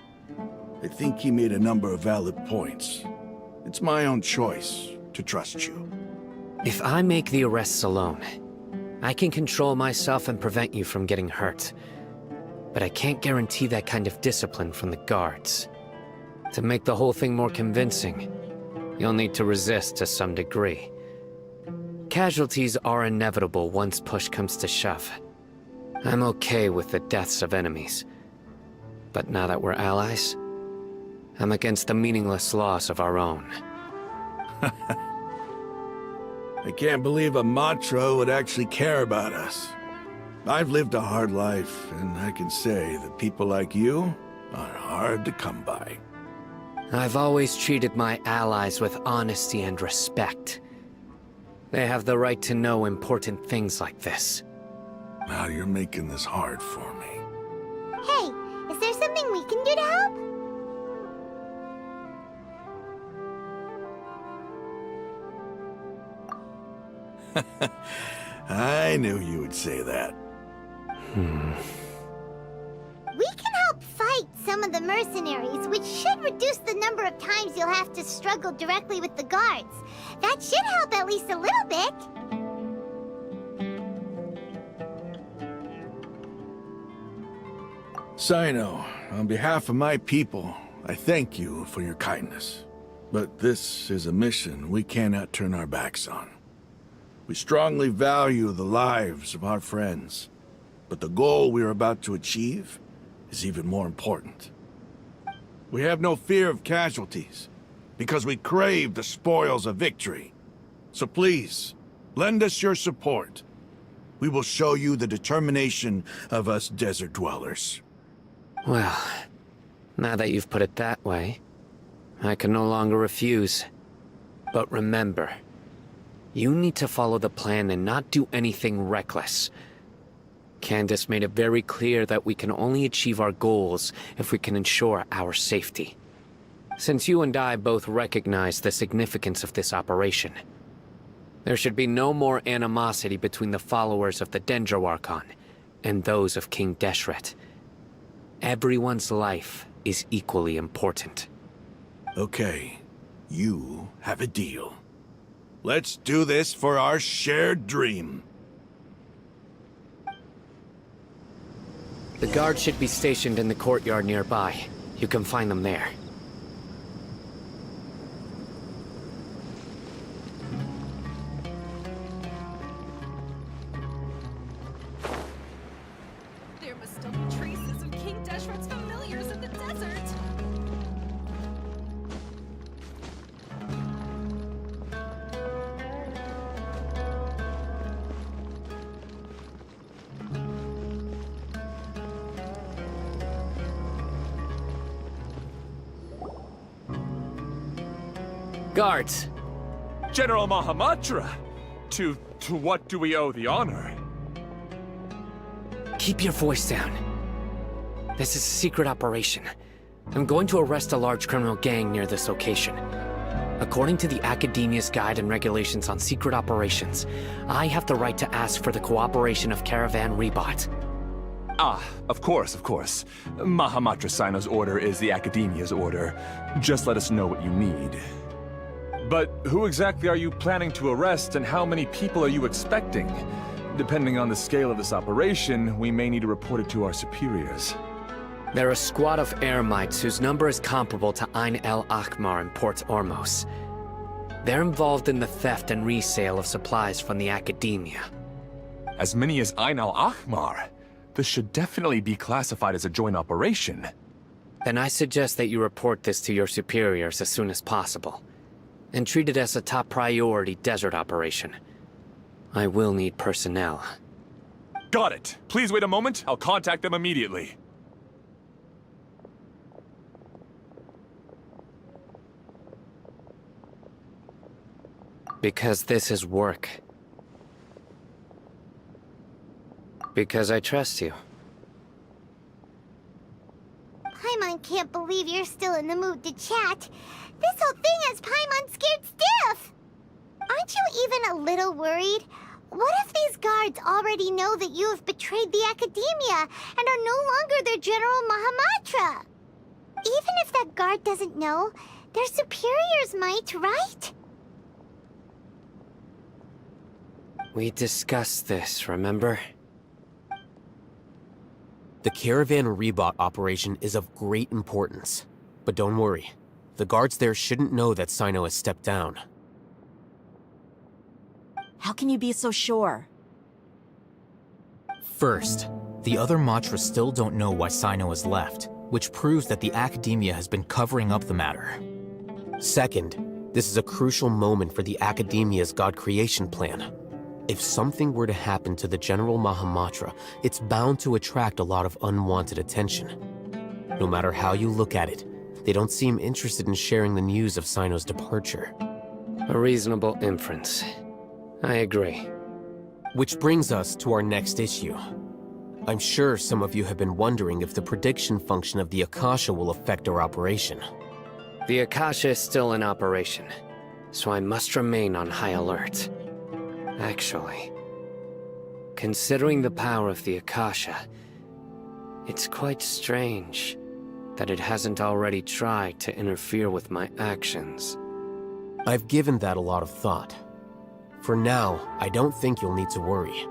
[SPEAKER 17] I think he made a number of valid points. It's my own choice to trust you.
[SPEAKER 5] If I make the arrests alone, I can control myself and prevent you from getting hurt. But I can't guarantee that kind of discipline from the guards. To make the whole thing more convincing, you'll need to resist to some degree. Casualties are inevitable once push comes to shove. I'm okay with the deaths of enemies. But now that we're allies, I'm against the meaningless loss of our own.
[SPEAKER 17] I can't believe a Matra would actually care about us. I've lived a hard life, and I can say that people like you are hard to come by.
[SPEAKER 5] I've always treated my allies with honesty and respect. They have the right to know important things like this.
[SPEAKER 17] Now you're making this hard for me.
[SPEAKER 1] Hey, is there something we can do to help?
[SPEAKER 17] I knew you would say that.
[SPEAKER 1] We can help fight some of the mercenaries, which should reduce the number of times you'll have to struggle directly with the guards. That should help at least a little bit.
[SPEAKER 17] Sino, on behalf of my people, I thank you for your kindness. But this is a mission we cannot turn our backs on. We strongly value the lives of our friends, but the goal we are about to achieve is even more important. We have no fear of casualties, because we crave the spoils of victory. So please, lend us your support. We will show you the determination of us desert dwellers.
[SPEAKER 5] Well, now that you've put it that way, I can no longer refuse. But remember, you need to follow the plan and not do anything reckless. Candace made it very clear that we can only achieve our goals if we can ensure our safety. Since you and I both recognize the significance of this operation, there should be no more animosity between the followers of the Dendro Archon and those of King Deshret. Everyone's life is equally important.
[SPEAKER 17] Okay, you have a deal. Let's do this for our shared dream.
[SPEAKER 5] The guards should be stationed in the courtyard nearby. You can find them there.
[SPEAKER 4] There must still be traces of King Deshret's familiars in the desert.
[SPEAKER 5] Guards!
[SPEAKER 18] General Mahamatra! To what do we owe the honor?
[SPEAKER 5] Keep your voice down. This is a secret operation. I'm going to arrest a large criminal gang near this location. According to the Academia's Guide and Regulations on Secret Operations, I have the right to ask for the cooperation of Caravan Reebok.
[SPEAKER 18] Ah, of course, of course. Mahamatra Sino's order is the Academia's order. Just let us know what you need. But who exactly are you planning to arrest, and how many people are you expecting? Depending on the scale of this operation, we may need to report it to our superiors.
[SPEAKER 5] They're a squad of Eremites whose number is comparable to Ain el Akmar in Port Ormos. They're involved in the theft and resale of supplies from the Academia.
[SPEAKER 18] As many as Ain el Akmar? This should definitely be classified as a joint operation.
[SPEAKER 5] Then I suggest that you report this to your superiors as soon as possible, and treat it as a top priority desert operation. I will need personnel.
[SPEAKER 18] Got it. Please wait a moment. I'll contact them immediately.
[SPEAKER 5] Because this is work. Because I trust you.
[SPEAKER 1] Paimon can't believe you're still in the mood to chat. This whole thing has Paimon scared stiff! Aren't you even a little worried? What if these guards already know that you have betrayed the Academia and are no longer their General Mahamatra? Even if that guard doesn't know, their superiors might, right?
[SPEAKER 5] We discussed this, remember?
[SPEAKER 2] The Caravan Rebot operation is of great importance. But don't worry, the guards there shouldn't know that Sino has stepped down.
[SPEAKER 6] How can you be so sure?
[SPEAKER 2] First, the other Matras still don't know why Sino has left, which proves that the Academia has been covering up the matter. Second, this is a crucial moment for the Academia's God creation plan. If something were to happen to the General Mahamatra, it's bound to attract a lot of unwanted attention. No matter how you look at it, they don't seem interested in sharing the news of Sino's departure.
[SPEAKER 5] A reasonable inference. I agree.
[SPEAKER 2] Which brings us to our next issue. I'm sure some of you have been wondering if the prediction function of the Akasha will affect our operation.
[SPEAKER 5] The Akasha is still in operation, so I must remain on high alert. Actually, considering the power of the Akasha, it's quite strange that it hasn't already tried to interfere with my actions.
[SPEAKER 2] I've given that a lot of thought. For now, I don't think you'll need to worry.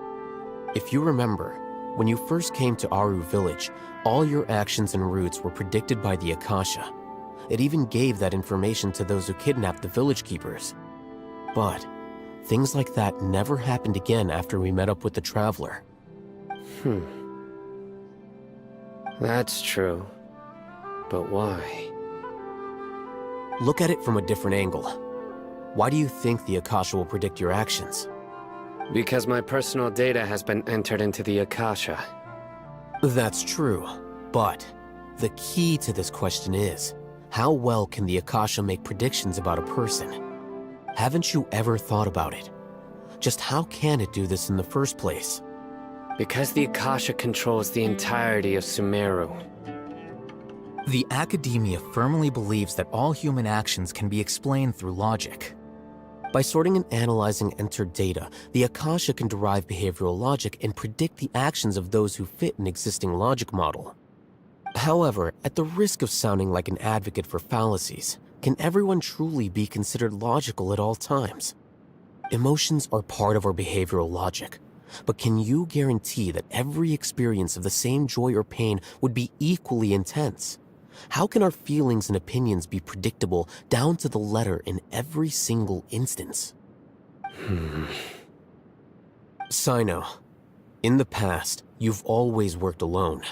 [SPEAKER 2] If you remember, when you first came to Aru Village, all your actions and routes were predicted by the Akasha. It even gave that information to those who kidnapped the village keepers. But things like that never happened again after we met up with the Traveler.
[SPEAKER 5] That's true. But why?
[SPEAKER 2] Look at it from a different angle. Why do you think the Akasha will predict your actions?
[SPEAKER 5] Because my personal data has been entered into the Akasha.
[SPEAKER 2] That's true, but the key to this question is, how well can the Akasha make predictions about a person? Haven't you ever thought about it? Just how can it do this in the first place?
[SPEAKER 5] Because the Akasha controls the entirety of Sumeru.
[SPEAKER 2] The Academia firmly believes that all human actions can be explained through logic. By sorting and analyzing entered data, the Akasha can derive behavioral logic and predict the actions of those who fit an existing logic model. However, at the risk of sounding like an advocate for fallacies, can everyone truly be considered logical at all times? Emotions are part of our behavioral logic, but can you guarantee that every experience of the same joy or pain would be equally intense? How can our feelings and opinions be predictable down to the letter in every single instance? Sino, in the past, you've always worked alone.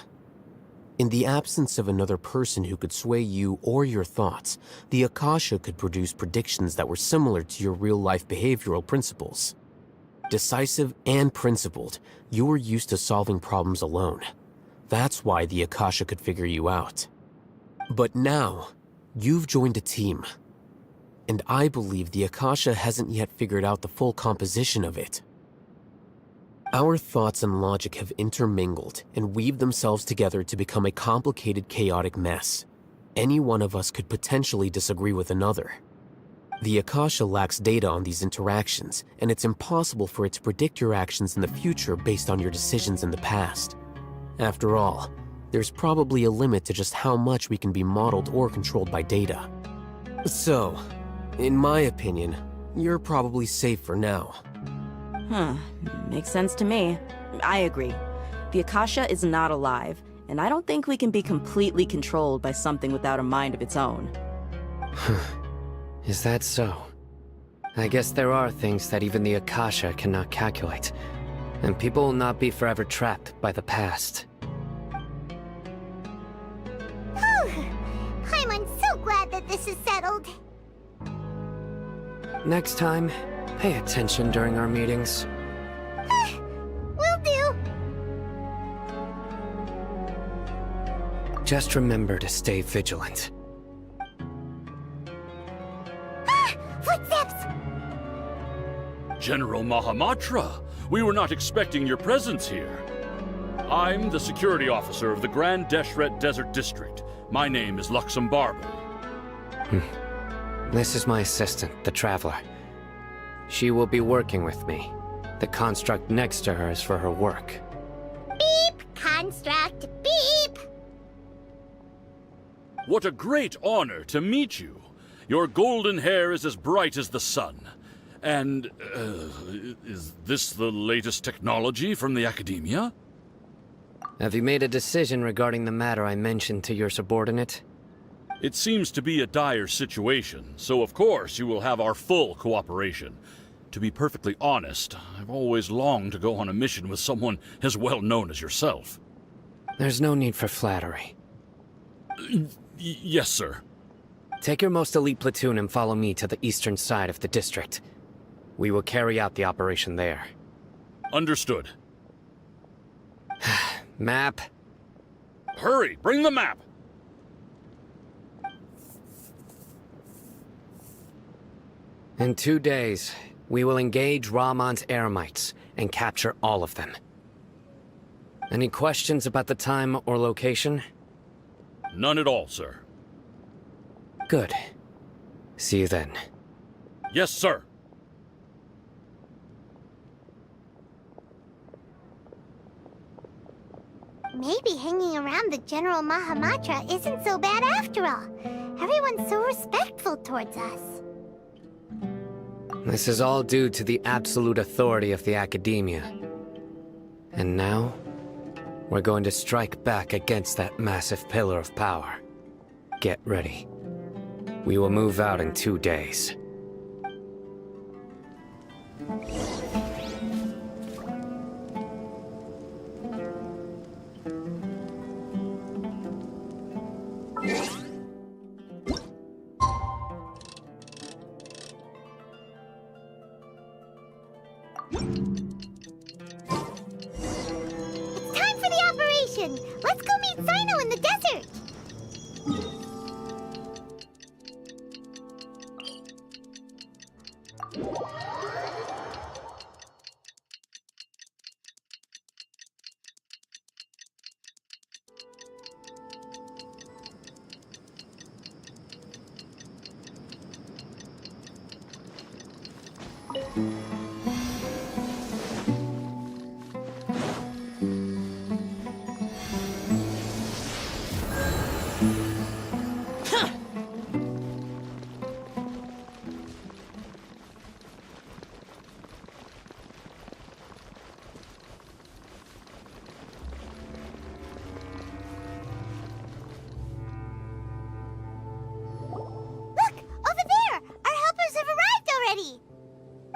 [SPEAKER 2] In the absence of another person who could sway you or your thoughts, the Akasha could produce predictions that were similar to your real-life behavioral principles. Decisive and principled, you were used to solving problems alone. That's why the Akasha could figure you out. But now, you've joined a team. And I believe the Akasha hasn't yet figured out the full composition of it. Our thoughts and logic have intermingled and weaved themselves together to become a complicated, chaotic mess. Any one of us could potentially disagree with another. The Akasha lacks data on these interactions, and it's impossible for it to predict your actions in the future based on your decisions in the past. After all, there's probably a limit to just how much we can be modeled or controlled by data. So, in my opinion, you're probably safe for now.
[SPEAKER 6] Makes sense to me. I agree. The Akasha is not alive, and I don't think we can be completely controlled by something without a mind of its own.
[SPEAKER 5] Is that so? I guess there are things that even the Akasha cannot calculate, and people will not be forever trapped by the past.
[SPEAKER 1] I'm so glad that this is settled.
[SPEAKER 5] Next time, pay attention during our meetings.
[SPEAKER 1] Will do.
[SPEAKER 5] Just remember to stay vigilant.
[SPEAKER 1] Footsteps!
[SPEAKER 7] General Mahamatra, we were not expecting your presence here. I'm the security officer of the Grand Deshret Desert District. My name is Luxembarbo.
[SPEAKER 5] This is my assistant, the Traveler. She will be working with me. The construct next to her is for her work.
[SPEAKER 1] Beep! Construct, beep!
[SPEAKER 7] What a great honor to meet you. Your golden hair is as bright as the sun. And, is this the latest technology from the Academia?
[SPEAKER 5] Have you made a decision regarding the matter I mentioned to your subordinate?
[SPEAKER 7] It seems to be a dire situation, so of course you will have our full cooperation. To be perfectly honest, I've always longed to go on a mission with someone as well known as yourself.
[SPEAKER 5] There's no need for flattery.
[SPEAKER 7] Yes, sir.
[SPEAKER 5] Take your most elite platoon and follow me to the eastern side of the district. We will carry out the operation there.
[SPEAKER 7] Understood.
[SPEAKER 5] Map.
[SPEAKER 7] Hurry, bring the map!
[SPEAKER 5] In 2 days, we will engage Rahman's Eremites and capture all of them. Any questions about the time or location?
[SPEAKER 7] None at all, sir.
[SPEAKER 5] Good. See you then.
[SPEAKER 7] Yes, sir.
[SPEAKER 1] Maybe hanging around the General Mahamatra isn't so bad after all. Everyone's so respectful towards us.
[SPEAKER 5] This is all due to the absolute authority of the Academia. And now, we're going to strike back against that massive pillar of power. Get ready. We will move out in 2 days.
[SPEAKER 1] It's time for the operation! Let's go meet Sino in the desert!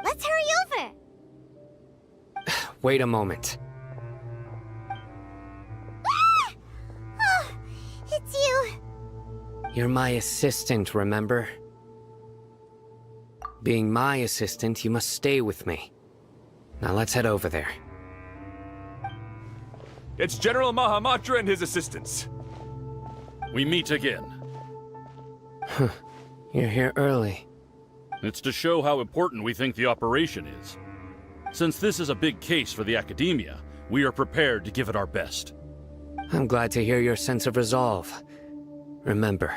[SPEAKER 1] Let's hurry over!
[SPEAKER 5] Wait a moment.
[SPEAKER 1] Ah! Oh, it's you.
[SPEAKER 5] You're my assistant, remember? Being my assistant, you must stay with me. Now let's head over there.
[SPEAKER 18] It's General Mahamatra and his assistants.
[SPEAKER 7] We meet again.
[SPEAKER 5] You're here early.
[SPEAKER 7] It's to show how important we think the operation is. Since this is a big case for the Academia, we are prepared to give it our best.
[SPEAKER 5] I'm glad to hear your sense of resolve. Remember,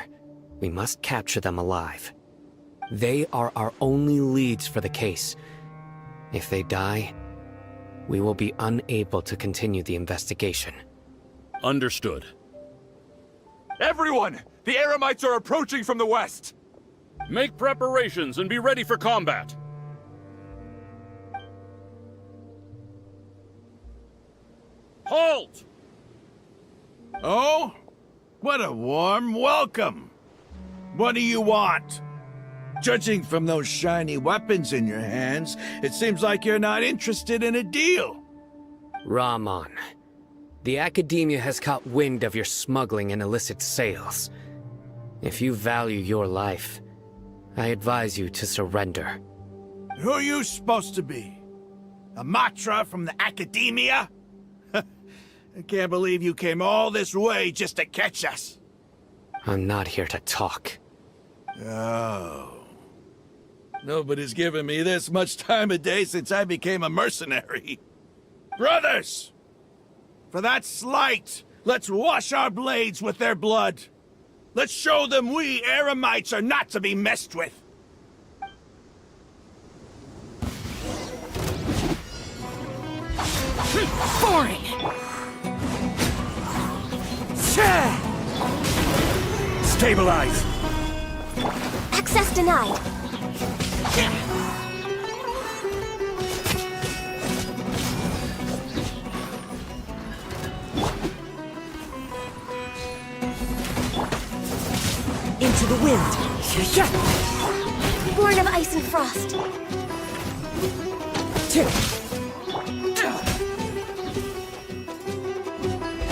[SPEAKER 5] we must capture them alive. They are our only leads for the case. If they die, we will be unable to continue the investigation.
[SPEAKER 7] Understood.
[SPEAKER 18] Everyone! The Eremites are approaching from the west!
[SPEAKER 7] Make preparations and be ready for combat! Halt!
[SPEAKER 17] Oh? What a warm welcome! What do you want? Judging from those shiny weapons in your hands, it seems like you're not interested in a deal.
[SPEAKER 5] Rahman, the Academia has caught wind of your smuggling and illicit sales. If you value your life, I advise you to surrender.
[SPEAKER 17] Who are you supposed to be? A Matra from the Academia? I can't believe you came all this way just to catch us.
[SPEAKER 5] I'm not here to talk.
[SPEAKER 17] Oh. Nobody's given me this much time of day since I became a mercenary. Brothers! For that slight, let's wash our blades with their blood. Let's show them we Eremites are not to be messed with.
[SPEAKER 20] Boring!
[SPEAKER 18] Stabilize!
[SPEAKER 9] Access denied.
[SPEAKER 20] Into the wind!
[SPEAKER 9] Born of ice and frost.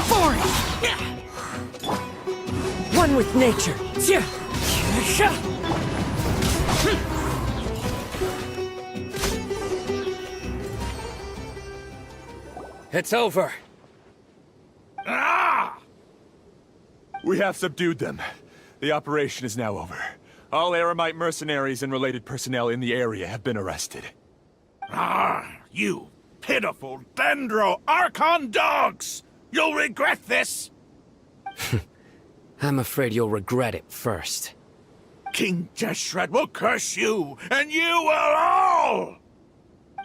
[SPEAKER 20] Boring! One with nature!
[SPEAKER 5] It's over.
[SPEAKER 17] Ah!
[SPEAKER 18] We have subdued them. The operation is now over. All Eremite mercenaries and related personnel in the area have been arrested.
[SPEAKER 17] Ah, you pitiful Dendro Archon dogs! You'll regret this!
[SPEAKER 5] I'm afraid you'll regret it first.
[SPEAKER 17] King Deshret will curse you, and you will all!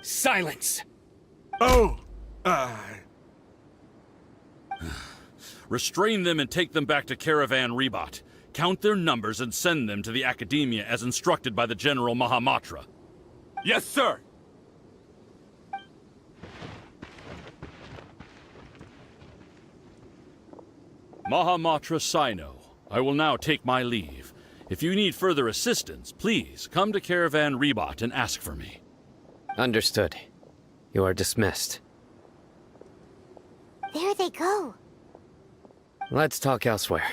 [SPEAKER 5] Silence!
[SPEAKER 17] Oh,
[SPEAKER 7] Restrain them and take them back to Caravan Rebot. Count their numbers and send them to the Academia as instructed by the General Mahamatra.
[SPEAKER 18] Yes, sir!
[SPEAKER 7] Mahamatra Sino, I will now take my leave. If you need further assistance, please come to Caravan Rebot and ask for me.
[SPEAKER 5] Understood. You are dismissed.
[SPEAKER 1] There they go.
[SPEAKER 5] Let's talk elsewhere.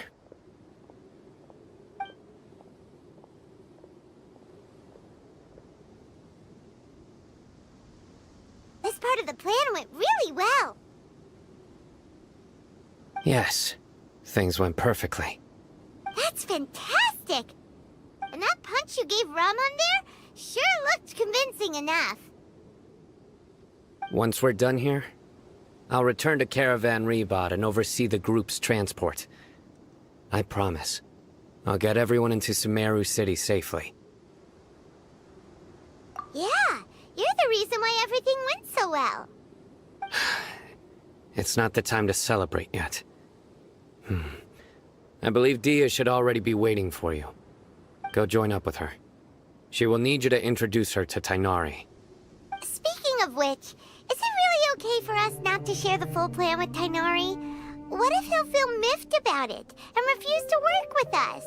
[SPEAKER 1] This part of the plan went really well.
[SPEAKER 5] Yes, things went perfectly.
[SPEAKER 1] That's fantastic! And that punch you gave Rahman there sure looked convincing enough.
[SPEAKER 5] Once we're done here, I'll return to Caravan Rebot and oversee the group's transport. I promise. I'll get everyone into Sumeru City safely.
[SPEAKER 1] Yeah, you're the reason why everything went so well.
[SPEAKER 5] It's not the time to celebrate yet. I believe Dia should already be waiting for you. Go join up with her. She will need you to introduce her to Tainari.
[SPEAKER 1] Speaking of which, is it really okay for us not to share the full plan with Tainari? What if he'll feel miffed about it and refuse to work with us?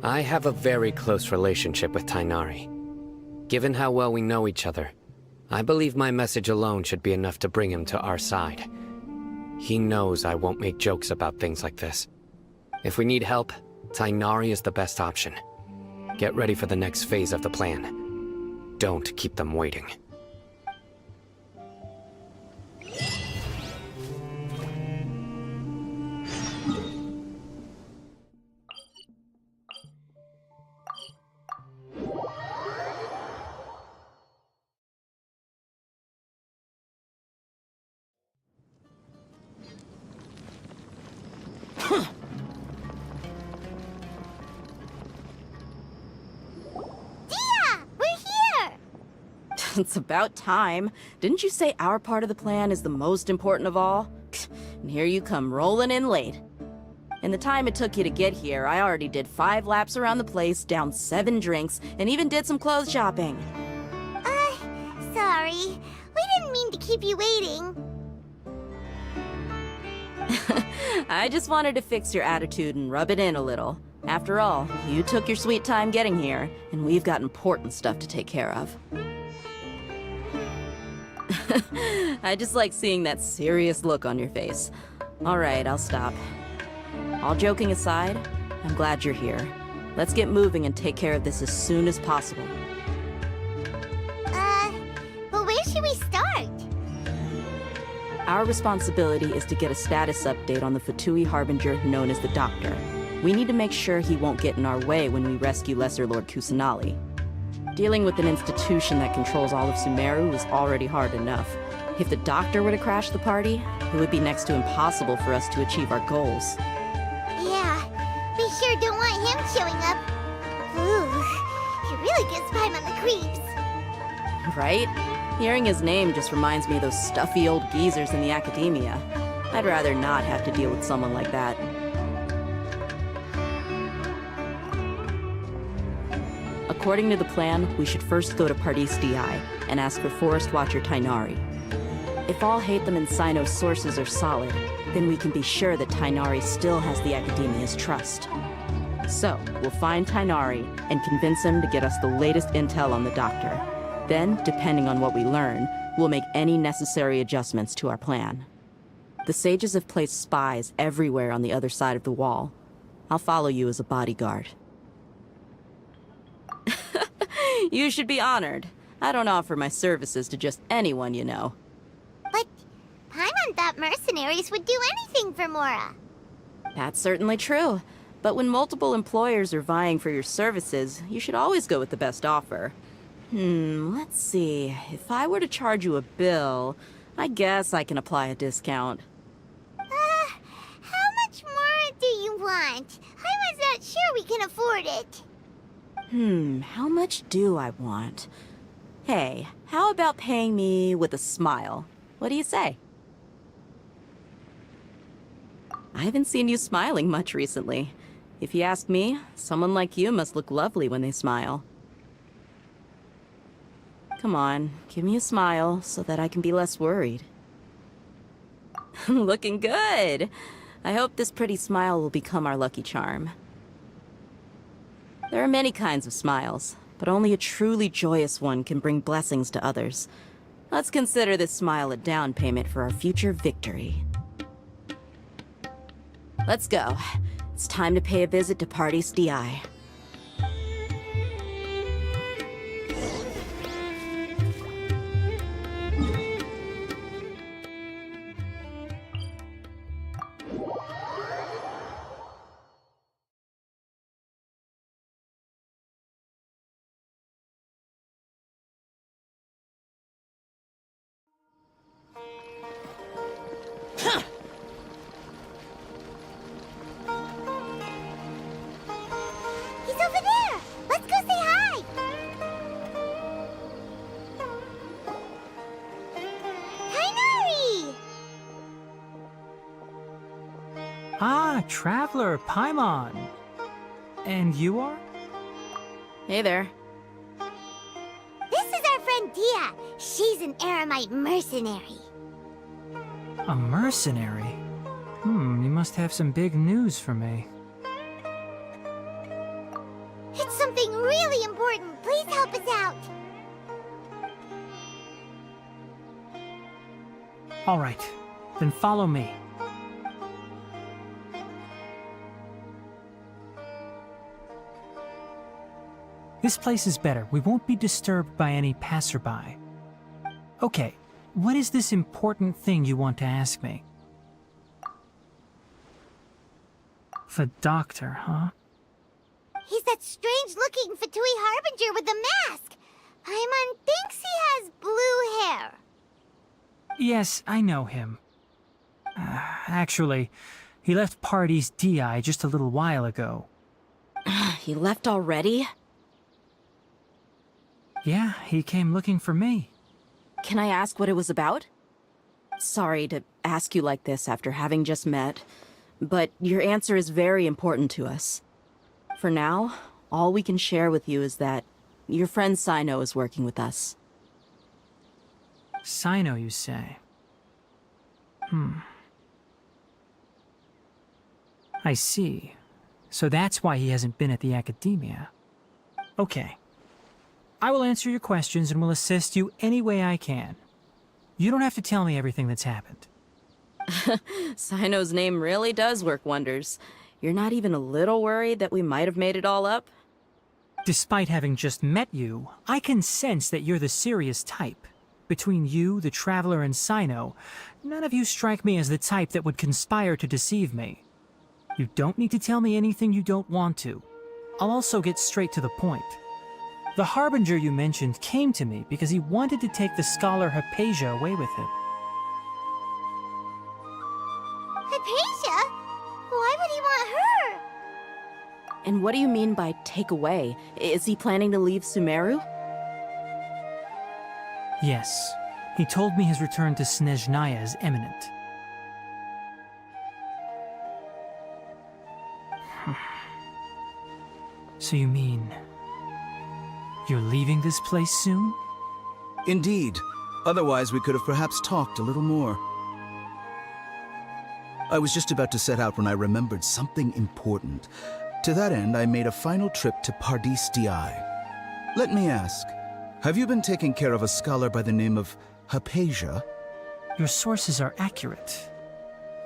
[SPEAKER 5] I have a very close relationship with Tainari. Given how well we know each other, I believe my message alone should be enough to bring him to our side. He knows I won't make jokes about things like this. If we need help, Tainari is the best option. Get ready for the next phase of the plan. Don't keep them waiting.
[SPEAKER 6] It's about time. Didn't you say our part of the plan is the most important of all? And here you come rolling in late. In the time it took you to get here, I already did 5 laps around the place, downed 7 drinks, and even did some clothes shopping.
[SPEAKER 1] Sorry. We didn't mean to keep you waiting.
[SPEAKER 6] I just wanted to fix your attitude and rub it in a little. After all, you took your sweet time getting here, and we've got important stuff to take care of. I just like seeing that serious look on your face. Alright, I'll stop. All joking aside, I'm glad you're here. Let's get moving and take care of this as soon as possible.
[SPEAKER 1] But where should we start?
[SPEAKER 6] Our responsibility is to get a status update on the Fatui Harbinger known as the Doctor. We need to make sure he won't get in our way when we rescue Lesser Lord Kusanali. Dealing with an institution that controls all of Sumeru is already hard enough. If the Doctor were to crash the party, it would be next to impossible for us to achieve our goals.
[SPEAKER 1] Yeah, we sure don't want him showing up. Ooh, he really gives Paimon the creeps.
[SPEAKER 6] Right? Hearing his name just reminds me of those stuffy old geezers in the academia. I'd rather not have to deal with someone like that. According to the plan, we should first go to Pardis Di and ask for Forest Watcher Tainari. If all Hatham and Sino's sources are solid, then we can be sure that Tainari still has the Academia's trust. So, we'll find Tainari and convince him to get us the latest intel on the Doctor. Then, depending on what we learn, we'll make any necessary adjustments to our plan. The sages have placed spies everywhere on the other side of the wall. I'll follow you as a bodyguard. You should be honored. I don't offer my services to just anyone you know.
[SPEAKER 1] But Paimon thought mercenaries would do anything for Mora.
[SPEAKER 6] That's certainly true. But when multiple employers are vying for your services, you should always go with the best offer. Let's see. If I were to charge you a bill, I guess I can apply a discount.
[SPEAKER 1] How much more do you want? I was not sure we can afford it.
[SPEAKER 6] How much do I want? Hey, how about paying me with a smile? What do you say? I haven't seen you smiling much recently. If you ask me, someone like you must look lovely when they smile. Come on, give me a smile so that I can be less worried. Looking good! I hope this pretty smile will become our lucky charm. There are many kinds of smiles, but only a truly joyous one can bring blessings to others. Let's consider this smile a down payment for our future victory. Let's go. It's time to pay a visit to Pardis Di.
[SPEAKER 1] He's over there! Let's go say hi! Tainari!
[SPEAKER 12] Ah, Traveler, Paimon. And you are?
[SPEAKER 6] Hey there.
[SPEAKER 1] This is our friend Dia. She's an Aramite mercenary.
[SPEAKER 12] A mercenary? You must have some big news for me.
[SPEAKER 1] It's something really important. Please help us out.
[SPEAKER 12] All right, then follow me. This place is better. We won't be disturbed by any passerby. Okay, what is this important thing you want to ask me? The Doctor, huh?
[SPEAKER 1] He's that strange-looking Fatui Harbinger with the mask. Paimon thinks he has blue hair.
[SPEAKER 12] Yes, I know him. Actually, he left Pardis Di just a little while ago.
[SPEAKER 6] He left already?
[SPEAKER 12] Yeah, he came looking for me.
[SPEAKER 6] Can I ask what it was about? Sorry to ask you like this after having just met, but your answer is very important to us. For now, all we can share with you is that your friend Sino is working with us.
[SPEAKER 12] Sino, you say? I see. So that's why he hasn't been at the academia. Okay. I will answer your questions and will assist you any way I can. You don't have to tell me everything that's happened.
[SPEAKER 6] Sino's name really does work wonders. You're not even a little worried that we might have made it all up?
[SPEAKER 12] Despite having just met you, I can sense that you're the serious type. Between you, the Traveler, and Sino, none of you strike me as the type that would conspire to deceive me. You don't need to tell me anything you don't want to. I'll also get straight to the point. The Harbinger you mentioned came to me because he wanted to take the scholar Hypatia away with him.
[SPEAKER 1] Hypatia? Why would he want her?
[SPEAKER 6] And what do you mean by take away? Is he planning to leave Sumeru?
[SPEAKER 12] Yes. He told me his return to Snezhnaya is imminent. So you mean... you're leaving this place soon?
[SPEAKER 15] Indeed. Otherwise, we could have perhaps talked a little more. I was just about to set out when I remembered something important. To that end, I made a final trip to Pardis Dii. Let me ask, have you been taking care of a scholar by the name of Hypatia?
[SPEAKER 12] Your sources are accurate.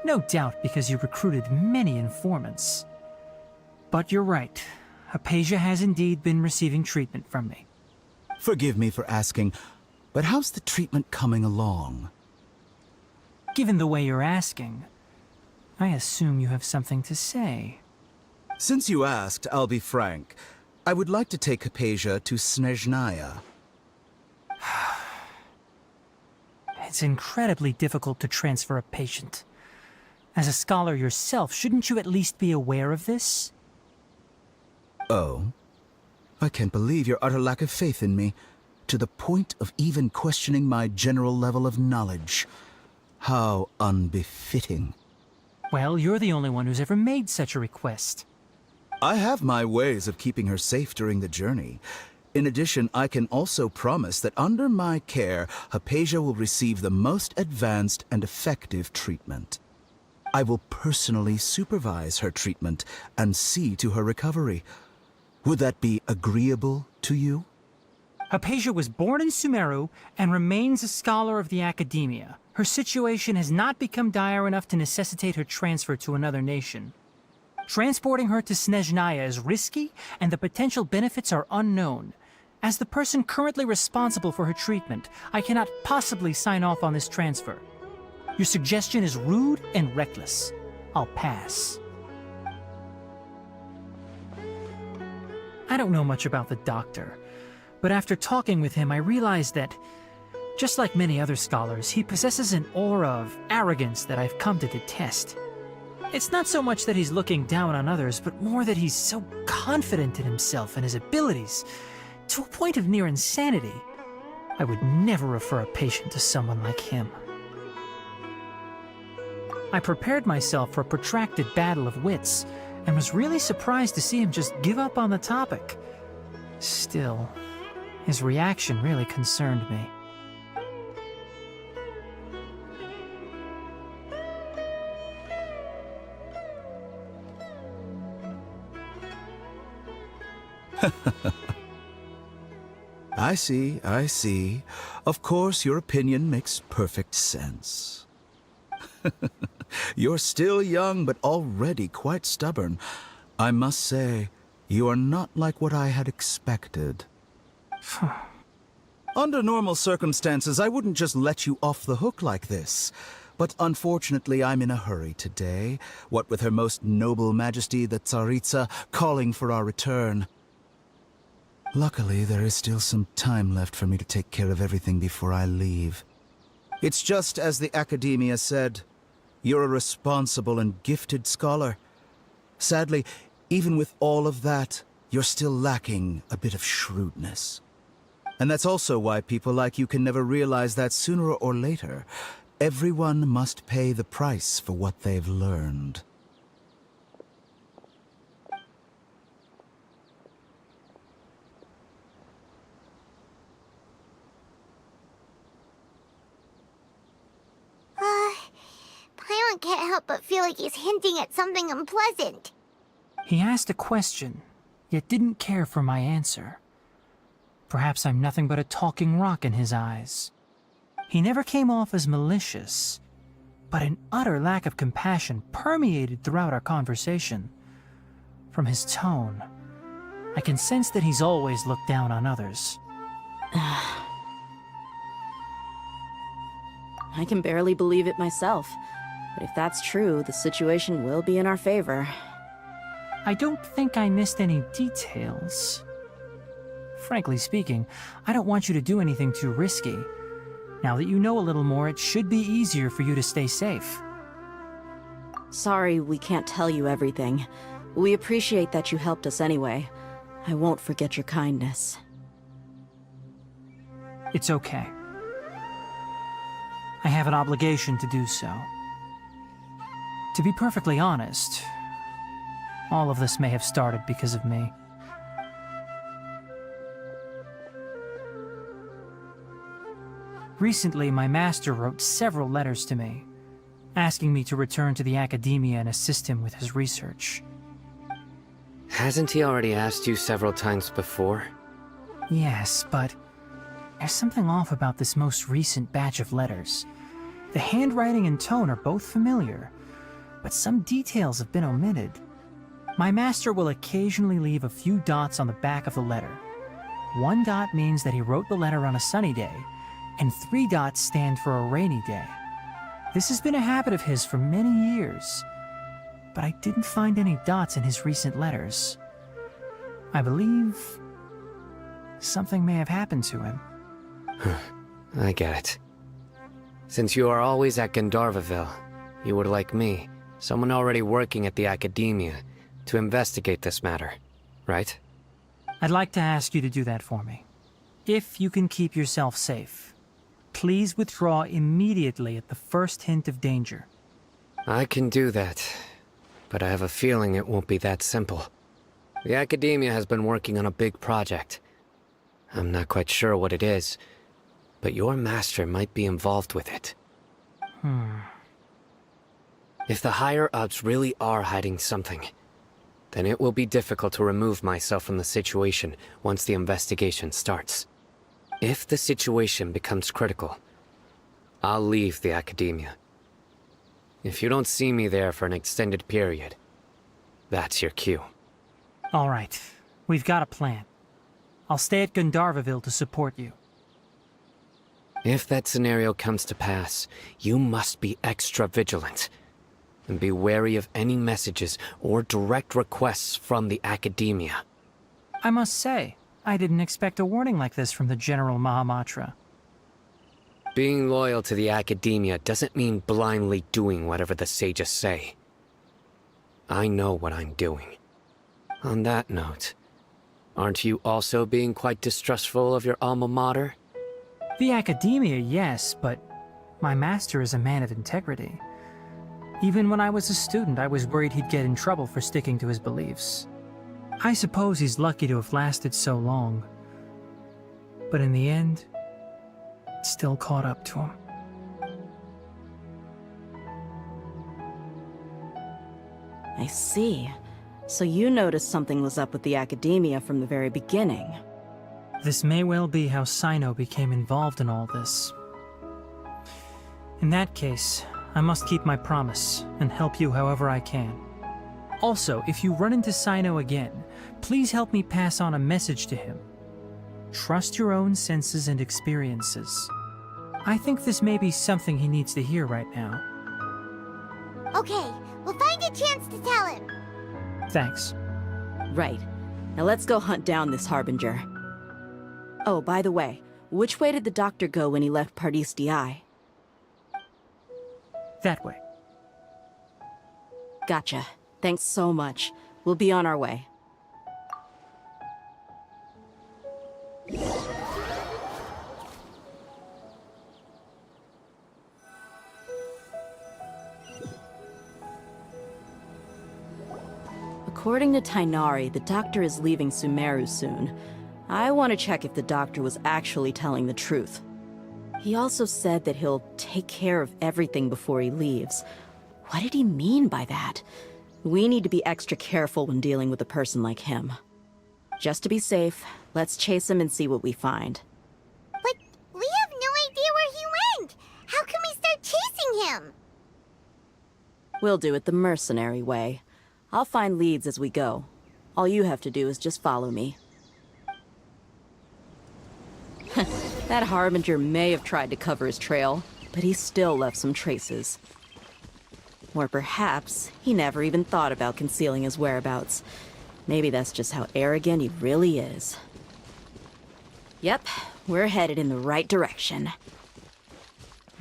[SPEAKER 12] No doubt because you recruited many informants. But you're right. Hypatia has indeed been receiving treatment from me.
[SPEAKER 15] Forgive me for asking, but how's the treatment coming along?
[SPEAKER 12] Given the way you're asking, I assume you have something to say.
[SPEAKER 15] Since you asked, I'll be frank. I would like to take Hypatia to Snezhnaya.
[SPEAKER 12] It's incredibly difficult to transfer a patient. As a scholar yourself, shouldn't you at least be aware of this?
[SPEAKER 15] Oh? I can't believe your utter lack of faith in me, to the point of even questioning my general level of knowledge. How unbefitting.
[SPEAKER 12] Well, you're the only one who's ever made such a request.
[SPEAKER 15] I have my ways of keeping her safe during the journey. In addition, I can also promise that under my care, Hypatia will receive the most advanced and effective treatment. I will personally supervise her treatment and see to her recovery. Would that be agreeable to you?
[SPEAKER 12] Hypatia was born in Sumeru and remains a scholar of the academia. Her situation has not become dire enough to necessitate her transfer to another nation. Transporting her to Snezhnaya is risky, and the potential benefits are unknown. As the person currently responsible for her treatment, I cannot possibly sign off on this transfer. Your suggestion is rude and reckless. I'll pass. I don't know much about the doctor, but after talking with him, I realized that, just like many other scholars, he possesses an aura of arrogance that I've come to detest. It's not so much that he's looking down on others, but more that he's so confident in himself and his abilities, to a point of near insanity. I would never refer a patient to someone like him. I prepared myself for a protracted battle of wits, and was really surprised to see him just give up on the topic. Still, his reaction really concerned me.
[SPEAKER 15] I see, I see. Of course, your opinion makes perfect sense. You're still young, but already quite stubborn. I must say, you are not like what I had expected. Under normal circumstances, I wouldn't just let you off the hook like this. But unfortunately, I'm in a hurry today, what with Her Most Noble Majesty the Tsaritsa calling for our return. Luckily, there is still some time left for me to take care of everything before I leave. It's just as the Academia said, you're a responsible and gifted scholar. Sadly, even with all of that, you're still lacking a bit of shrewdness. And that's also why people like you can never realize that sooner or later, everyone must pay the price for what they've learned.
[SPEAKER 1] Paimon can't help but feel like he's hinting at something unpleasant.
[SPEAKER 12] He asked a question, yet didn't care for my answer. Perhaps I'm nothing but a talking rock in his eyes. He never came off as malicious, but an utter lack of compassion permeated throughout our conversation. From his tone, I can sense that he's always looked down on others.
[SPEAKER 6] I can barely believe it myself. But if that's true, the situation will be in our favor.
[SPEAKER 12] I don't think I missed any details. Frankly speaking, I don't want you to do anything too risky. Now that you know a little more, it should be easier for you to stay safe.
[SPEAKER 6] Sorry we can't tell you everything. We appreciate that you helped us anyway. I won't forget your kindness.
[SPEAKER 12] It's okay. I have an obligation to do so. To be perfectly honest, all of this may have started because of me. Recently, my master wrote several letters to me, asking me to return to the academia and assist him with his research.
[SPEAKER 5] Hasn't he already asked you several times before?
[SPEAKER 12] Yes, but there's something off about this most recent batch of letters. The handwriting and tone are both familiar, but some details have been omitted. My master will occasionally leave a few dots on the back of the letter. 1 dot means that he wrote the letter on a sunny day, and 3 dots stand for a rainy day. This has been a habit of his for many years, but I didn't find any dots in his recent letters. I believe something may have happened to him.
[SPEAKER 5] I get it. Since you are always at Gandharvaville, you would like me, someone already working at the academia, to investigate this matter, right?
[SPEAKER 12] I'd like to ask you to do that for me. If you can keep yourself safe, please withdraw immediately at the first hint of danger.
[SPEAKER 5] I can do that, but I have a feeling it won't be that simple. The academia has been working on a big project. I'm not quite sure what it is, but your master might be involved with it. If the higher-ups really are hiding something, then it will be difficult to remove myself from the situation once the investigation starts. If the situation becomes critical, I'll leave the academia. If you don't see me there for an extended period, that's your cue.
[SPEAKER 12] All right, we've got a plan. I'll stay at Gandharvaville to support you.
[SPEAKER 5] If that scenario comes to pass, you must be extra vigilant. And be wary of any messages or direct requests from the academia.
[SPEAKER 12] I must say, I didn't expect a warning like this from the General Mahamatra.
[SPEAKER 5] Being loyal to the academia doesn't mean blindly doing whatever the sages say. I know what I'm doing. On that note, aren't you also being quite distrustful of your alma mater?
[SPEAKER 12] The academia, yes, but my master is a man of integrity. Even when I was a student, I was worried he'd get in trouble for sticking to his beliefs. I suppose he's lucky to have lasted so long. But in the end, it still caught up to him.
[SPEAKER 6] I see. So you noticed something was up with the academia from the very beginning.
[SPEAKER 12] This may well be how Sino became involved in all this. In that case, I must keep my promise and help you however I can. Also, if you run into Sino again, please help me pass on a message to him. Trust your own senses and experiences. I think this may be something he needs to hear right now.
[SPEAKER 1] Okay, we'll find a chance to tell him.
[SPEAKER 12] Thanks.
[SPEAKER 6] Right. Now let's go hunt down this Harbinger. Oh, by the way, which way did the doctor go when he left Pardis Di?
[SPEAKER 12] That way.
[SPEAKER 6] Gotcha. Thanks so much. We'll be on our way. According to Tainari, the doctor is leaving Sumeru soon. I want to check if the doctor was actually telling the truth. He also said that he'll take care of everything before he leaves. What did he mean by that? We need to be extra careful when dealing with a person like him. Just to be safe, let's chase him and see what we find.
[SPEAKER 1] But we have no idea where he went! How can we start chasing him?
[SPEAKER 6] We'll do it the mercenary way. I'll find leads as we go. All you have to do is just follow me. That Harbinger may have tried to cover his trail, but he still left some traces. Or perhaps he never even thought about concealing his whereabouts. Maybe that's just how arrogant he really is. Yep, we're headed in the right direction.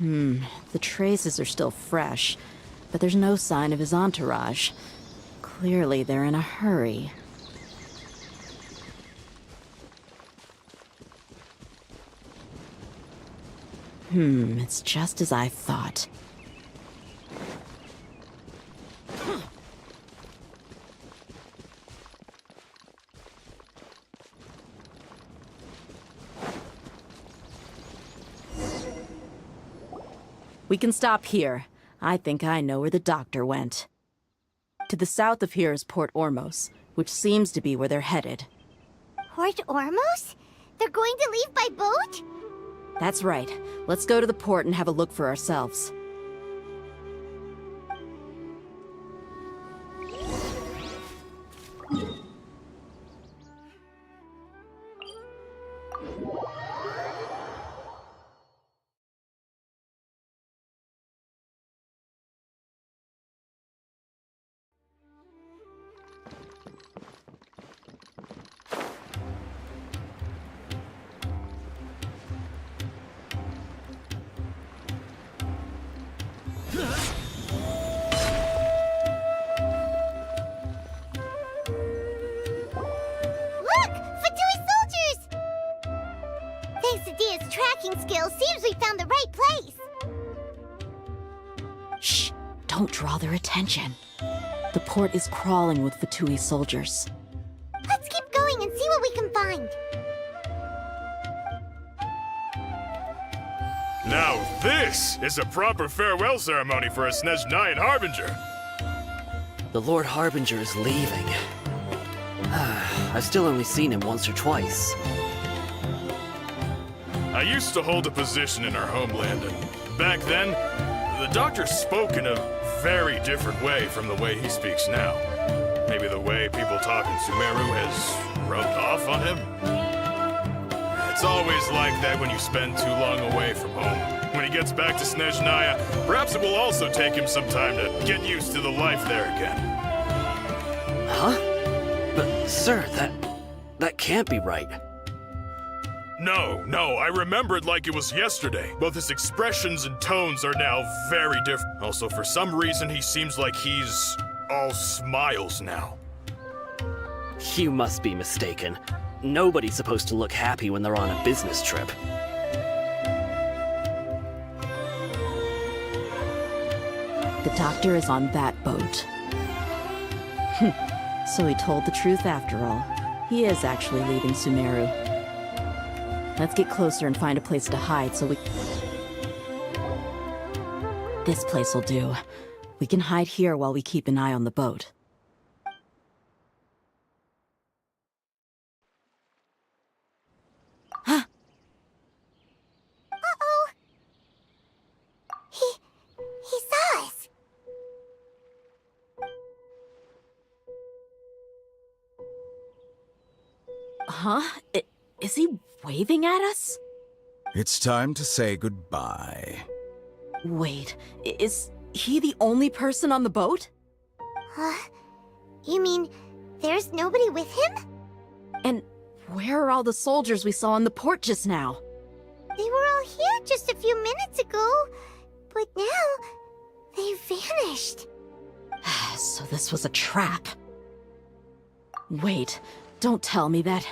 [SPEAKER 6] The traces are still fresh, but there's no sign of his entourage. Clearly they're in a hurry. It's just as I thought. We can stop here. I think I know where the doctor went. To the south of here is Port Ormos, which seems to be where they're headed.
[SPEAKER 1] Port Ormos? They're going to leave by boat?
[SPEAKER 6] That's right. Let's go to the port and have a look for ourselves. Don't draw their attention. The port is crawling with Fatui soldiers.
[SPEAKER 1] Let's keep going and see what we can find.
[SPEAKER 13] Now this is a proper farewell ceremony for a Snezhnayan Harbinger.
[SPEAKER 22] The Lord Harbinger is leaving. I've still only seen him once or twice.
[SPEAKER 13] I used to hold a position in our homeland, and back then, the doctor spoke in a very different way from the way he speaks now. Maybe the way people talk in Sumeru has rubbed off on him? It's always like that when you spend too long away from home. When he gets back to Snezhnaya, perhaps it will also take him some time to get used to the life there again.
[SPEAKER 22] Huh? But, sir, that can't be right.
[SPEAKER 13] No, I remember it like it was yesterday. Both his expressions and tones are now very different. Also, for some reason, he seems like he's all smiles now.
[SPEAKER 22] You must be mistaken. Nobody's supposed to look happy when they're on a business trip.
[SPEAKER 6] The doctor is on that boat. So he told the truth after all. He is actually leaving Sumeru. Let's get closer and find a place to hide so we... This place will do. We can hide here while we keep an eye on the boat.
[SPEAKER 1] Uh-oh! He saw us!
[SPEAKER 6] Huh? Is he waving at us?
[SPEAKER 15] It's time to say goodbye.
[SPEAKER 6] Wait, is he the only person on the boat?
[SPEAKER 1] You mean there's nobody with him?
[SPEAKER 6] And where are all the soldiers we saw on the port just now?
[SPEAKER 1] They were all here just a few minutes ago, but now they've vanished.
[SPEAKER 6] So this was a trap. Wait, don't tell me that...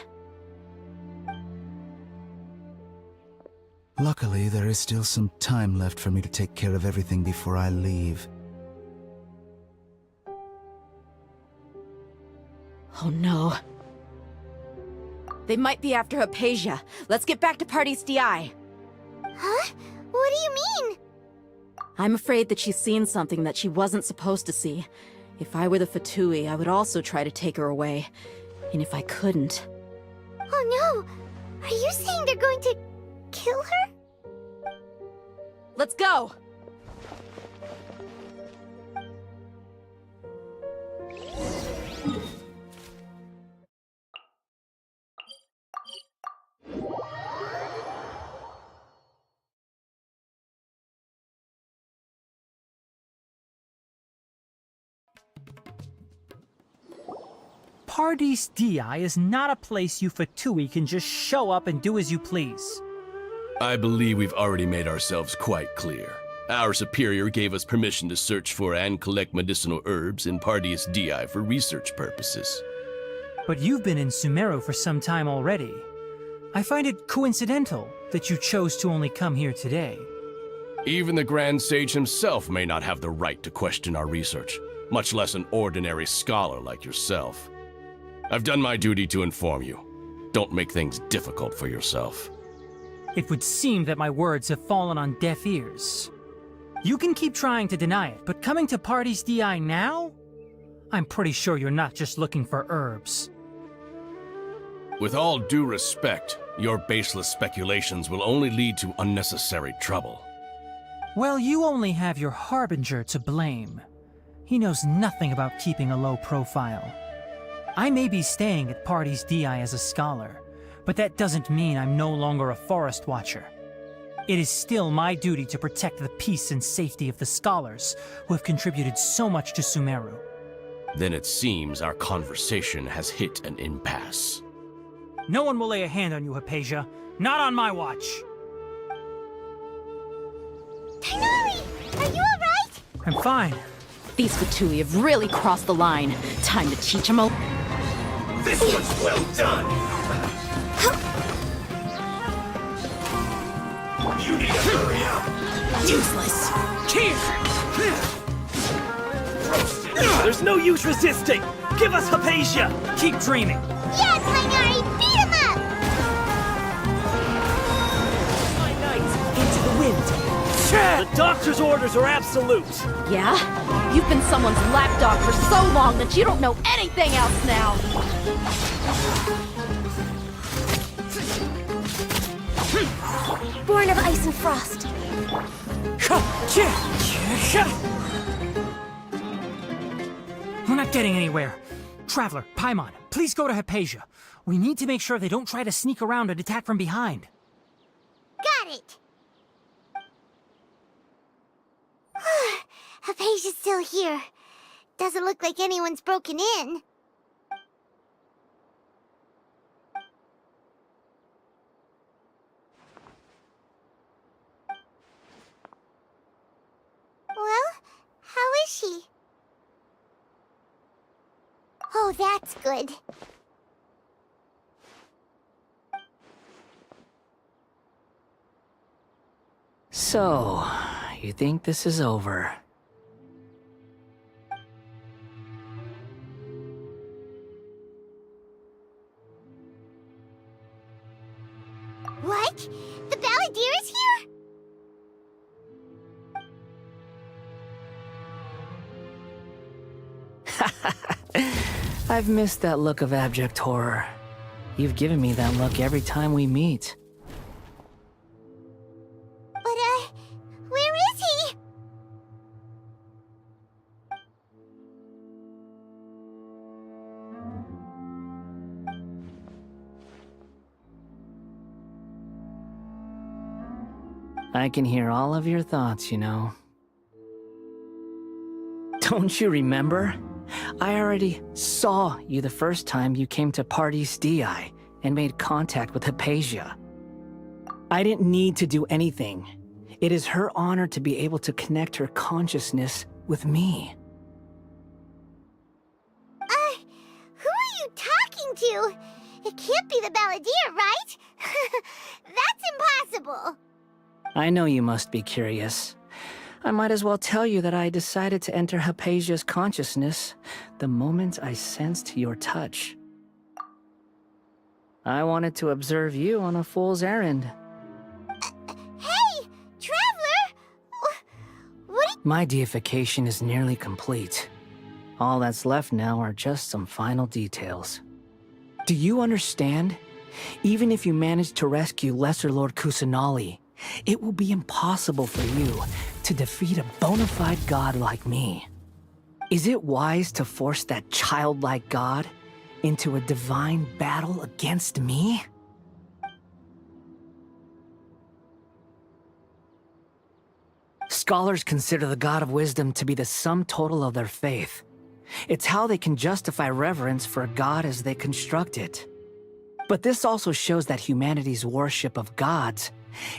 [SPEAKER 15] Luckily, there is still some time left for me to take care of everything before I leave.
[SPEAKER 6] Oh no. They might be after Hypatia. Let's get back to Party's DI.
[SPEAKER 1] Huh? What do you mean?
[SPEAKER 6] I'm afraid that she's seen something that she wasn't supposed to see. If I were the Fatui, I would also try to take her away. And if I couldn't...
[SPEAKER 1] Oh no! Are you saying they're going to kill her?
[SPEAKER 6] Let's go!
[SPEAKER 12] Paradis Di is not a place you Fatui can just show up and do as you please.
[SPEAKER 10] I believe we've already made ourselves quite clear. Our superior gave us permission to search for and collect medicinal herbs in Paradis Di for research purposes.
[SPEAKER 12] But you've been in Sumeru for some time already. I find it coincidental that you chose to only come here today.
[SPEAKER 10] Even the Grand Sage himself may not have the right to question our research, much less an ordinary scholar like yourself. I've done my duty to inform you. Don't make things difficult for yourself.
[SPEAKER 12] It would seem that my words have fallen on deaf ears. You can keep trying to deny it, but coming to Paradis Di now? I'm pretty sure you're not just looking for herbs.
[SPEAKER 10] With all due respect, your baseless speculations will only lead to unnecessary trouble.
[SPEAKER 12] Well, you only have your Harbinger to blame. He knows nothing about keeping a low profile. I may be staying at Paradis Di as a scholar, but that doesn't mean I'm no longer a forest watcher. It is still my duty to protect the peace and safety of the scholars who have contributed so much to Sumeru.
[SPEAKER 10] Then it seems our conversation has hit an impasse.
[SPEAKER 12] No one will lay a hand on you, Hypatia. Not on my watch.
[SPEAKER 1] Tighnari! Are you alright?
[SPEAKER 12] I'm fine.
[SPEAKER 6] These Fatui have really crossed the line. Time to teach them a...
[SPEAKER 14] This was well done! You need to hurry up!
[SPEAKER 6] Useless!
[SPEAKER 22] There's no use resisting! Give us Hypatia!
[SPEAKER 12] Keep dreaming!
[SPEAKER 1] Yeah, Tighnari! Beat him up!
[SPEAKER 22] My knights, into the wind! The doctor's orders are absolute!
[SPEAKER 6] Yeah? You've been someone's lapdog for so long that you don't know anything else now!
[SPEAKER 9] Born of ice and frost.
[SPEAKER 12] We're not getting anywhere. Traveler, Paimon, please go to Hypatia. We need to make sure they don't try to sneak around and attack from behind.
[SPEAKER 1] Got it! Hypatia's still here. Doesn't look like anyone's broken in. Well, how is she? Oh, that's good.
[SPEAKER 20] So, you think this is over?
[SPEAKER 1] What? The Balladeer is here?
[SPEAKER 20] I've missed that look of abject horror. You've given me that look every time we meet.
[SPEAKER 1] But, where is he?
[SPEAKER 20] I can hear all of your thoughts, you know. Don't you remember? I already saw you the first time you came to Paradis Di and made contact with Hypatia. I didn't need to do anything. It is her honor to be able to connect her consciousness with me.
[SPEAKER 1] Who are you talking to? It can't be the Balladeer, right? That's impossible.
[SPEAKER 20] I know you must be curious. I might as well tell you that I decided to enter Hypatia's consciousness the moment I sensed your touch. I wanted to observe you on a fool's errand.
[SPEAKER 1] Hey, Traveler!
[SPEAKER 20] My deification is nearly complete. All that's left now are just some final details. Do you understand? Even if you manage to rescue Lesser Lord Kusanali, it will be impossible for you to defeat a bona fide god like me. Is it wise to force that childlike god into a divine battle against me? Scholars consider the God of Wisdom to be the sum total of their faith. It's how they can justify reverence for a god as they construct it. But this also shows that humanity's worship of gods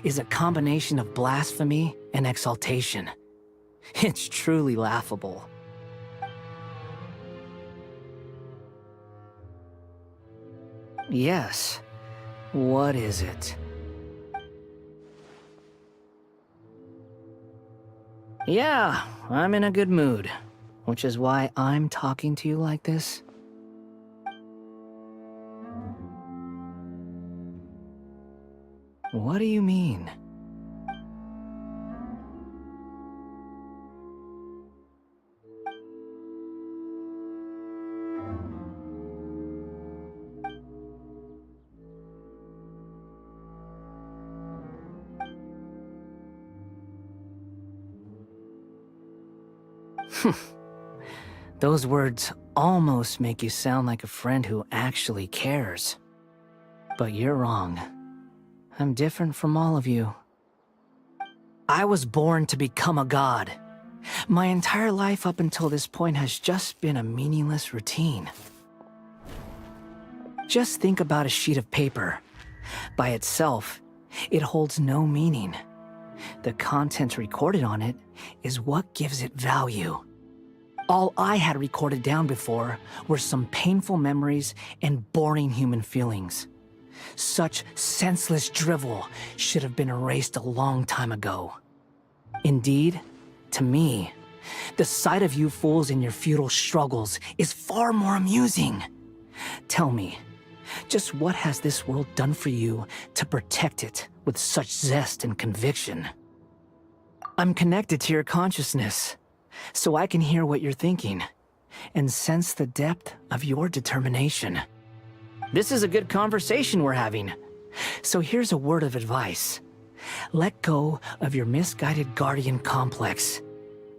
[SPEAKER 20] is a combination of blasphemy and exaltation. It's truly laughable. Yes. What is it? Yeah, I'm in a good mood, which is why I'm talking to you like this. What do you mean? Those words almost make you sound like a friend who actually cares. But you're wrong. I'm different from all of you. I was born to become a god. My entire life up until this point has just been a meaningless routine. Just think about a sheet of paper. By itself, it holds no meaning. The content recorded on it is what gives it value. All I had recorded down before were some painful memories and boring human feelings. Such senseless drivel should have been erased a long time ago. Indeed, to me, the sight of you fools in your futile struggles is far more amusing. Tell me, just what has this world done for you to protect it with such zest and conviction? I'm connected to your consciousness, so I can hear what you're thinking, and sense the depth of your determination. This is a good conversation we're having, so here's a word of advice. Let go of your misguided guardian complex.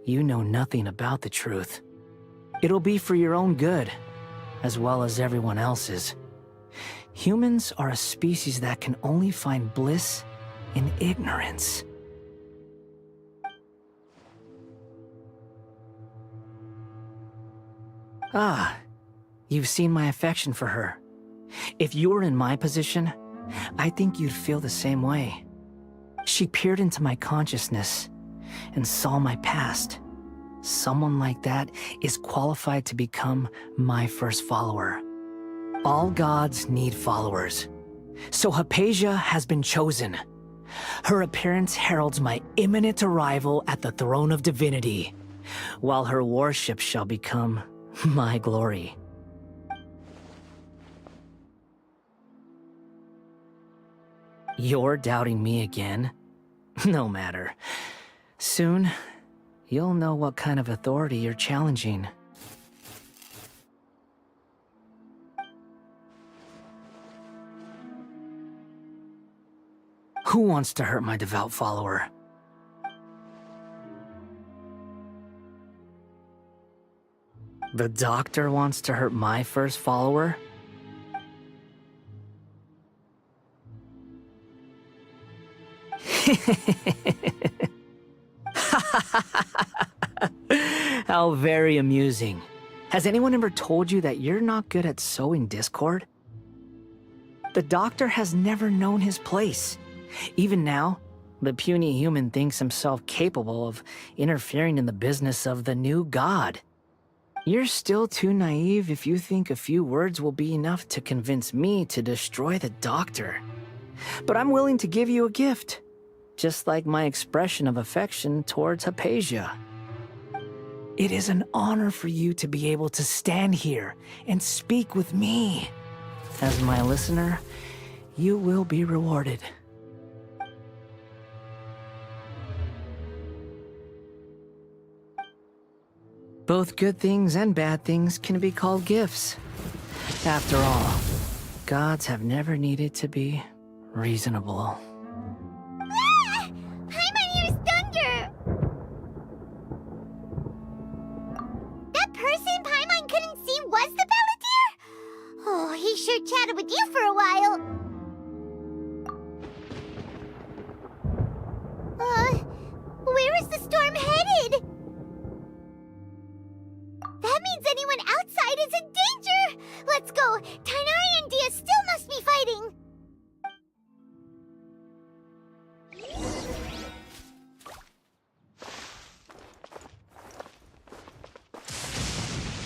[SPEAKER 20] You know nothing about the truth. It'll be for your own good, as well as everyone else's. Humans are a species that can only find bliss in ignorance. Ah, you've seen my affection for her. If you were in my position, I think you'd feel the same way. She peered into my consciousness and saw my past. Someone like that is qualified to become my first follower. All gods need followers. So Hypatia has been chosen. Her appearance heralds my imminent arrival at the throne of divinity, while her worship shall become my glory. You're doubting me again? No matter. Soon, you'll know what kind of authority you're challenging. Who wants to hurt my devout follower? The doctor wants to hurt my first follower? How very amusing. Has anyone ever told you that you're not good at sowing discord? The doctor has never known his place. Even now, the puny human thinks himself capable of interfering in the business of the new god. You're still too naive if you think a few words will be enough to convince me to destroy the doctor. But I'm willing to give you a gift, just like my expression of affection towards Hypatia. It is an honor for you to be able to stand here and speak with me. As my listener, you will be rewarded. Both good things and bad things can be called gifts. After all, gods have never needed to be reasonable.
[SPEAKER 1] Ah! Paimon hears thunder! That person Paimon couldn't see was the Balladeer? Oh, he sure chatted with you for a while. Where is the storm headed? That means anyone outside is in danger! Let's go! Tainari and Dia still must be fighting!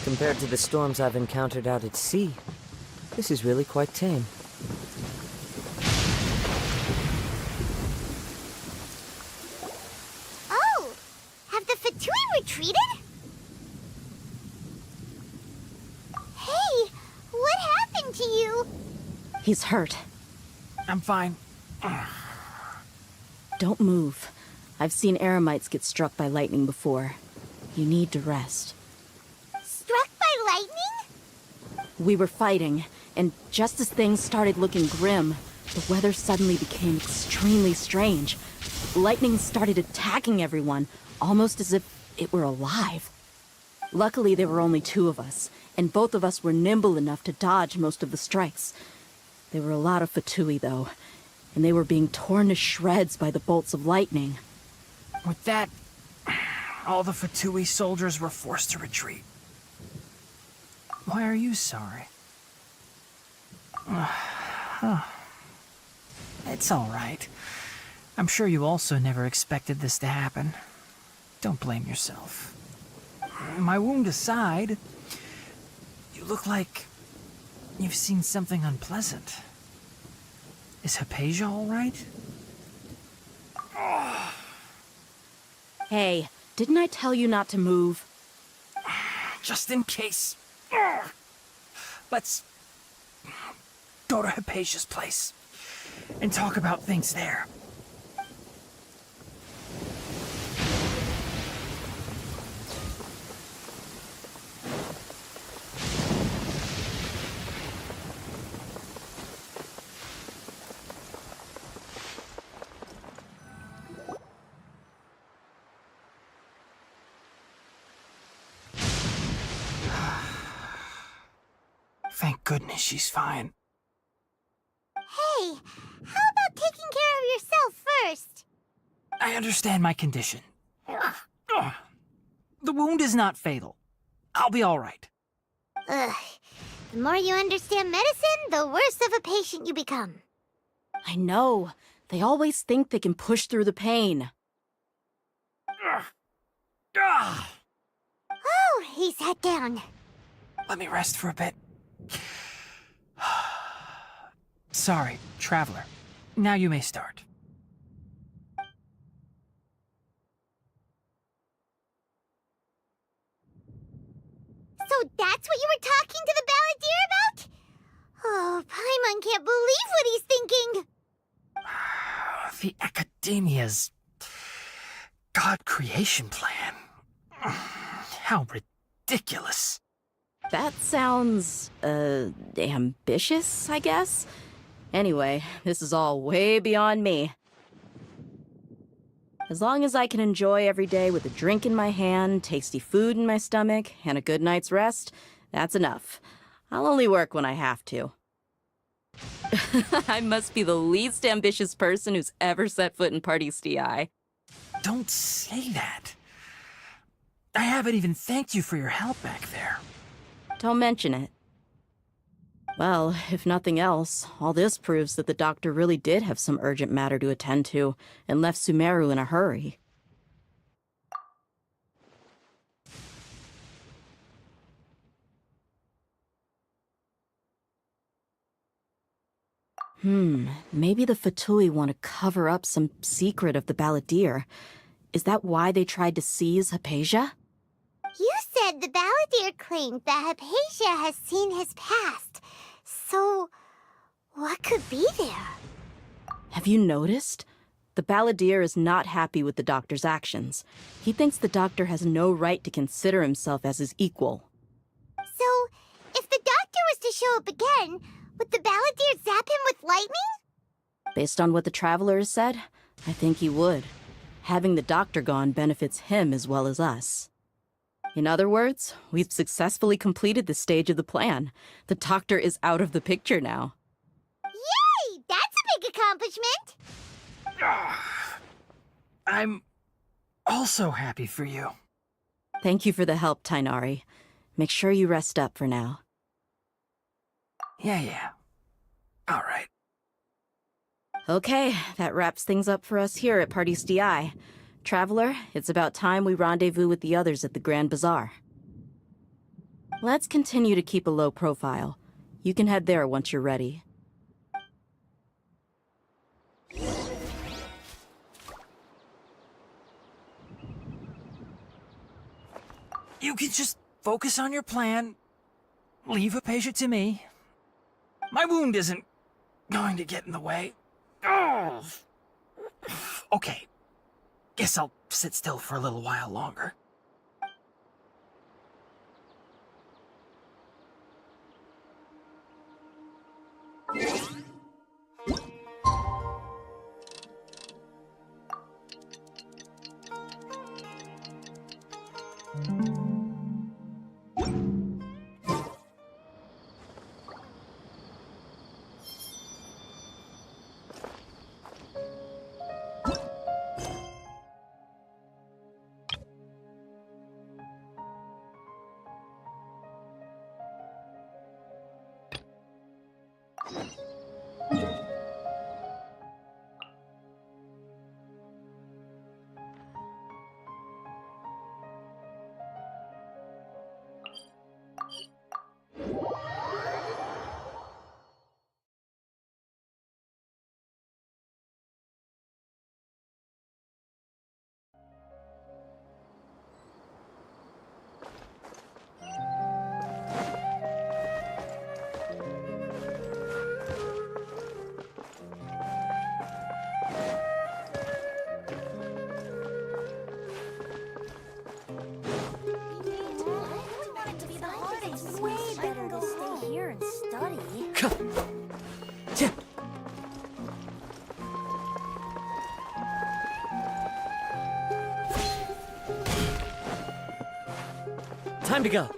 [SPEAKER 11] Compared to the storms I've encountered out at sea, this is really quite tame.
[SPEAKER 1] Oh! Have the Fatui retreated? Hey! What happened to you?
[SPEAKER 6] He's hurt.
[SPEAKER 12] I'm fine.
[SPEAKER 6] Don't move. I've seen eremites get struck by lightning before. You need to rest.
[SPEAKER 1] Struck by lightning?
[SPEAKER 6] We were fighting, and just as things started looking grim, the weather suddenly became extremely strange. Lightning started attacking everyone, almost as if it were alive. Luckily, there were only two of us, and both of us were nimble enough to dodge most of the strikes. There were a lot of Fatui, though, and they were being torn to shreds by the bolts of lightning.
[SPEAKER 12] With that, all the Fatui soldiers were forced to retreat. Why are you sorry? It's all right. I'm sure you also never expected this to happen. Don't blame yourself. My wound aside, you look like you've seen something unpleasant. Is Hypatia all right?
[SPEAKER 6] Hey, didn't I tell you not to move?
[SPEAKER 12] Just in case. Let's go to Hypatia's place and talk about things there. Thank goodness she's fine.
[SPEAKER 1] Hey, how about taking care of yourself first?
[SPEAKER 12] I understand my condition. The wound is not fatal. I'll be all right.
[SPEAKER 1] Ugh. The more you understand medicine, the worse of a patient you become.
[SPEAKER 6] I know. They always think they can push through the pain.
[SPEAKER 1] Oh, he sat down.
[SPEAKER 12] Let me rest for a bit. Sorry, traveler. Now you may start.
[SPEAKER 1] So that's what you were talking to the Balladeer about? Oh, Paimon can't believe what he's thinking.
[SPEAKER 12] The Academia's God creation plan. How ridiculous.
[SPEAKER 6] That sounds, ambitious, I guess? Anyway, this is all way beyond me. As long as I can enjoy every day with a drink in my hand, tasty food in my stomach, and a good night's rest, that's enough. I'll only work when I have to. I must be the least ambitious person who's ever set foot in Party's DI.
[SPEAKER 12] Don't say that. I haven't even thanked you for your help back there.
[SPEAKER 6] Don't mention it. Well, if nothing else, all this proves that the doctor really did have some urgent matter to attend to, and left Sumeru in a hurry. Maybe the Fatui want to cover up some secret of the Balladeer. Is that why they tried to seize Hypatia?
[SPEAKER 1] You said the Balladeer claimed that Hypatia has seen his past. So, what could be there?
[SPEAKER 6] Have you noticed? The balladeer is not happy with the doctor's actions. He thinks the doctor has no right to consider himself as his equal.
[SPEAKER 1] So, if the doctor was to show up again, would the balladeer zap him with lightning?
[SPEAKER 6] Based on what the traveler has said, I think he would. Having the doctor gone benefits him as well as us. In other words, we've successfully completed the stage of the plan. The doctor is out of the picture now.
[SPEAKER 1] Yay! That's a big accomplishment!
[SPEAKER 12] I'm also happy for you.
[SPEAKER 6] Thank you for the help, Tainari. Make sure you rest up for now.
[SPEAKER 12] Yeah. All right.
[SPEAKER 6] Okay, that wraps things up for us here at Party's DI. Traveler, it's about time we rendezvous with the others at the Grand Bazaar. Let's continue to keep a low profile. You can head there once you're ready.
[SPEAKER 12] You can just focus on your plan. Leave Hypatia to me. My wound isn't going to get in the way. Oh. Okay. Guess I'll sit still for a little while longer.
[SPEAKER 22] Time to go.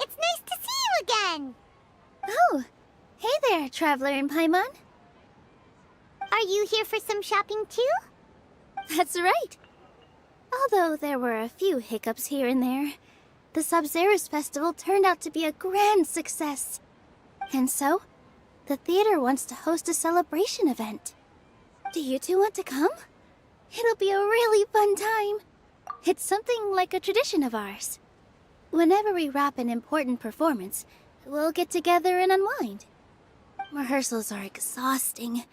[SPEAKER 1] It's nice to see you again!
[SPEAKER 9] Oh, hey there, Traveler in Paimon.
[SPEAKER 1] Are you here for some shopping too?
[SPEAKER 9] That's right. Although there were a few hiccups here and there, the Sub-Zerus Festival turned out to be a grand success. And so, the theater wants to host a celebration event. Do you two want to come? It'll be a really fun time. It's something like a tradition of ours. Whenever we wrap an important performance, we'll get together and unwind. Rehearsals are exhausting.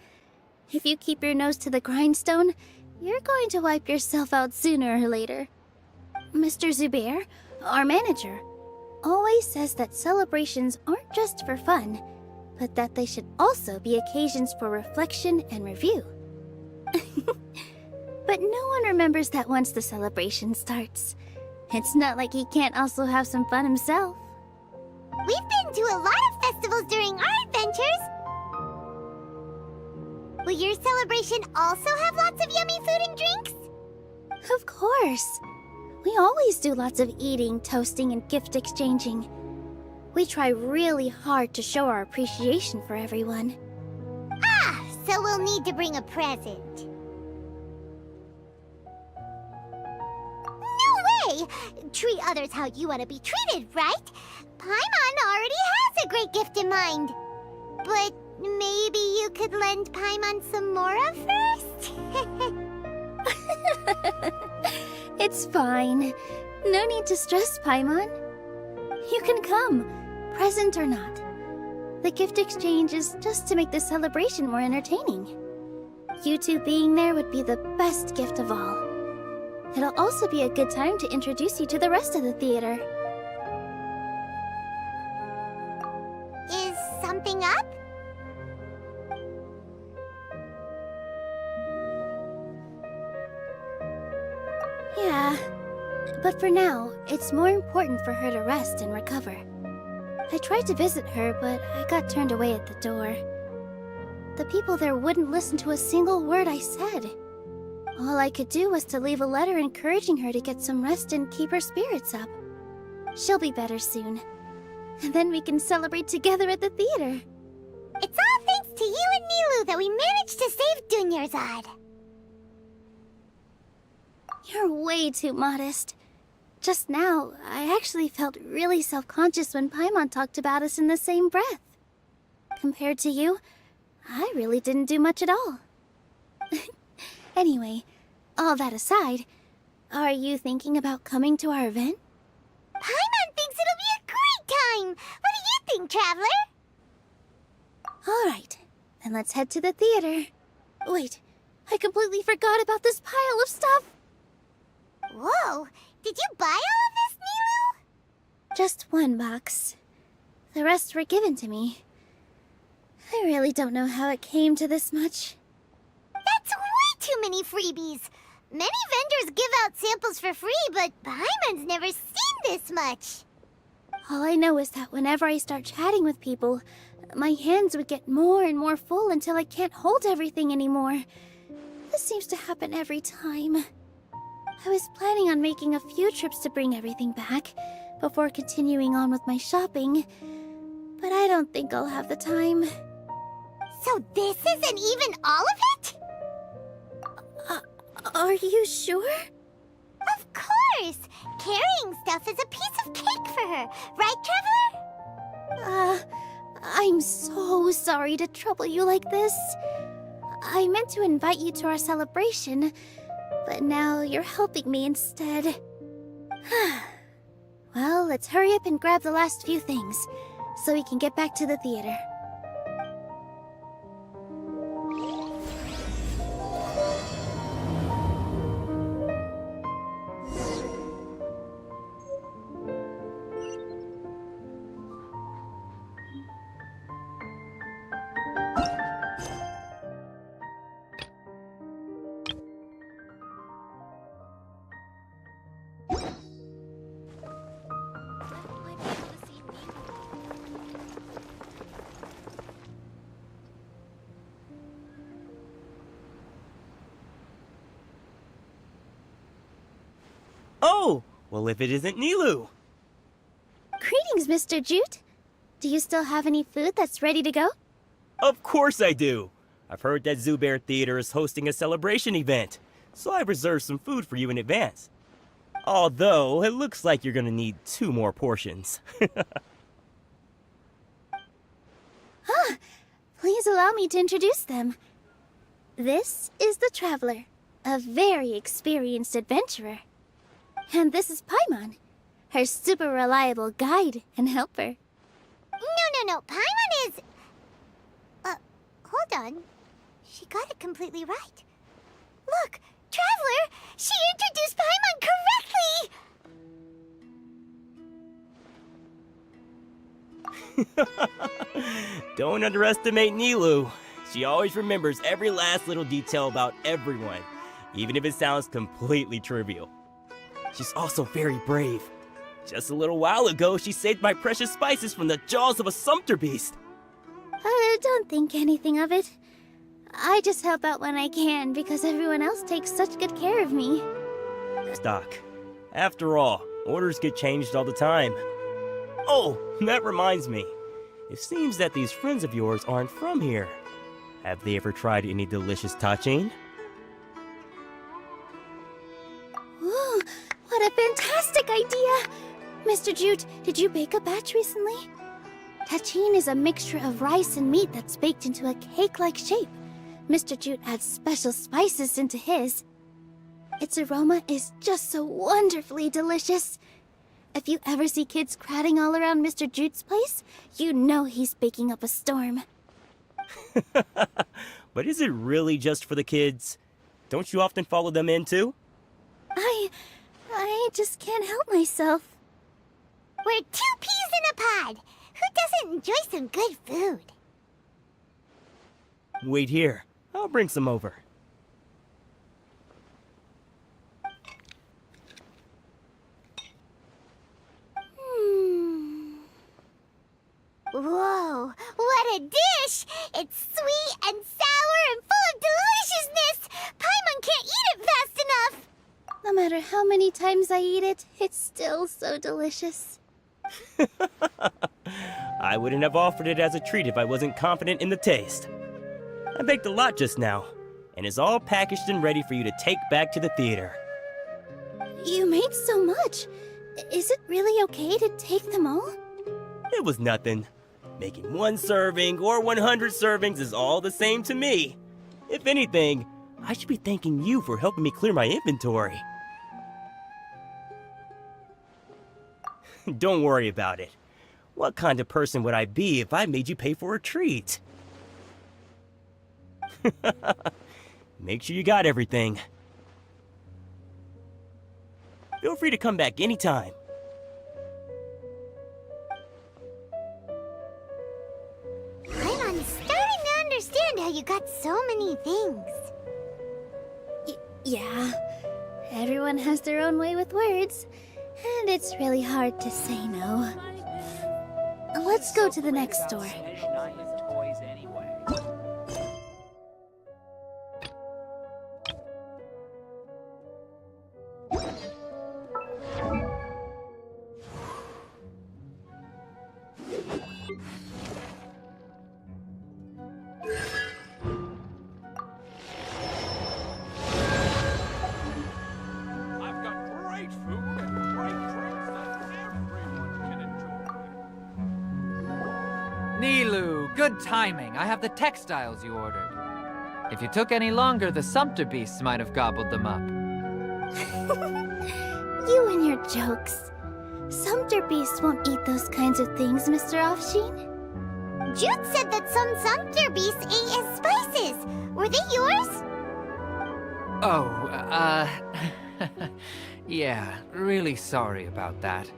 [SPEAKER 9] If you keep your nose to the grindstone, you're going to wipe yourself out sooner or later. Mr. Zubair, our manager, always says that celebrations aren't just for fun, but that they should also be occasions for reflection and review. But no one remembers that once the celebration starts. It's not like he can't also have some fun himself.
[SPEAKER 1] We've been to a lot of festivals during our adventures. Will your celebration also have lots of yummy food and drinks?
[SPEAKER 9] Of course. We always do lots of eating, toasting, and gift exchanging. We try really hard to show our appreciation for everyone.
[SPEAKER 1] Ah, so we'll need to bring a present. No way! Treat others how you want to be treated, right? Paimon already has a great gift in mind. But maybe you could lend Paimon some Mora first?
[SPEAKER 9] It's fine. No need to stress, Paimon. You can come, present or not. The gift exchange is just to make the celebration more entertaining. You two being there would be the best gift of all. It'll also be a good time to introduce you to the rest of the theater.
[SPEAKER 1] Is something up?
[SPEAKER 9] Yeah, but for now, it's more important for her to rest and recover. I tried to visit her, but I got turned away at the door. The people there wouldn't listen to a single word I said. All I could do was to leave a letter encouraging her to get some rest and keep her spirits up. She'll be better soon. And then we can celebrate together at the theater.
[SPEAKER 1] It's all thanks to you and Nilu that we managed to save Dunyarzad.
[SPEAKER 9] You're way too modest. Just now, I actually felt really self-conscious when Paimon talked about us in the same breath. Compared to you, I really didn't do much at all. Anyway, all that aside, are you thinking about coming to our event?
[SPEAKER 1] Paimon thinks it'll be a great time! What do you think, Traveler?
[SPEAKER 9] Alright, then let's head to the theater. Wait, I completely forgot about this pile of stuff!
[SPEAKER 1] Whoa! Did you buy all of this, Nilu?
[SPEAKER 9] Just one box. The rest were given to me. I really don't know how it came to this much.
[SPEAKER 1] That's way too many freebies! Many vendors give out samples for free, but Paimon's never seen this much.
[SPEAKER 9] All I know is that whenever I start chatting with people, my hands would get more and more full until I can't hold everything anymore. This seems to happen every time. I was planning on making a few trips to bring everything back before continuing on with my shopping, but I don't think I'll have the time.
[SPEAKER 1] So this isn't even all of it?
[SPEAKER 9] Are you sure?
[SPEAKER 1] Of course! Carrying stuff is a piece of cake for her, right, Traveler?
[SPEAKER 9] I'm so sorry to trouble you like this. I meant to invite you to our celebration, but now you're helping me instead. Well, let's hurry up and grab the last few things, so we can get back to the theater.
[SPEAKER 3] Oh! Well, if it isn't Nilu!
[SPEAKER 9] Greetings, Mr. Jute. Do you still have any food that's ready to go?
[SPEAKER 3] Of course I do! I've heard that Zubair Theater is hosting a celebration event, so I've reserved some food for you in advance. Although, it looks like you're gonna need 2 more portions.
[SPEAKER 9] Please allow me to introduce them. This is the Traveler, a very experienced adventurer. And this is Paimon, her super reliable guide and helper.
[SPEAKER 1] No, Paimon is... hold on. She got it completely right. Look, Traveler, she introduced Paimon correctly!
[SPEAKER 3] Don't underestimate Nilu. She always remembers every last little detail about everyone, even if it sounds completely trivial. She's also very brave. Just a little while ago, she saved my precious spices from the jaws of a sumpter beast.
[SPEAKER 9] Don't think anything of it. I just help out when I can because everyone else takes such good care of me.
[SPEAKER 3] Doc, after all, orders get changed all the time. Oh, that reminds me. It seems that these friends of yours aren't from here. Have they ever tried any delicious tachin?
[SPEAKER 9] Ooh, what a fantastic idea! Mr. Jute, did you bake a batch recently? Tachin is a mixture of rice and meat that's baked into a cake-like shape. Mr. Jute adds special spices into his. Its aroma is just so wonderfully delicious. If you ever see kids crowding all around Mr. Jute's place, you know he's baking up a storm.
[SPEAKER 3] But is it really just for the kids? Don't you often follow them in too?
[SPEAKER 9] I just can't help myself.
[SPEAKER 1] We're 2 peas in a pod. Who doesn't enjoy some good food?
[SPEAKER 3] Wait here. I'll bring some over.
[SPEAKER 1] Whoa, what a dish! It's sweet and sour and full of deliciousness! Paimon can't eat it fast enough!
[SPEAKER 9] No matter how many times I eat it, it's still so delicious.
[SPEAKER 3] I wouldn't have offered it as a treat if I wasn't confident in the taste. I baked a lot just now, and it's all packaged and ready for you to take back to the theater.
[SPEAKER 9] You made so much. Is it really okay to take them all?
[SPEAKER 3] It was nothing. Making 1 serving or 100 servings is all the same to me. If anything, I should be thanking you for helping me clear my inventory. Don't worry about it. What kind of person would I be if I made you pay for a treat? Make sure you got everything. Feel free to come back anytime.
[SPEAKER 1] I'm starting to understand how you got so many things.
[SPEAKER 9] Yeah. Everyone has their own way with words, and it's really hard to say no. Let's go to the next store.
[SPEAKER 16] Nilu, good timing. I have the textiles you ordered. If you took any longer, the sumpter beasts might have gobbled them up.
[SPEAKER 9] You and your jokes. Sumpter beasts won't eat those kinds of things, Mr. Offsheen.
[SPEAKER 1] Jude said that some sumpter beasts ate his spices. Were they yours?
[SPEAKER 16] Oh, yeah, really sorry about that.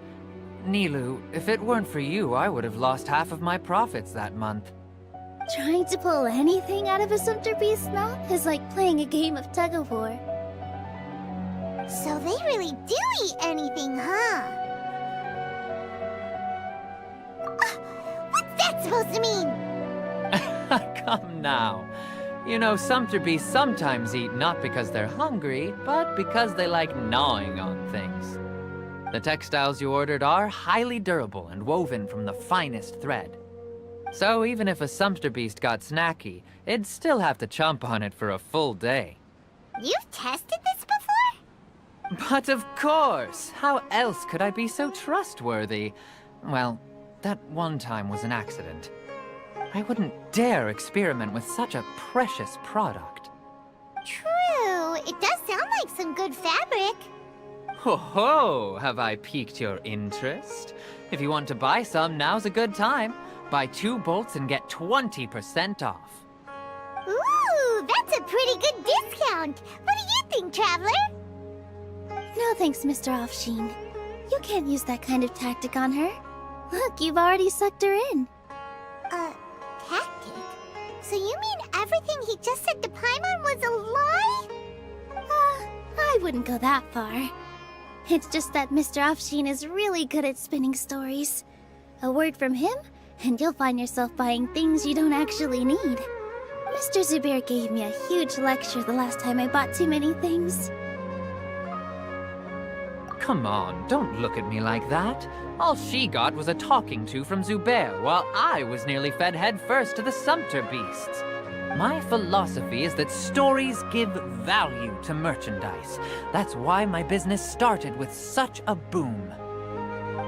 [SPEAKER 16] Nilu, if it weren't for you, I would have lost half of my profits that month.
[SPEAKER 9] Trying to pull anything out of a sumpter beast's mouth is like playing a game of tug-of-war.
[SPEAKER 1] So they really do eat anything, huh? What's that supposed to mean?
[SPEAKER 16] Come now. You know, sumpter beasts sometimes eat not because they're hungry, but because they like gnawing on things. The textiles you ordered are highly durable and woven from the finest thread. So even if a sumpter beast got snacky, it'd still have to chomp on it for a full day.
[SPEAKER 1] You've tested this before?
[SPEAKER 16] But of course! How else could I be so trustworthy? Well, that one time was an accident. I wouldn't dare experiment with such a precious product.
[SPEAKER 1] True. It does sound like some good fabric.
[SPEAKER 16] Ho ho! Have I piqued your interest? If you want to buy some, now's a good time. Buy 2 bolts and get 20% off.
[SPEAKER 1] Ooh, that's a pretty good discount. What do you think, Traveler?
[SPEAKER 9] No thanks, Mr. Offsheen. You can't use that kind of tactic on her. Look, you've already sucked her in.
[SPEAKER 1] Tactic? So you mean everything he just said to Paimon was a lie?
[SPEAKER 9] I wouldn't go that far. It's just that Mr. Afshin is really good at spinning stories. A word from him, and you'll find yourself buying things you don't actually need. Mr. Zubair gave me a huge lecture the last time I bought too many things.
[SPEAKER 16] Come on, don't look at me like that. All she got was a talking to from Zubair, while I was nearly fed headfirst to the sumpter beasts. My philosophy is that stories give value to merchandise. That's why my business started with such a boom.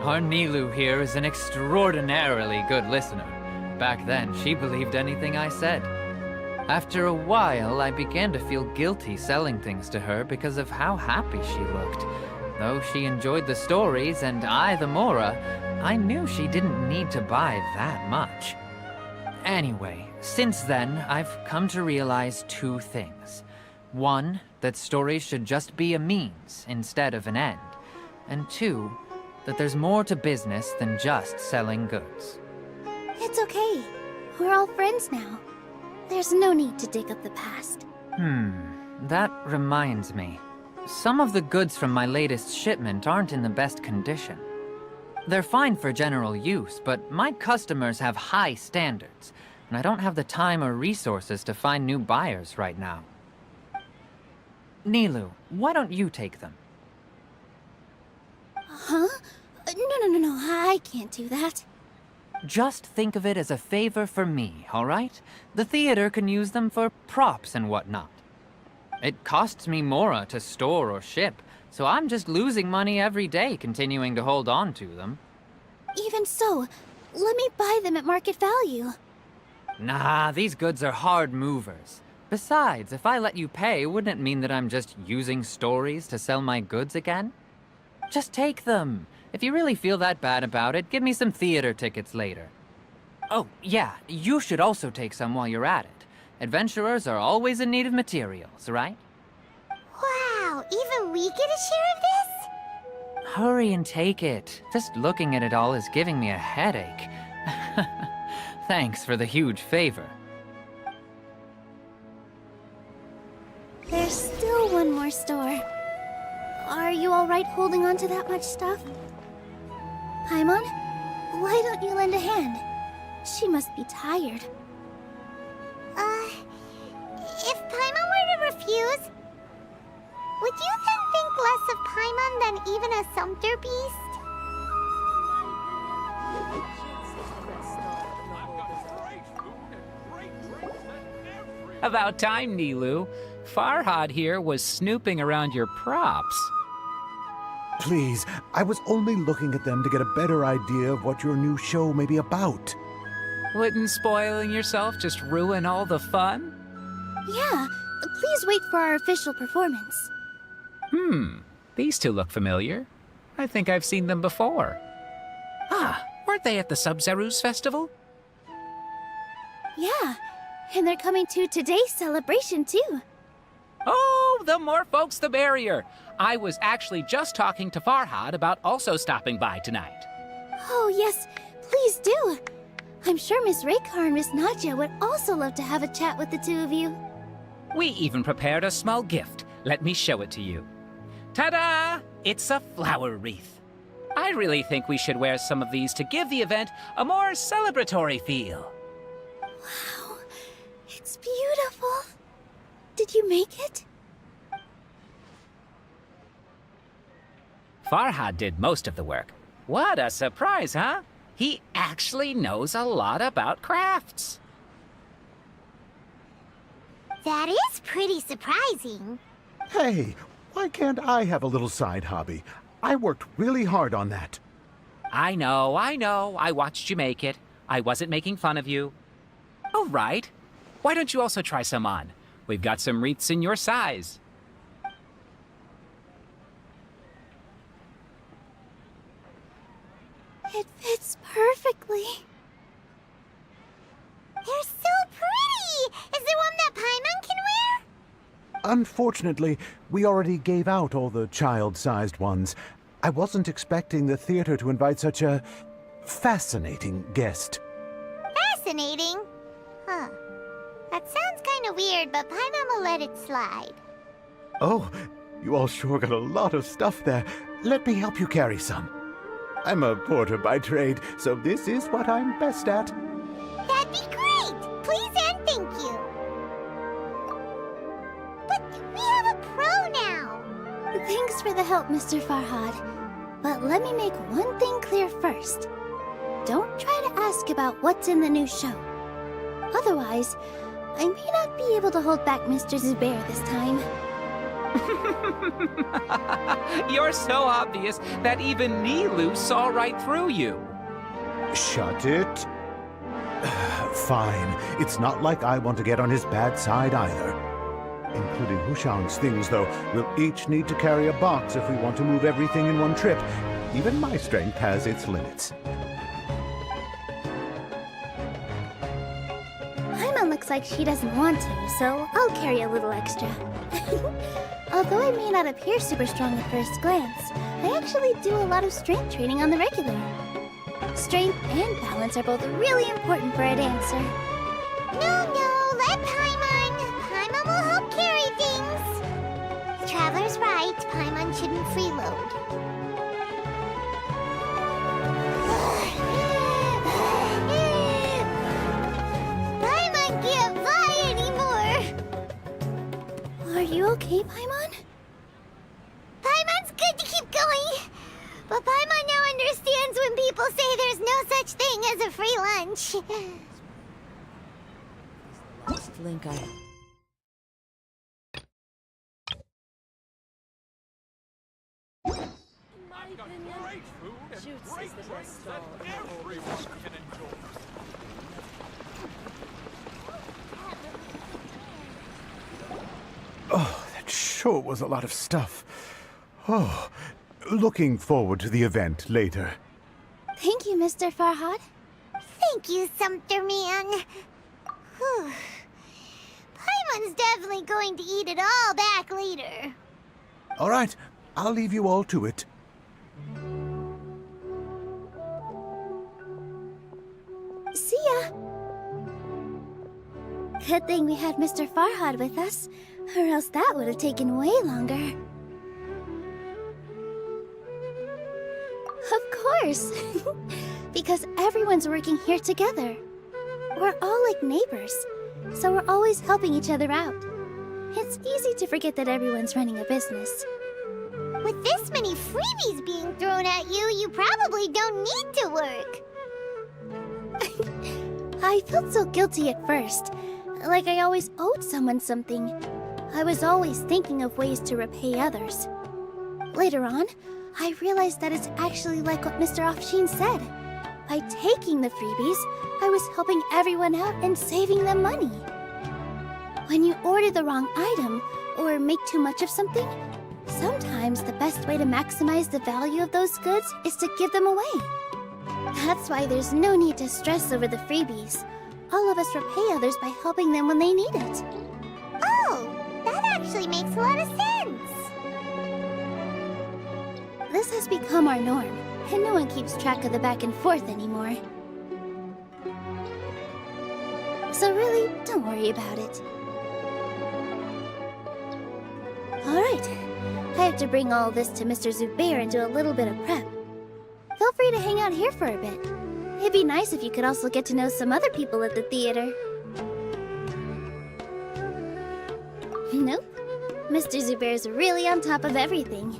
[SPEAKER 16] Our Nilu here is an extraordinarily good listener. Back then, she believed anything I said. After a while, I began to feel guilty selling things to her because of how happy she looked. Though she enjoyed the stories and I the Mora, I knew she didn't need to buy that much. Anyway, since then, I've come to realize two things. One, that stories should just be a means instead of an end. And two, that there's more to business than just selling goods.
[SPEAKER 9] It's okay. We're all friends now. There's no need to dig up the past.
[SPEAKER 16] That reminds me. Some of the goods from my latest shipment aren't in the best condition. They're fine for general use, but my customers have high standards, and I don't have the time or resources to find new buyers right now. Nilu, why don't you take them?
[SPEAKER 9] Huh? No, I can't do that.
[SPEAKER 16] Just think of it as a favor for me, all right? The theater can use them for props and whatnot. It costs me Mora to store or ship, so I'm just losing money every day continuing to hold on to them.
[SPEAKER 9] Even so, let me buy them at market value.
[SPEAKER 16] Nah, these goods are hard movers. Besides, if I let you pay, wouldn't it mean that I'm just using stories to sell my goods again? Just take them. If you really feel that bad about it, give me some theater tickets later. Oh, yeah, you should also take some while you're at it. Adventurers are always in need of materials, right?
[SPEAKER 1] Wow, even we get a share of this?
[SPEAKER 16] Hurry and take it. Just looking at it all is giving me a headache. Thanks for the huge favor.
[SPEAKER 9] There's still one more store. Are you alright holding on to that much stuff? Paimon, why don't you lend a hand? She must be tired.
[SPEAKER 1] If Paimon were to refuse, would you then think less of Paimon than even a sumpter beast?
[SPEAKER 8] About time, Nilu. Farhad here was snooping around your props.
[SPEAKER 21] Please, I was only looking at them to get a better idea of what your new show may be about.
[SPEAKER 8] Wouldn't spoiling yourself just ruin all the fun?
[SPEAKER 9] Yeah, please wait for our official performance.
[SPEAKER 8] These two look familiar. I think I've seen them before. Ah, weren't they at the Sub-Zerus festival?
[SPEAKER 9] Yeah, and they're coming to today's celebration too.
[SPEAKER 8] Oh, the more folks the merrier. I was actually just talking to Farhad about also stopping by tonight.
[SPEAKER 9] Oh yes, please do. I'm sure Miss Raykar and Miss Nadja would also love to have a chat with the two of you.
[SPEAKER 8] We even prepared a small gift. Let me show it to you. Ta-da! It's a flower wreath. I really think we should wear some of these to give the event a more celebratory feel.
[SPEAKER 9] Wow, it's beautiful. Did you make it?
[SPEAKER 8] Farhad did most of the work. What a surprise, huh? He actually knows a lot about crafts.
[SPEAKER 1] That is pretty surprising.
[SPEAKER 21] Hey, why can't I have a little side hobby? I worked really hard on that.
[SPEAKER 8] I know. I watched you make it. I wasn't making fun of you. All right. Why don't you also try some on? We've got some wreaths in your size.
[SPEAKER 9] It fits perfectly.
[SPEAKER 1] They're so pretty! Is there one that Paimon can wear?
[SPEAKER 21] Unfortunately, we already gave out all the child-sized ones. I wasn't expecting the theater to invite such a fascinating guest.
[SPEAKER 1] Fascinating? Huh. That sounds kind of weird, but Paimon will let it slide.
[SPEAKER 21] Oh, you all sure got a lot of stuff there. let me help you carry some. I'm a porter by trade, so this is what I'm best at.
[SPEAKER 1] That'd be great! Please and thank you. But we have a pro now.
[SPEAKER 9] Thanks for the help, Mr. Farhad. But let me make one thing clear first. Don't try to ask about what's in the new show. Otherwise, I may not be able to hold back Mr. Zubair this time.
[SPEAKER 8] You're so obvious that even Nilu saw right through you.
[SPEAKER 21] Shut it. Fine. It's not like I want to get on his bad side either. Including Hushan's things, though, we'll each need to carry a box if we want to move everything in one trip. Even my strength has its limits.
[SPEAKER 9] Paimon looks like she doesn't want to, so I'll carry a little extra. Although I may not appear super strong at first glance, I actually do a lot of strength training on the regular. Strength and balance are both really important for a dancer.
[SPEAKER 1] No, let Paimon. Paimon will help carry things. The Traveler's right. Paimon shouldn't freeload. Paimon can't fly anymore.
[SPEAKER 9] Are you okay, Paimon?
[SPEAKER 1] Paimon's good to keep going. But Paimon now understands when people say there's no such thing as a free lunch.
[SPEAKER 6] Last link I...
[SPEAKER 14] I've got great food and great drinks that everyone can enjoy.
[SPEAKER 21] Oh, that sure was a lot of stuff. Oh, looking forward to the event later.
[SPEAKER 9] Thank you, Mr. Farhad.
[SPEAKER 1] Thank you, Sumpter Man. Whew. Paimon's definitely going to eat it all back later.
[SPEAKER 21] All right, I'll leave you all to it.
[SPEAKER 9] See ya! Good thing we had Mr. Farhad with us, or else that would have taken way longer. Of course! Because everyone's working here together. We're all like neighbors, so we're always helping each other out. It's easy to forget that everyone's running a business.
[SPEAKER 1] With this many freebies being thrown at you, you probably don't need to work.
[SPEAKER 9] I felt so guilty at first, like I always owed someone something. I was always thinking of ways to repay others. Later on, I realized that it's actually like what Mr. Afshin said. By taking the freebies, I was helping everyone out and saving them money. When you order the wrong item, or make too much of something, sometimes the best way to maximize the value of those goods is to give them away. That's why there's no need to stress over the freebies. All of us repay others by helping them when they need it.
[SPEAKER 1] Oh, that actually makes a lot of sense.
[SPEAKER 9] This has become our norm, and no one keeps track of the back and forth anymore. So really, don't worry about it. Alright, I have to bring all this to Mr. Zubair and do a little bit of prep. Feel free to hang out here for a bit. It'd be nice if you could also get to know some other people at the theater. Nope. Mr. Zubair's really on top of everything.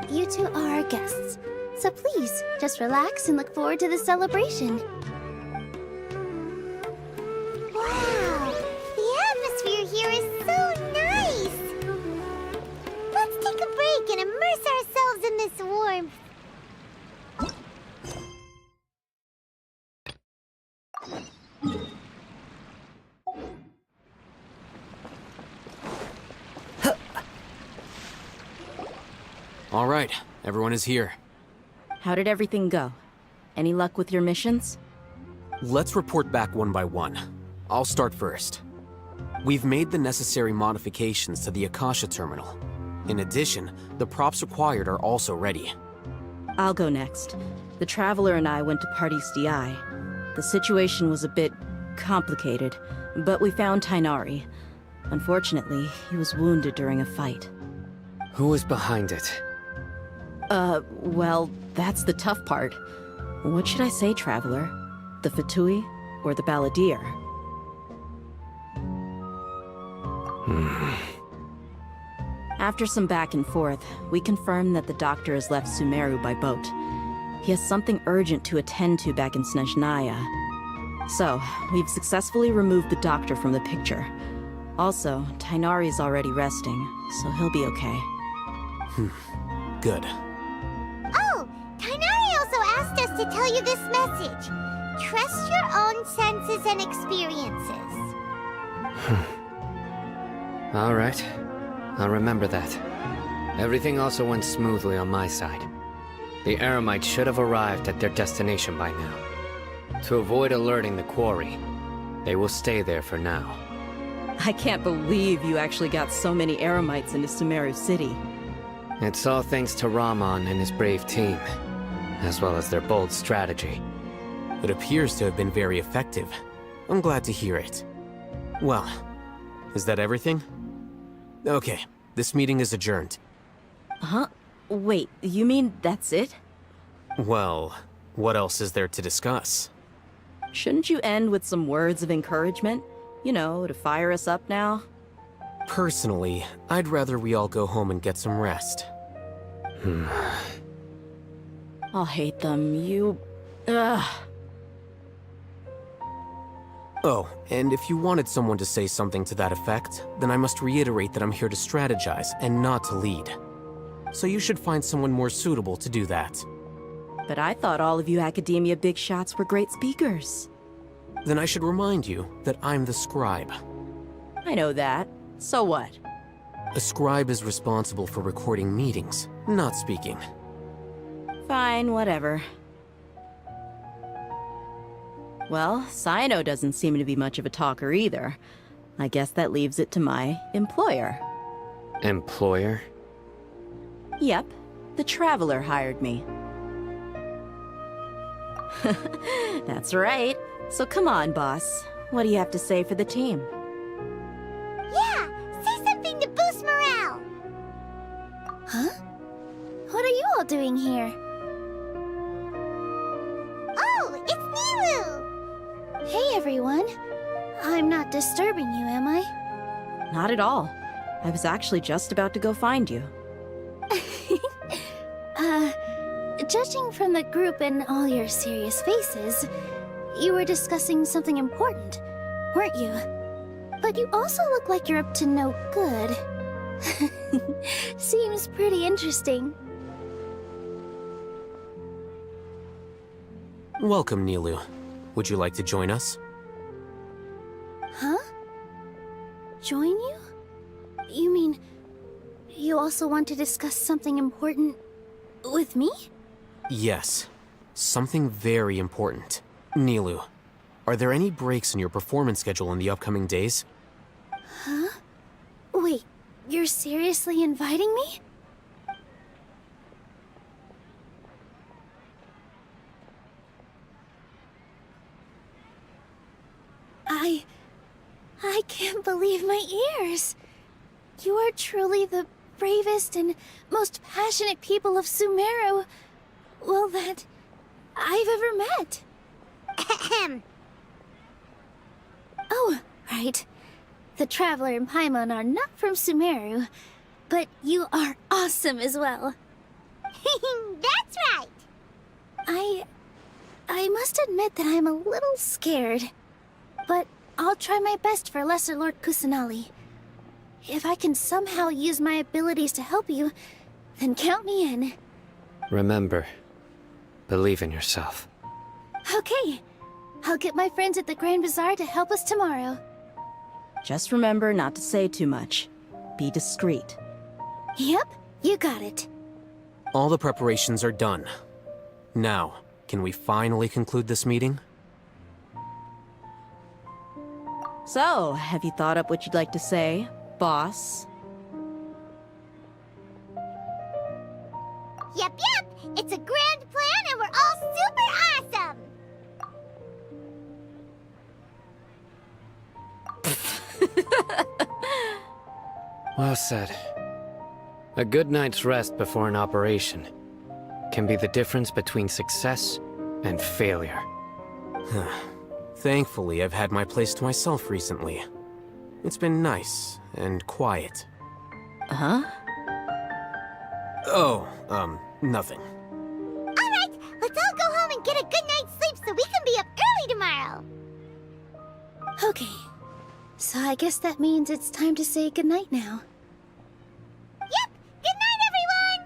[SPEAKER 9] You two are our guests, so please, just relax and look forward to the celebration.
[SPEAKER 1] Wow, the atmosphere here is so nice. Let's take a break and immerse ourselves in this warmth.
[SPEAKER 2] All right, everyone is here.
[SPEAKER 6] How did everything go? Any luck with your missions?
[SPEAKER 2] Let's report back one by one. I'll start first. We've made the necessary modifications to the Akasha terminal. In addition, the props required are also ready.
[SPEAKER 6] I'll go next. The Traveler and I went to Party's DI. The situation was a bit complicated, but we found Tainari. Unfortunately, he was wounded during a fight.
[SPEAKER 5] Who was behind it?
[SPEAKER 6] Well, that's the tough part. What should I say, Traveler? The Fatui or the Balladeer? After some back and forth, we confirmed that the doctor has left Sumeru by boat. He has something urgent to attend to back in Snezhnaya. So, we've successfully removed the doctor from the picture. Also, Tainari's already resting, so he'll be okay.
[SPEAKER 2] Good.
[SPEAKER 1] Oh, Tainari also asked us to tell you this message. Trust your own senses and experiences.
[SPEAKER 5] All right. I'll remember that. Everything also went smoothly on my side. The Eremites should have arrived at their destination by now. To avoid alerting the quarry, they will stay there for now.
[SPEAKER 6] I can't believe you actually got so many Eremites into Sumeru City.
[SPEAKER 5] It's all thanks to Rahman and his brave team, as well as their bold strategy.
[SPEAKER 2] It appears to have been very effective. I'm glad to hear it. Well, is that everything? Okay, this meeting is adjourned.
[SPEAKER 6] Huh? Wait, you mean that's it?
[SPEAKER 2] Well, what else is there to discuss?
[SPEAKER 6] Shouldn't you end with some words of encouragement? You know, to fire us up now?
[SPEAKER 2] Personally, I'd rather we all go home and get some rest.
[SPEAKER 6] I'll hate them. Ugh.
[SPEAKER 2] Oh, and if you wanted someone to say something to that effect, then I must reiterate that I'm here to strategize and not to lead. So you should find someone more suitable to do that.
[SPEAKER 6] But I thought all of you Academia big shots were great speakers.
[SPEAKER 2] Then I should remind you that I'm the scribe.
[SPEAKER 6] I know that. So what?
[SPEAKER 2] A scribe is responsible for recording meetings, not speaking.
[SPEAKER 6] Fine, whatever. Well, Cyno doesn't seem to be much of a talker either. I guess that leaves it to my employer.
[SPEAKER 5] Employer?
[SPEAKER 6] Yep, the Traveler hired me. That's right. So come on, boss. What do you have to say for the team?
[SPEAKER 1] Yeah, say something to boost morale.
[SPEAKER 9] Huh? What are you all doing here?
[SPEAKER 1] Oh, it's Nilu!
[SPEAKER 9] Hey, everyone. I'm not disturbing you, am I?
[SPEAKER 6] Not at all. I was actually just about to go find you.
[SPEAKER 9] Judging from the group and all your serious faces, you were discussing something important, weren't you? But you also look like you're up to no good. Seems pretty interesting.
[SPEAKER 2] Welcome, Nilu. Would you like to join us?
[SPEAKER 9] Huh? Join you? You mean, you also want to discuss something important with me?
[SPEAKER 2] Yes. Something very important. Nilu, are there any breaks in your performance schedule in the upcoming days?
[SPEAKER 9] Huh? Wait, you're seriously inviting me? I can't believe my ears. You are truly the bravest and most passionate people of Sumeru, well, that I've ever met.
[SPEAKER 1] Ahem.
[SPEAKER 9] Oh, right. The Traveler and Paimon are not from Sumeru, but you are awesome as well.
[SPEAKER 1] That's right.
[SPEAKER 9] I must admit that I'm a little scared, but I'll try my best for Lesser Lord Kusanali. If I can somehow use my abilities to help you, then count me in.
[SPEAKER 5] Remember, believe in yourself.
[SPEAKER 9] Okay. I'll get my friends at the Grand Bazaar to help us tomorrow.
[SPEAKER 6] Just remember not to say too much. Be discreet.
[SPEAKER 9] Yep, you got it.
[SPEAKER 2] All the preparations are done. Now, can we finally conclude this meeting?
[SPEAKER 6] So, have you thought up what you'd like to say, boss?
[SPEAKER 1] Yep. It's a grand plan and we're all super awesome.
[SPEAKER 5] Well said. A good night's rest before an operation. can be the difference between success and failure.
[SPEAKER 2] Thankfully, I've had my place to myself recently. It's been nice and quiet.
[SPEAKER 6] Huh?
[SPEAKER 2] Oh, nothing.
[SPEAKER 1] Alright, let's all go home and get a good night's sleep so we can be up early tomorrow.
[SPEAKER 9] Okay. So I guess that means it's time to say goodnight now.
[SPEAKER 1] Yep, good night, everyone!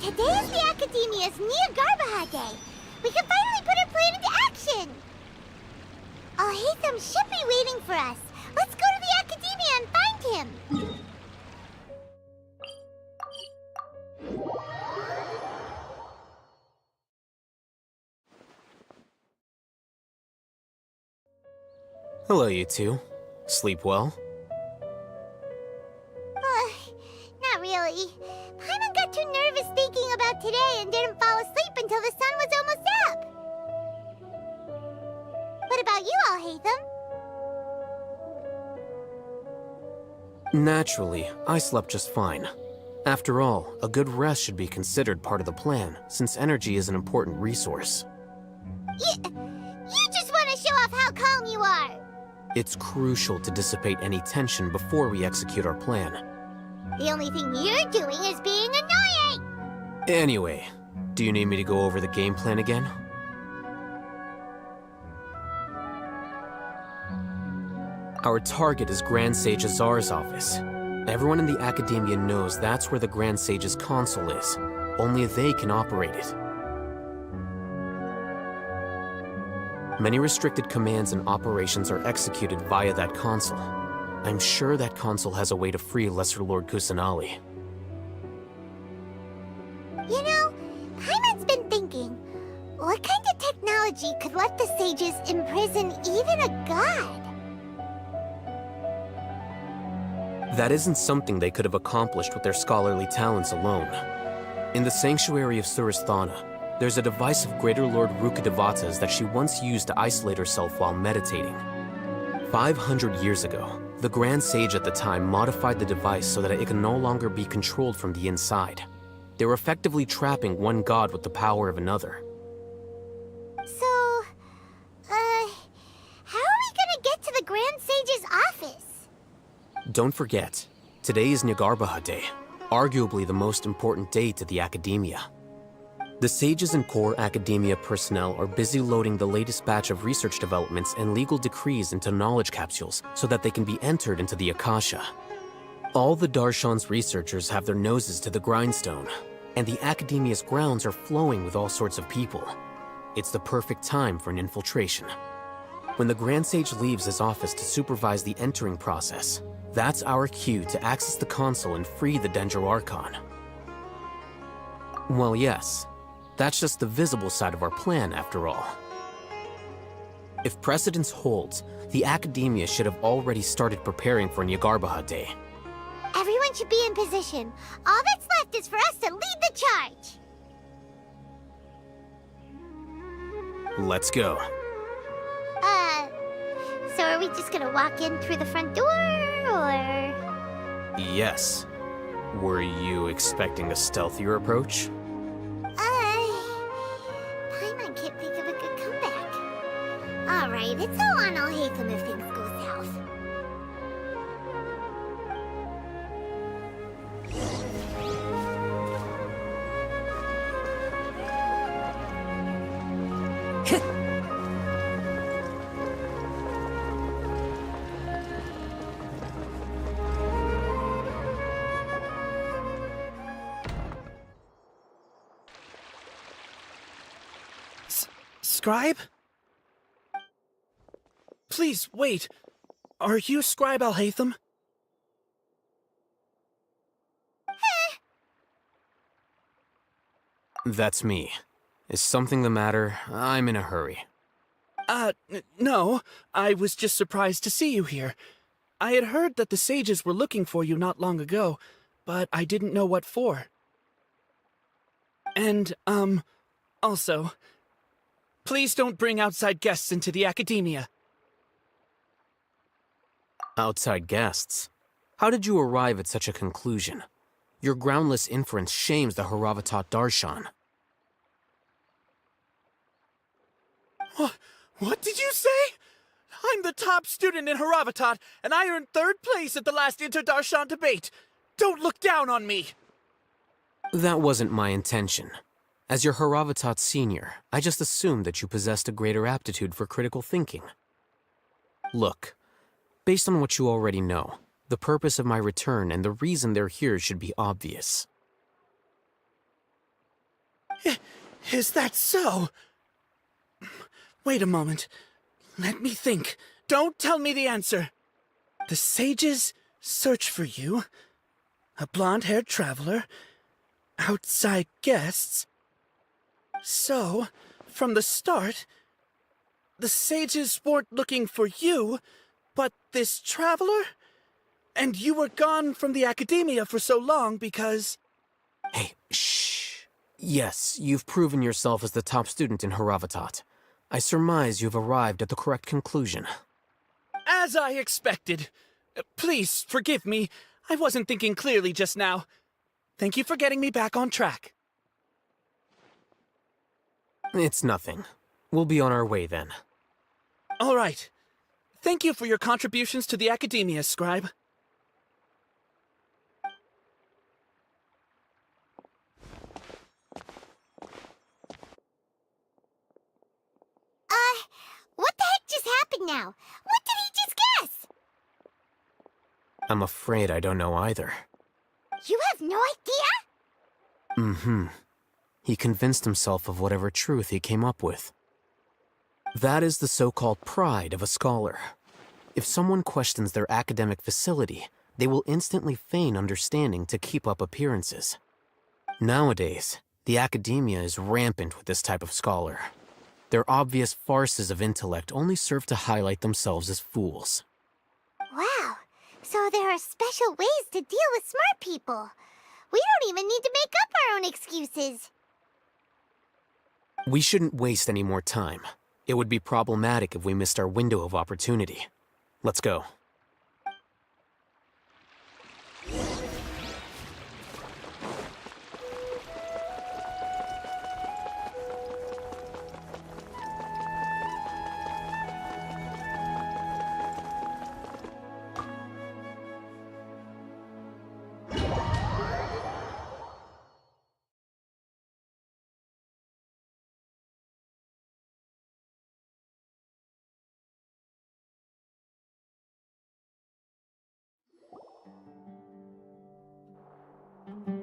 [SPEAKER 1] Today is the Academia's Niagarbaha Day. We can finally put our plan into action. Alhaitham should be waiting for us. Let's go to the Academia and find him.
[SPEAKER 2] Hello, you two. Sleep well?
[SPEAKER 1] Not really. Paimon got too nervous thinking about today and didn't fall asleep until the sun was almost up. What about you, Alhaitham?
[SPEAKER 2] Naturally, I slept just fine. After all, a good rest should be considered part of the plan, since energy is an important resource.
[SPEAKER 1] You just want to show off how calm you are.
[SPEAKER 2] It's crucial to dissipate any tension before we execute our plan.
[SPEAKER 1] The only thing you're doing is being annoying.
[SPEAKER 2] Anyway, do you need me to go over the game plan again? Our target is Grand Sage Azar's office. Everyone in the Academia knows that's where the Grand Sage's console is. Only they can operate it. Many restricted commands and operations are executed via that console. I'm sure that console has a way to free Lesser Lord Kusanali.
[SPEAKER 1] You know, Paimon's been thinking, what kind of technology could let the sages imprison even a god?
[SPEAKER 2] That isn't something they could have accomplished with their scholarly talents alone. In the Sanctuary of Surasthana, there's a device of Greater Lord Rukkhadevata's that she once used to isolate herself while meditating. 500 years ago, the Grand Sage at the time modified the device so that it can no longer be controlled from the inside. They were effectively trapping one god with the power of another.
[SPEAKER 1] So, how are we gonna get to the Grand Sage's office?
[SPEAKER 2] Don't forget, today is Niagarbaha Day, arguably the most important day to the Academia. The sages and core Academia personnel are busy loading the latest batch of research developments and legal decrees into knowledge capsules so that they can be entered into the Akasha. All the Darshan's researchers have their noses to the grindstone, and the Academia's grounds are flowing with all sorts of people. It's the perfect time for an infiltration. When the Grand Sage leaves his office to supervise the entering process, that's our cue to access the console and free the Dendro Archon. Well, yes. That's just the visible side of our plan, after all. If precedence holds, the Academia should have already started preparing for Niagarbaha Day.
[SPEAKER 1] Everyone should be in position. All that's left is for us to lead the charge.
[SPEAKER 2] Let's go.
[SPEAKER 1] So are we just gonna walk in through the front door, or...?
[SPEAKER 2] Yes. Were you expecting a stealthier approach?
[SPEAKER 1] Paimon can't think of a good comeback. Alright, it's all on Alhaitham if things go south.
[SPEAKER 20] Scribe? Please, wait. Are you Scribe Alhaitham?
[SPEAKER 2] That's me. Is something the matter? I'm in a hurry.
[SPEAKER 20] No. I was just surprised to see you here. I had heard that the sages were looking for you not long ago, but I didn't know what for. And, also, please don't bring outside guests into the academia.
[SPEAKER 2] Outside guests? How did you arrive at such a conclusion? Your groundless inference shames the Haravatat Darshan.
[SPEAKER 20] What did you say? I'm the top student in Haravatat, and I earned 3rd place at the last Inter-Darshan debate. Don't look down on me!
[SPEAKER 2] That wasn't my intention. As your Haravatat senior, I just assumed that you possessed a greater aptitude for critical thinking. Look, based on what you already know, the purpose of my return and the reason they're here should be obvious.
[SPEAKER 20] Is that so? Wait a moment. Let me think. Don't tell me the answer. The sages search for you. A blonde-haired traveler. Outside guests. So, from the start, the sages weren't looking for you, but this traveler? And you were gone from the academia for so long because...
[SPEAKER 2] Hey, shh. Yes, you've proven yourself as the top student in Haravatat. I surmise you've arrived at the correct conclusion.
[SPEAKER 20] As I expected. Please, forgive me. I wasn't thinking clearly just now. Thank you for getting me back on track.
[SPEAKER 2] It's nothing. We'll be on our way then.
[SPEAKER 20] All right. Thank you for your contributions to the academia, Scribe.
[SPEAKER 1] What the heck just happened now? What did he just guess?
[SPEAKER 2] I'm afraid I don't know either.
[SPEAKER 1] You have no idea?
[SPEAKER 2] Mm-hmm. He convinced himself of whatever truth he came up with. That is the so-called pride of a scholar. If someone questions their academic facility, they will instantly feign understanding to keep up appearances. Nowadays, the academia is rampant with this type of scholar. Their obvious farces of intellect only serve to highlight themselves as fools.
[SPEAKER 1] Wow, so there are special ways to deal with smart people. We don't even need to make up our own excuses.
[SPEAKER 2] We shouldn't waste any more time. It would be problematic if we missed our window of opportunity. Let's go.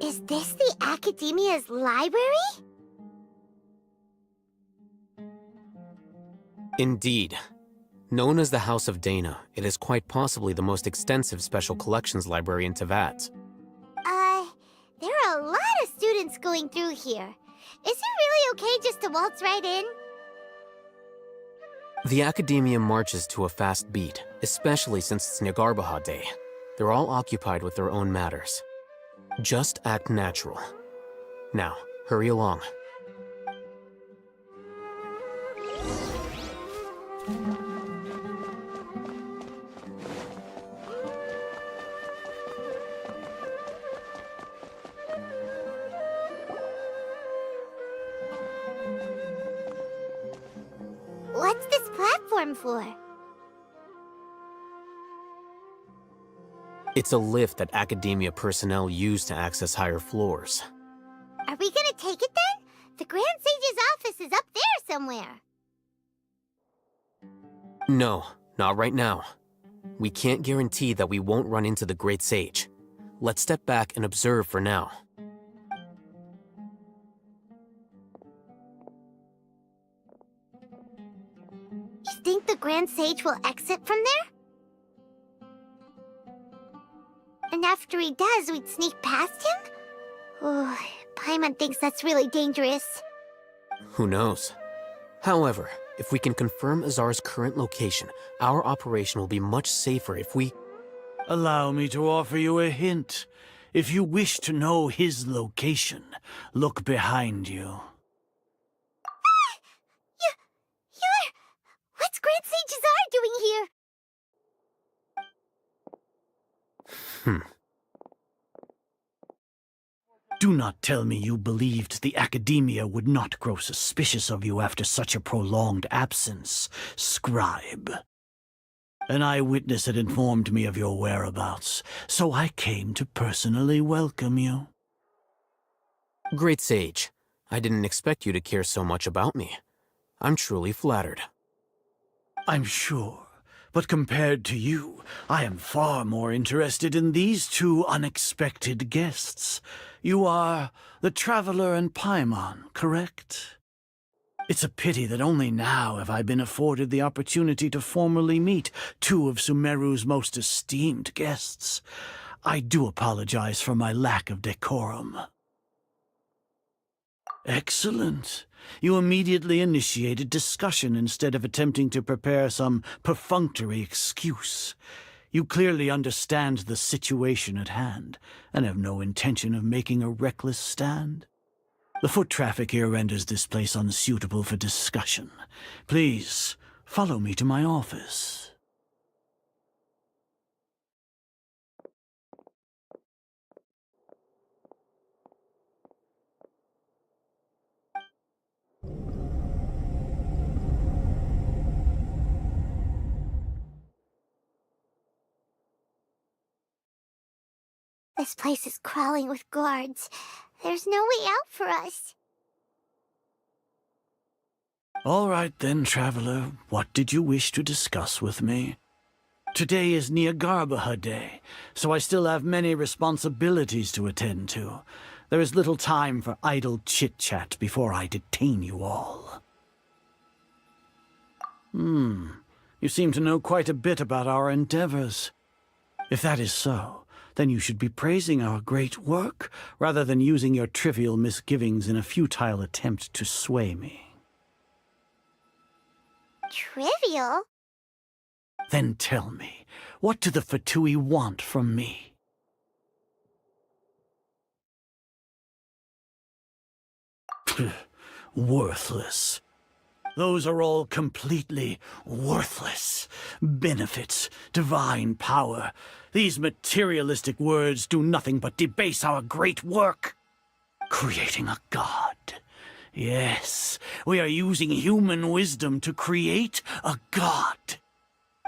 [SPEAKER 1] Is this the Academia's library?
[SPEAKER 2] Indeed. Known as the House of Dana, it is quite possibly the most extensive special collections library in Teyvat.
[SPEAKER 1] There are a lot of students going through here. Is it really okay just to waltz right in?
[SPEAKER 2] The Academia marches to a fast beat, especially since it's Nagarbaha Day. They're all occupied with their own matters. Just act natural. Now, hurry along.
[SPEAKER 1] What's this platform for?
[SPEAKER 2] It's a lift that Academia personnel use to access higher floors.
[SPEAKER 1] Are we gonna take it then? The Grand Sage's office is up there somewhere.
[SPEAKER 2] No, not right now. We can't guarantee that we won't run into the Great Sage. Let's step back and observe for now.
[SPEAKER 1] You think the Grand Sage will exit from there? And after he does, we'd sneak past him? Oh, but Paimon thinks that's really dangerous.
[SPEAKER 2] Who knows? However, if we can confirm Azar's current location, our operation will be much safer if we...
[SPEAKER 4] Allow me to offer you a hint. If you wish to know his location, look behind you.
[SPEAKER 1] You're... What's Grand Sage Azar doing here?
[SPEAKER 4] Do not tell me you believed the Academia would not grow suspicious of you after such a prolonged absence, scribe. An eyewitness had informed me of your whereabouts, so I came to personally welcome you.
[SPEAKER 2] Great Sage, I didn't expect you to care so much about me. I'm truly flattered.
[SPEAKER 4] I'm sure, but compared to you, I am far more interested in these two unexpected guests. You are the Traveler and Paimon, correct? It's a pity that only now have I been afforded the opportunity to formally meet two of Sumeru's most esteemed guests. I do apologize for my lack of decorum. Excellent. You immediately initiated discussion instead of attempting to prepare some perfunctory excuse. You clearly understand the situation at hand, and have no intention of making a reckless stand. The foot traffic here renders this place unsuitable for discussion. Please, follow me to my office.
[SPEAKER 1] This place is crawling with guards. There's no way out for us.
[SPEAKER 4] All right then, Traveler. What did you wish to discuss with me? Today is Niagarbaha Day, so I still have many responsibilities to attend to. There is little time for idle chit-chat before I detain you all. You seem to know quite a bit about our endeavors. If that is so, then you should be praising our great work, rather than using your trivial misgivings in a futile attempt to sway me.
[SPEAKER 1] Trivial?
[SPEAKER 4] Then tell me, what do the Fatui want from me? Worthless. Those are all completely worthless. Benefits, divine power. These materialistic words do nothing but debase our great work. Creating a god. Yes, we are using human wisdom to create a god.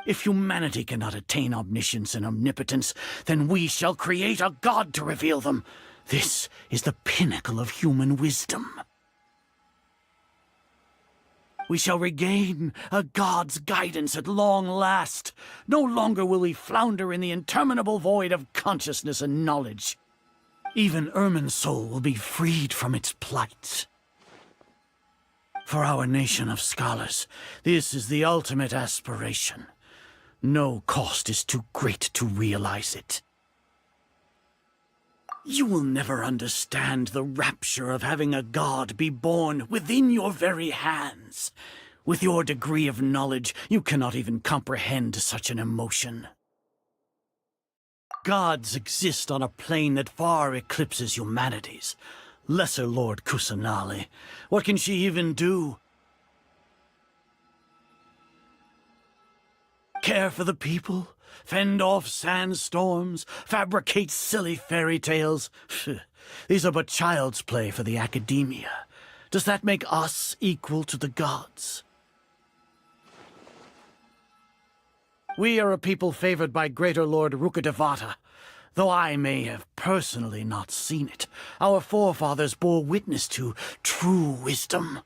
[SPEAKER 4] If humanity cannot attain omniscience and omnipotence, then we shall create a god to reveal them. This is the pinnacle of human wisdom. We shall regain a god's guidance at long last. No longer will we flounder in the interminable void of consciousness and knowledge. Even Irminsul will be freed from its plight. For our nation of scholars, this is the ultimate aspiration. No cost is too great to realize it. You will never understand the rapture of having a god be born within your very hands. With your degree of knowledge, you cannot even comprehend such an emotion. Gods exist on a plane that far eclipses humanity's. Lesser Lord Kusanali, what can she even do? Care for the people? Fend off sandstorms? Fabricate silly fairy tales? These are but child's play for the Academia. Does that make us equal to the gods? We are a people favored by Greater Lord Rukkhadevata. Though I may have personally not seen it, our forefathers bore witness to true wisdom.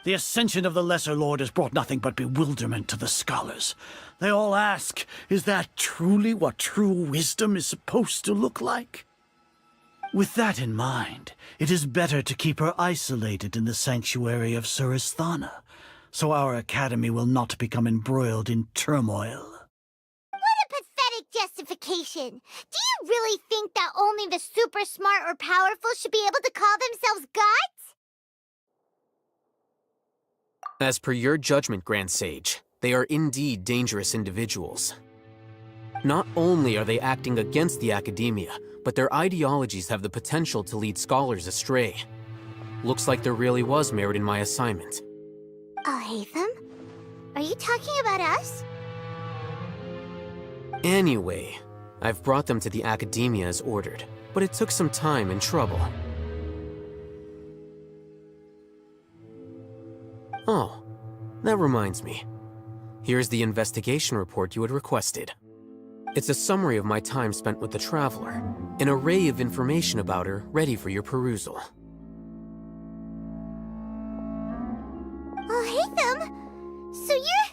[SPEAKER 4] The ascension of the Lesser Lord has brought nothing but bewilderment to the scholars. They all ask, is that truly what true wisdom is supposed to look like? With that in mind, it is better to keep her isolated in the sanctuary of Suristhana, so our academy will not become embroiled in turmoil.
[SPEAKER 1] What a pathetic justification! education. Do you really think that only the super smart or powerful should be able to call themselves gods?
[SPEAKER 2] As per your judgment, Grand Sage, they are indeed dangerous individuals. Not only are they acting against the academia, but their ideologies have the potential to lead scholars astray. Looks like there really was merit in my assignment.
[SPEAKER 1] Alhaitham? Are you talking about us?
[SPEAKER 2] Anyway, I've brought them to the academia as ordered, but it took some time and trouble. Oh, that reminds me. Here's the investigation report you had requested. It's a summary of my time spent with the Traveler, an array of information about her ready for your perusal.
[SPEAKER 1] Alhaitham? So you're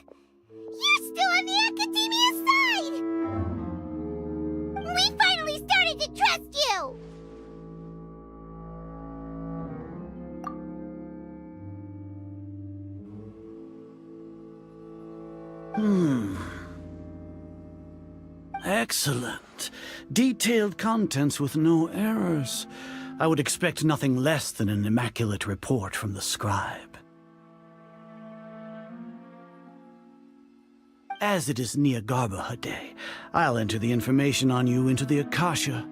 [SPEAKER 1] still on the academia side! We finally started to trust you!
[SPEAKER 4] Excellent. Detailed contents with no errors. I would expect nothing less than an immaculate report from the scribe. As it is Niagarbaha Day, I'll enter the information on you into the Akasha.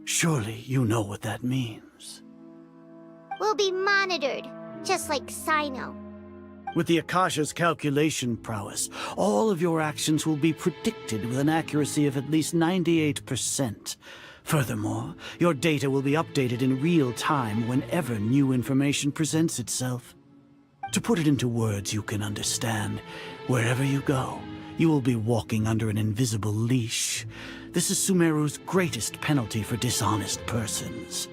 [SPEAKER 4] Surely you know what that means.
[SPEAKER 1] We'll be monitored, just like Sino.
[SPEAKER 4] With the Akasha's calculation prowess, all of your actions will be predicted with an accuracy of at least 98%. Furthermore, your data will be updated in real time whenever new information presents itself. To put it into words you can understand, wherever you go, you will be walking under an invisible leash. This is Sumeru's greatest penalty for dishonest persons.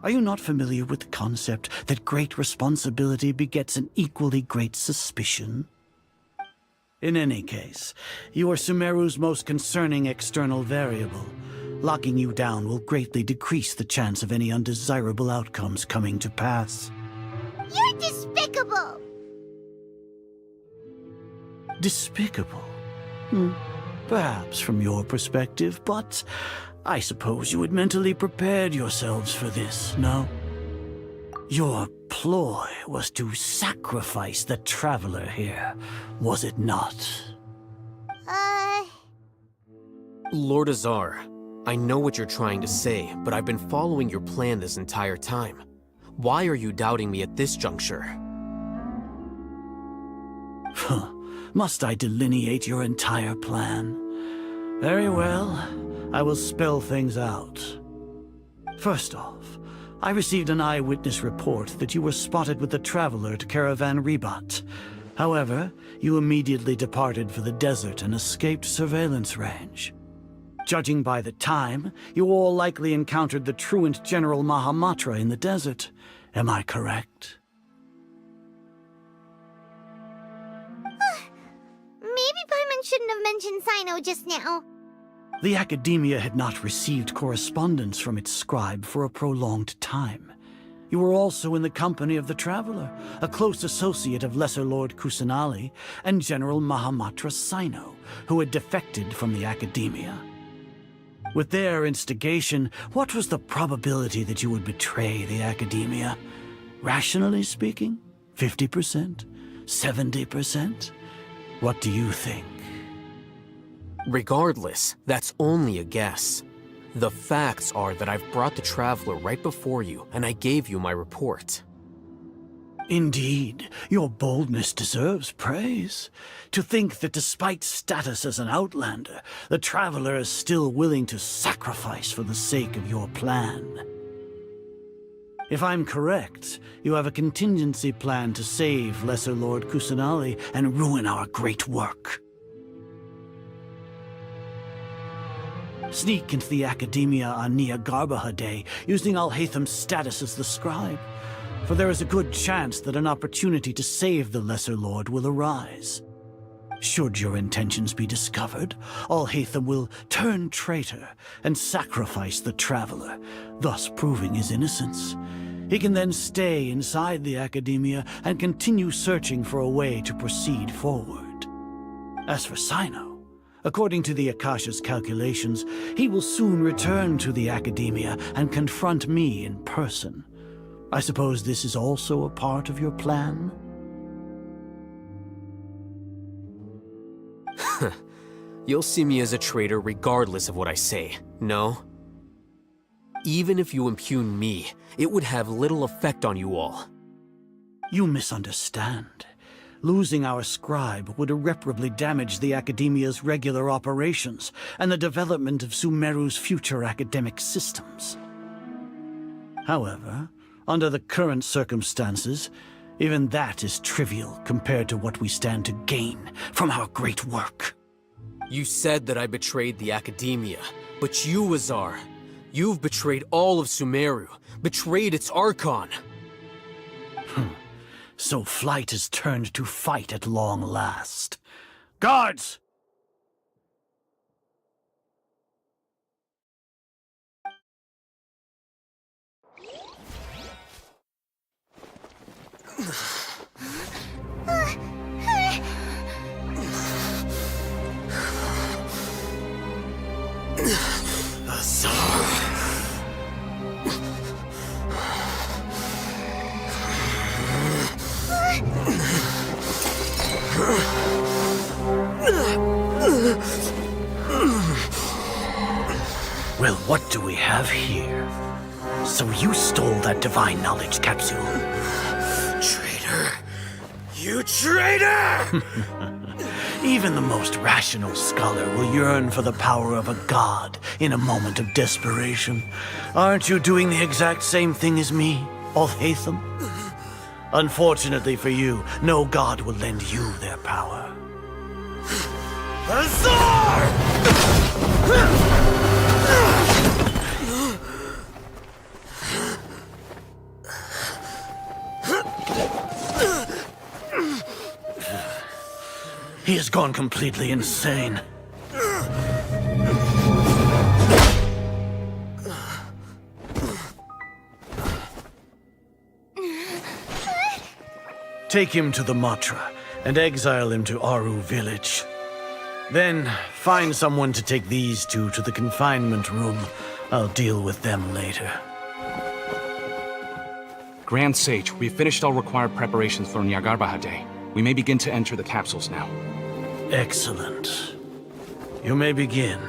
[SPEAKER 4] Are you not familiar with the concept that great responsibility begets an equally great suspicion? In any case, you are Sumeru's most concerning external variable. Locking you down will greatly decrease the chance of any undesirable outcomes coming to pass.
[SPEAKER 1] You're despicable!
[SPEAKER 4] Despicable? Perhaps from your perspective, but I suppose you had mentally prepared yourselves for this, no? Your ploy was to sacrifice the Traveler here, was it not?
[SPEAKER 2] Lord Azar, I know what you're trying to say, but I've been following your plan this entire time. Why are you doubting me at this juncture?
[SPEAKER 4] Must I delineate your entire plan? Very well. I will spell things out. First off, I received an eyewitness report that you were spotted with the Traveler to Caravan Ribat. However, you immediately departed for the desert and escaped surveillance range. Judging by the time, you all likely encountered the truant General Mahamatra in the desert. Am I correct?
[SPEAKER 1] Maybe Paimon shouldn't have mentioned Sino just now.
[SPEAKER 4] The Academia had not received correspondence from its scribe for a prolonged time. You were also in the company of the Traveler, a close associate of Lesser Lord Kusanali and General Mahamatra Sino, who had defected from the Academia. With their instigation, what was the probability that you would betray the Academia? Rationally speaking, 50%? 70%? What do you think?
[SPEAKER 2] Regardless, that's only a guess. The facts are that I've brought the Traveler right before you, and I gave you my report.
[SPEAKER 4] Indeed, your boldness deserves praise. To think that despite status as an outlander, the Traveler is still willing to sacrifice for the sake of your plan. If I'm correct, you have a contingency plan to save Lesser Lord Kusanali and ruin our great work. Sneak into the Academia on Niagarbaha Day, using Alhaitham's status as the scribe. For there is a good chance that an opportunity to save the Lesser Lord will arise. Should your intentions be discovered, Alhaitham will turn traitor and sacrifice the Traveler, thus proving his innocence. He can then stay inside the Academia and continue searching for a way to proceed forward. As for Sino, According to the Akasha's calculations, he will soon return to the Academia and confront me in person. I suppose this is also a part of your plan?
[SPEAKER 2] You'll see me as a traitor regardless of what I say, no? Even if you impugn me, it would have little effect on you all.
[SPEAKER 4] You misunderstand. Losing our scribe would irreparably damage the Academia's regular operations and the development of Sumeru's future academic systems. However, under the current circumstances, even that is trivial compared to what we stand to gain from our great work.
[SPEAKER 2] You said that I betrayed the Academia, but you, Azar, you've betrayed all of Sumeru, betrayed its Archon.
[SPEAKER 4] So flight has turned to fight at long last. Guards! Well, what do we have here? So you stole that divine knowledge capsule?
[SPEAKER 2] Traitor! You traitor!
[SPEAKER 4] Even the most rational scholar will yearn for the power of a god in a moment of desperation. Aren't you doing the exact same thing as me, Alhaitham? Unfortunately for you, no god will lend you their power.
[SPEAKER 2] Azar!
[SPEAKER 4] He has gone completely insane. Take him to the Matra and exile him to Aru village. Then find someone to take these two to the confinement room. I'll deal with them later.
[SPEAKER 17] Grand Sage, we've finished all required preparations for Nyagarbha Day. We may begin to enter the capsules now.
[SPEAKER 4] Excellent. You may begin.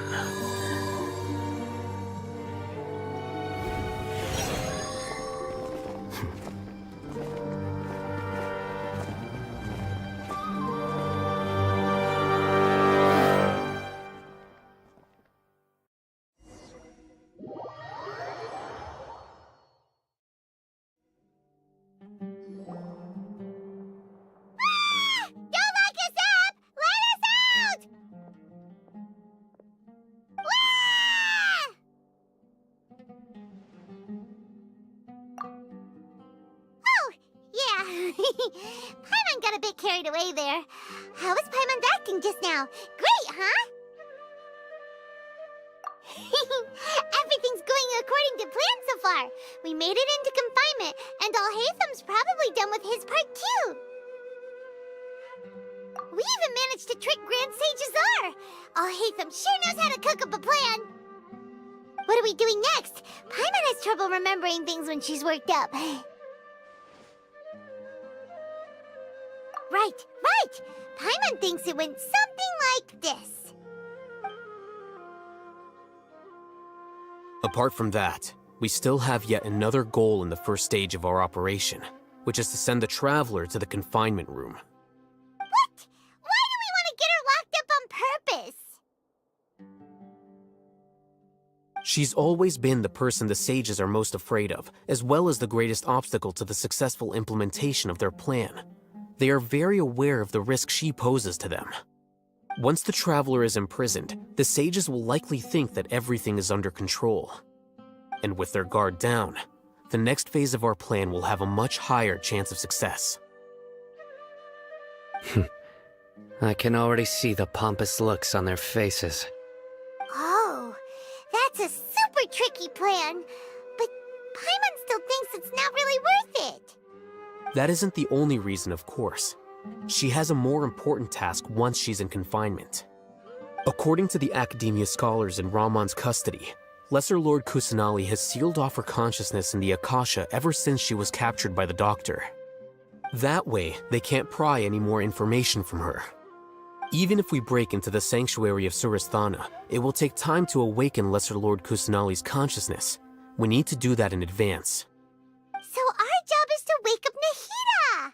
[SPEAKER 1] Paimon got a bit carried away there. How was Paimon's acting just now? Great, huh? Everything's going according to plan so far. We made it into confinement, and Alhaitham's probably done with his part too. We even managed to trick Grand Sage Azar. Alhaitham sure knows how to cook up a plan. What are we doing next? Paimon has trouble remembering things when she's worked up. Right! Paimon thinks it went something like this.
[SPEAKER 2] Apart from that, we still have yet another goal in the first stage of our operation, which is to send the Traveler to the confinement room.
[SPEAKER 1] What? Why do we want to get her locked up on purpose?
[SPEAKER 2] She's always been the person the sages are most afraid of, as well as the greatest obstacle to the successful implementation of their plan. They are very aware of the risk she poses to them. Once the Traveler is imprisoned, the sages will likely think that everything is under control. And with their guard down, the next phase of our plan will have a much higher chance of success.
[SPEAKER 5] I can already see the pompous looks on their faces.
[SPEAKER 1] Oh, that's a super tricky plan. But Paimon still thinks it's not really worth it.
[SPEAKER 2] That isn't the only reason, of course. She has a more important task once she's in confinement. According to the Academia scholars in Ramon's custody, Lesser Lord Kusanali has sealed off her consciousness in the Akasha ever since she was captured by the Doctor. That way, they can't pry any more information from her. Even if we break into the sanctuary of Surasthana, it will take time to awaken Lesser Lord Kusanali's consciousness. We need to do that in advance.
[SPEAKER 1] So our job is to wake up Nahida!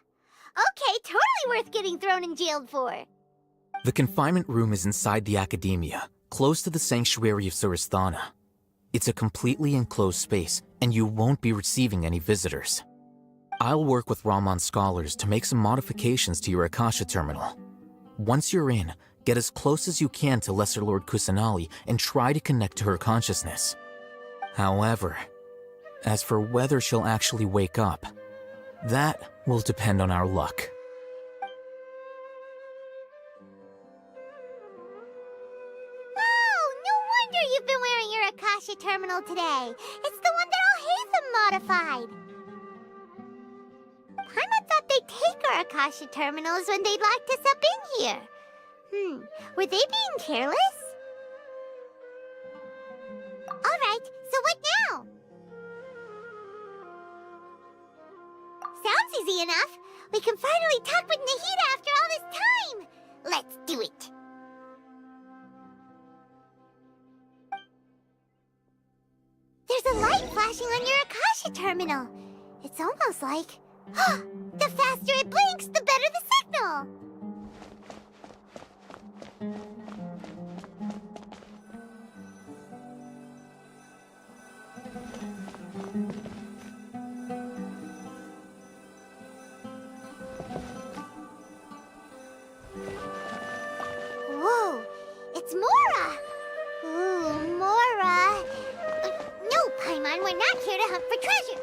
[SPEAKER 1] Okay, totally worth getting thrown and jailed for.
[SPEAKER 2] The confinement room is inside the Academia, close to the sanctuary of Surasthana. It's a completely enclosed space, and you won't be receiving any visitors. I'll work with Ramon's scholars to make some modifications to your Akasha terminal. Once you're in, get as close as you can to Lesser Lord Kusanali and try to connect to her consciousness. However, as for whether she'll actually wake up, that will depend on our luck.
[SPEAKER 1] Oh, no wonder you've been wearing your Akasha terminal today. It's the one that Al-Haytham modified. Paimon thought they'd take our Akasha terminals when they locked us up in here. Were they being careless? Alright, so what now? Sounds easy enough. We can finally talk with Nahida after all this time. Let's do it. There's a light flashing on your Akasha terminal. It's almost like... the faster it blinks, the better the signal! Whoa! It's Mora! Ooh, Mora! No, Paimon, we're not here to hunt for treasure!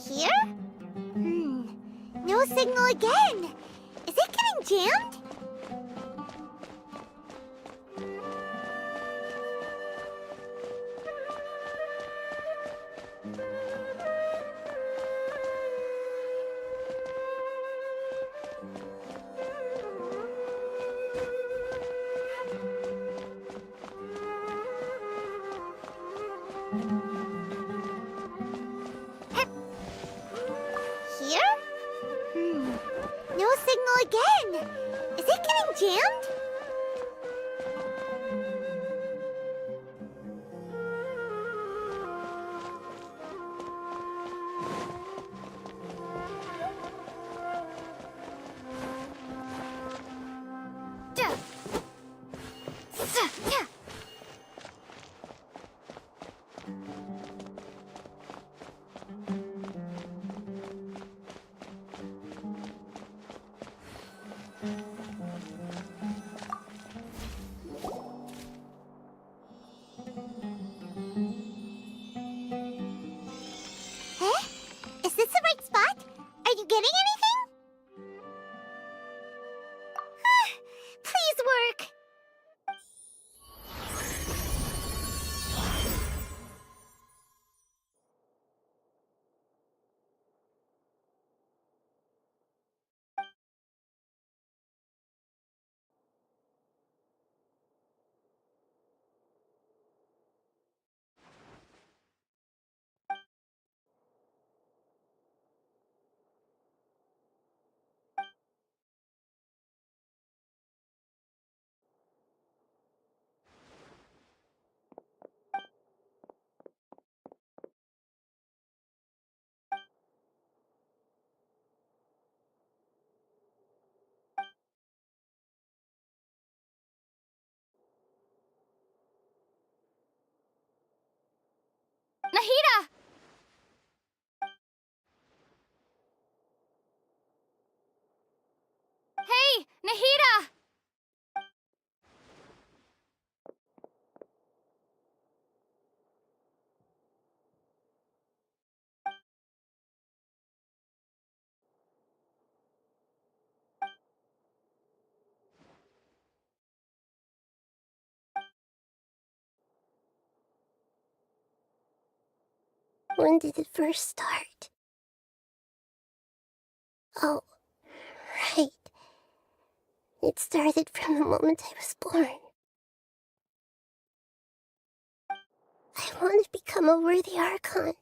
[SPEAKER 1] Here? No signal again. Is it getting jammed? Here? No signal again. Is it getting jammed? Is this the right spot? Are you getting anything? Please work. Nahida! Hey, Nahida!
[SPEAKER 18] When did it first start? Oh, right. It started from the moment I was born. I want to become a worthy Archon.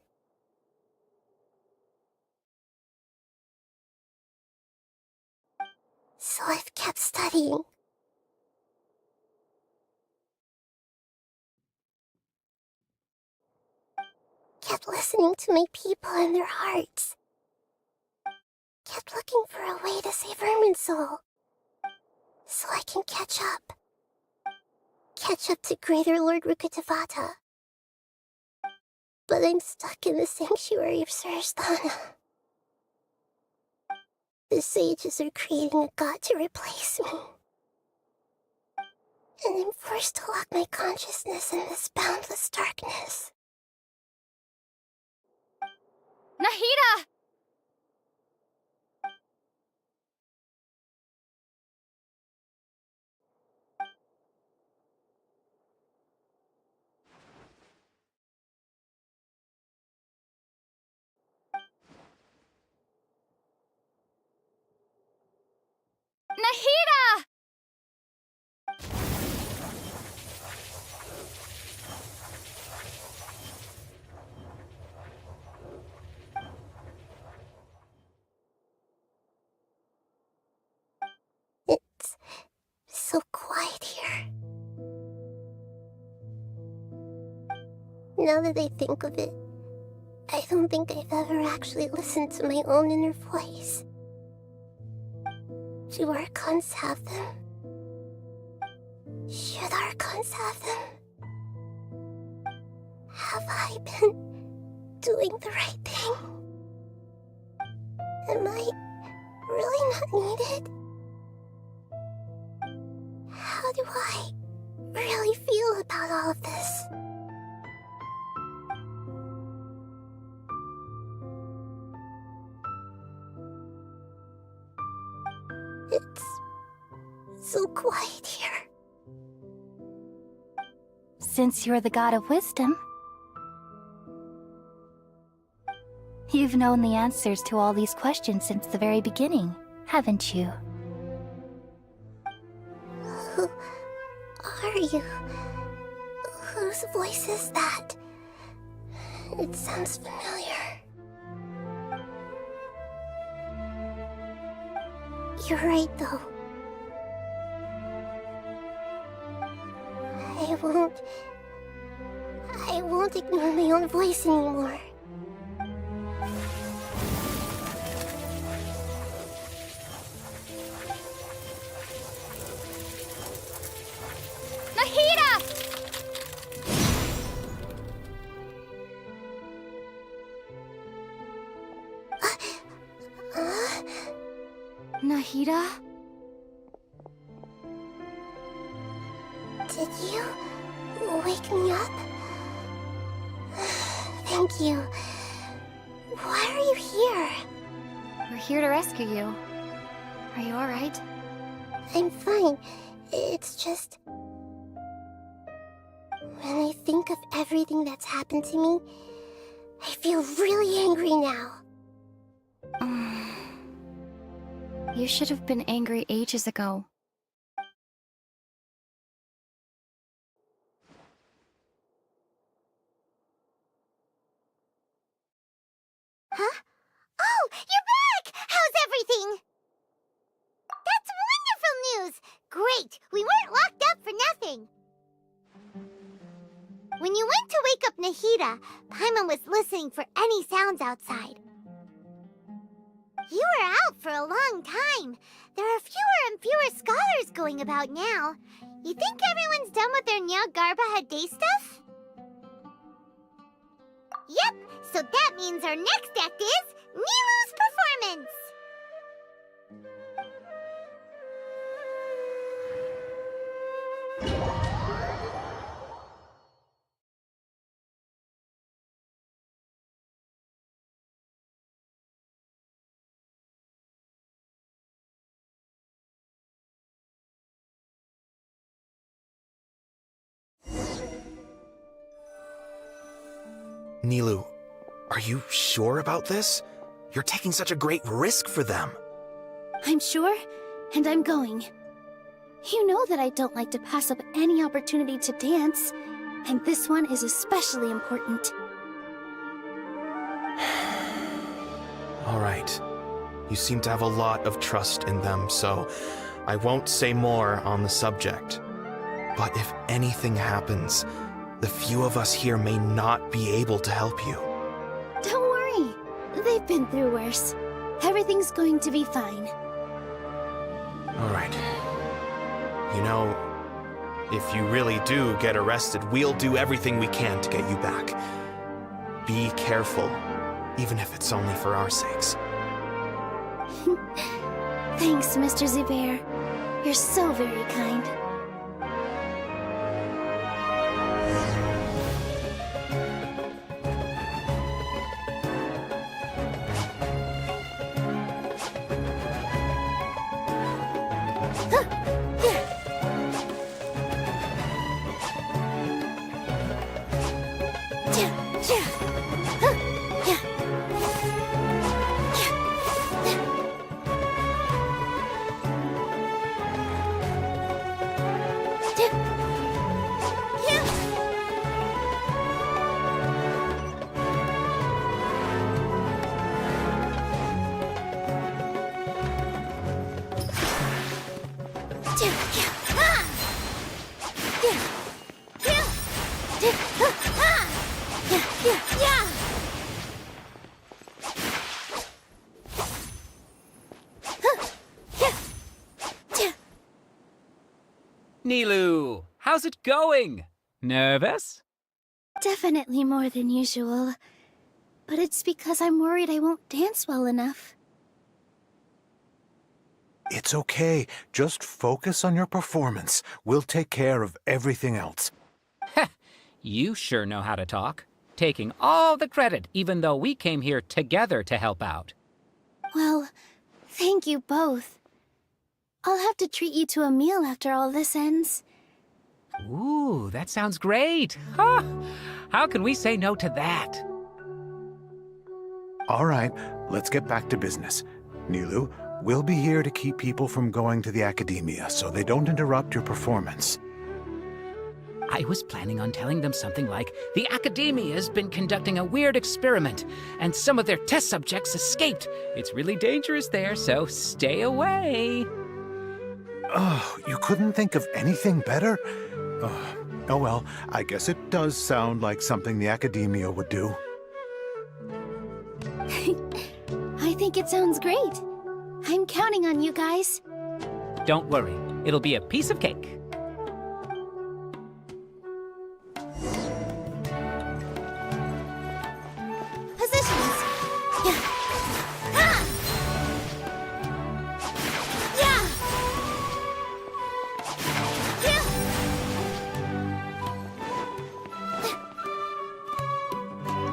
[SPEAKER 18] So I've kept studying. Kept listening to my people and their hearts. Kept looking for a way to save Irminsul. So I can catch up. Catch up to Greater Lord Rukkhadevata. But I'm stuck in the sanctuary of Sarasthana. The sages are creating a god to replace me. And I'm forced to lock my consciousness in this boundless darkness.
[SPEAKER 1] Nahida! Nahida!
[SPEAKER 18] It's so quiet here. Now that I think of it, I don't think I've ever actually listened to my own inner voice. Do Archons have them? Should Archons have them? Have I been doing the right thing? Am I really not needed? How do I really feel about all of this? It's so quiet here.
[SPEAKER 9] Since you're the god of wisdom, you've known the answers to all these questions since the very beginning, haven't you?
[SPEAKER 18] Who are you? Whose voice is that? It sounds familiar. You're right, though. I won't ignore my own voice anymore.
[SPEAKER 1] Nahida! Nahida?
[SPEAKER 18] Did you wake me up? Thank you. Why are you here?
[SPEAKER 1] We're here to rescue you. Are you alright?
[SPEAKER 18] I'm fine. It's just... when I think of everything that's happened to me, I feel really angry now.
[SPEAKER 1] You should have been angry ages ago.
[SPEAKER 18] Huh? Oh, you're back! How's everything?
[SPEAKER 1] That's wonderful news! Great! We weren't locked up for nothing! When you went to wake up Nahida, Paimon was listening for any sounds outside. You were out for a long time. There are fewer and fewer scholars going about now. You think everyone's done with their Nya Garbaha day stuff? Yep, so that means our next act is Nilu's performance!
[SPEAKER 7] Nilu, are you sure about this? You're taking such a great risk for them.
[SPEAKER 18] I'm sure, and I'm going. You know that I don't like to pass up any opportunity to dance, and this one is especially important.
[SPEAKER 7] All right. You seem to have a lot of trust in them, so I won't say more on the subject. But if anything happens, the few of us here may not be able to help you.
[SPEAKER 18] Don't worry. They've been through worse. Everything's going to be fine.
[SPEAKER 7] All right. You know, if you really do get arrested, we'll do everything we can to get you back. Be careful, even if it's only for our sakes.
[SPEAKER 18] Thanks, Mr. Zubair. You're so very kind.
[SPEAKER 8] Nilu, how's it going? Nervous?
[SPEAKER 18] Definitely more than usual. But it's because I'm worried I won't dance well enough.
[SPEAKER 21] It's okay. Just focus on your performance. We'll take care of everything else.
[SPEAKER 8] You sure know how to talk. Taking all the credit, even though we came here together to help out.
[SPEAKER 18] Well, thank you both. I'll have to treat you to a meal after all this ends.
[SPEAKER 8] Ooh, that sounds great. Huh? How can we say no to that?
[SPEAKER 21] All right, let's get back to business. Nilu, we'll be here to keep people from going to the academia so they don't interrupt your performance.
[SPEAKER 8] I was planning on telling them something like, the Academia's been conducting a weird experiment, and some of their test subjects escaped. It's really dangerous there, so stay away.
[SPEAKER 21] Oh, you couldn't think of anything better? Oh well, I guess it does sound like something the Academia would do.
[SPEAKER 18] I think it sounds great. I'm counting on you guys.
[SPEAKER 8] Don't worry, it'll be a piece of cake.
[SPEAKER 18] Positions. Yeah. Ha! Yeah.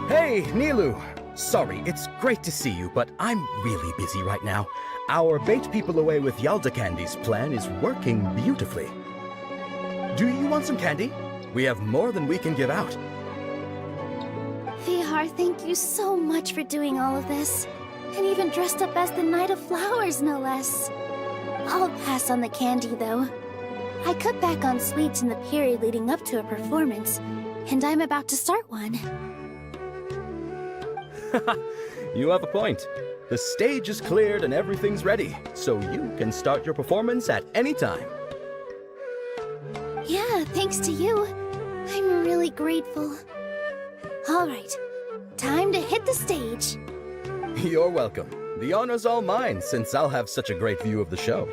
[SPEAKER 19] Hey, Nilu! Sorry, it's great to see you, but I'm really busy right now. Our Bait People Away with Yalda Candies plan is working beautifully. Do you want some candy? We have more than we can give out.
[SPEAKER 18] Vihar, thank you so much for doing all of this. And even dressed up as the Knight of Flowers, no less. I'll pass on the candy, though. I cut back on sweets in the period leading up to a performance, and I'm about to start one.
[SPEAKER 19] You have a point. The stage is cleared and everything's ready, so you can start your performance at any time.
[SPEAKER 18] Yeah, thanks to you. I'm really grateful. All right, time to hit the stage.
[SPEAKER 19] You're welcome. The honor's all mine, since I'll have such a great view of the show.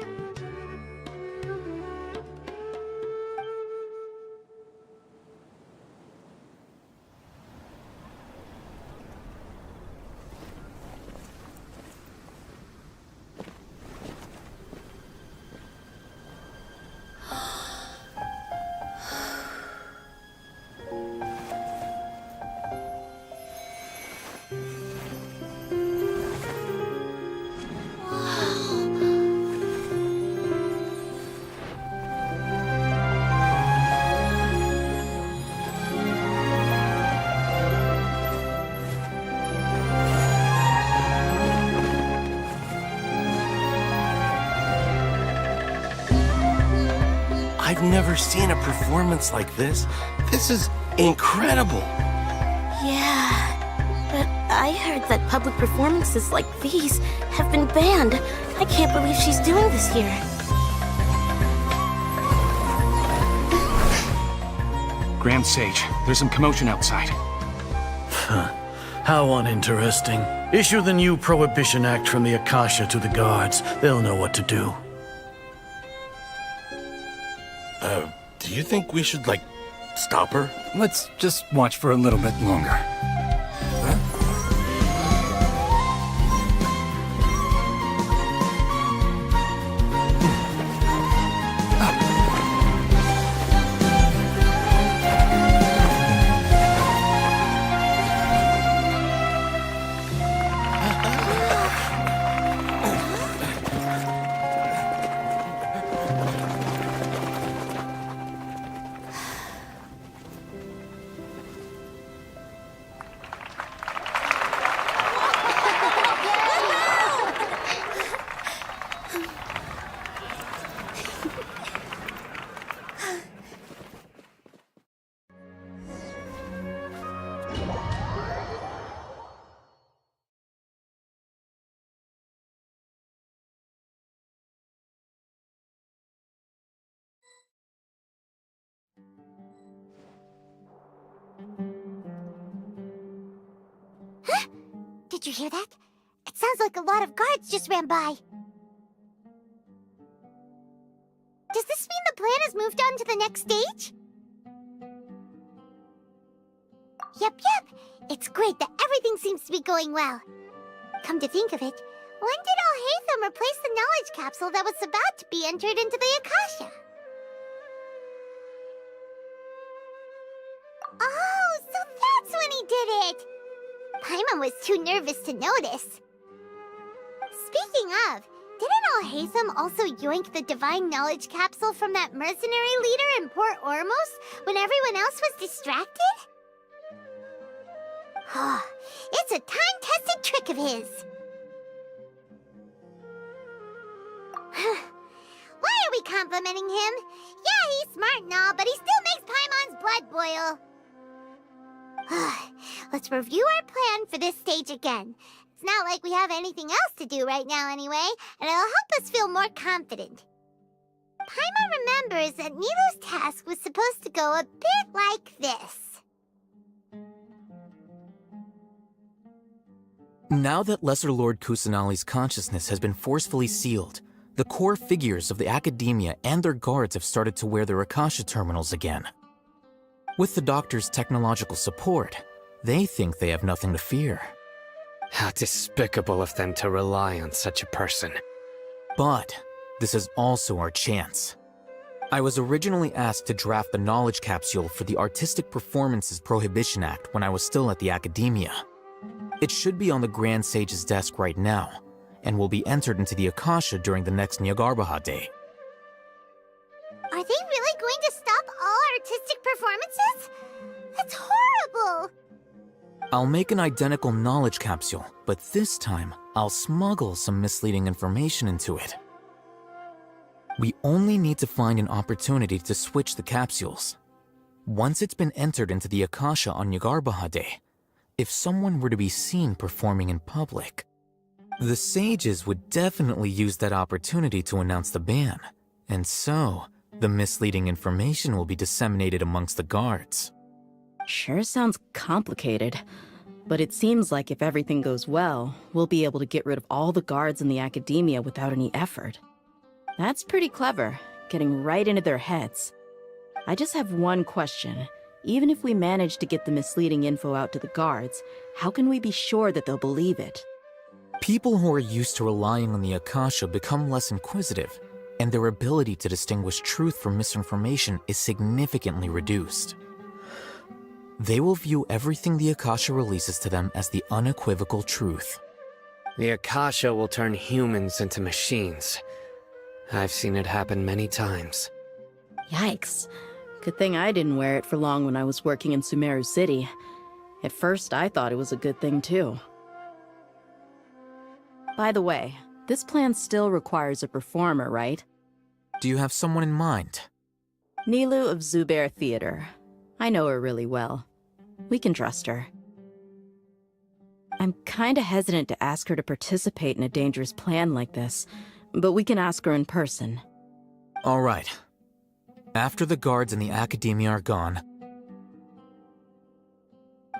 [SPEAKER 13] I've never seen a performance like this. This is incredible.
[SPEAKER 18] Yeah, but I heard that public performances like these have been banned. I can't believe she's doing this here.
[SPEAKER 17] Grand Sage, there's some commotion outside.
[SPEAKER 4] How uninteresting. Issue the new Prohibition Act from the Akasha to the guards. They'll know what to do.
[SPEAKER 13] Do you think we should, like, stop her?
[SPEAKER 17] Let's just watch for a little bit longer.
[SPEAKER 1] Did you hear that? It sounds like a lot of guards just ran by. Does this mean the plan has moved on to the next stage? Yep. It's great that everything seems to be going well. Come to think of it, when did Alhaitham replace the knowledge capsule that was about to be entered into the Akasha? Oh, so that's when he did it! Paimon was too nervous to notice. Speaking of, didn't Alhaitham also yoink the divine knowledge capsule from that mercenary leader in Port Ormos when everyone else was distracted? Oh, it's a time-tested trick of his. Why are we complimenting him? Yeah, he's smart and all, but he still makes Paimon's blood boil. Let's review our plan for this stage again. It's not like we have anything else to do right now anyway, and it'll help us feel more confident. Paimon remembers that Nilou's task was supposed to go a bit like this.
[SPEAKER 2] Now that Lesser Lord Kusanali's consciousness has been forcefully sealed, the core figures of the Academia and their guards have started to wear their Akasha terminals again. With the Doctor's technological support, they think they have nothing to fear.
[SPEAKER 5] How despicable of them to rely on such a person.
[SPEAKER 2] But this is also our chance. I was originally asked to draft the knowledge capsule for the Artistic Performances Prohibition Act when I was still at the Academia. It should be on the Grand Sage's desk right now, and will be entered into the Akasha during the next Nyargarbaha Day.
[SPEAKER 1] Are they really going to stop all artistic performances? That's horrible!
[SPEAKER 2] I'll make an identical knowledge capsule, but this time, I'll smuggle some misleading information into it. We only need to find an opportunity to switch the capsules. Once it's been entered into the Akasha on Nyargarbaha Day, if someone were to be seen performing in public, the sages would definitely use that opportunity to announce the ban, and so the misleading information will be disseminated amongst the guards.
[SPEAKER 6] Sure sounds complicated, but it seems like if everything goes well, we'll be able to get rid of all the guards in the Academia without any effort. That's pretty clever, getting right into their heads. I just have one question. Even if we manage to get the misleading info out to the guards, how can we be sure that they'll believe it?
[SPEAKER 2] People who are used to relying on the Akasha become less inquisitive, and their ability to distinguish truth from misinformation is significantly reduced. They will view everything the Akasha releases to them as the unequivocal truth.
[SPEAKER 5] The Akasha will turn humans into machines. I've seen it happen many times.
[SPEAKER 6] Yikes. Good thing I didn't wear it for long when I was working in Sumeru City. At first, I thought it was a good thing too. By the way, this plan still requires a performer, right?
[SPEAKER 2] Do you have someone in mind?
[SPEAKER 6] Nilu of Zubair Theater. I know her really well. We can trust her. I'm kinda hesitant to ask her to participate in a dangerous plan like this, but we can ask her in person.
[SPEAKER 2] All right. After the guards in the Academia are gone,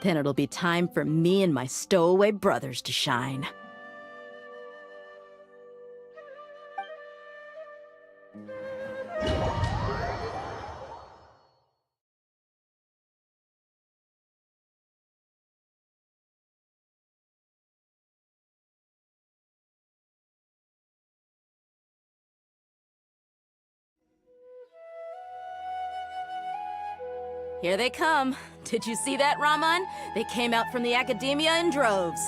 [SPEAKER 6] Then it'll be time for me and my stowaway brothers to shine. Here they come. Did you see that, Raman? They came out from the Academia in droves.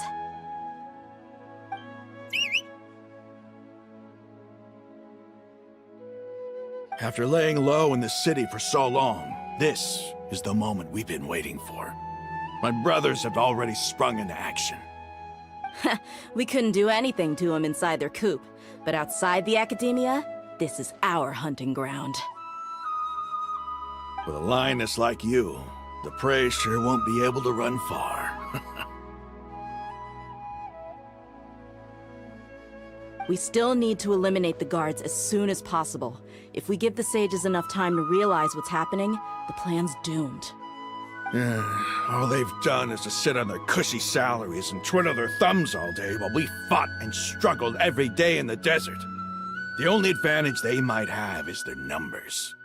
[SPEAKER 10] After laying low in the city for so long, this is the moment we've been waiting for. My brothers have already sprung into action.
[SPEAKER 6] We couldn't do anything to them inside their coop, but outside the Academia, this is our hunting ground.
[SPEAKER 10] With a lioness like you, the prey sure won't be able to run far.
[SPEAKER 6] We still need to eliminate the guards as soon as possible. If we give the sages enough time to realize what's happening, the plan's doomed.
[SPEAKER 10] All they've done is to sit on their cushy salaries and twiddle their thumbs all day while we fought and struggled every day in the desert. The only advantage they might have is their numbers.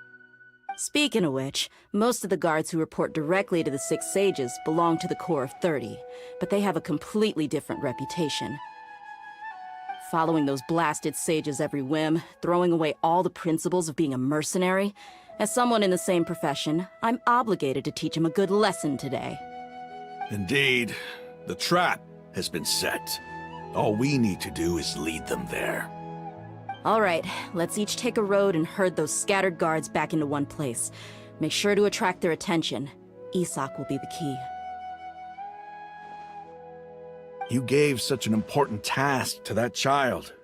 [SPEAKER 6] Speaking of which, most of the guards who report directly to the Six Sages belong to the Corps of 30, but they have a completely different reputation. Following those blasted sages every whim, throwing away all the principles of being a mercenary. As someone in the same profession, I'm obligated to teach them a good lesson today.
[SPEAKER 10] Indeed, the trap has been set. All we need to do is lead them there.
[SPEAKER 6] All right, let's each take a road and herd those scattered guards back into one place. Make sure to attract their attention. Isak will be the key.
[SPEAKER 10] You gave such an important task to that child.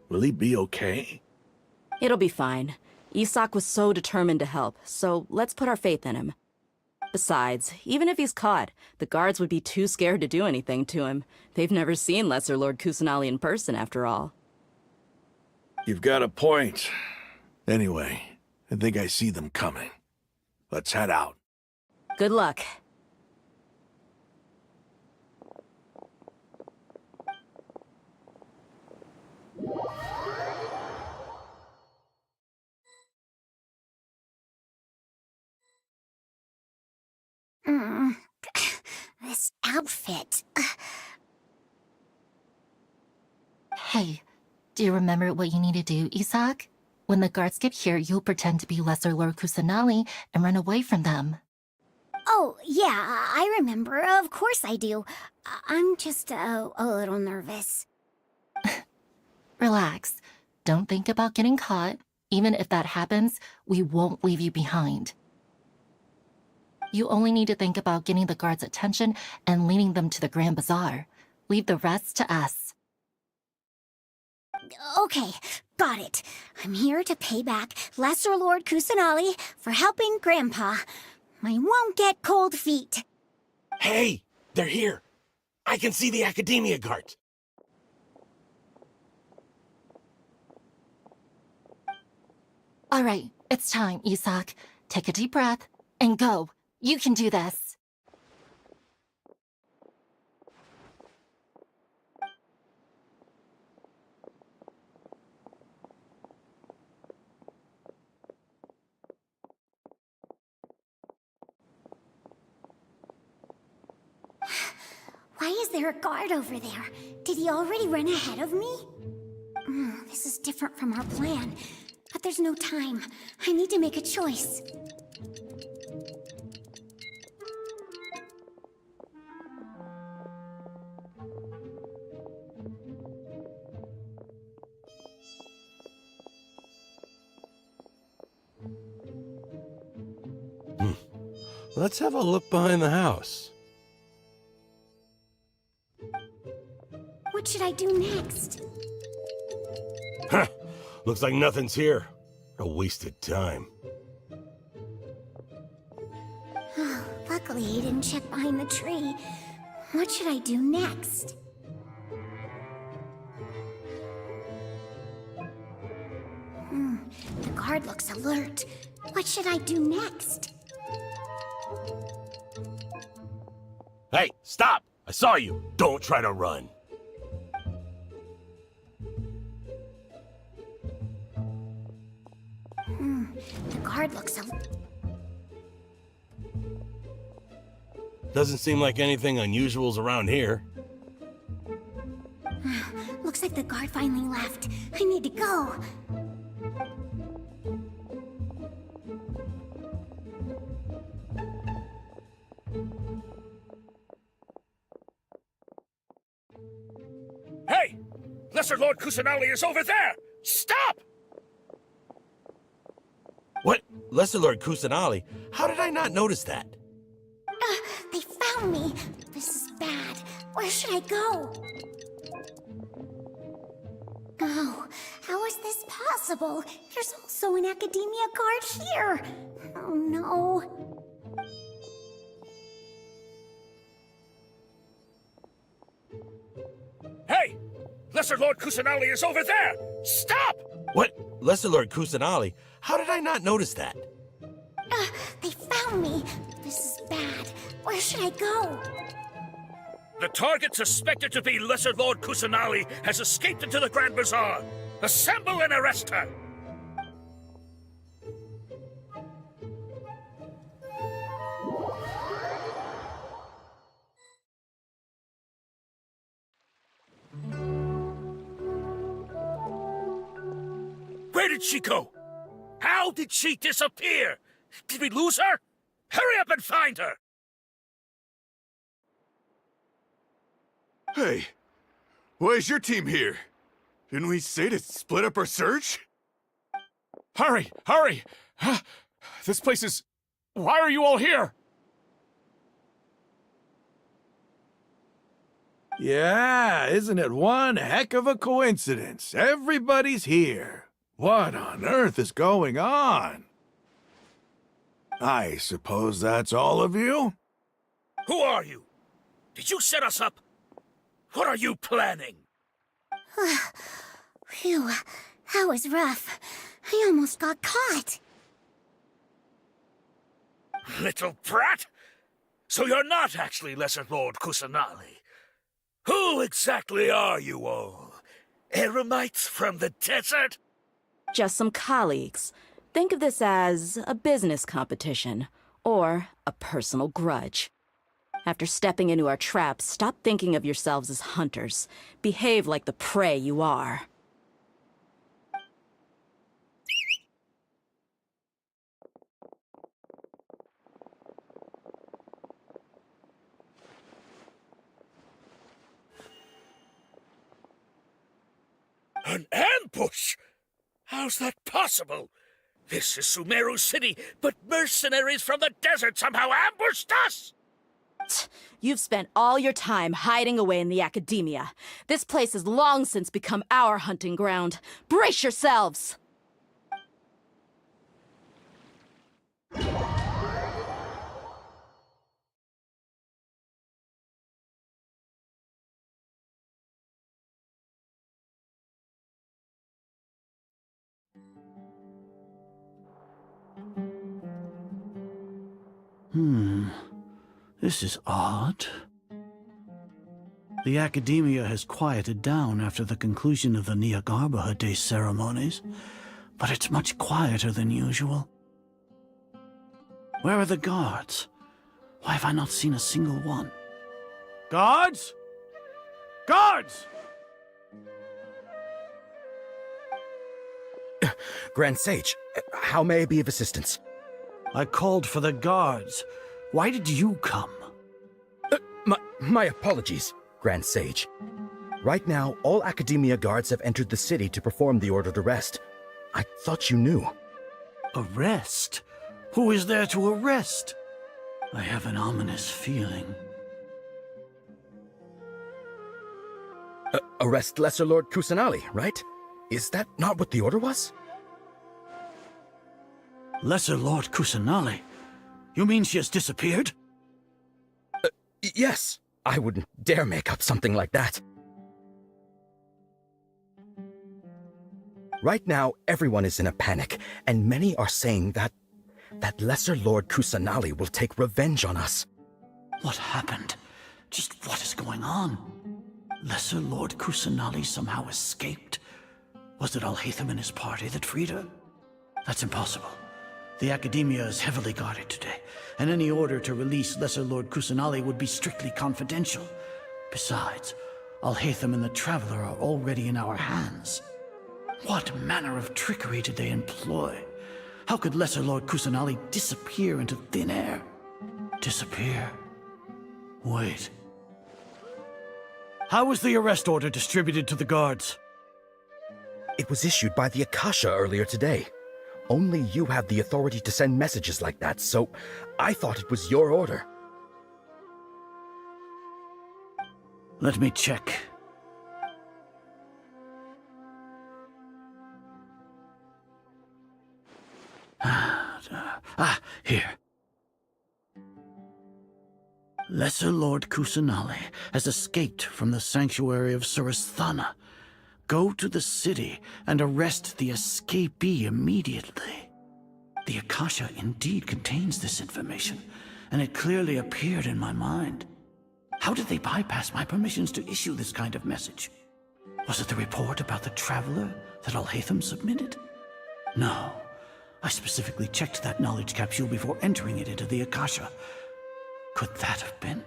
[SPEAKER 10] Will he be okay?
[SPEAKER 6] It'll be fine. Isak was so determined to help, so let's put our faith in him. Besides, even if he's caught, the guards would be too scared to do anything to him. They've never seen Lesser Lord Kusanali in person, after all.
[SPEAKER 10] You've got a point. Anyway, I think I see them coming. Let's head out.
[SPEAKER 6] Good luck.
[SPEAKER 1] This outfit.
[SPEAKER 15] Hey, do you remember what you need to do, Isak? When the guards get here, you'll pretend to be Lesser Lord Kusanali and run away from them.
[SPEAKER 1] Oh, yeah, I remember. Of course I do. I'm just a little nervous.
[SPEAKER 15] Relax. Don't think about getting caught. Even if that happens, we won't leave you behind. You only need to think about getting the guards' attention and leading them to the Grand Bazaar. Leave the rest to us.
[SPEAKER 1] Okay, got it. I'm here to pay back Lesser Lord Kusanali for helping Grandpa. I won't get cold feet.
[SPEAKER 13] Hey, they're here. I can see the Academia guards.
[SPEAKER 15] All right, it's time, Isak. Take a deep breath and go. You can do this.
[SPEAKER 1] Why is there a guard over there? Did he already run ahead of me? This is different from our plan. But there's no time. I need to make a choice.
[SPEAKER 13] Let's have a look behind the house.
[SPEAKER 1] What should I do next?
[SPEAKER 13] Huh. Looks like nothing's here. A wasted time.
[SPEAKER 9] Luckily, he didn't check behind the tree. What should I do next? The guard looks alert. What should I do next?
[SPEAKER 11] Hey, stop! I saw you. Don't try to run.
[SPEAKER 9] The guard looks alert.
[SPEAKER 11] Doesn't seem like anything unusual's around here.
[SPEAKER 9] Looks like the guard finally left. I need to go.
[SPEAKER 11] Hey! Lesser Lord Kusanali is over there! Stop! What? Lesser Lord Kusanali? How did I not notice that?
[SPEAKER 9] They found me. This is bad. Where should I go? Oh, how is this possible? There's also an academia guard here. Oh no.
[SPEAKER 11] Hey! Lesser Lord Kusanali is over there! Stop! What? Lesser Lord Kusanali? How did I not notice that?
[SPEAKER 9] They found me. This is bad. Where should I go?
[SPEAKER 11] The target suspected to be Lesser Lord Kusanali has escaped into the Grand Bazaar. Assemble and arrest her! Where did she go? How did she disappear? Did we lose her? Hurry up and find her!
[SPEAKER 12] Hey, why is your team here? Didn't we say to split up our search?
[SPEAKER 17] Hurry! Hurry! This place is... Why are you all here?
[SPEAKER 10] Yeah, isn't it one heck of a coincidence? Everybody's here. What on earth is going on? I suppose that's all of you?
[SPEAKER 11] Who are you? Did you set us up? What are you planning?
[SPEAKER 9] Phew, that was rough. I almost got caught.
[SPEAKER 11] Little brat! So you're not actually Lesser Lord Kusanali. Who exactly are you all? Eremites from the desert?
[SPEAKER 6] Just some colleagues. Think of this as a business competition, or a personal grudge. After stepping into our traps, stop thinking of yourselves as hunters. Behave like the prey you are.
[SPEAKER 11] An ambush? How's that possible? This is Sumeru City, but mercenaries from the desert somehow ambushed us!
[SPEAKER 6] You've spent all your time hiding away in the academia. This place has long since become our hunting ground. Brace yourselves!
[SPEAKER 4] This is odd. The academia has quieted down after the conclusion of the Nyagarbha Day ceremonies, but it's much quieter than usual. Where are the guards? Why have I not seen a single one? Guards? Guards!
[SPEAKER 19] Grand Sage, how may I be of assistance?
[SPEAKER 4] I called for the guards. Why did you come?
[SPEAKER 19] My apologies, Grand Sage. Right now, all Academia guards have entered the city to perform the ordered arrest. I thought you knew.
[SPEAKER 4] Arrest? Who is there to arrest? I have an ominous feeling.
[SPEAKER 19] Arrest Lesser Lord Kusanali, right? Is that not what the order was?
[SPEAKER 4] Lesser Lord Kusanali? You mean she has disappeared?
[SPEAKER 19] Yes. I wouldn't dare make up something like that. Right now, everyone is in a panic, and many are saying that Lesser Lord Kusanali will take revenge on us.
[SPEAKER 4] What happened? Just what is going on? Lesser Lord Kusanali somehow escaped? Was it Alhaitham and his party that freed her? That's impossible. The Academia is heavily guarded today, and any order to release Lesser Lord Kusanali would be strictly confidential. Besides, Alhaitham and the Traveler are already in our hands. What manner of trickery did they employ? How could Lesser Lord Kusanali disappear into thin air? Disappear? Wait. How was the arrest order distributed to the guards?
[SPEAKER 19] It was issued by the Akasha earlier today. Only you have the authority to send messages like that, so I thought it was your order.
[SPEAKER 4] Let me check. Here. Lesser Lord Kusanali has escaped from the sanctuary of Surasthana. Go to the city and arrest the escapee immediately. The Akasha indeed contains this information, and it clearly appeared in my mind. How did they bypass my permissions to issue this kind of message? Was it the report about the Traveler that Alhaitham submitted? No. I specifically checked that knowledge capsule before entering it into the Akasha. Could that have been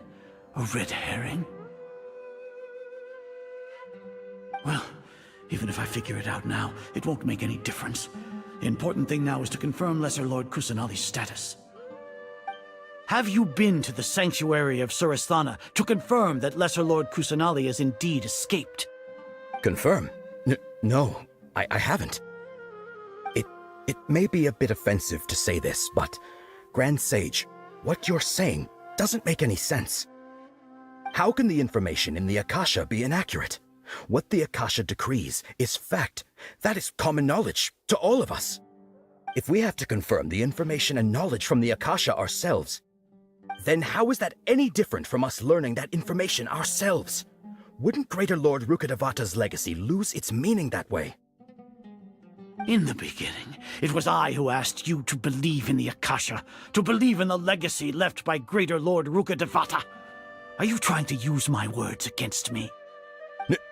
[SPEAKER 4] a red herring? Well, even if I figure it out now, it won't make any difference. The important thing now is to confirm Lesser Lord Kusanali's status. Have you been to the sanctuary of Surasthana to confirm that Lesser Lord Kusanali has indeed escaped?
[SPEAKER 19] Confirm? No, I haven't. It may be a bit offensive to say this, but Grand Sage, what you're saying doesn't make any sense. How can the information in the Akasha be inaccurate? What the Akasha decrees is fact. That is common knowledge to all of us. If we have to confirm the information and knowledge from the Akasha ourselves, then how is that any different from us learning that information ourselves? Wouldn't Greater Lord Rukkhadevata's legacy lose its meaning that way?
[SPEAKER 4] In the beginning, it was I who asked you to believe in the Akasha, to believe in the legacy left by Greater Lord Rukkhadevata. Are you trying to use my words against me?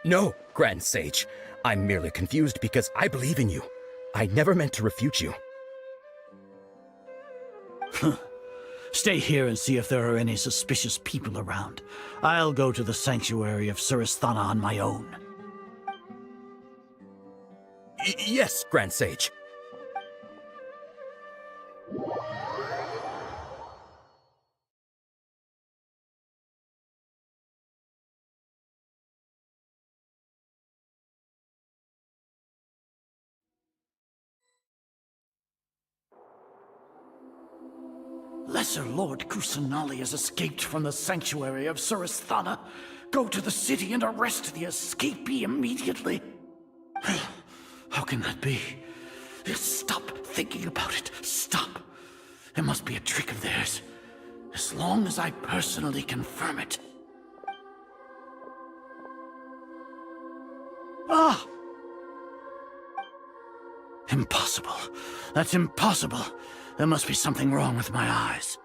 [SPEAKER 19] No, Grand Sage. I'm merely confused because I believe in you. I never meant to refute you.
[SPEAKER 4] Stay here and see if there are any suspicious people around. I'll go to the sanctuary of Surasthana on my own.
[SPEAKER 19] Yes, Grand Sage.
[SPEAKER 4] Lesser Lord Kusanali has escaped from the sanctuary of Surasthana. Go to the city and arrest the escapee immediately. How can that be? Stop thinking about it. Stop. It must be a trick of theirs. As long as I personally confirm it. Ah! Impossible. That's impossible. There must be something wrong with my eyes.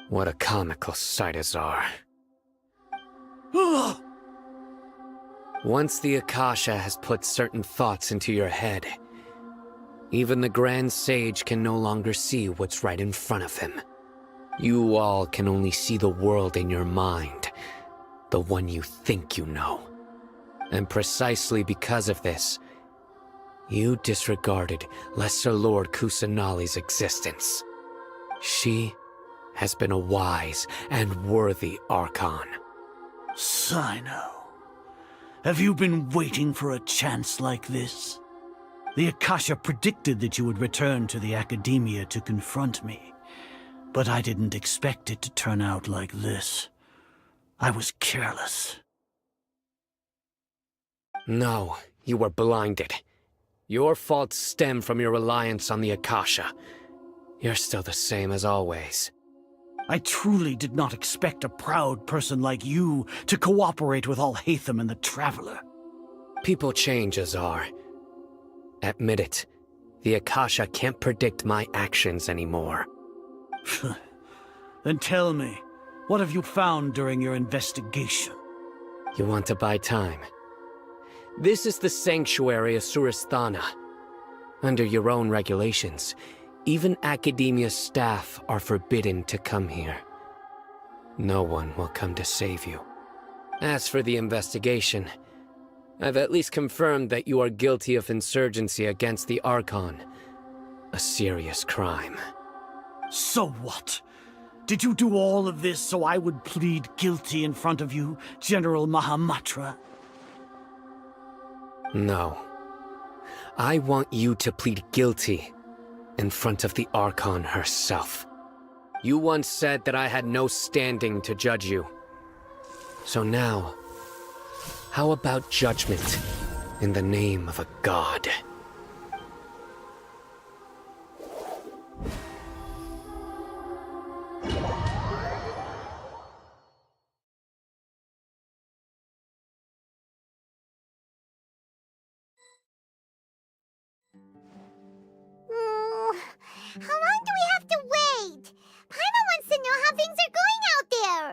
[SPEAKER 5] What a comical sight is our. Once the Akasha has put certain thoughts into your head, even the Grand Sage can no longer see what's right in front of him. You all can only see the world in your mind, the one you think you know. And precisely because of this, you disregarded Lesser Lord Kusanali's existence. She has been a wise and worthy Archon.
[SPEAKER 4] Sino, have you been waiting for a chance like this? The Akasha predicted that you would return to the Academia to confront me, but I didn't expect it to turn out like this. I was careless.
[SPEAKER 5] No, you were blinded. Your faults stem from your reliance on the Akasha. You're still the same as always.
[SPEAKER 4] I truly did not expect a proud person like you to cooperate with Alhaitham and the Traveler.
[SPEAKER 5] People change, Azar. Admit it. The Akasha can't predict my actions anymore.
[SPEAKER 4] Then tell me, what have you found during your investigation?
[SPEAKER 5] You want to buy time? This is the sanctuary of Suristhana. Under your own regulations, even academia staff are forbidden to come here. No one will come to save you. As for the investigation, I've at least confirmed that you are guilty of insurgency against the Archon. A serious crime.
[SPEAKER 4] So what? Did you do all of this so I would plead guilty in front of you, General Mahamatra?
[SPEAKER 5] No. I want you to plead guilty in front of the Archon herself. You once said that I had no standing to judge you. So now, how about judgment in the name of a god?
[SPEAKER 1] How long do we have to wait? Paimon wants to know how things are going out there.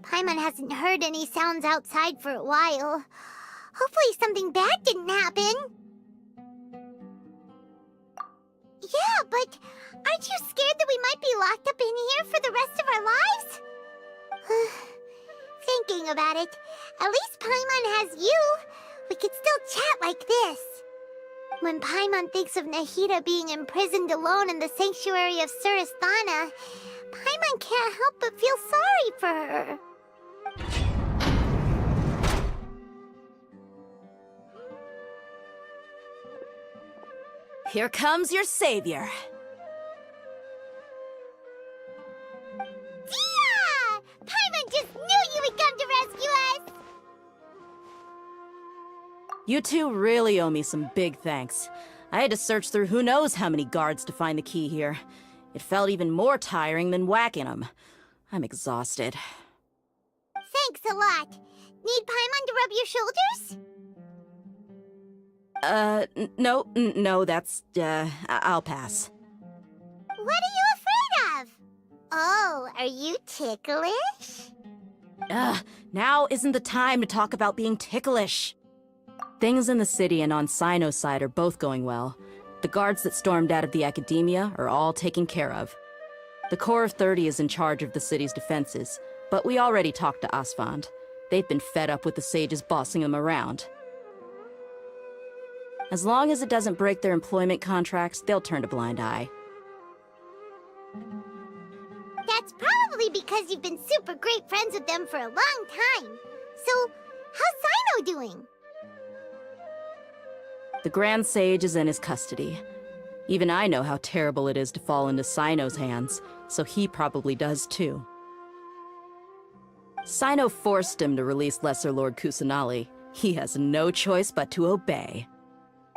[SPEAKER 1] Paimon hasn't heard any sounds outside for a while. Hopefully something bad didn't happen. Yeah, but aren't you scared that we might be locked up in here for the rest of our lives? Thinking about it, at least Paimon has you. We could still chat like this. When Paimon thinks of Nahida being imprisoned alone in the sanctuary of Suristhana, Paimon can't help but feel sorry for her.
[SPEAKER 6] Here comes your savior.
[SPEAKER 1] Dia! Paimon just knew you would come to rescue us!
[SPEAKER 6] You two really owe me some big thanks. I had to search through who knows how many guards to find the key here. It felt even more tiring than whacking them. I'm exhausted.
[SPEAKER 1] Thanks a lot. Need Paimon to rub your shoulders?
[SPEAKER 6] No, that's, I'll pass.
[SPEAKER 1] What are you afraid of? Oh, are you ticklish?
[SPEAKER 6] Now isn't the time to talk about being ticklish. Things in the city and on Sino's side are both going well. The guards that stormed out of the Academia are all taken care of. The Corps of 30 is in charge of the city's defenses, but we already talked to Asfand. They've been fed up with the sages bossing them around. As long as it doesn't break their employment contracts, they'll turn a blind eye.
[SPEAKER 1] That's probably because you've been super great friends with them for a long time. So, how's Sino doing?
[SPEAKER 6] The Grand Sage is in his custody. Even I know how terrible it is to fall into Sino's hands, so he probably does too. Sino forced him to release Lesser Lord Kusanali. He has no choice but to obey.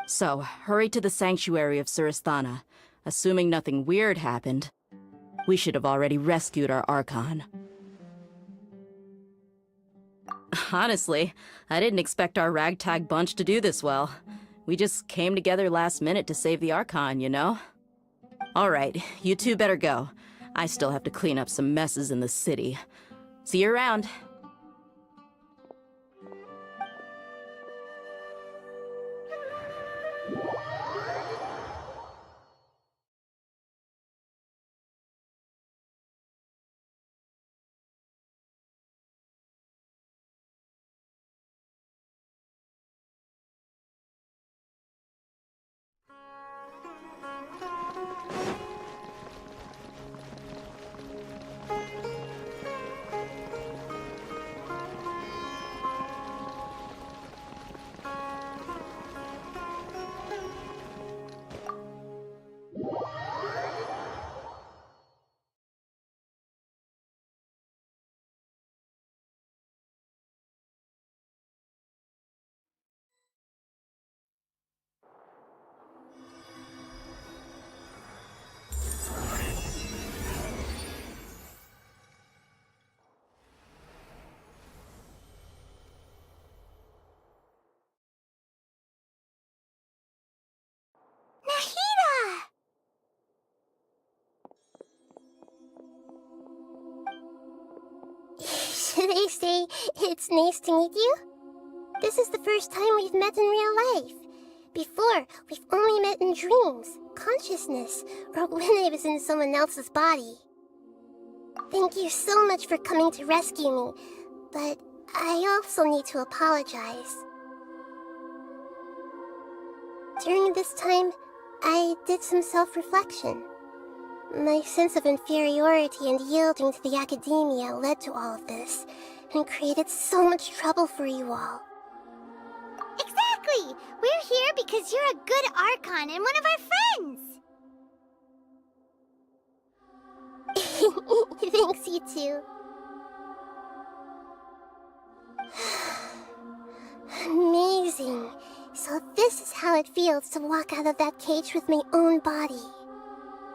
[SPEAKER 6] So, hurry to the sanctuary of Suristhana. Assuming nothing weird happened, we should have already rescued our Archon. Honestly, I didn't expect our ragtag bunch to do this well. We just came together last minute to save the Archon, you know? Alright, you two better go. I still have to clean up some messes in the city. See you around.
[SPEAKER 18] say it's nice to meet you? This is the first time we've met in real life. Before, we've only met in dreams, consciousness, or when I was in someone else's body. Thank you so much for coming to rescue me, but I also need to apologize. During this time, I did some self-reflection. My sense of inferiority and yielding to the academia led to all of this, and created so much trouble for you all.
[SPEAKER 1] Exactly! We're here because you're a good Archon and one of our friends!
[SPEAKER 18] Thanks, you too. Amazing. So this is how it feels to walk out of that cage with my own body.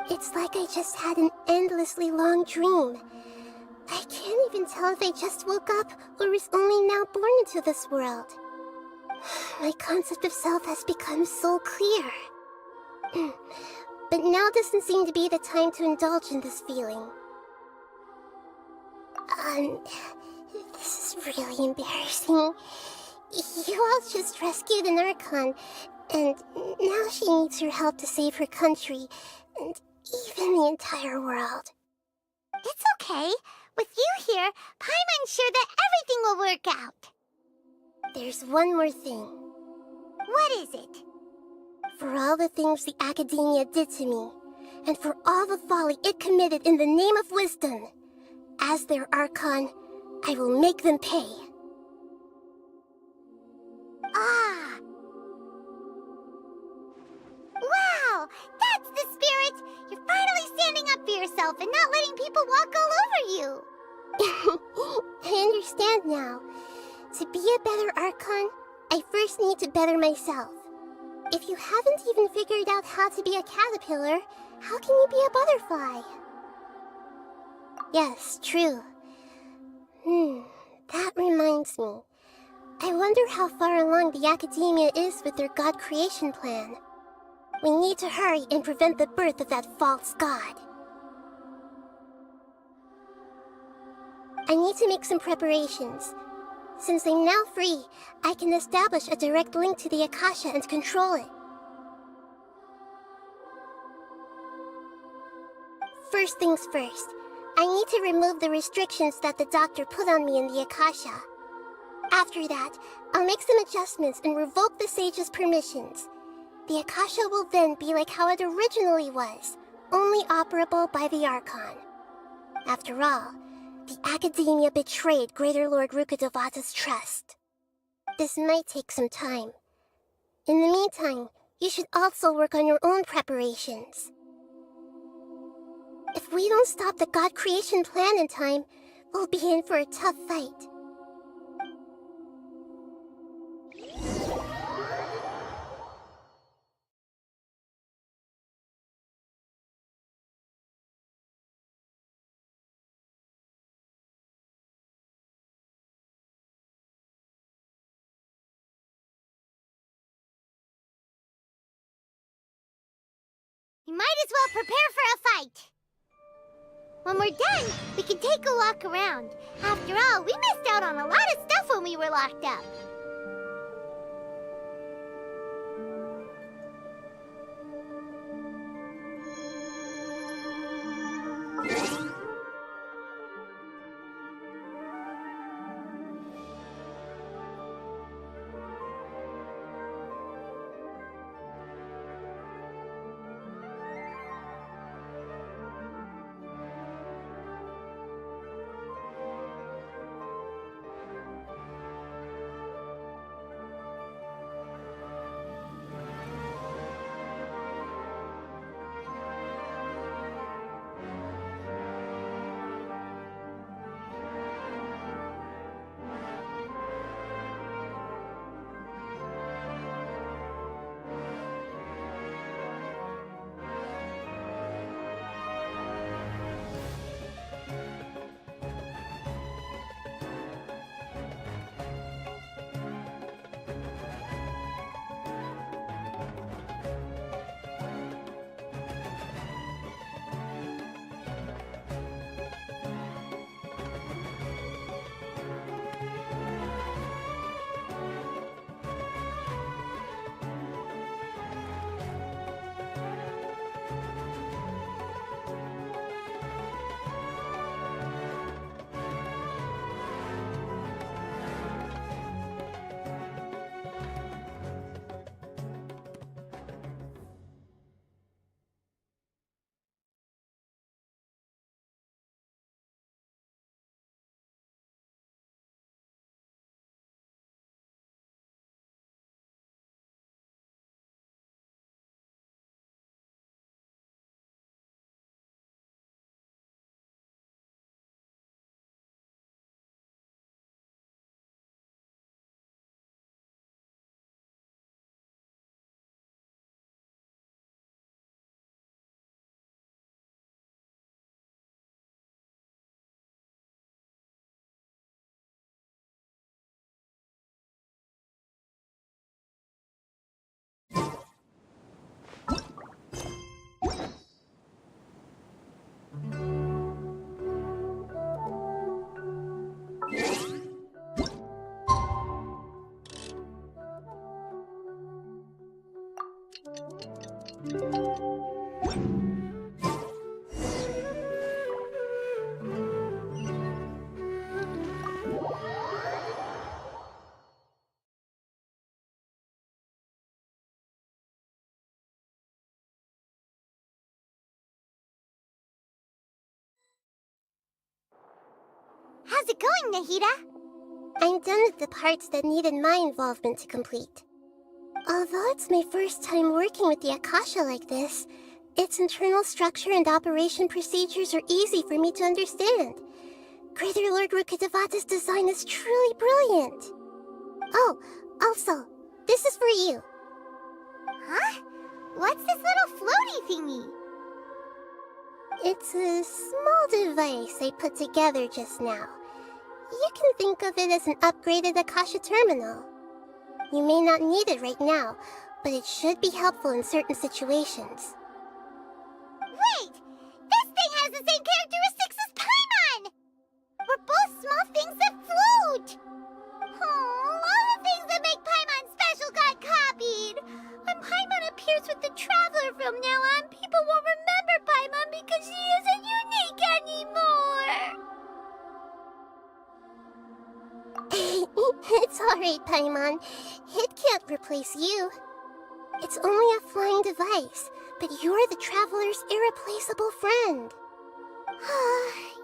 [SPEAKER 18] It's like I just had an endlessly long dream. I can't even tell if I just woke up or was only now born into this world. My concept of self has become so clear. But now doesn't seem to be the time to indulge in this feeling. This is really embarrassing. You all just rescued an Archon, and now she needs your help to save her country, and even the entire world.
[SPEAKER 1] It's okay. With you here, Paimon's sure that everything will work out.
[SPEAKER 18] There's one more thing.
[SPEAKER 1] What is it?
[SPEAKER 18] For all the things the academia did to me, and for all the folly it committed in the name of wisdom, as their Archon, I will make them pay.
[SPEAKER 1] Ah! Wow! That's the spirit! You're finally standing up for yourself and not letting people walk all over you!
[SPEAKER 18] I understand now. To be a better Archon, I first need to better myself. If you haven't even figured out how to be a caterpillar, how can you be a butterfly? Yes, true. That reminds me. I wonder how far along the academia is with their god creation plan. We need to hurry and prevent the birth of that false god. I need to make some preparations. Since I'm now free, I can establish a direct link to the Akasha and control it. First things first, I need to remove the restrictions that the doctor put on me in the Akasha. After that, I'll make some adjustments and revoke the sage's permissions. The Akasha will then be like how it originally was, only operable by the Archon. After all, the academia betrayed Greater Lord Rukkhadevata's trust. This might take some time. In the meantime, you should also work on your own preparations. If we don't stop the god creation plan in time, we'll be in for a tough fight.
[SPEAKER 1] You might as well prepare for a fight. When we're done, we can take a walk around. After all, we missed out on a lot of stuff when we were locked up. How's it going, Nahida?
[SPEAKER 18] I'm done with the parts that needed my involvement to complete. Although it's my first time working with the Akasha like this, its internal structure and operation procedures are easy for me to understand. Greater Lord Rukkhadevata's design is truly brilliant. Oh, also, this is for you.
[SPEAKER 1] Huh? What's this little floaty thingy?
[SPEAKER 18] It's a small device I put together just now. You can think of it as an upgraded Akasha terminal. You may not need it right now, but it should be helpful in certain situations.
[SPEAKER 1] Wait! This thing has the same characteristics as Paimon! We're both small things that float! Oh, all the things that make Paimon special got copied! When Paimon appears with the Traveler from now on, people won't remember Paimon because she isn't unique anymore!
[SPEAKER 18] It's alright, Paimon. It can't replace you. It's only a flying device, but you're the Traveler's irreplaceable friend.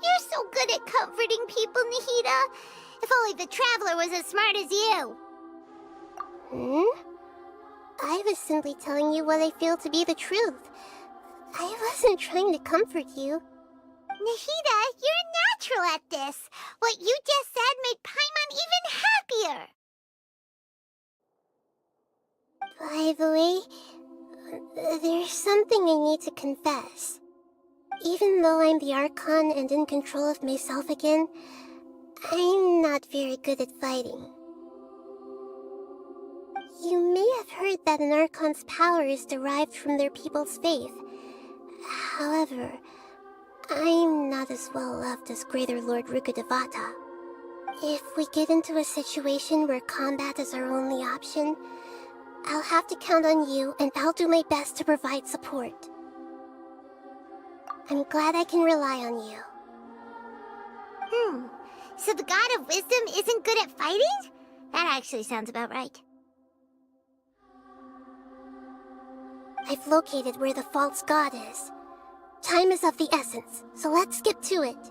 [SPEAKER 1] You're so good at comforting people, Nahida. If only the Traveler was as smart as you.
[SPEAKER 18] I was simply telling you what I feel to be the truth. I wasn't trying to comfort you.
[SPEAKER 1] Nahida, you're natural at this. What you just said made Paimon even happier.
[SPEAKER 18] By the way, there's something I need to confess. Even though I'm the Archon and in control of myself again, I'm not very good at fighting. You may have heard that an Archon's power is derived from their people's faith. However, I'm not as well loved as Greater Lord Rukkhadevata. If we get into a situation where combat is our only option, I'll have to count on you, and I'll do my best to provide support. I'm glad I can rely on you.
[SPEAKER 1] So the God of Wisdom isn't good at fighting? That actually sounds about right.
[SPEAKER 18] I've located where the false god is. Time is of the essence, so let's skip to it.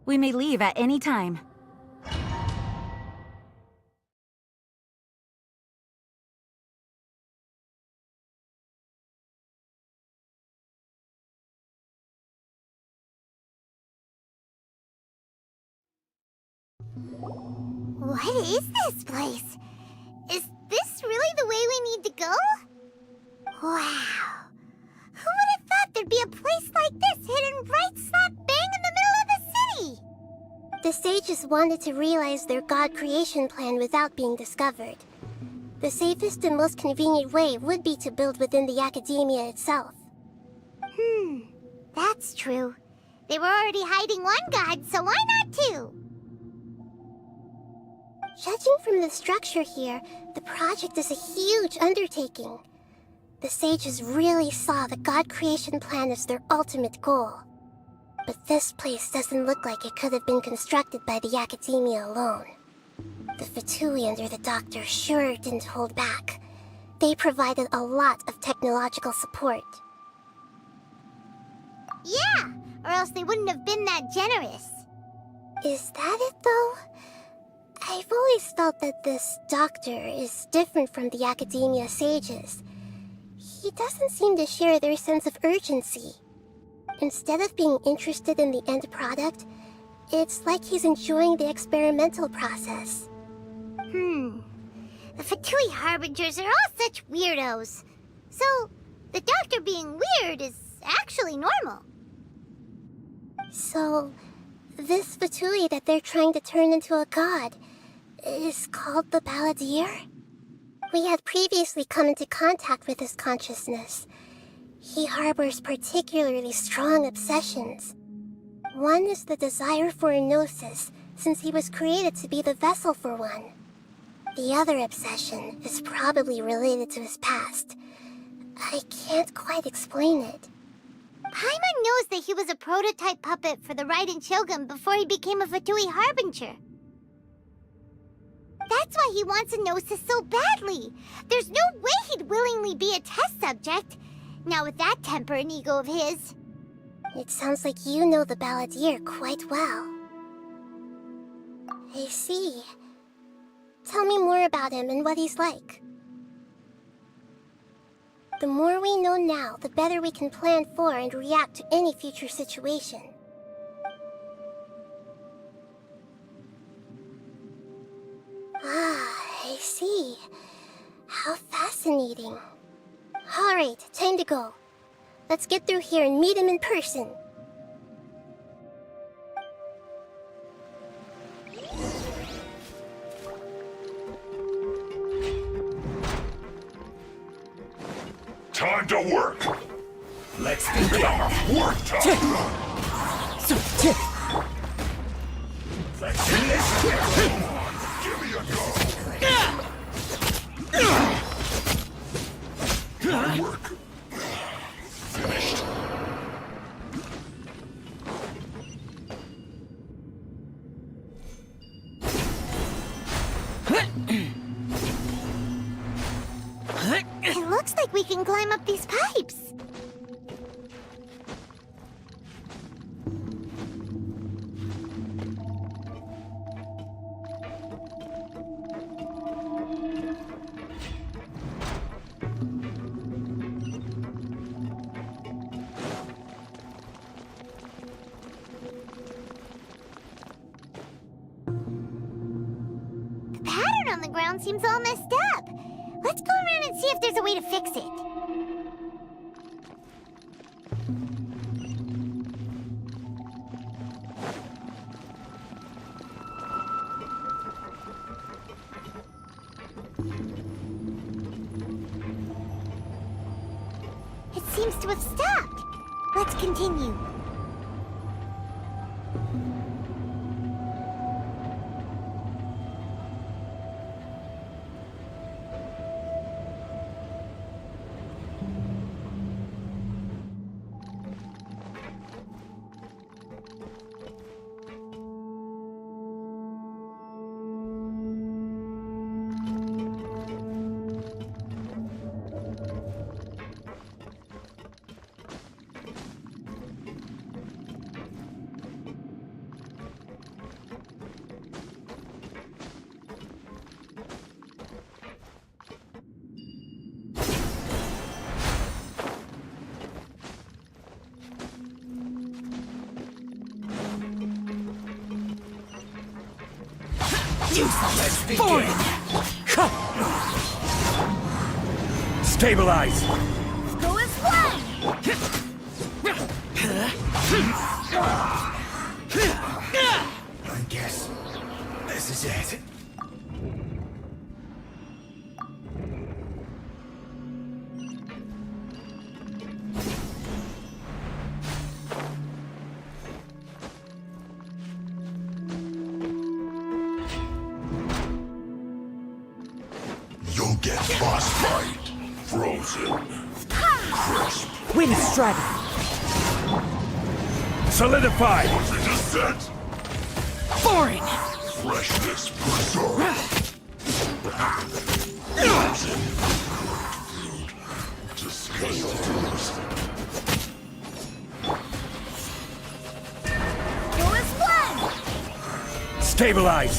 [SPEAKER 3] We may leave at any time.
[SPEAKER 1] What is this place? Is this really the way we need to go? Wow. Who would have thought there'd be a place like this hidden right slap bang in the middle of the city?
[SPEAKER 18] The sages wanted to realize their god creation plan without being discovered. The safest and most convenient way would be to build within the academia itself.
[SPEAKER 1] That's true. They were already hiding one god, so why not two?
[SPEAKER 18] Judging from the structure here, the project is a huge undertaking. The sages really saw the god creation plan as their ultimate goal. But this place doesn't look like it could have been constructed by the academia alone. The Fatui under the doctor sure didn't hold back. They provided a lot of technological support.
[SPEAKER 1] Yeah, or else they wouldn't have been that generous.
[SPEAKER 18] Is that it, though? I've always felt that this doctor is different from the academia sages. He doesn't seem to share their sense of urgency. Instead of being interested in the end product, it's like he's enjoying the experimental process.
[SPEAKER 1] The Fatui Harbingers are all such weirdos. So, the doctor being weird is actually normal.
[SPEAKER 18] So, this Fatui that they're trying to turn into a god is called the Balladeer? We had previously come into contact with his consciousness. He harbors particularly strong obsessions. One is the desire for a gnosis, since he was created to be the vessel for one. The other obsession is probably related to his past. I can't quite explain it.
[SPEAKER 1] Paimon knows that he was a prototype puppet for the Raiden Shogun before he became a Fatui Harbinger. That's why he wants a gnosis so badly. There's no way he'd willingly be a test subject. Not with that temper and ego of his.
[SPEAKER 18] It sounds like you know the Balladeer quite well. I see. Tell me more about him and what he's like. The more we know now, the better we can plan for and react to any future situation. I see. How fascinating. Alright, time to go. Let's get through here and meet him in person.
[SPEAKER 11] Time to work. Let's begin. Work time. Let's do this. Give me a go. Work. Finished.
[SPEAKER 1] It looks like we can climb up these pipes. The pattern on the ground seems all messed up. Let's go around and see if there's a way to fix it. It seems to have stopped. Let's continue.
[SPEAKER 11] Useless. Boring. Stabilize.
[SPEAKER 9] Go as planned!
[SPEAKER 11] I guess this is it.
[SPEAKER 3] You'll get boss fight. Frozen. Crisp.
[SPEAKER 20] Wind strike.
[SPEAKER 11] Solidify.
[SPEAKER 3] Descent.
[SPEAKER 20] Boring.
[SPEAKER 3] Freshness preserved. Frozen. Disgusting.
[SPEAKER 9] Go as planned!
[SPEAKER 11] Stabilize.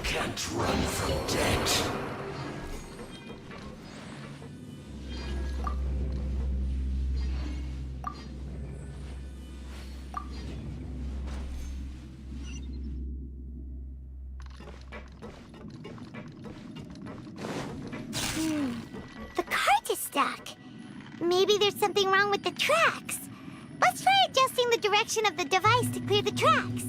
[SPEAKER 3] Can't run from debt.
[SPEAKER 1] The cart is stuck. Maybe there's something wrong with the tracks. Let's try adjusting the direction of the device to clear the tracks.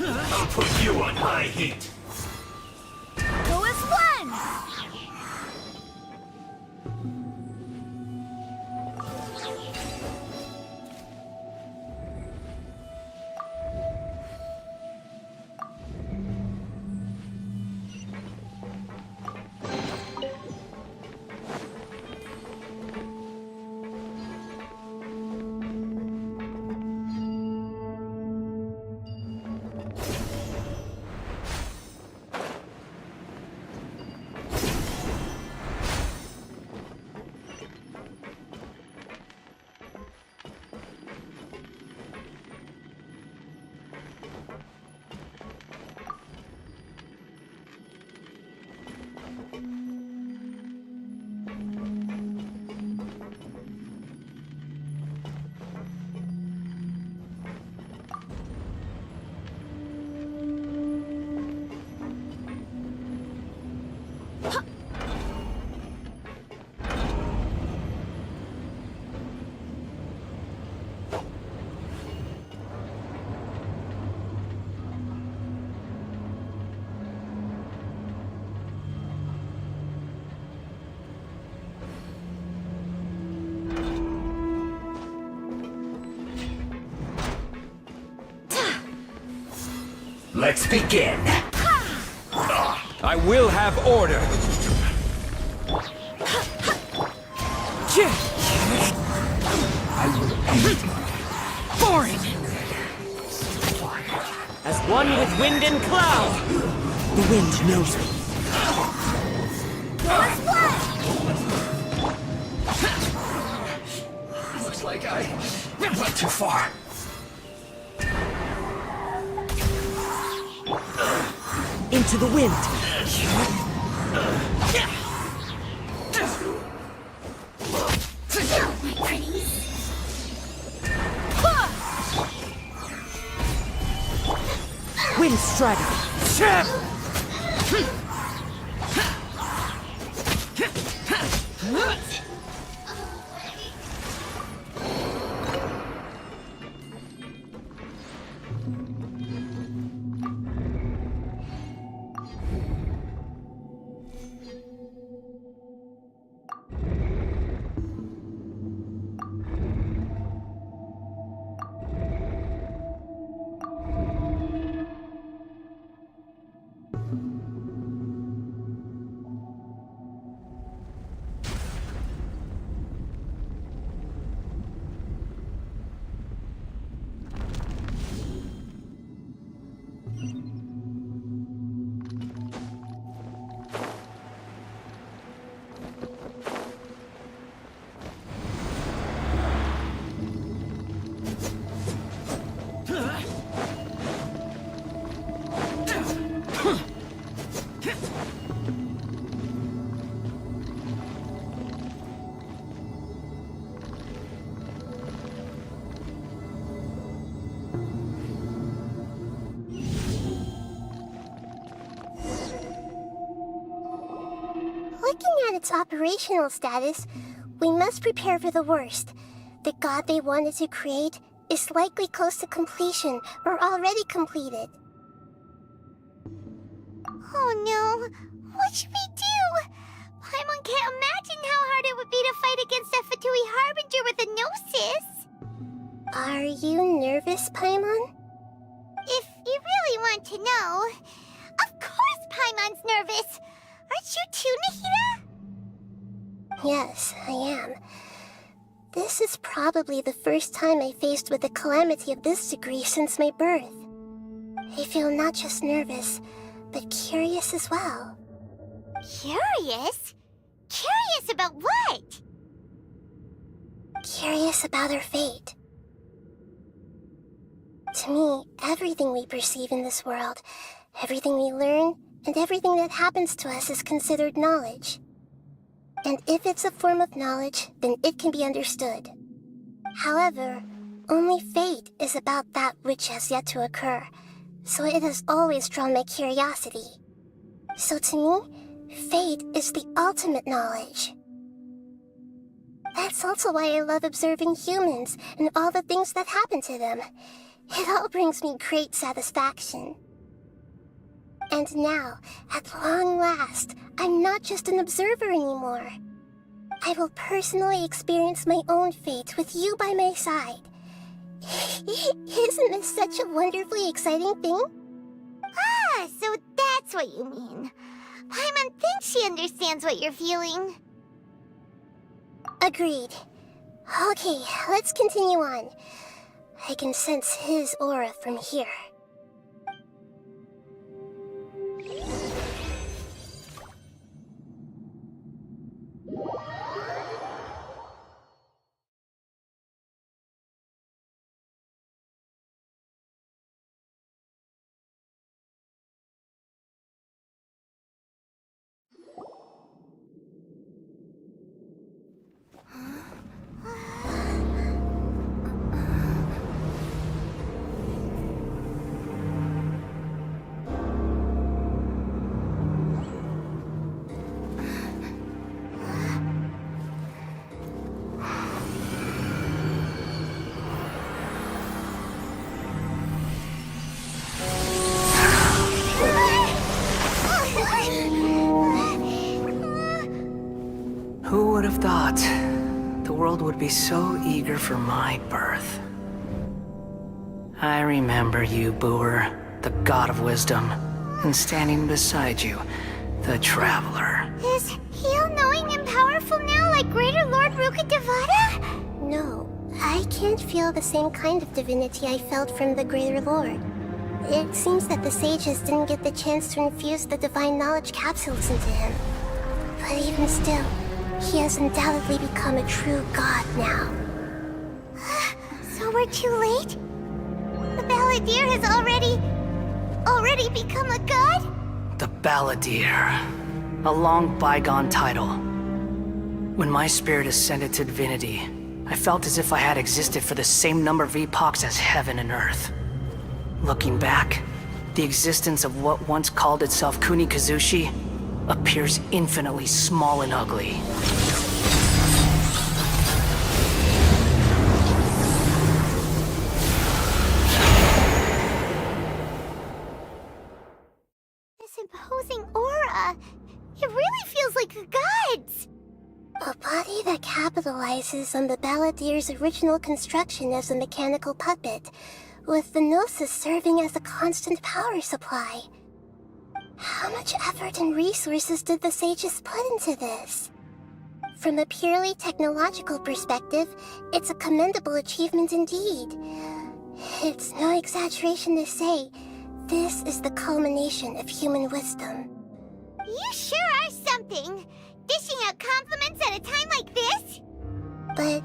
[SPEAKER 11] I'll put you on high heat.
[SPEAKER 9] Go as planned!
[SPEAKER 11] Let's begin. I will have order. I will end.
[SPEAKER 20] Boring. As one with wind and cloud. The wind knows me.
[SPEAKER 9] Go as planned!
[SPEAKER 11] Looks like I went too far.
[SPEAKER 20] Into the wind.
[SPEAKER 9] My pretties.
[SPEAKER 20] Wind strider.
[SPEAKER 18] Looking at its operational status, we must prepare for the worst. The god they wanted to create is likely close to completion or already completed.
[SPEAKER 1] Oh no, what should we do? Paimon can't imagine how hard it would be to fight against a Fatui Harbinger with a Gnosis.
[SPEAKER 18] Are you nervous, Paimon?
[SPEAKER 1] If you really want to know, of course Paimon's nervous. Aren't you too, Nahida?
[SPEAKER 18] Yes, I am. This is probably the first time I faced with a calamity of this degree since my birth. I feel not just nervous, but curious as well.
[SPEAKER 1] Curious? Curious about what?
[SPEAKER 18] Curious about our fate. To me, everything we perceive in this world, everything we learn, and everything that happens to us is considered knowledge. And if it's a form of knowledge, then it can be understood. However, only fate is about that which has yet to occur, so it has always drawn my curiosity. So to me, fate is the ultimate knowledge. That's also why I love observing humans and all the things that happen to them. It all brings me great satisfaction. And now, at long last, I'm not just an observer anymore. I will personally experience my own fate with you by my side. Isn't this such a wonderfully exciting thing?
[SPEAKER 1] Ah, so that's what you mean. Paimon thinks she understands what you're feeling.
[SPEAKER 18] Agreed. Okay, let's continue on. I can sense his aura from here.
[SPEAKER 20] Who would have thought the world would be so eager for my birth? I remember you, Booer, the god of wisdom, and standing beside you, the traveler.
[SPEAKER 1] Is he all-knowing and powerful now like Greater Lord Rukkhadevata?
[SPEAKER 18] No, I can't feel the same kind of divinity I felt from the Greater Lord. It seems that the sages didn't get the chance to infuse the divine knowledge capsules into him. But even still, he has undoubtedly become a true god now.
[SPEAKER 1] So we're too late? The Balladeer has already become a god?
[SPEAKER 20] The Balladeer. A long bygone title. When my spirit ascended to divinity, I felt as if I had existed for the same number of epochs as heaven and earth. Looking back, the existence of what once called itself Kunikazushi appears infinitely small and ugly.
[SPEAKER 1] This imposing aura, it really feels like the gods!
[SPEAKER 18] A body that capitalizes on the Balladeer's original construction as a mechanical puppet, with the Gnosis serving as a constant power supply. How much effort and resources did the sages put into this? From a purely technological perspective, it's a commendable achievement indeed. It's no exaggeration to say, this is the culmination of human wisdom.
[SPEAKER 1] You sure are something! Dishing out compliments at a time like this?
[SPEAKER 18] But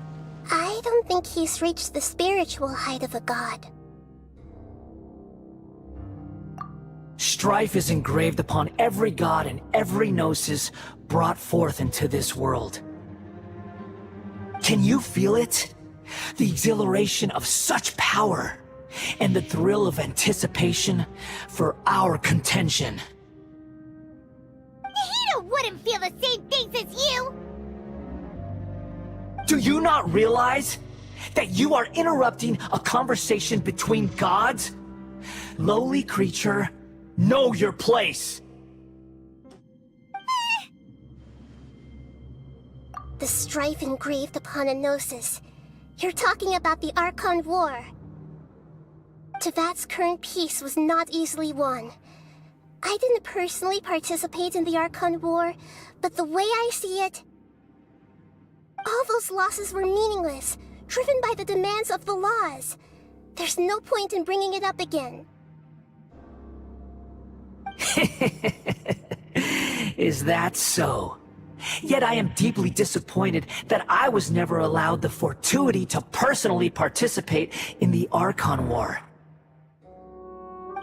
[SPEAKER 18] I don't think he's reached the spiritual height of a god.
[SPEAKER 20] Strife is engraved upon every god and every gnosis brought forth into this world. Can you feel it? The exhilaration of such power, and the thrill of anticipation for our contention.
[SPEAKER 1] Nahida wouldn't feel the same things as you!
[SPEAKER 20] Do you not realize that you are interrupting a conversation between gods? Lowly creature, know your place!
[SPEAKER 18] The strife engraved upon a gnosis. You're talking about the Archon War. Tevat's current peace was not easily won. I didn't personally participate in the Archon War, but the way I see it, all those losses were meaningless, driven by the demands of the laws. There's no point in bringing it up again.
[SPEAKER 20] Is that so? Yet I am deeply disappointed that I was never allowed the fortuity to personally participate in the Archon War.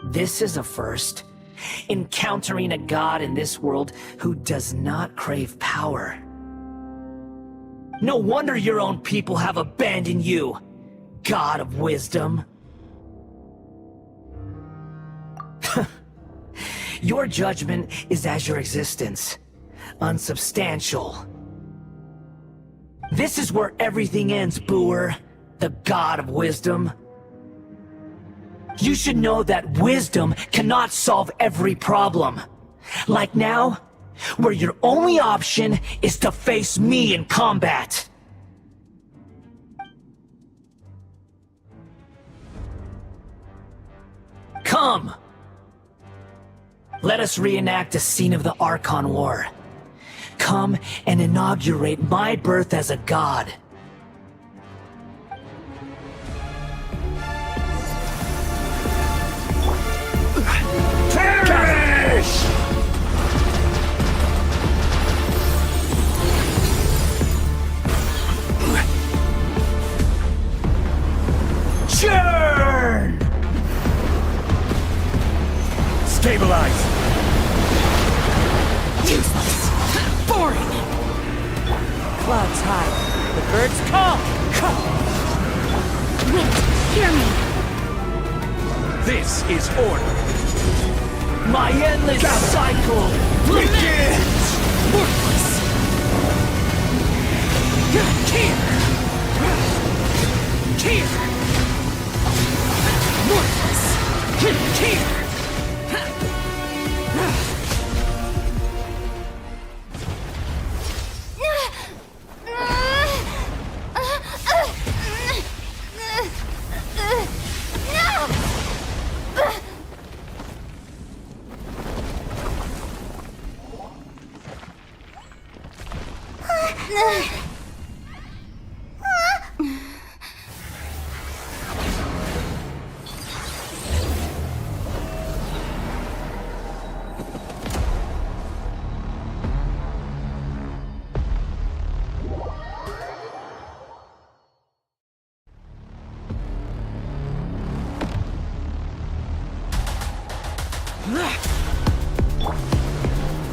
[SPEAKER 20] This is a first. Encountering a god in this world who does not crave power. No wonder your own people have abandoned you, God of Wisdom. Your judgment is as your existence, unsubstantial. This is where everything ends, Booer, the God of Wisdom. You should know that wisdom cannot solve every problem. Like now, where your only option is to face me in combat. Come! Let us reenact a scene of the Archon War. Come and inaugurate my birth as a god.
[SPEAKER 11] Perish!
[SPEAKER 20] Churn!
[SPEAKER 11] Stabilize!
[SPEAKER 20] Useless! Boring!
[SPEAKER 14] Clouds high. The birds call!
[SPEAKER 9] Wait, hear me.
[SPEAKER 11] This is order!
[SPEAKER 20] My endless cycle begins!
[SPEAKER 14] Worthless! Here! Worthless! Here!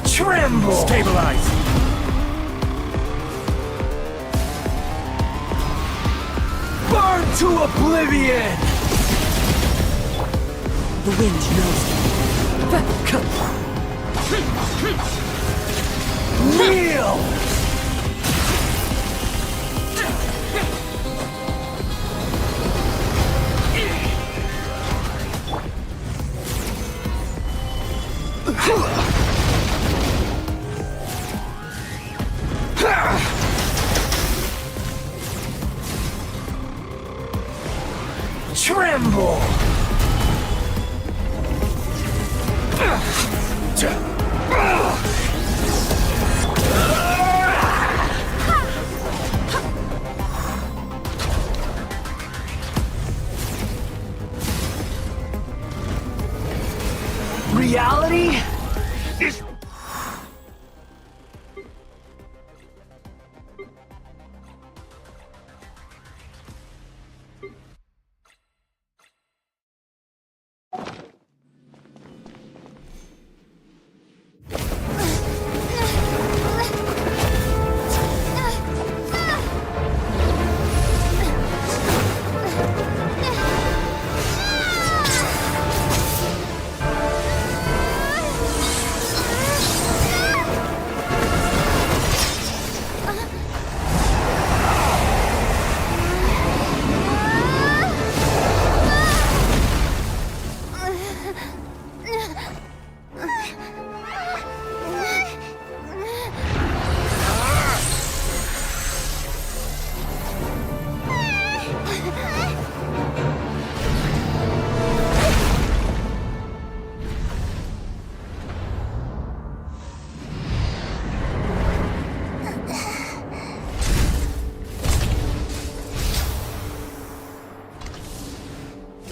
[SPEAKER 20] Tremble!
[SPEAKER 11] Stabilize!
[SPEAKER 20] Burn to oblivion!
[SPEAKER 14] The wind knows
[SPEAKER 20] Kneel! Tremble! Reality?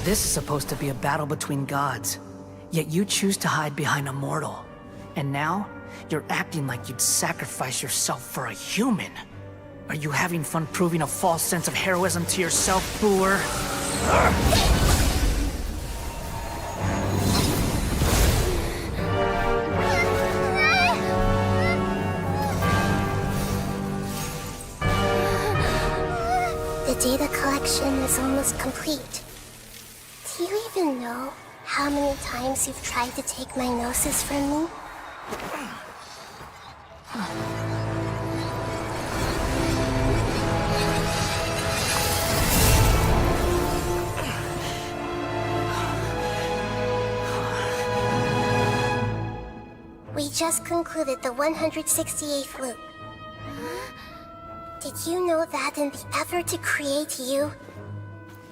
[SPEAKER 20] This is supposed to be a battle between gods, yet you choose to hide behind a mortal. And now, you're acting like you'd sacrifice yourself for a human. Are you having fun proving a false sense of heroism to yourself, Booer?
[SPEAKER 18] The data collection is almost complete. Do you even know how many times you've tried to take my gnosis from me? We just concluded the 168th loop. Did you know that in the effort to create you,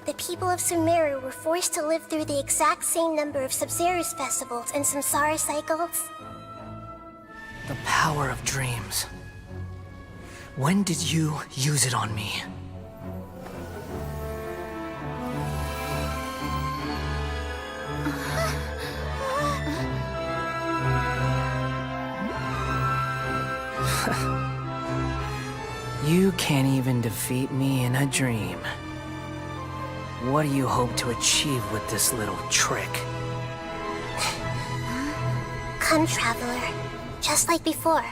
[SPEAKER 18] the people of Sumeru were forced to live through the exact same number of Sub-Zerus festivals and Samsara cycles?
[SPEAKER 20] The power of dreams. When did you use it on me? You can't even defeat me in a dream. What do you hope to achieve with this little trick?
[SPEAKER 18] Come, Traveler. Just like before.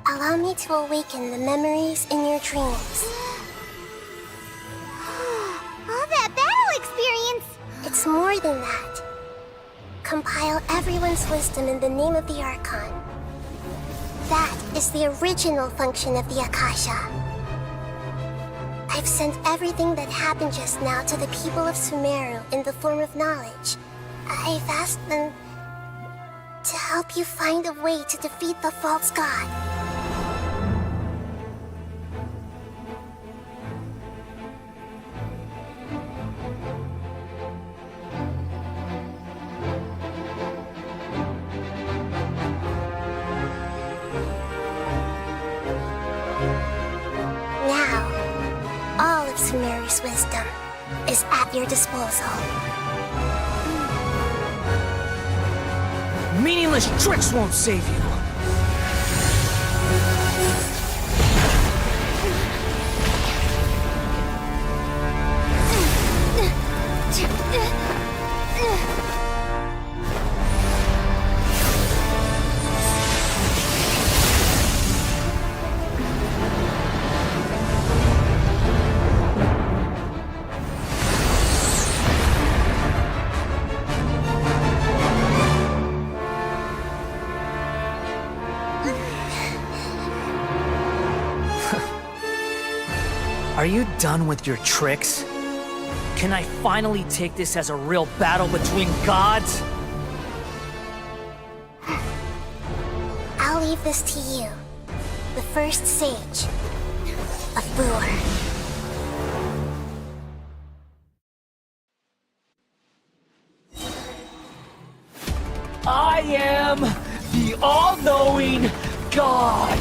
[SPEAKER 18] Allow me to awaken the memories in your dreams.
[SPEAKER 1] All that battle experience!
[SPEAKER 18] It's more than that. Compile everyone's wisdom in the name of the Archon. That is the original function of the Akasha. I've sent everything that happened just now to the people of Sumeru in the form of knowledge. I've asked them to help you find a way to defeat the false god. Now, all of Sumeru's wisdom is at your disposal.
[SPEAKER 20] Meaningless tricks won't save you. Are you done with your tricks? Can I finally take this as a real battle between gods?
[SPEAKER 18] I'll leave this to you, the first sage of Booer.
[SPEAKER 20] I am The all-knowing God!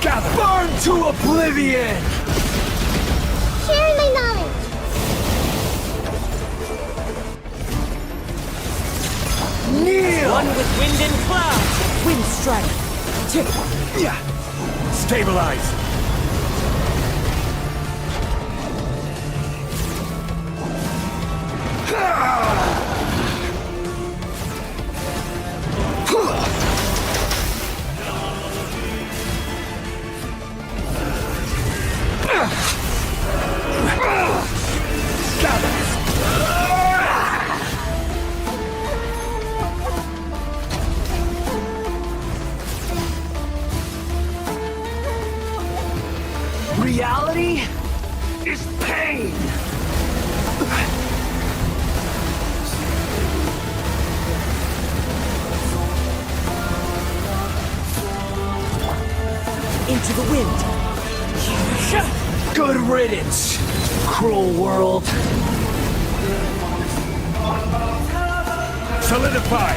[SPEAKER 4] Gather!
[SPEAKER 20] Burn to oblivion!
[SPEAKER 18] Sharing my knowledge.
[SPEAKER 20] Kneel!
[SPEAKER 14] One with wind and cloud. Wind strike.
[SPEAKER 4] Stabilize!
[SPEAKER 20] Reality is pain!
[SPEAKER 14] Into the wind.
[SPEAKER 20] Good riddance, cruel world.
[SPEAKER 4] Solidify!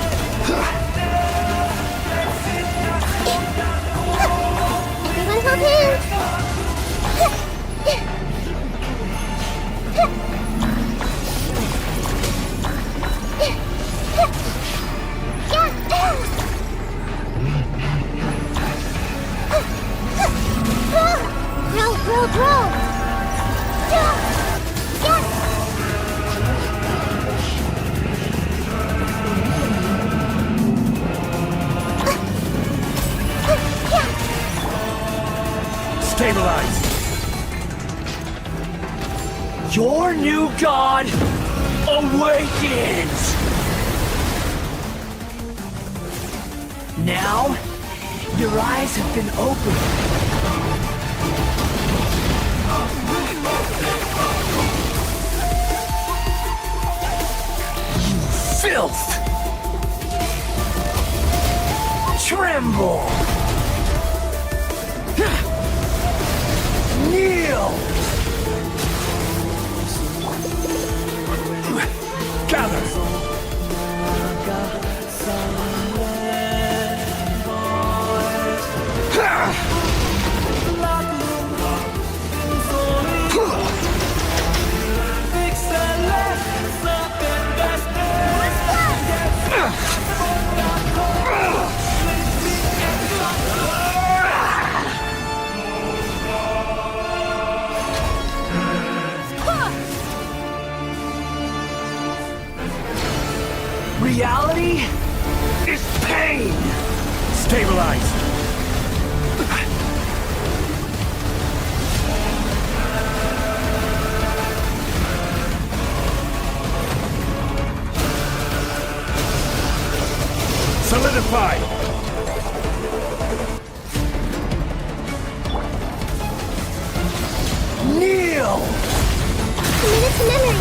[SPEAKER 18] Everyone hold hands. Grow!
[SPEAKER 4] Stabilize!
[SPEAKER 20] Your new god awakens! Now, your eyes have been opened. Filth! Tremble! Kneel!
[SPEAKER 4] Gather!
[SPEAKER 20] Reality is pain!
[SPEAKER 4] Stabilize! Solidify!
[SPEAKER 20] Kneel!
[SPEAKER 18] Commit it to memory.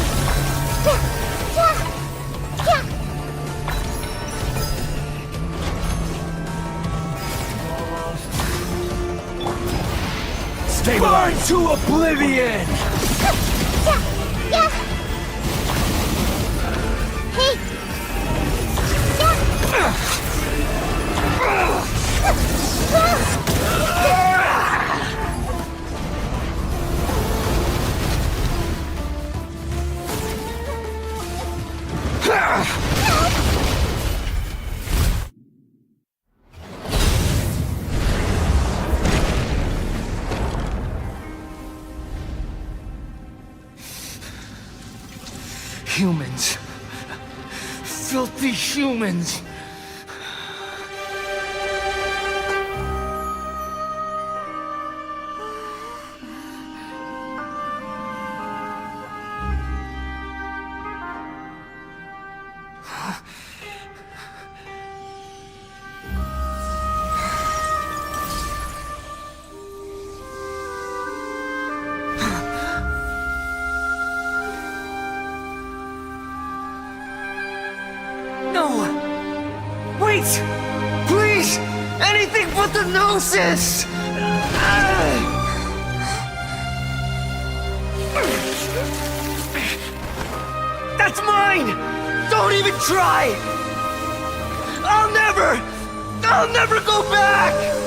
[SPEAKER 20] Burn to oblivion!
[SPEAKER 18] Hey!
[SPEAKER 20] Humans. Filthy humans. Wait! Please! Anything but the gnosis!
[SPEAKER 16] That's mine! Don't even try! I'll never go back!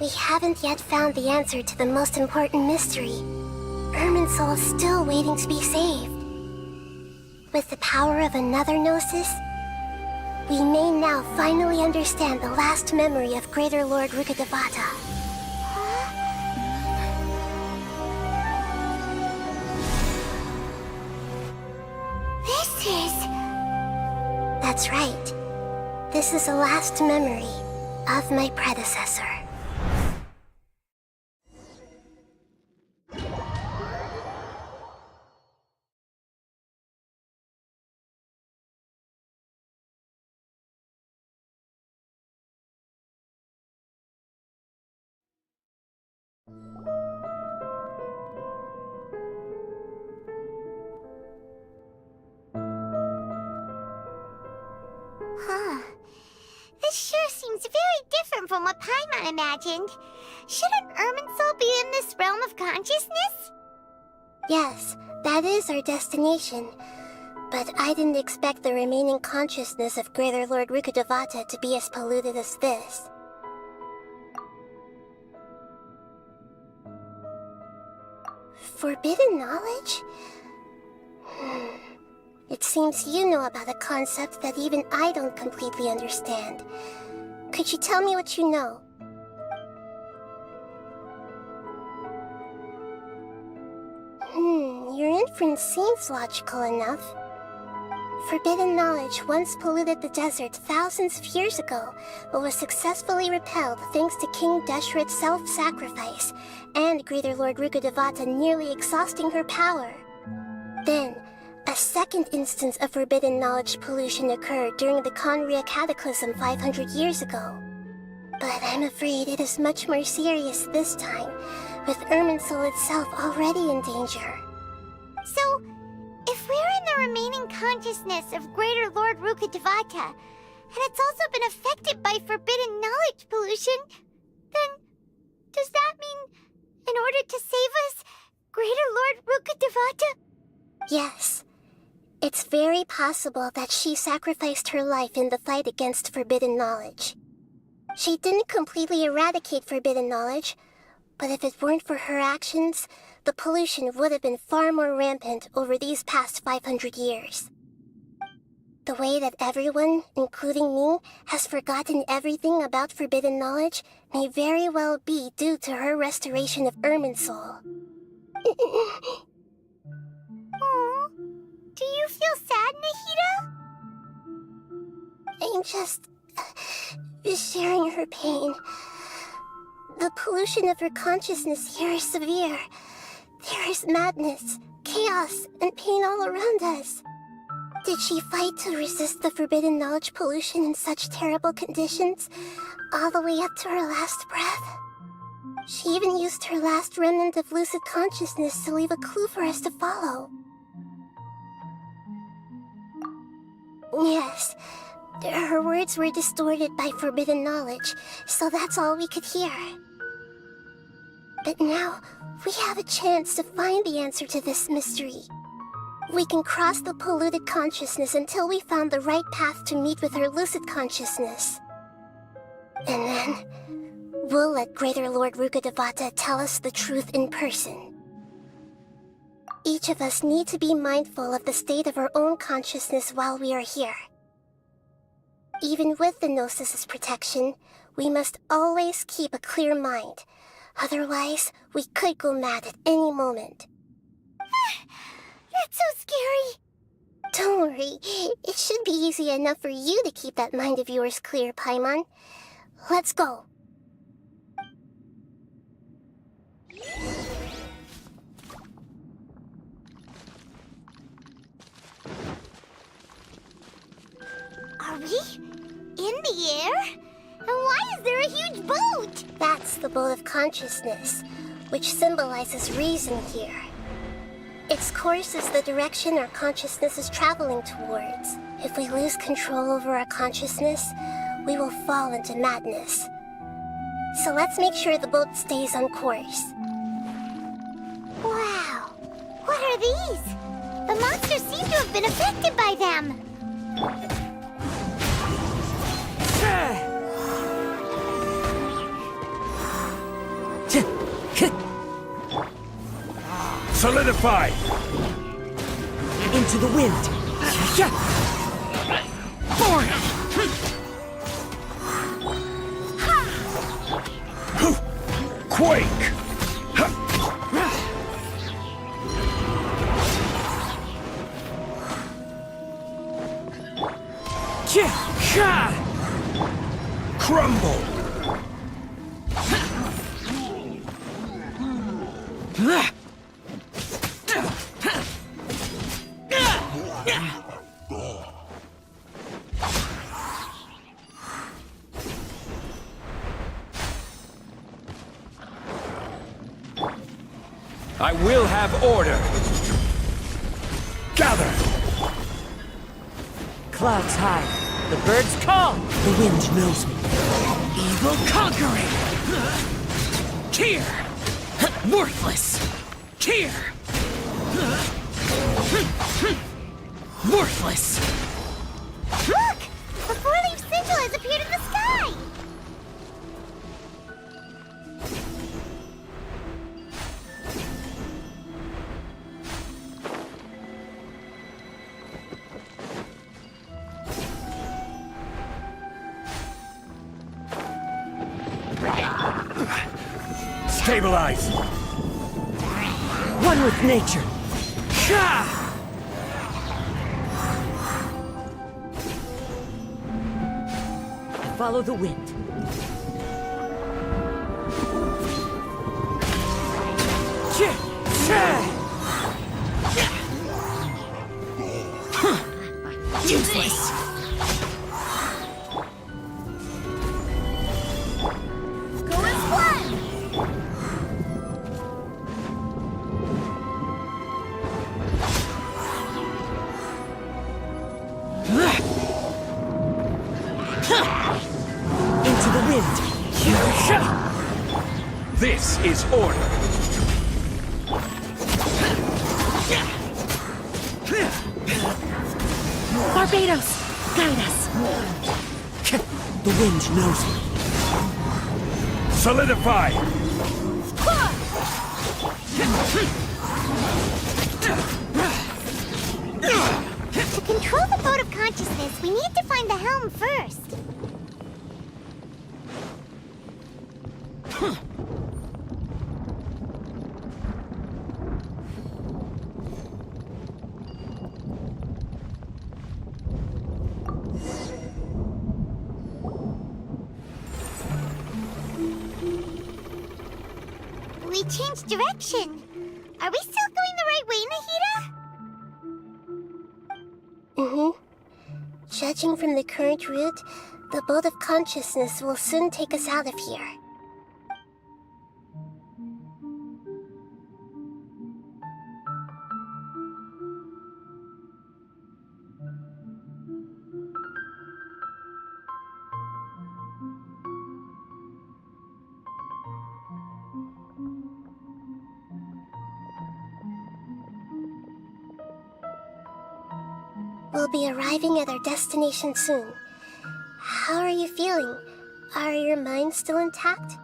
[SPEAKER 18] We haven't yet found the answer to the most important mystery. Irminsul is still waiting to be saved. With the power of another Gnosis, we may now finally understand the last memory of Greater Lord Rukkhadevata.
[SPEAKER 1] This is...
[SPEAKER 18] That's right. This is the last memory of my predecessor.
[SPEAKER 1] Huh. This sure seems very different from what Paimon imagined. Shouldn't Irminsul be in this realm of consciousness?
[SPEAKER 18] Yes, that is our destination. But I didn't expect the remaining consciousness of Greater Lord Rukkhadevata to be as polluted as this. Forbidden knowledge? It seems you know about a concept that even I don't completely understand. Could you tell me what you know? Your inference seems logical enough. Forbidden knowledge once polluted the desert thousands of years ago, but was successfully repelled thanks to King Deshret's self-sacrifice, and Greater Lord Rukkhadevata nearly exhausting her power. Then, a second instance of forbidden knowledge pollution occurred during the Conria Cataclysm 500 years ago. But I'm afraid it is much more serious this time, with Irminsul itself already in danger.
[SPEAKER 1] So, if we're in the remaining consciousness of Greater Lord Rukkhadevata, and it's also been affected by forbidden knowledge pollution, then does that mean, in order to save us, Greater Lord Rukkhadevata?
[SPEAKER 18] Yes. It's very possible that she sacrificed her life in the fight against forbidden knowledge. She didn't completely eradicate forbidden knowledge, but if it weren't for her actions, the pollution would have been far more rampant over these past 500 years. The way that everyone, including me, has forgotten everything about forbidden knowledge may very well be due to her restoration of Irminsul.
[SPEAKER 1] Aww. Do you feel sad, Nahida?
[SPEAKER 18] I'm just sharing her pain. The pollution of her consciousness here is severe. There is madness, chaos, and pain all around us. Did she fight to resist the forbidden knowledge pollution in such terrible conditions, all the way up to her last breath? She even used her last remnant of lucid consciousness to leave a clue for us to follow. Yes, her words were distorted by forbidden knowledge, so that's all we could hear. But now, we have a chance to find the answer to this mystery. We can cross the polluted consciousness until we found the right path to meet with her lucid consciousness. And then, we'll let Greater Lord Rukkhadevata tell us the truth in person. Each of us need to be mindful of the state of our own consciousness while we are here. Even with the Gnosis' protection, we must always keep a clear mind. Otherwise, we could go mad at any moment.
[SPEAKER 1] That's so scary.
[SPEAKER 18] Don't worry. It should be easy enough for you to keep that mind of yours clear, Paimon. Let's go.
[SPEAKER 1] Are we in the air? And why is there a huge boat?
[SPEAKER 18] That's the boat of consciousness. which symbolizes reason here. Its course is the direction our consciousness is traveling towards. If we lose control over our consciousness, we will fall into madness. So let's make sure the boat stays on course.
[SPEAKER 1] Wow! What are these? The monsters seem to have been affected by them!
[SPEAKER 11] Solidify!
[SPEAKER 16] Into the wind!
[SPEAKER 11] Born! Quake! Crumble! I will have order! Gather!
[SPEAKER 16] Clouds high. The birds call. The wind knows me.
[SPEAKER 11] Evil conquering! Here! Worthless! Here! Worthless!
[SPEAKER 1] Look! A four-leaf sigil has appeared in the sky!
[SPEAKER 11] Stabilize!
[SPEAKER 16] One with nature. Follow the wind.
[SPEAKER 11] Useless!
[SPEAKER 1] Go as one!
[SPEAKER 16] Into the wind.
[SPEAKER 11] This is order!
[SPEAKER 16] Barbados! Guide us! The wind knows me.
[SPEAKER 11] Solidify!
[SPEAKER 1] To control the boat of consciousness, we need to find the helm first. We changed direction. Are we still going the right way, Nahida?
[SPEAKER 18] Mm-hmm. Judging from the current route, the boat of consciousness will soon take us out of here. We'll be arriving at our destination soon. How are you feeling? Are your minds still intact?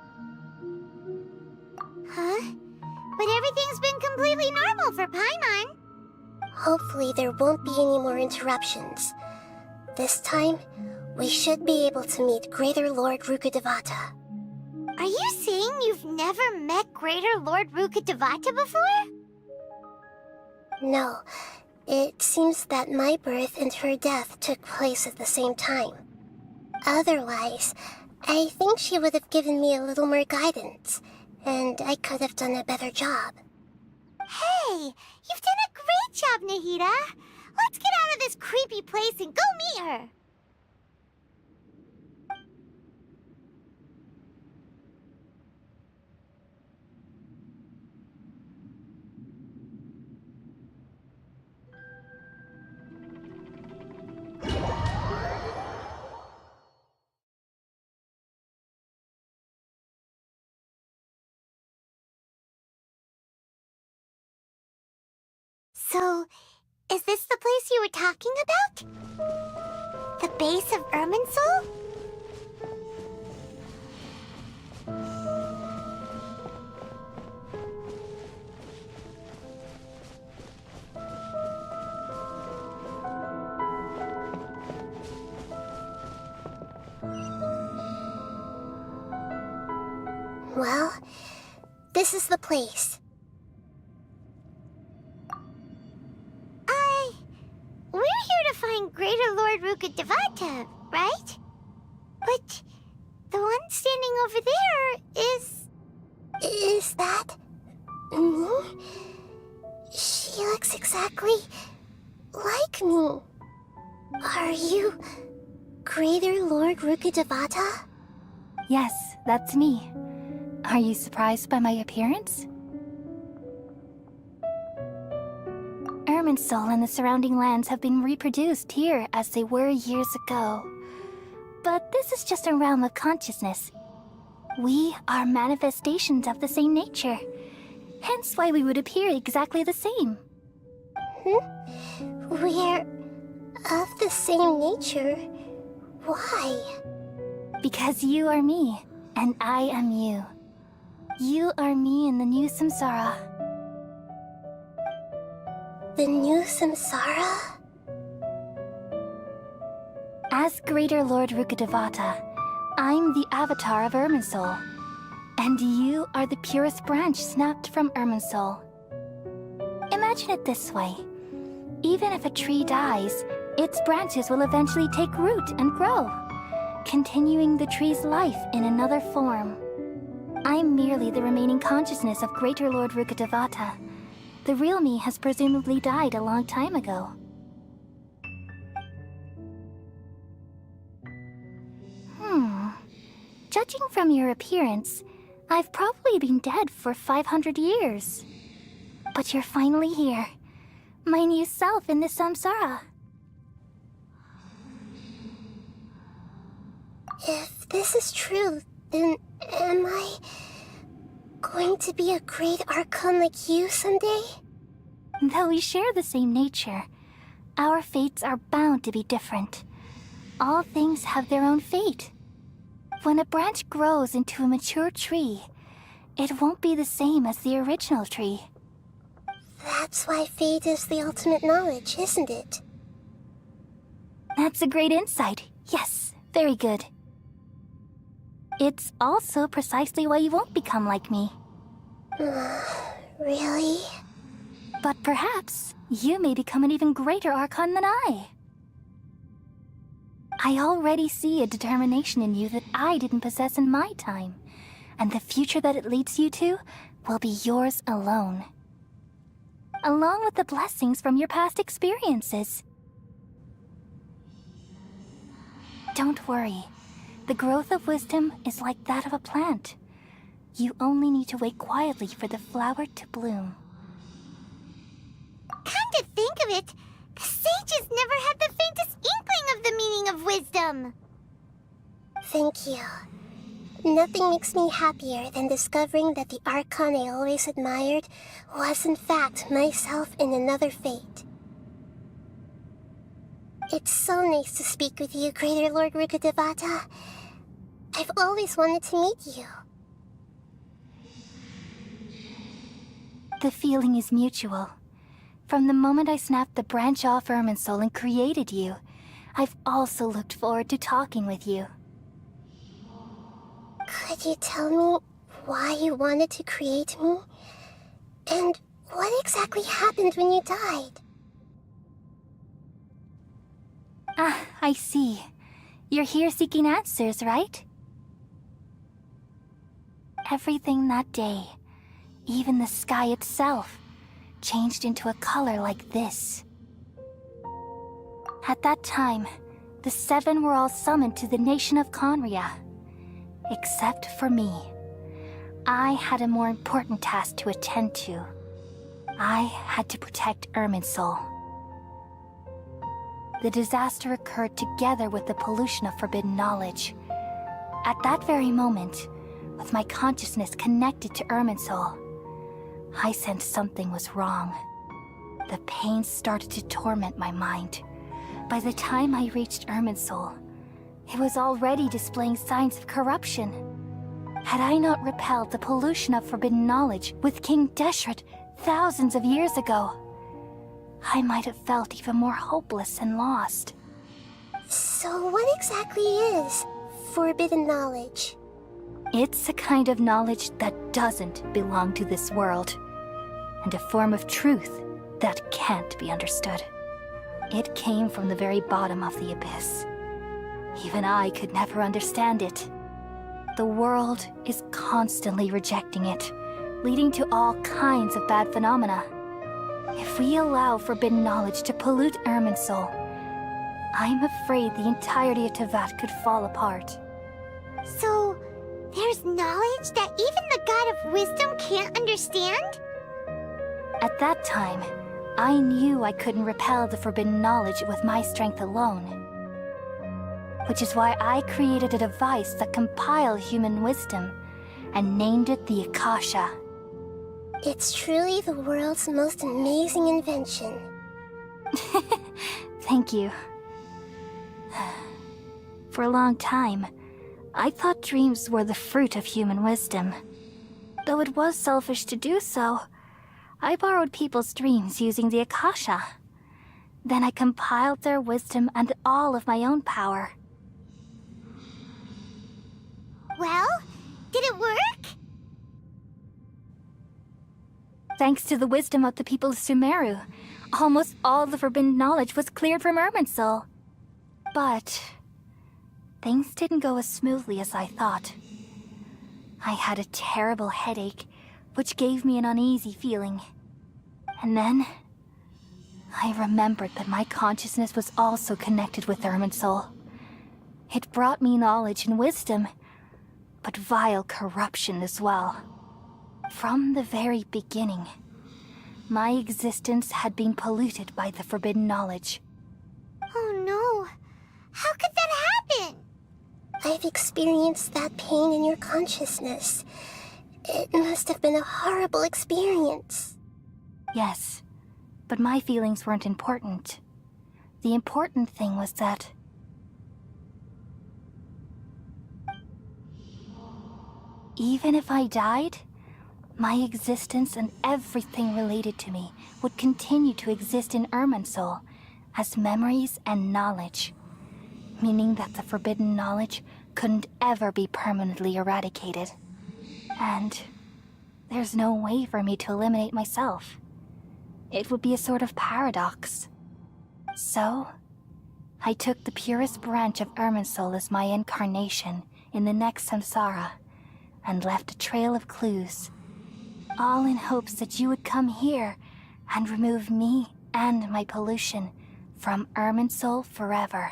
[SPEAKER 1] Huh? But everything's been completely normal for Paimon.
[SPEAKER 18] Hopefully there won't be any more interruptions. This time, we should be able to meet Greater Lord Rukkhadevata.
[SPEAKER 1] Are you saying you've never met Greater Lord Rukkhadevata before?
[SPEAKER 18] No. It seems that my birth and her death took place at the same time. Otherwise, I think she would have given me a little more guidance, and I could have done a better job.
[SPEAKER 1] Hey, you've done a great job, Nahida. Let's get out of this creepy place and go meet her. So, is this the place you were talking about? The base of Irminsul?
[SPEAKER 18] Well, this is the place.
[SPEAKER 1] We're here to find Greater Lord Rukkhadevata, right? But the one standing over there is...
[SPEAKER 18] Is that... me? She looks exactly like me. Are you Greater Lord Rukkhadevata?
[SPEAKER 9] Yes, that's me. Are you surprised by my appearance? Irminsul and the surrounding lands have been reproduced here as they were years ago. But this is just a realm of consciousness. We are manifestations of the same nature. Hence why we would appear exactly the same.
[SPEAKER 18] We're of the same nature? Why?
[SPEAKER 9] Because you are me, and I am you. You are me in the new samsara.
[SPEAKER 18] The new samsara?
[SPEAKER 9] As Greater Lord Rukkhadevata, I'm the avatar of Irminsul. And you are the purest branch snapped from Irminsul. Imagine it this way. Even if a tree dies, its branches will eventually take root and grow, continuing the tree's life in another form. I'm merely the remaining consciousness of Greater Lord Rukkhadevata. The real me has presumably died a long time ago. Judging from your appearance, I've probably been dead for 500 years. But you're finally here. My new self in the samsara.
[SPEAKER 18] If this is true, then am I going to be a great Archon like you someday?
[SPEAKER 9] Though we share the same nature, our fates are bound to be different. All things have their own fate. When a branch grows into a mature tree, it won't be the same as the original tree.
[SPEAKER 18] That's why fate is the ultimate knowledge, isn't it?
[SPEAKER 9] That's a great insight. Yes, very good. It's also precisely why you won't become like me.
[SPEAKER 18] Really?
[SPEAKER 9] But perhaps you may become an even greater Archon than I. I already see a determination in you that I didn't possess in my time, and the future that it leads you to will be yours alone. Along with the blessings from your past experiences. Don't worry. The growth of wisdom is like that of a plant. You only need to wait quietly for the flower to bloom.
[SPEAKER 1] Come to think of it, the sages never had the faintest inkling of the meaning of wisdom.
[SPEAKER 18] Thank you. Nothing makes me happier than discovering that the Archon I always admired was in fact myself in another fate. It's so nice to speak with you, Greater Lord Rukkhadevata. I've always wanted to meet you.
[SPEAKER 9] The feeling is mutual. From the moment I snapped the branch off Irminsul and created you, I've also looked forward to talking with you.
[SPEAKER 18] Could you tell me why you wanted to create me? And what exactly happened when you died?
[SPEAKER 9] Ah, I see. You're here seeking answers, right? Everything that day, even the sky itself, changed into a color like this. At that time, the seven were all summoned to the nation of Conria. Except for me. I had a more important task to attend to. I had to protect Irminsul. The disaster occurred together with the pollution of forbidden knowledge. At that very moment, with my consciousness connected to Irminsul, I sensed something was wrong. The pain started to torment my mind. By the time I reached Irminsul, it was already displaying signs of corruption. Had I not repelled the pollution of forbidden knowledge with King Deshret thousands of years ago, I might have felt even more hopeless and lost.
[SPEAKER 18] So what exactly is forbidden knowledge?
[SPEAKER 9] It's a kind of knowledge that doesn't belong to this world, and a form of truth that can't be understood. It came from the very bottom of the abyss. Even I could never understand it. The world is constantly rejecting it, leading to all kinds of bad phenomena. If we allow forbidden knowledge to pollute Irminsul, I'm afraid the entirety of Tevat could fall apart.
[SPEAKER 1] So, there's knowledge that even the God of Wisdom can't understand?
[SPEAKER 9] At that time, I knew I couldn't repel the forbidden knowledge with my strength alone. Which is why I created a device that compiled human wisdom and named it the Akasha.
[SPEAKER 18] It's truly the world's most amazing invention.
[SPEAKER 9] Thank you. For a long time, I thought dreams were the fruit of human wisdom. Though it was selfish to do so, I borrowed people's dreams using the Akasha. Then I compiled their wisdom and all of my own power.
[SPEAKER 1] Well, did it work?
[SPEAKER 9] Thanks to the wisdom of the people of Sumeru, almost all the forbidden knowledge was cleared from Irminsul. But things didn't go as smoothly as I thought. I had a terrible headache, which gave me an uneasy feeling. And then I remembered that my consciousness was also connected with Irminsul. It brought me knowledge and wisdom, but vile corruption as well. From the very beginning, my existence had been polluted by the forbidden knowledge.
[SPEAKER 1] Oh no! How could that happen?
[SPEAKER 18] I've experienced that pain in your consciousness. It must have been a horrible experience.
[SPEAKER 9] Yes, but my feelings weren't important. The important thing was that even if I died, my existence and everything related to me would continue to exist in Irminsul as memories and knowledge, meaning that the forbidden knowledge couldn't ever be permanently eradicated. And there's no way for me to eliminate myself. It would be a sort of paradox. So, I took the purest branch of Irminsul as my incarnation in the next samsara, and left a trail of clues, all in hopes that you would come here and remove me and my pollution from Irminsul forever.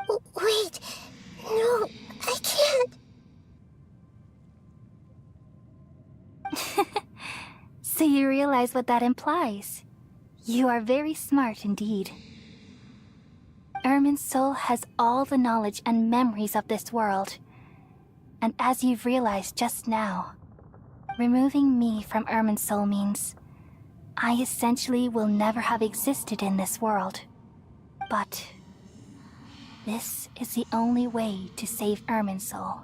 [SPEAKER 18] Wait, no, I can't.
[SPEAKER 9] So you realize what that implies. You are very smart indeed. Irminsul has all the knowledge and memories of this world. And as you've realized just now, removing me from Irminsul means I essentially will never have existed in this world. But this is the only way to save Irminsul.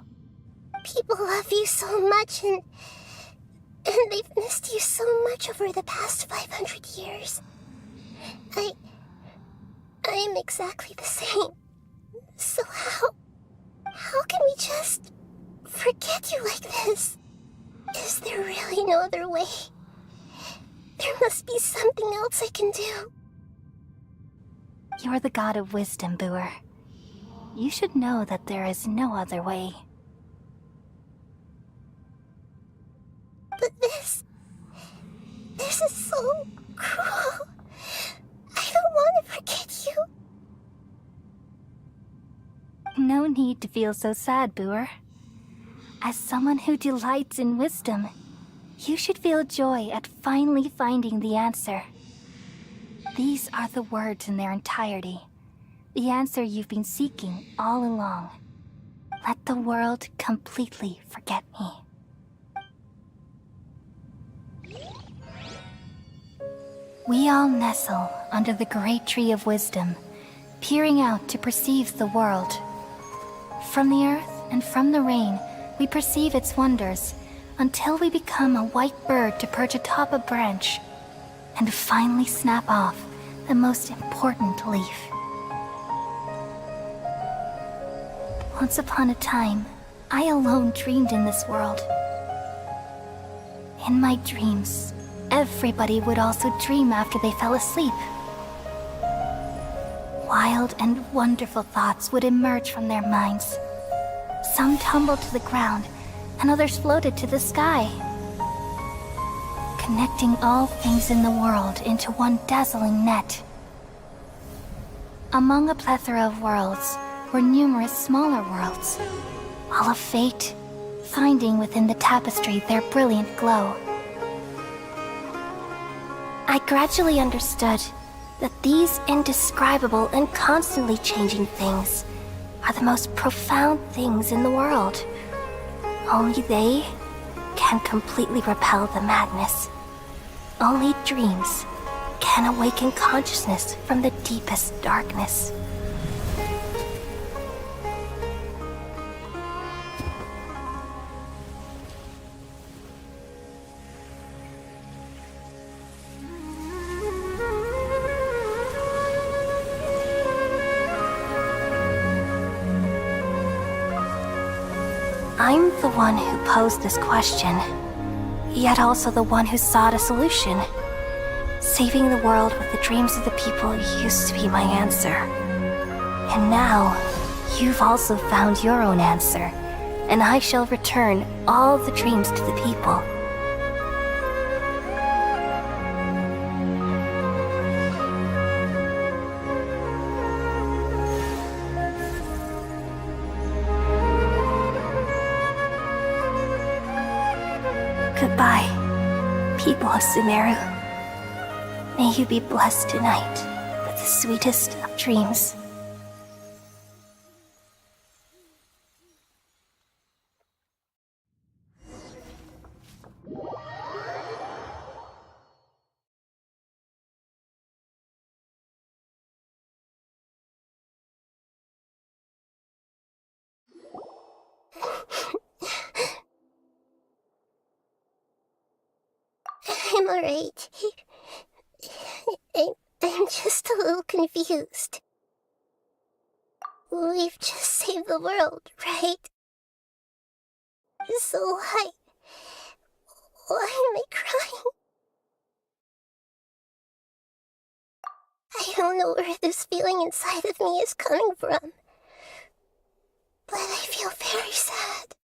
[SPEAKER 18] People love you so much, and they've missed you so much over the past 500 years. I am exactly the same. So how can we just forget you like this? Is there really no other way? There must be something else I can do.
[SPEAKER 9] You're the god of wisdom, Buer. You should know that there is no other way.
[SPEAKER 18] But this is so cruel. I don't want to forget you.
[SPEAKER 9] No need to feel so sad, Buer. As someone who delights in wisdom, you should feel joy at finally finding the answer. These are the words in their entirety. The answer you've been seeking all along. Let the world completely forget me. We all nestle under the great tree of wisdom, peering out to perceive the world. From the earth and from the rain, we perceive its wonders, until we become a white bird to perch atop a branch, and finally snap off the most important leaf. Once upon a time, I alone dreamed in this world. In my dreams, everybody would also dream after they fell asleep. Wild and wonderful thoughts would emerge from their minds. Some tumbled to the ground, and others floated to the sky, connecting all things in the world into one dazzling net. Among a plethora of worlds were numerous smaller worlds, all of fate, finding within the tapestry their brilliant glow. I gradually understood that these indescribable and constantly changing things are the most profound things in the world. Only they can completely repel the madness. Only dreams can awaken consciousness from the deepest darkness. I'm the one who posed this question, yet also the one who sought a solution. Saving the world with the dreams of the people used to be my answer. And now, you've also found your own answer, and I shall return all the dreams to the people. Goodbye, people of Sumeru. May you be blessed tonight with the sweetest of dreams.
[SPEAKER 18] I'm alright. I'm just a little confused. We've just saved the world, right? So why am I crying? I don't know where this feeling inside of me is coming from, but I feel very sad.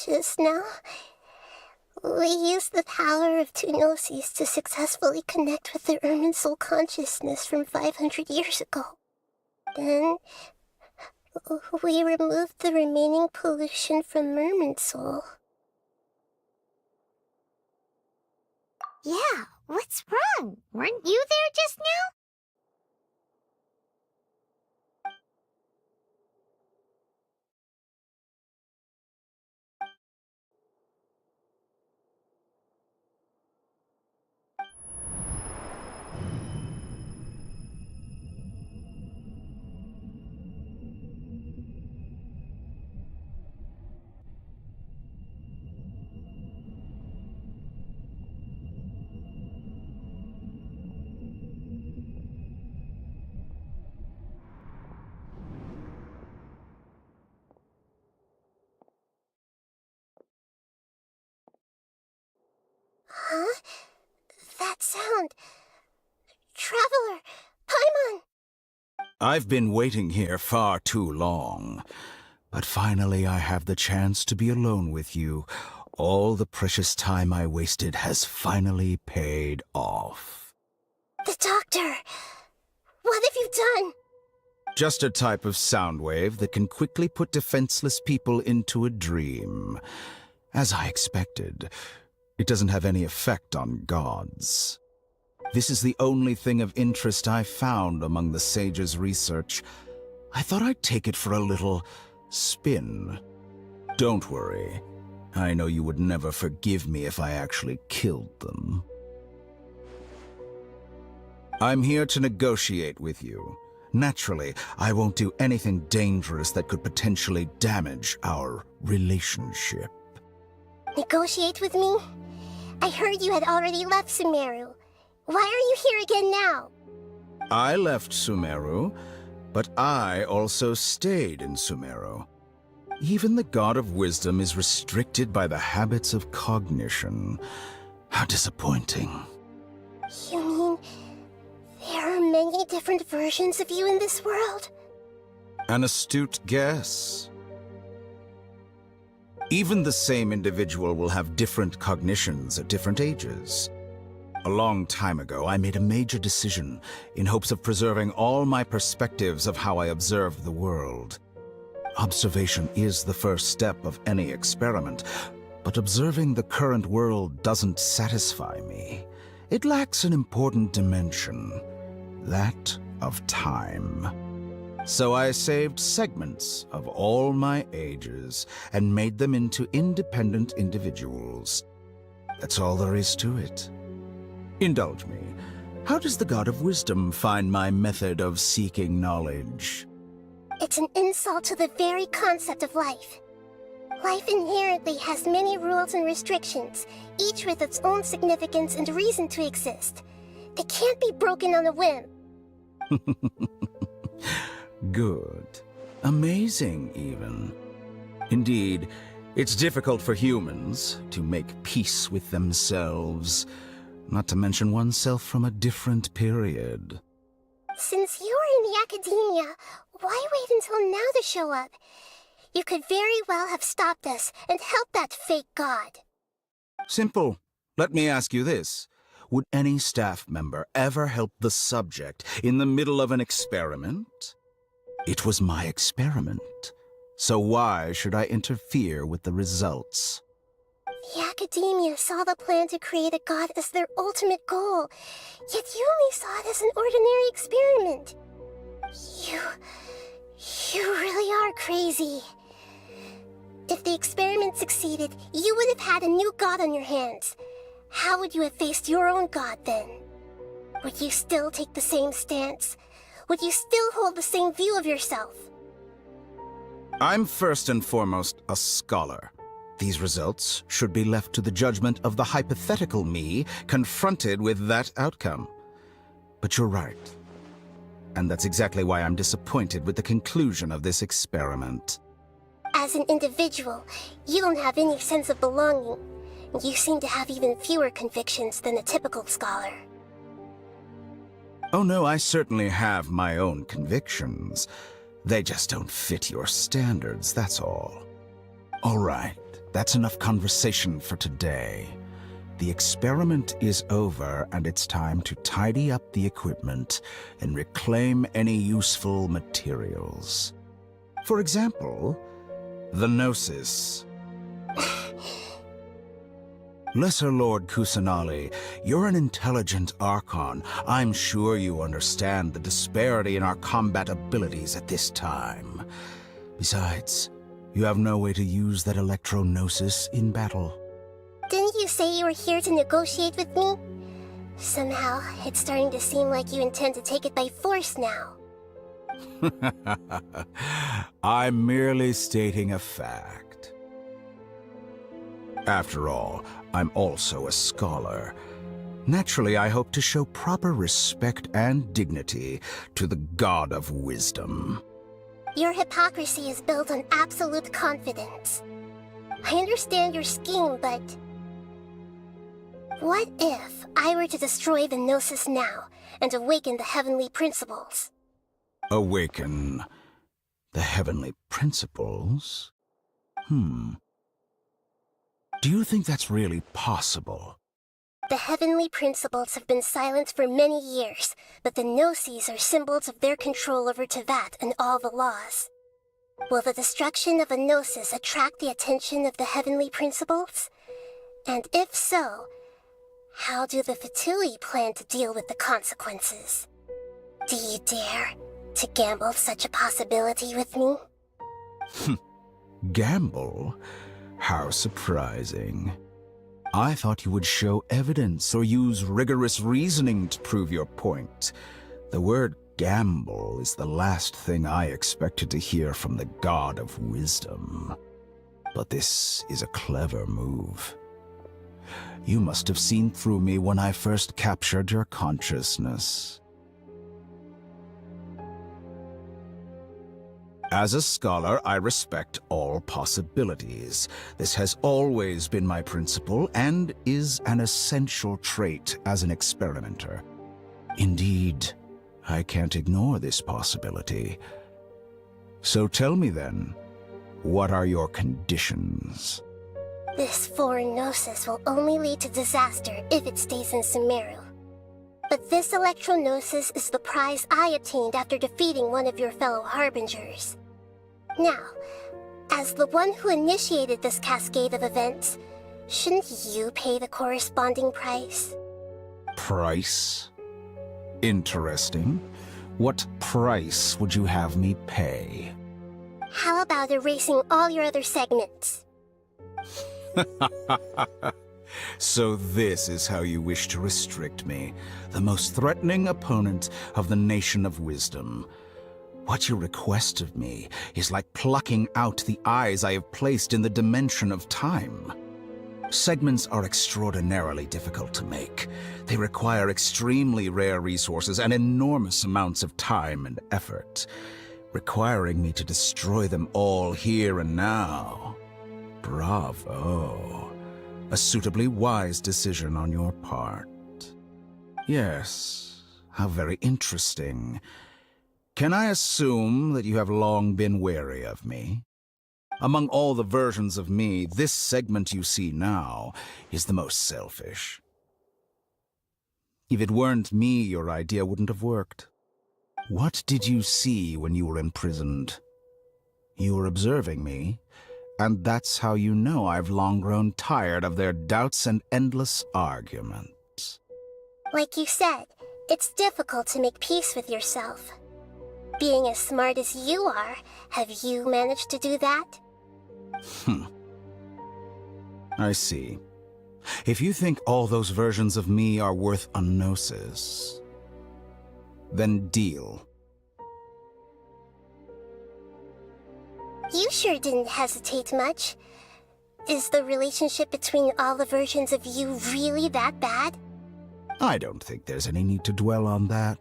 [SPEAKER 18] Just now, we used the power of two gnosis to successfully connect with the Ermin soul consciousness from 500 years ago. Then, we removed the remaining pollution from Ermin soul.
[SPEAKER 1] Yeah, what's wrong? Weren't you there just now?
[SPEAKER 18] Huh? That sound. Traveler! Paimon!
[SPEAKER 21] I've been waiting here far too long. But finally I have the chance to be alone with you. All the precious time I wasted has finally paid off.
[SPEAKER 18] The doctor! What have you done?
[SPEAKER 21] Just a type of sound wave that can quickly put defenseless people into a dream. As I expected, it doesn't have any effect on gods. This is the only thing of interest I found among the sage's research. I thought I'd take it for a little spin. Don't worry. I know you would never forgive me if I actually killed them. I'm here to negotiate with you. Naturally, I won't do anything dangerous that could potentially damage our relationship.
[SPEAKER 18] Negotiate with me? I heard you had already left Sumeru. Why are you here again now?
[SPEAKER 21] I left Sumeru, but I also stayed in Sumeru. Even the God of Wisdom is restricted by the habits of cognition. How disappointing.
[SPEAKER 18] You mean there are many different versions of you in this world?
[SPEAKER 21] An astute guess. Even the same individual will have different cognitions at different ages. A long time ago, I made a major decision in hopes of preserving all my perspectives of how I observed the world. Observation is the first step of any experiment, but observing the current world doesn't satisfy me. It lacks an important dimension, that of time. So I saved segments of all my ages and made them into independent individuals. That's all there is to it. Indulge me. How does the God of Wisdom find my method of seeking knowledge?
[SPEAKER 18] It's an insult to the very concept of life. Life inherently has many rules and restrictions, each with its own significance and reason to exist. They can't be broken on a whim.
[SPEAKER 21] Good. Amazing, even. Indeed, it's difficult for humans to make peace with themselves, not to mention oneself from a different period.
[SPEAKER 18] Since you are in the academia, why wait until now to show up? You could very well have stopped us and helped that fake god.
[SPEAKER 21] Simple. Let me ask you this. Would any staff member ever help the subject in the middle of an experiment? It was my experiment, so why should I interfere with the results?
[SPEAKER 18] The academia saw the plan to create a god as their ultimate goal, yet you only saw it as an ordinary experiment. You really are crazy. If the experiment succeeded, you would have had a new god on your hands. How would you have faced your own god then? Would you still take the same stance? Would you still hold the same view of yourself?
[SPEAKER 21] I'm first and foremost a scholar. These results should be left to the judgment of the hypothetical me confronted with that outcome. But you're right. And that's exactly why I'm disappointed with the conclusion of this experiment.
[SPEAKER 18] As an individual, you don't have any sense of belonging. You seem to have even fewer convictions than a typical scholar.
[SPEAKER 21] Oh no, I certainly have my own convictions. They just don't fit your standards, that's all. All right, that's enough conversation for today. The experiment is over, and it's time to tidy up the equipment and reclaim any useful materials. For example, the Gnosis. Lesser Lord Kusanali, you're an intelligent Archon. I'm sure you understand the disparity in our combat abilities at this time. Besides, you have no way to use that Electro-Gnosis in battle.
[SPEAKER 18] Didn't you say you were here to negotiate with me? Somehow, it's starting to seem like you intend to take it by force now.
[SPEAKER 21] I'm merely stating a fact. After all, I'm also a scholar. Naturally, I hope to show proper respect and dignity to the God of Wisdom.
[SPEAKER 18] Your hypocrisy is built on absolute confidence. I understand your scheme, but... what if I were to destroy the Gnosis now and awaken the heavenly principles?
[SPEAKER 21] Awaken the heavenly principles? Do you think that's really possible?
[SPEAKER 18] The heavenly principles have been silent for many years, but the Gnosis are symbols of their control over Tevat and all the laws. Will the destruction of a Gnosis attract the attention of the heavenly principles? And if so, how do the Fatui plan to deal with the consequences? Do you dare to gamble such a possibility with me?
[SPEAKER 21] Gamble?
[SPEAKER 7] How surprising. I thought you would show evidence or use rigorous reasoning to prove your point. The word gamble is the last thing I expected to hear from the god of wisdom. But this is a clever move. You must have seen through me when I first captured your consciousness. As a scholar, I respect all possibilities. This has always been my principle and is an essential trait as an experimenter. Indeed, I can't ignore this possibility. So tell me then, what are your conditions?
[SPEAKER 18] This foreign gnosis will only lead to disaster if it stays in Sumeru. But this electro-gnosis is the prize I obtained after defeating one of your fellow harbingers. Now, as the one who initiated this cascade of events, shouldn't you pay the corresponding price?
[SPEAKER 7] Price? Interesting. What price would you have me pay?
[SPEAKER 18] How about erasing all your other segments?
[SPEAKER 7] So this is how you wish to restrict me, the most threatening opponent of the Nation of Wisdom. What you request of me is like plucking out the eyes I have placed in the dimension of time. Segments are extraordinarily difficult to make. They require extremely rare resources and enormous amounts of time and effort, requiring me to destroy them all here and now. Bravo. A suitably wise decision on your part. Yes, how very interesting. Can I assume that you have long been wary of me? Among all the versions of me, this segment you see now is the most selfish. If it weren't me, your idea wouldn't have worked. What did you see when you were imprisoned? You were observing me, and that's how you know I've long grown tired of their doubts and endless arguments.
[SPEAKER 18] Like you said, it's difficult to make peace with yourself. Being as smart as you are, have you managed to do that?
[SPEAKER 7] I see. If you think all those versions of me are worth a gnosis, then deal.
[SPEAKER 18] You sure didn't hesitate much. Is the relationship between all the versions of you really that bad?
[SPEAKER 7] I don't think there's any need to dwell on that.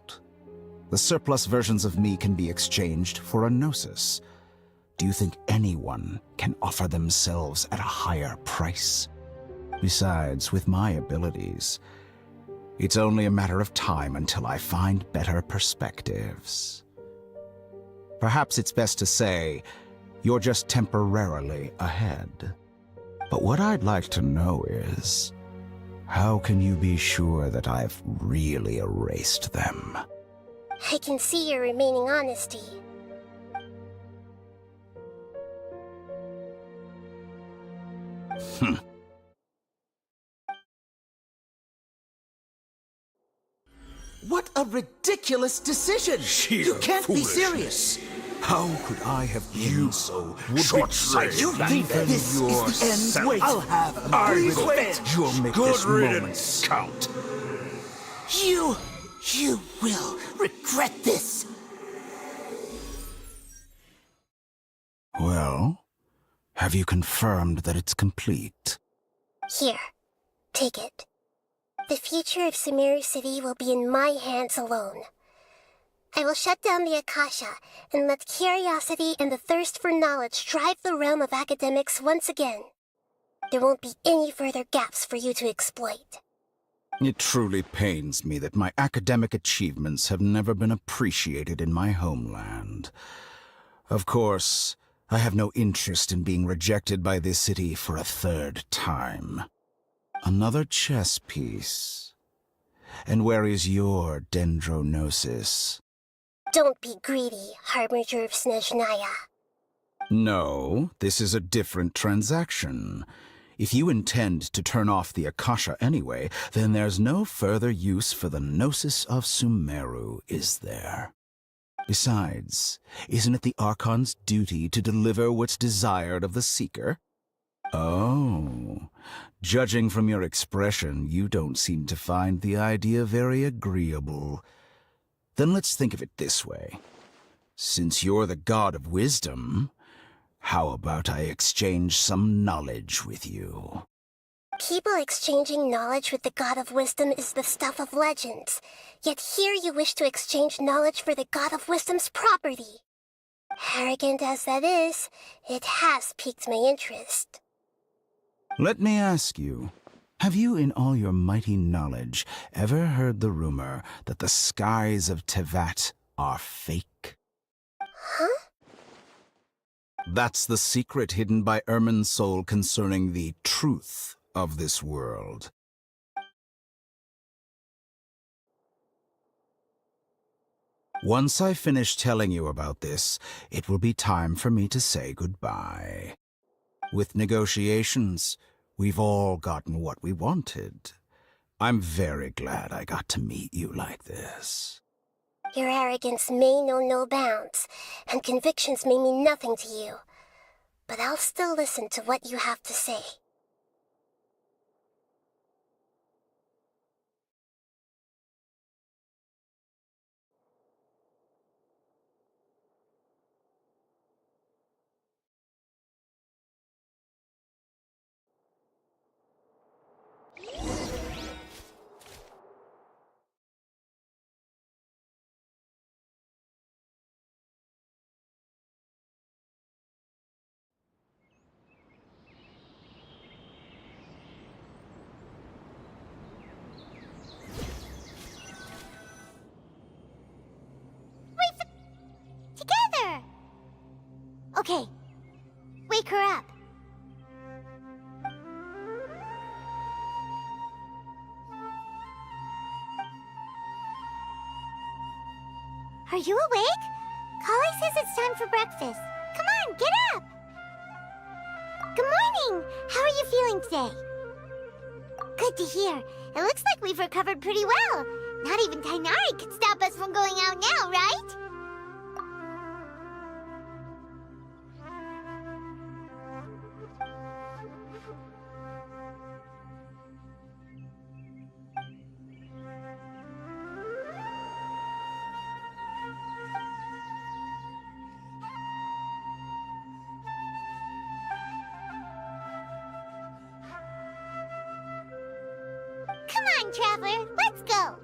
[SPEAKER 7] The surplus versions of me can be exchanged for a gnosis. Do you think anyone can offer themselves at a higher price? Besides, with my abilities, it's only a matter of time until I find better perspectives. Perhaps it's best to say, you're just temporarily ahead. But what I'd like to know is, how can you be sure that I've really erased them?
[SPEAKER 18] I can see your remaining honesty.
[SPEAKER 16] What a ridiculous decision! You can't be serious!
[SPEAKER 7] How could I have been so
[SPEAKER 11] short-sighted?
[SPEAKER 16] You think this is the end? Wait, I'll have a revenge!
[SPEAKER 7] You'll make
[SPEAKER 11] Good
[SPEAKER 7] this
[SPEAKER 11] riddance.
[SPEAKER 7] moment count.
[SPEAKER 16] You will regret this!
[SPEAKER 7] Well, have you confirmed that it's complete?
[SPEAKER 18] Here, take it. The future of Sumeru City will be in my hands alone. I will shut down the Akasha and let curiosity and the thirst for knowledge drive the realm of academics once again. There won't be any further gaps for you to exploit.
[SPEAKER 7] It truly pains me that my academic achievements have never been appreciated in my homeland. Of course, I have no interest in being rejected by this city for a third time. Another chess piece. And where is your dendronosis?
[SPEAKER 18] Don't be greedy, Harbinger of Snezhnaya.
[SPEAKER 7] No, this is a different transaction. If you intend to turn off the Akasha anyway, then there's no further use for the Gnosis of Sumeru, is there? Besides, isn't it the Archon's duty to deliver what's desired of the Seeker? Oh. Judging from your expression, you don't seem to find the idea very agreeable. Then let's think of it this way. Since you're the god of wisdom, how about I exchange some knowledge with you?
[SPEAKER 18] People exchanging knowledge with the god of wisdom is the stuff of legends. Yet here you wish to exchange knowledge for the god of wisdom's property. Arrogant as that is, it has piqued my interest.
[SPEAKER 7] Let me ask you, have you in all your mighty knowledge ever heard the rumor that the skies of Tevat are fake?
[SPEAKER 18] Huh?
[SPEAKER 7] That's the secret hidden by Ermin's soul concerning the truth of this world. Once I finish telling you about this, it will be time for me to say goodbye. With negotiations, we've all gotten what we wanted. I'm very glad I got to meet you like this.
[SPEAKER 18] Your arrogance may know no bounds, and convictions may mean nothing to you. But I'll still listen to what you have to say.
[SPEAKER 1] Together! Okay, wake her up. Are you awake? Kali says it's time for breakfast. Come on, get up! Good morning! How are you feeling today? Good to hear. It looks like we've recovered pretty well. Not even Tainari could stop us from going out now, right? Come on, Traveler, let's go!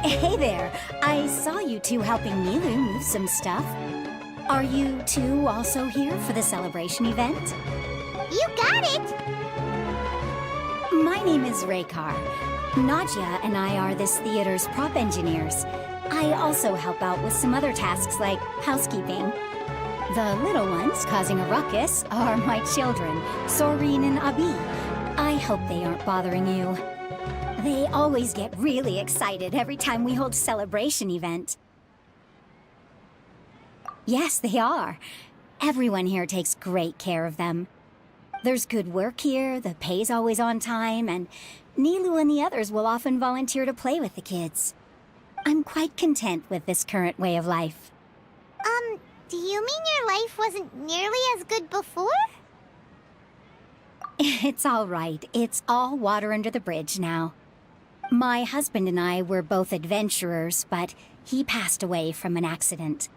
[SPEAKER 9] Hey there, I saw you two helping Milu move some stuff. Are you two also here for the celebration event?
[SPEAKER 1] You got it!
[SPEAKER 9] My name is Raykar. Nadia and I are this theater's prop engineers. I also help out with some other tasks like housekeeping. The little ones causing a ruckus are my children, Soreen and Abi. I hope they aren't bothering you. They always get really excited every time we hold a celebration event. Yes, they are. Everyone here takes great care of them. There's good work here, the pay's always on time, and Nilu and the others will often volunteer to play with the kids. I'm quite content with this current way of life.
[SPEAKER 1] Do you mean your life wasn't nearly as good before?
[SPEAKER 9] It's all right. It's all water under the bridge now. My husband and I were both adventurers, but he passed away from an accident.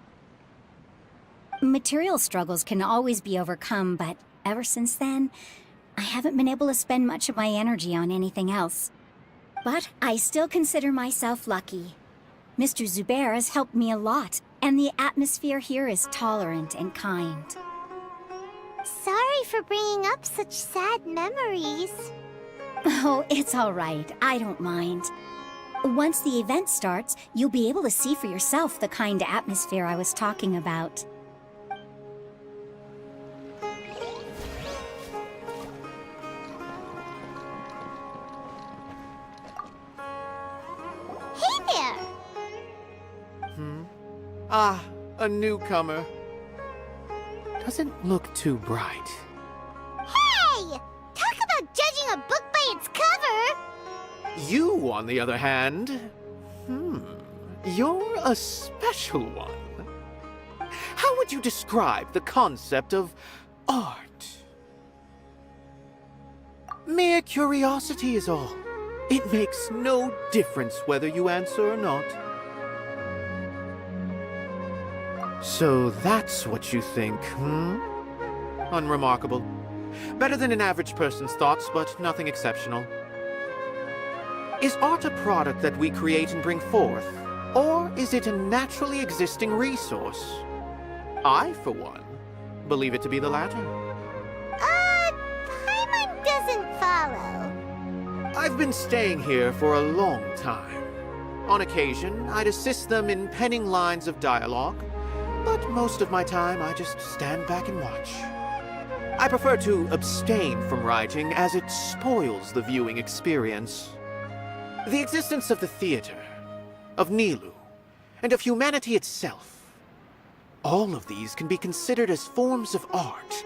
[SPEAKER 9] Material struggles can always be overcome, but ever since then, I haven't been able to spend much of my energy on anything else. But I still consider myself lucky. Mr. Zubair has helped me a lot, and the atmosphere here is tolerant and kind.
[SPEAKER 1] Sorry for bringing up such sad memories.
[SPEAKER 9] Oh, it's all right. I don't mind. Once the event starts, you'll be able to see for yourself the kind of atmosphere I was talking about.
[SPEAKER 1] Hey there!
[SPEAKER 8] Ah, a newcomer. Doesn't look too bright.
[SPEAKER 1] Hey! Talk about judging a book by its cover!
[SPEAKER 8] You, on the other hand, you're a special one. How would you describe the concept of art? Mere curiosity is all. It makes no difference whether you answer or not. So that's what you think, Unremarkable. Better than an average person's thoughts, but nothing exceptional. Is art a product that we create and bring forth? Or is it a naturally existing resource? I, for one, believe it to be the latter.
[SPEAKER 1] Paimon doesn't follow.
[SPEAKER 8] I've been staying here for a long time. On occasion, I'd assist them in penning lines of dialogue, but most of my time I just stand back and watch. I prefer to abstain from writing as it spoils the viewing experience. The existence of the theater, of Nilu, and of humanity itself, all of these can be considered as forms of art.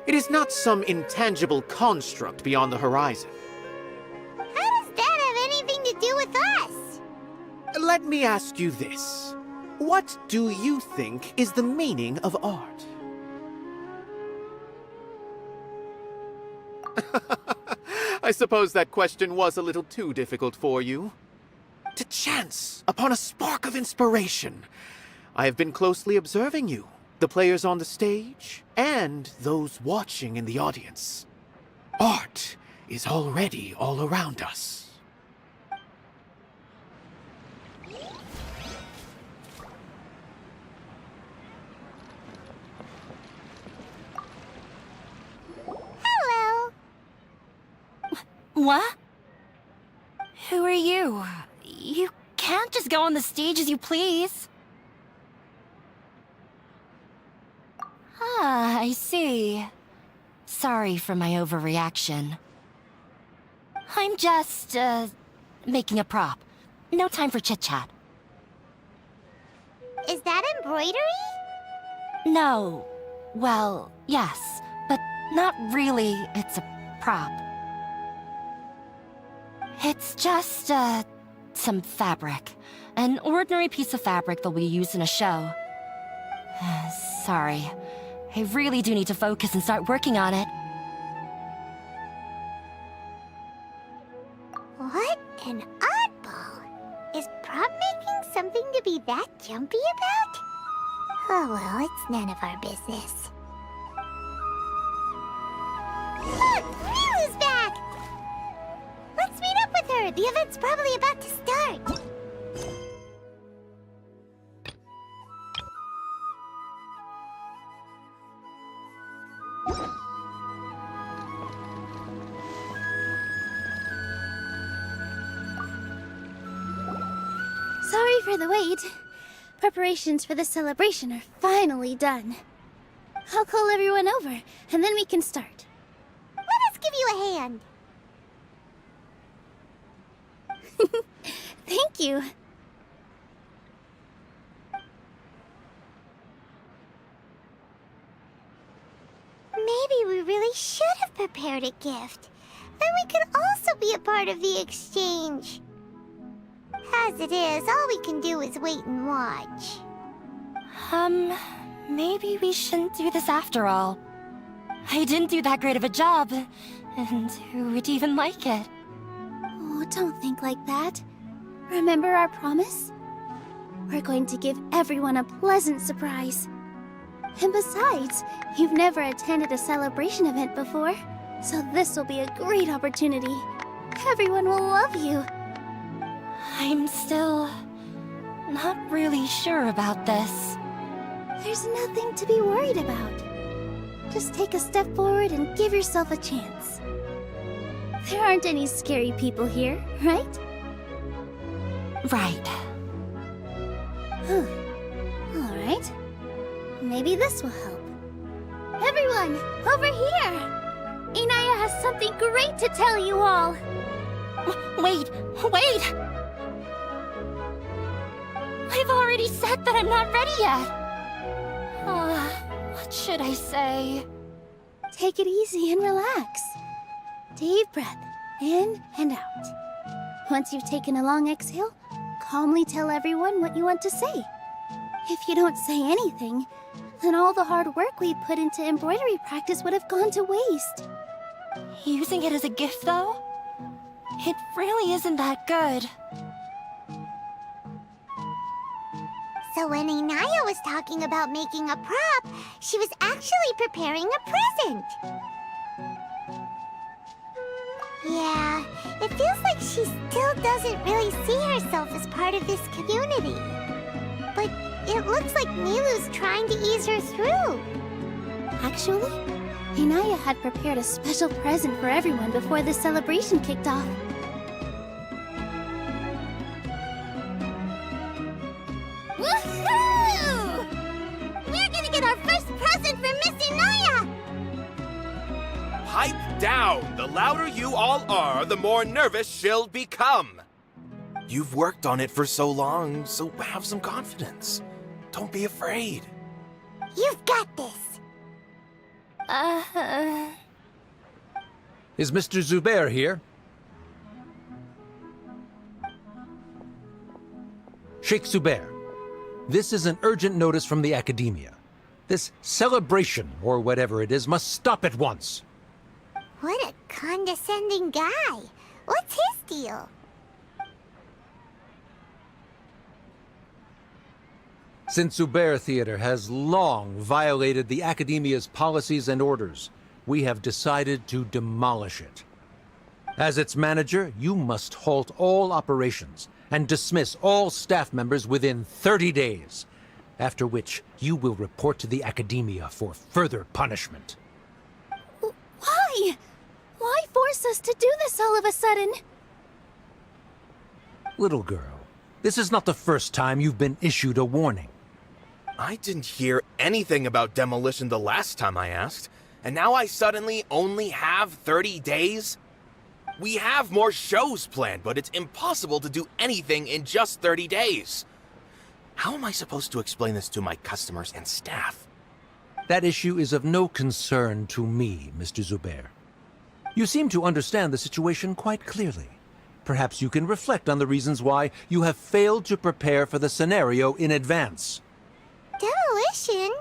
[SPEAKER 8] It is not some intangible construct beyond the horizon.
[SPEAKER 1] How does that have anything to do with us?
[SPEAKER 8] Let me ask you this. What do you think is the meaning of art? I suppose that question was a little too difficult for you. To chance upon a spark of inspiration, I have been closely observing you, the players on the stage, and those watching in the audience. Art is already all around us.
[SPEAKER 1] Hello.
[SPEAKER 22] What? Who are you? You can't just go on the stage as you please. Ah, I see. Sorry for my overreaction. I'm just, making a prop. No time for chit-chat.
[SPEAKER 1] Is that embroidery?
[SPEAKER 22] No. Well, yes, but not really. It's a prop. It's just, some fabric. An ordinary piece of fabric that we use in a show. Sorry. I really do need to focus and start working on it.
[SPEAKER 1] What an oddball. Is prop making something to be that jumpy about? Oh well, it's none of our business. Look! Nilu's back! Let's meet up with her! The event's probably about to start!
[SPEAKER 18] for the wait. Preparations for the celebration are finally done. I'll call everyone over, and then we can start.
[SPEAKER 1] Let us give you a hand.
[SPEAKER 18] Thank you.
[SPEAKER 1] Maybe we really should have prepared a gift. Then we could also be a part of the exchange. As it is, all we can do is wait and watch.
[SPEAKER 22] Maybe we shouldn't do this after all. I didn't do that great of a job, and who would even like it?
[SPEAKER 18] Oh, don't think like that. Remember our promise? We're going to give everyone a pleasant surprise. And besides, you've never attended a celebration event before, so this will be a great opportunity. Everyone will love you.
[SPEAKER 22] I'm still not really sure about this.
[SPEAKER 18] There's nothing to be worried about. Just take a step forward and give yourself a chance. There aren't any scary people here, right?
[SPEAKER 22] Right.
[SPEAKER 18] Alright. Maybe this will help. Everyone, over here! Inaya has something great to tell you all!
[SPEAKER 22] Wait! I've already said that I'm not ready yet! What should I say?
[SPEAKER 18] Take it easy and relax. Deep breath, in and out. Once you've taken a long exhale, calmly tell everyone what you want to say. If you don't say anything, then all the hard work we put into embroidery practice would have gone to waste.
[SPEAKER 22] Using it as a gift, though? It really isn't that good.
[SPEAKER 1] So when Inaya was talking about making a prop, she was actually preparing a present. Yeah, it feels like she still doesn't really see herself as part of this community. But it looks like Milu's trying to ease her through.
[SPEAKER 18] Actually, Inaya had prepared a special present for everyone before the celebration kicked off.
[SPEAKER 1] Woohoo! We're gonna get our first present for Miss Inaya!
[SPEAKER 2] Pipe down! The louder you all are, the more nervous she'll become. You've worked on it for so long, so have some confidence. Don't be afraid.
[SPEAKER 1] You've got this.
[SPEAKER 15] Is Mr. Zubair here? Sheikh Zubair, this is an urgent notice from the Academia. This celebration, or whatever it is, must stop at once.
[SPEAKER 1] What a condescending guy. What's his deal?
[SPEAKER 15] Since Zubair Theater has long violated the Academia's policies and orders, we have decided to demolish it. As its manager, you must halt all operations and dismiss all staff members within 30 days, after which you will report to the Academia for further punishment.
[SPEAKER 18] Why? Why force us to do this all of a sudden?
[SPEAKER 15] Little girl, this is not the first time you've been issued a warning.
[SPEAKER 2] I didn't hear anything about demolition the last time I asked, and now I suddenly only have 30 days? We have more shows planned, but it's impossible to do anything in just 30 days. How am I supposed to explain this to my customers and staff?
[SPEAKER 15] That issue is of no concern to me, Mr. Zubair. You seem to understand the situation quite clearly. Perhaps you can reflect on the reasons why you have failed to prepare for the scenario in advance.
[SPEAKER 1] Demolition?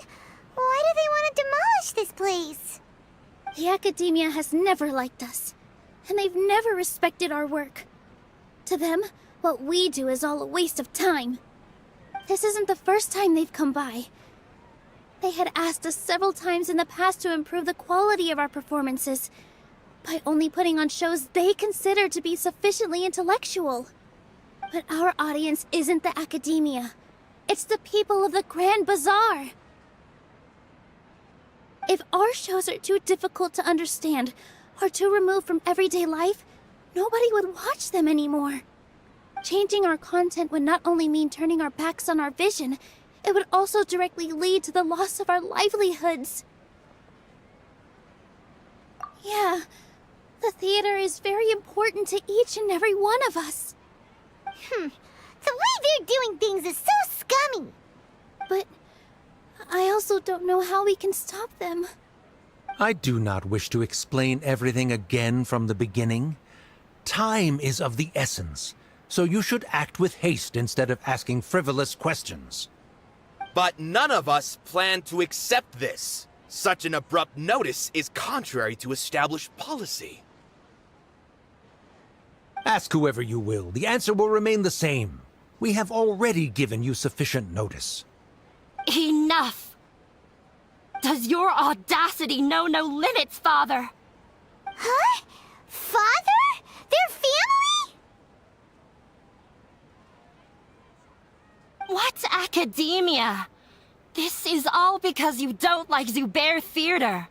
[SPEAKER 1] Why do they want to demolish this place?
[SPEAKER 18] The Academia has never liked us, and they've never respected our work. To them, what we do is all a waste of time. This isn't the first time they've come by. They had asked us several times in the past to improve the quality of our performances by only putting on shows they consider to be sufficiently intellectual. But our audience isn't the Academia. It's the people of the Grand Bazaar. If our shows are too difficult to understand or too removed from everyday life, nobody would watch them anymore.
[SPEAKER 12] Changing our content would not only mean turning our backs on our vision, it would also directly lead to the loss of our livelihoods. Yeah, the theater is very important to each and every one of us.
[SPEAKER 1] The way they're doing things is so scummy.
[SPEAKER 12] But I also don't know how we can stop them.
[SPEAKER 15] I do not wish to explain everything again from the beginning. Time is of the essence, so you should act with haste instead of asking frivolous questions.
[SPEAKER 2] But none of us plan to accept this. Such an abrupt notice is contrary to established policy.
[SPEAKER 15] Ask whoever you will, the answer will remain the same. We have already given you sufficient notice.
[SPEAKER 22] Enough! Does your audacity know no limits, Father?
[SPEAKER 1] Huh? Father? Their family?
[SPEAKER 22] What academia? This is all because you don't like Zubair Theater.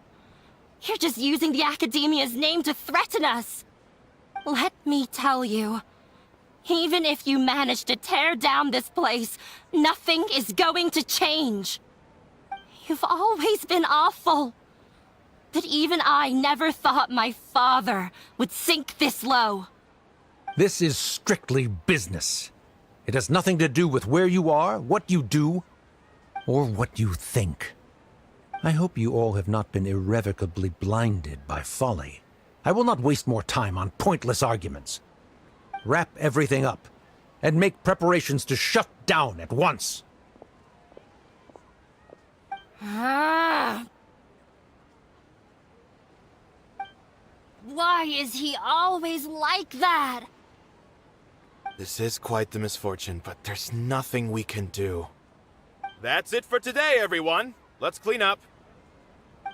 [SPEAKER 22] You're just using the academia's name to threaten us. Let me tell you, even if you manage to tear down this place, nothing is going to change. You've always been awful. But even I never thought my father would sink this low.
[SPEAKER 15] This is strictly business. It has nothing to do with where you are, what you do, or what you think. I hope you all have not been irrevocably blinded by folly. I will not waste more time on pointless arguments. Wrap everything up, and make preparations to shut down at once.
[SPEAKER 22] Why is he always like that?
[SPEAKER 2] This is quite the misfortune, but there's nothing we can do. That's it for today, everyone. Let's clean up.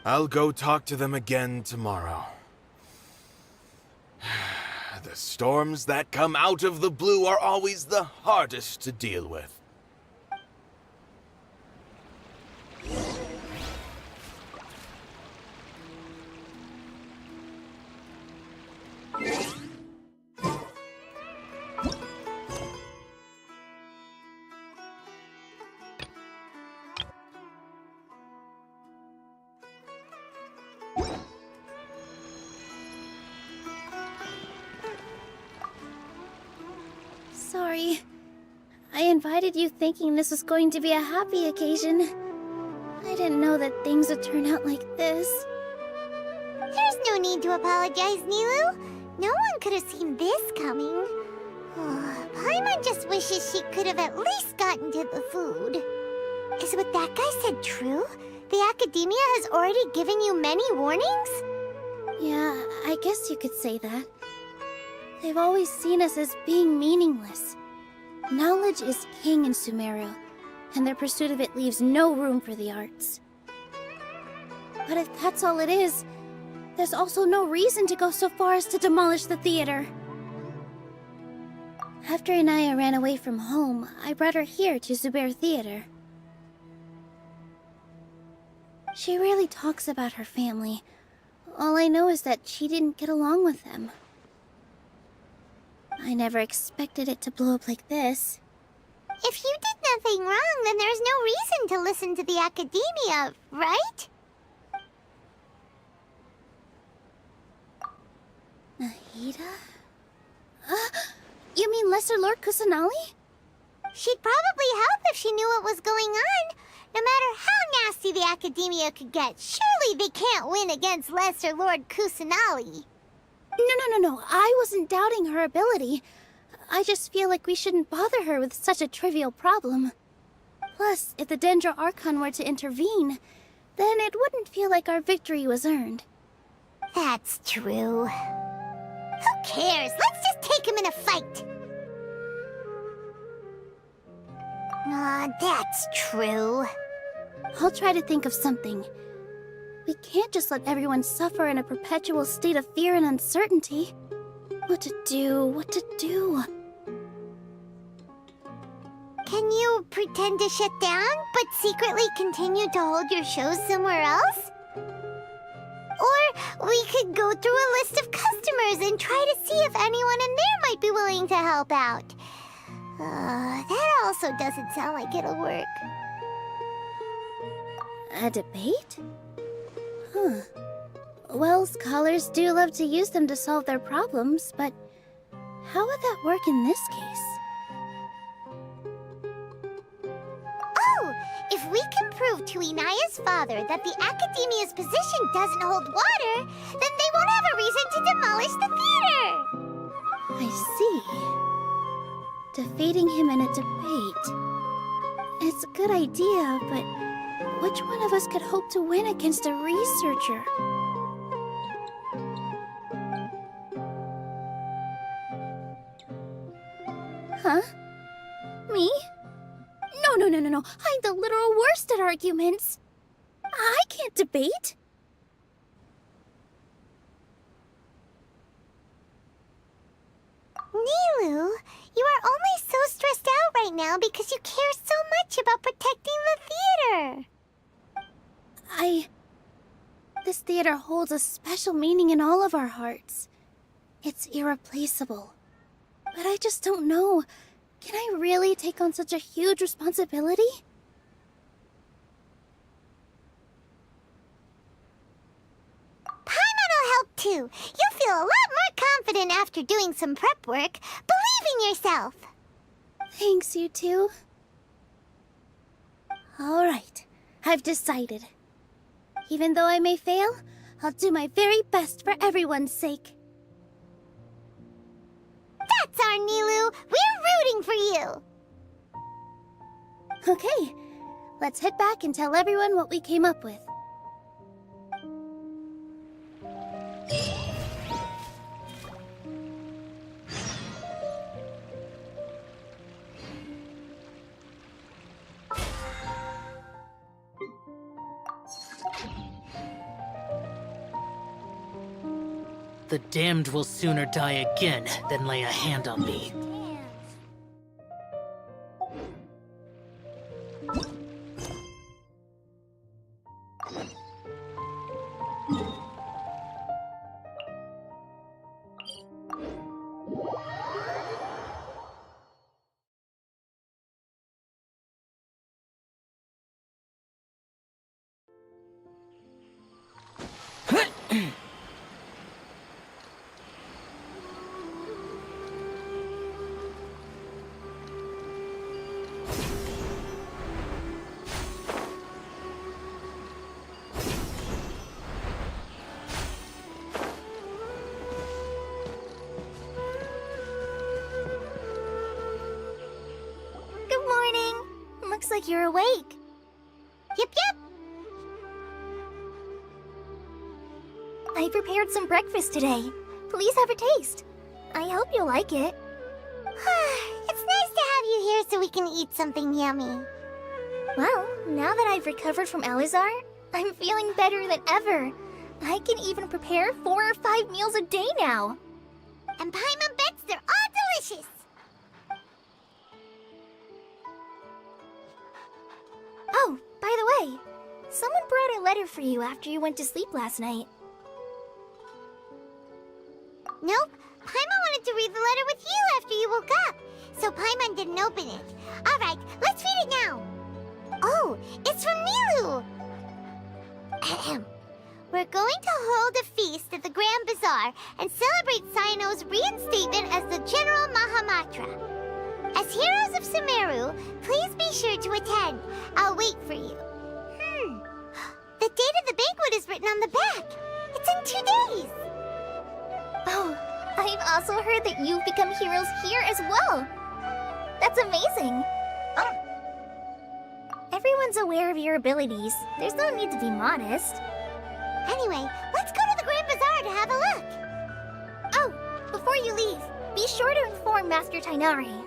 [SPEAKER 2] I'll go talk to them again tomorrow. The storms that come out of the blue are always the hardest to deal with.
[SPEAKER 12] Sorry. I invited you thinking this was going to be a happy occasion. I didn't know that things would turn out like this.
[SPEAKER 1] There's no need to apologize, Nilu. No one could have seen this coming. Paimon just wishes she could have at least gotten to the food. Is what that guy said true? The Academia has already given you many warnings?
[SPEAKER 12] Yeah, I guess you could say that. They've always seen us as being meaningless. Knowledge is king in Sumeru, and their pursuit of it leaves no room for the arts. But if that's all it is, there's also no reason to go so far as to demolish the theater. After Inaya ran away from home, I brought her here to Zubair Theater. She rarely talks about her family. All I know is that she didn't get along with them. I never expected it to blow up like this.
[SPEAKER 1] If you did nothing wrong, then there's no reason to listen to the Academia, right?
[SPEAKER 12] Nahida? You mean Lesser Lord Kusanali?
[SPEAKER 1] She'd probably help if she knew what was going on. No matter how nasty the Academia could get, surely they can't win against Lesser Lord Kusanali.
[SPEAKER 12] No. I wasn't doubting her ability. I just feel like we shouldn't bother her with such a trivial problem. Plus, if the Dendro Archon were to intervene, then it wouldn't feel like our victory was earned.
[SPEAKER 1] That's true. Who cares? Let's just take him in a fight. That's true.
[SPEAKER 12] I'll try to think of something. We can't just let everyone suffer in a perpetual state of fear and uncertainty. What to do?
[SPEAKER 1] Can you pretend to shut down, but secretly continue to hold your shows somewhere else? Or we could go through a list of customers and try to see if anyone in there might be willing to help out. That also doesn't sound like it'll work.
[SPEAKER 12] A debate? Huh. Well, scholars do love to use them to solve their problems, but how would that work in this case?
[SPEAKER 1] Oh! If we can prove to Inaya's father that the Academia's position doesn't hold water, then they won't have a reason to demolish the theater!
[SPEAKER 12] I see. Defeating him in a debate. It's a good idea, but which one of us could hope to win against a researcher? Huh? Me? No. I'm the literal worst at arguments. I can't debate.
[SPEAKER 1] Nilu, you are only so stressed out right now because you care so much about protecting the theater.
[SPEAKER 12] This theater holds a special meaning in all of our hearts. It's irreplaceable. But I just don't know. Can I really take on such a huge responsibility?
[SPEAKER 1] Paimon will help too. You'll feel a lot more confident after doing some prep work. Believe in yourself.
[SPEAKER 12] Thanks, you two. Alright, I've decided. Even though I may fail, I'll do my very best for everyone's sake.
[SPEAKER 1] That's our Nilu! We're rooting for you!
[SPEAKER 12] Okay, let's head back and tell everyone what we came up with.
[SPEAKER 16] The damned will sooner die again than lay a hand on me.
[SPEAKER 1] Looks like you're awake. Yep.
[SPEAKER 9] I prepared some breakfast today. Please have a taste. I hope you'll like it.
[SPEAKER 1] It's nice to have you here so we can eat something yummy.
[SPEAKER 9] Well, now that I've recovered from Elazar, I'm feeling better than ever. I can even prepare 4 or 5 meals a day now.
[SPEAKER 1] And Paimon bets they're all delicious.
[SPEAKER 9] Oh, by the way, someone brought a letter for you after you went to sleep last night.
[SPEAKER 1] Nope, Paimon wanted to read the letter with you after you woke up, so Paimon didn't open it. Alright, let's read it now. Oh, it's from Nilu! Ahem. We're going to hold a feast at the Grand Bazaar and celebrate Sayano's reinstatement as the General Mahamatra. As heroes of Sumeru, please be sure to attend. I'll wait for you. The date of the banquet is written on the back. It's in 2 days.
[SPEAKER 9] Oh, I've also heard that you've become heroes here as well. That's amazing. Everyone's aware of your abilities. There's no need to be modest.
[SPEAKER 1] Anyway, let's go to the Grand Bazaar to have a look.
[SPEAKER 9] Oh, before you leave, be sure to inform Master Tainari.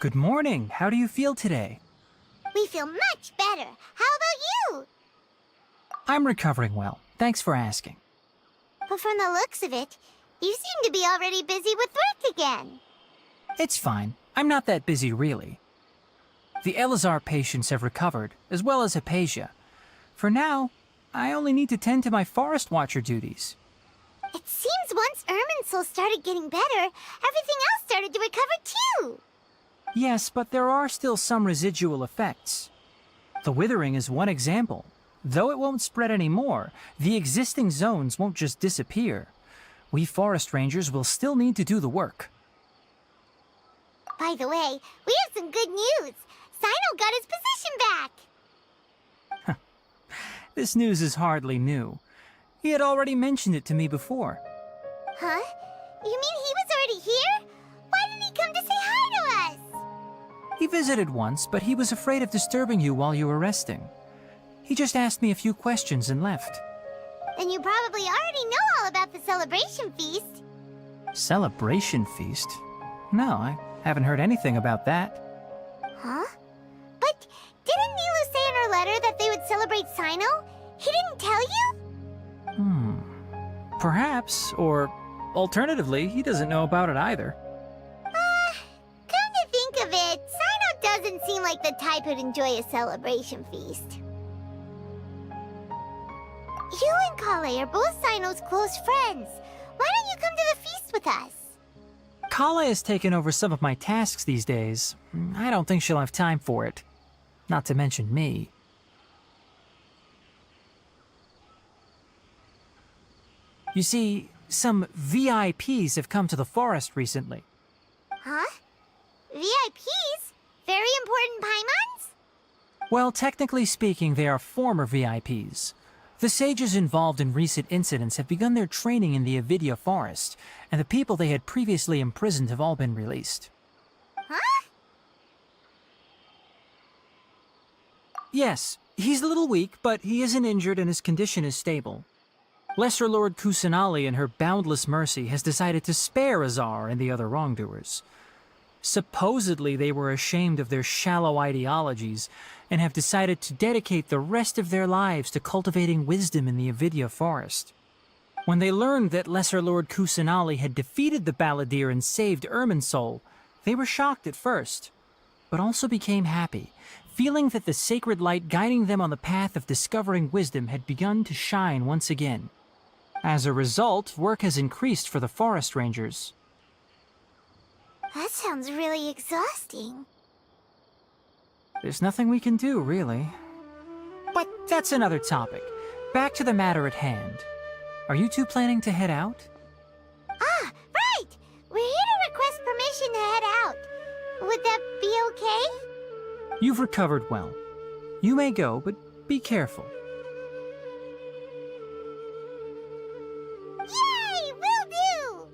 [SPEAKER 13] Good morning. How do you feel today?
[SPEAKER 1] We feel much better. How about you?
[SPEAKER 13] I'm recovering well. Thanks for asking.
[SPEAKER 1] But from the looks of it, you seem to be already busy with work again.
[SPEAKER 13] It's fine. I'm not that busy, really. The Elazar patients have recovered, as well as Hypatia. For now, I only need to tend to my Forest Watcher duties.
[SPEAKER 1] It seems once Irminsul started getting better, everything else started to recover too.
[SPEAKER 13] Yes, but there are still some residual effects. The withering is one example. Though it won't spread anymore, the existing zones won't just disappear. We forest rangers will still need to do the work.
[SPEAKER 1] By the way, we have some good news. Sino got his position back.
[SPEAKER 13] This news is hardly new. He had already mentioned it to me before.
[SPEAKER 1] Huh? You mean he was already here? Why didn't he come to say hi to us?
[SPEAKER 13] He visited once, but he was afraid of disturbing you while you were resting. He just asked me a few questions and left.
[SPEAKER 1] Then you probably already know all about the celebration feast.
[SPEAKER 13] Celebration feast? No, I haven't heard anything about that.
[SPEAKER 1] Huh? But didn't Nilu say in her letter that they would celebrate Sino? He didn't tell you?
[SPEAKER 13] Perhaps, or alternatively, he doesn't know about it either.
[SPEAKER 1] Come to think of it, Sino doesn't seem like the type who'd enjoy a celebration feast. You and Kale are both Sino's close friends. Why don't you come to the feast with us?
[SPEAKER 13] Kala has taken over some of my tasks these days. I don't think she'll have time for it. Not to mention me. You see, some VIPs have come to the forest recently.
[SPEAKER 1] Huh? VIPs? Very important Paimons?
[SPEAKER 13] Well, technically speaking, they are former VIPs. The sages involved in recent incidents have begun their training in the Avidya forest, and the people they had previously imprisoned have all been released.
[SPEAKER 1] Huh?
[SPEAKER 13] Yes, he's a little weak, but he isn't injured and his condition is stable. Lesser Lord Kusanali, in her boundless mercy, has decided to spare Azar and the other wrongdoers. Supposedly, they were ashamed of their shallow ideologies and have decided to dedicate the rest of their lives to cultivating wisdom in the Avidya forest. When they learned that Lesser Lord Kusanali had defeated the Balladeer and saved Irminsul, they were shocked at first, but also became happy, feeling that the sacred light guiding them on the path of discovering wisdom had begun to shine once again. As a result, work has increased for the forest rangers.
[SPEAKER 1] That sounds really exhausting.
[SPEAKER 13] There's nothing we can do, really. But that's another topic. Back to the matter at hand. Are you two planning to head out?
[SPEAKER 1] Ah, right! We're here to request permission to head out. Would that be okay?
[SPEAKER 13] You've recovered well. You may go, but be careful.
[SPEAKER 1] Yay! Will do!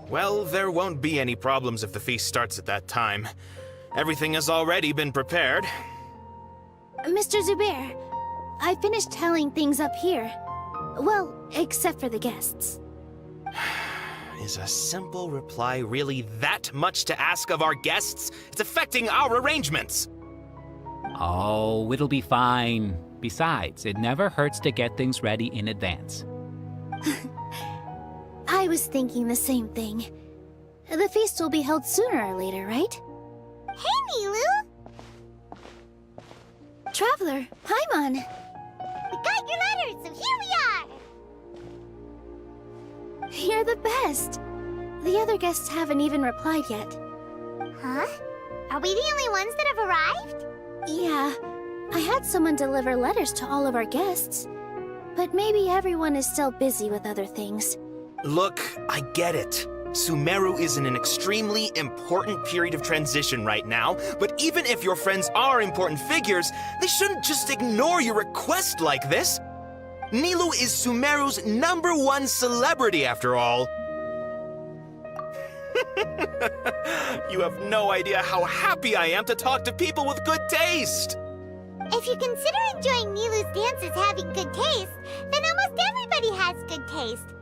[SPEAKER 2] Well, there won't be any problems if the feast starts at that time. Everything has already been prepared.
[SPEAKER 12] Mr. Zubair, I finished telling things up here. Well, except for the guests.
[SPEAKER 2] Is a simple reply really that much to ask of our guests? It's affecting our arrangements!
[SPEAKER 17] Oh, it'll be fine. Besides, it never hurts to get things ready in advance.
[SPEAKER 12] I was thinking the same thing. The feast will be held sooner or later, right?
[SPEAKER 1] Hey, Nilu!
[SPEAKER 12] Traveler, Paimon!
[SPEAKER 1] We got your letter, so here we are!
[SPEAKER 12] You're the best! The other guests haven't even replied yet.
[SPEAKER 1] Huh? Are we the only ones that have arrived?
[SPEAKER 12] Yeah, I had someone deliver letters to all of our guests. But maybe everyone is still busy with other things.
[SPEAKER 2] Look, I get it. Sumeru is in an extremely important period of transition right now, but even if your friends are important figures, they shouldn't just ignore your request like this. Nilou is Sumeru's #1 celebrity, after all. You have no idea how happy I am to talk to people with good taste.
[SPEAKER 1] If you consider enjoying Nilou's dances having good taste, then almost everybody has good taste.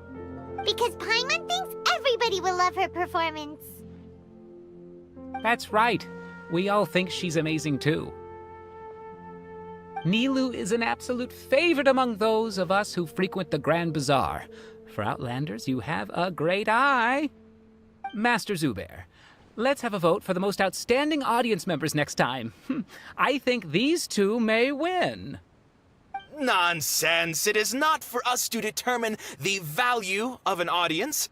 [SPEAKER 1] Because Paimon thinks everybody will love her performance.
[SPEAKER 17] That's right. We all think she's amazing too. Nilou is an absolute favorite among those of us who frequent the Grand Bazaar. For Outlanders, you have a great eye. Master Zubair, let's have a vote for the most outstanding audience members next time. I think these two may win.
[SPEAKER 2] Nonsense! It is not for us to determine the value of an audience.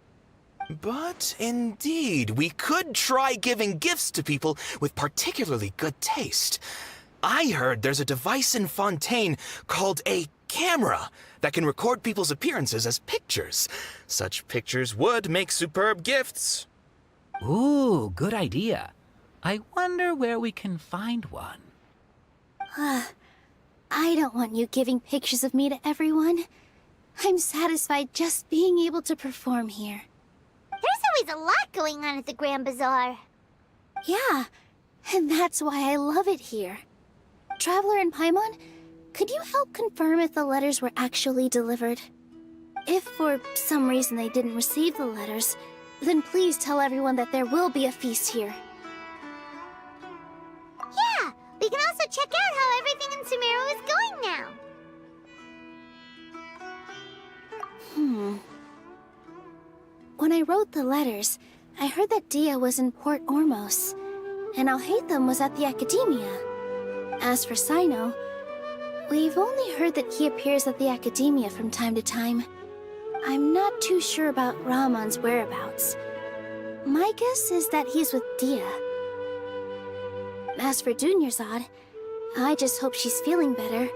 [SPEAKER 2] But indeed, we could try giving gifts to people with particularly good taste. I heard there's a device in Fontaine called a camera that can record people's appearances as pictures. Such pictures would make superb gifts.
[SPEAKER 17] Ooh, good idea. I wonder where we can find one.
[SPEAKER 12] I don't want you giving pictures of me to everyone. I'm satisfied just being able to perform here.
[SPEAKER 1] There's always a lot going on at the Grand Bazaar.
[SPEAKER 12] Yeah, and that's why I love it here. Traveler and Paimon, could you help confirm if the letters were actually delivered? If for some reason they didn't receive the letters, then please tell everyone that there will be a feast here.
[SPEAKER 1] Yeah, we can also check out how everything in Sumeru is going now.
[SPEAKER 12] When I wrote the letters, I heard that Dia was in Port Ormos, and Alhaitham was at the Academia. As for Sino, we've only heard that he appears at the Academia from time to time. I'm not too sure about Rahman's whereabouts. My guess is that he's with Dia. As for Dunyarzad, I just hope she's feeling better.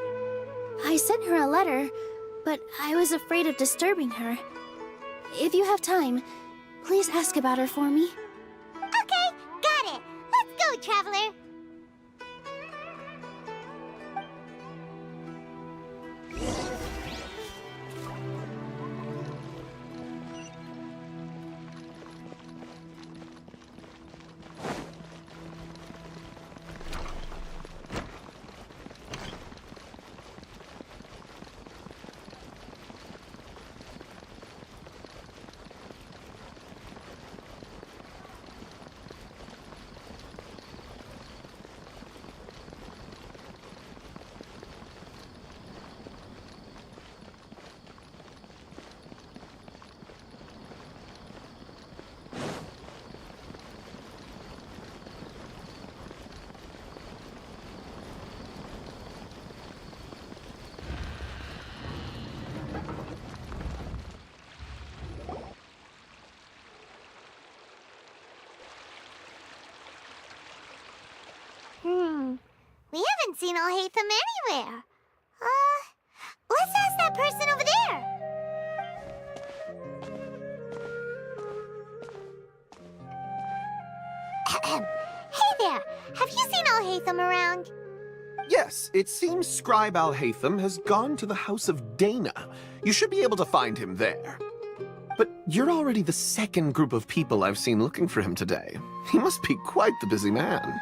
[SPEAKER 12] I sent her a letter, but I was afraid of disturbing her. If you have time, please ask about her for me.
[SPEAKER 1] Okay, got it. Let's go, Traveler. We haven't seen Alhaitham anywhere. Let's ask that person over there. Hey there, have you seen Alhaitham around?
[SPEAKER 10] Yes, it seems Scribe Alhaitham has gone to the House of Dana. You should be able to find him there. But you're already the second group of people I've seen looking for him today. He must be quite the busy man.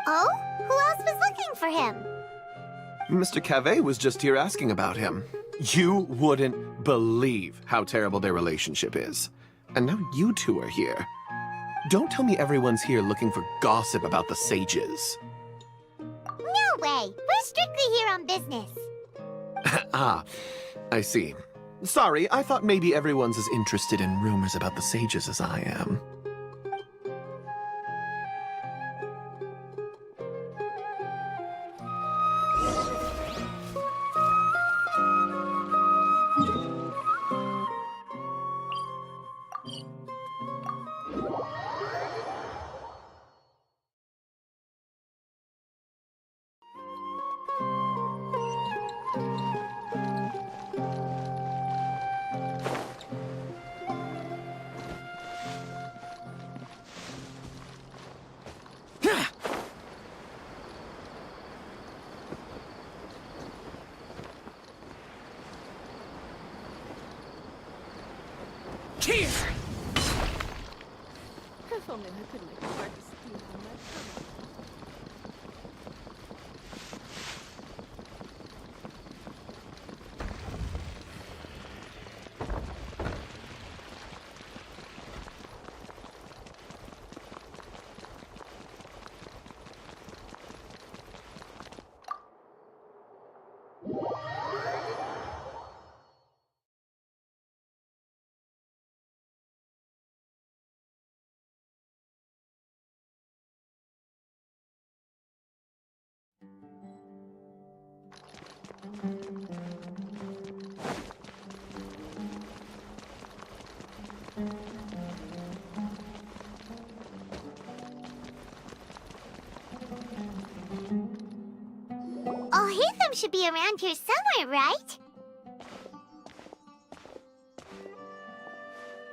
[SPEAKER 1] Oh? Who else was looking for him?
[SPEAKER 10] Mr. Cavey was just here asking about him. You wouldn't believe how terrible their relationship is. And now you two are here. Don't tell me everyone's here looking for gossip about the sages.
[SPEAKER 1] No way! We're strictly here on business.
[SPEAKER 10] Ah, I see. Sorry, I thought maybe everyone's as interested in rumors about the sages as I am.
[SPEAKER 16] here!
[SPEAKER 14] If only I could make it hard to steal from that cover.
[SPEAKER 1] Oh, Hatham should be around here somewhere, right?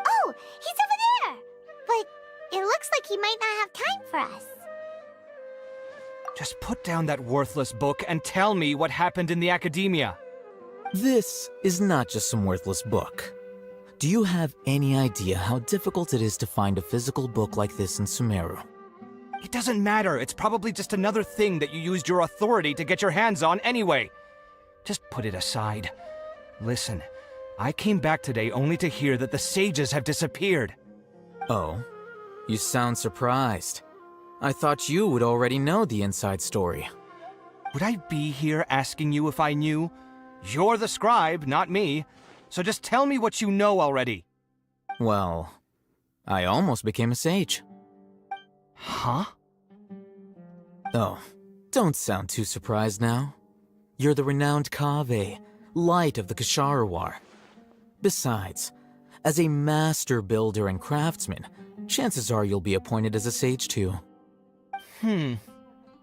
[SPEAKER 1] Oh, he's over there! But it looks like he might not have time for us.
[SPEAKER 5] Just put down that worthless book and tell me what happened in the academia.
[SPEAKER 19] This is not just some worthless book. Do you have any idea how difficult it is to find a physical book like this in Sumeru?
[SPEAKER 5] It doesn't matter. It's probably just another thing that you used your authority to get your hands on anyway. Just put it aside. Listen, I came back today only to hear that the sages have disappeared.
[SPEAKER 19] Oh, you sound surprised. I thought you would already know the inside story.
[SPEAKER 5] Would I be here asking you if I knew? You're the scribe, not me. So just tell me what you know already.
[SPEAKER 19] Well, I almost became a sage.
[SPEAKER 5] Huh?
[SPEAKER 19] Oh, don't sound too surprised now. You're the renowned Kaveh, light of the Ksharawar. Besides, as a master builder and craftsman, chances are you'll be appointed as a sage too.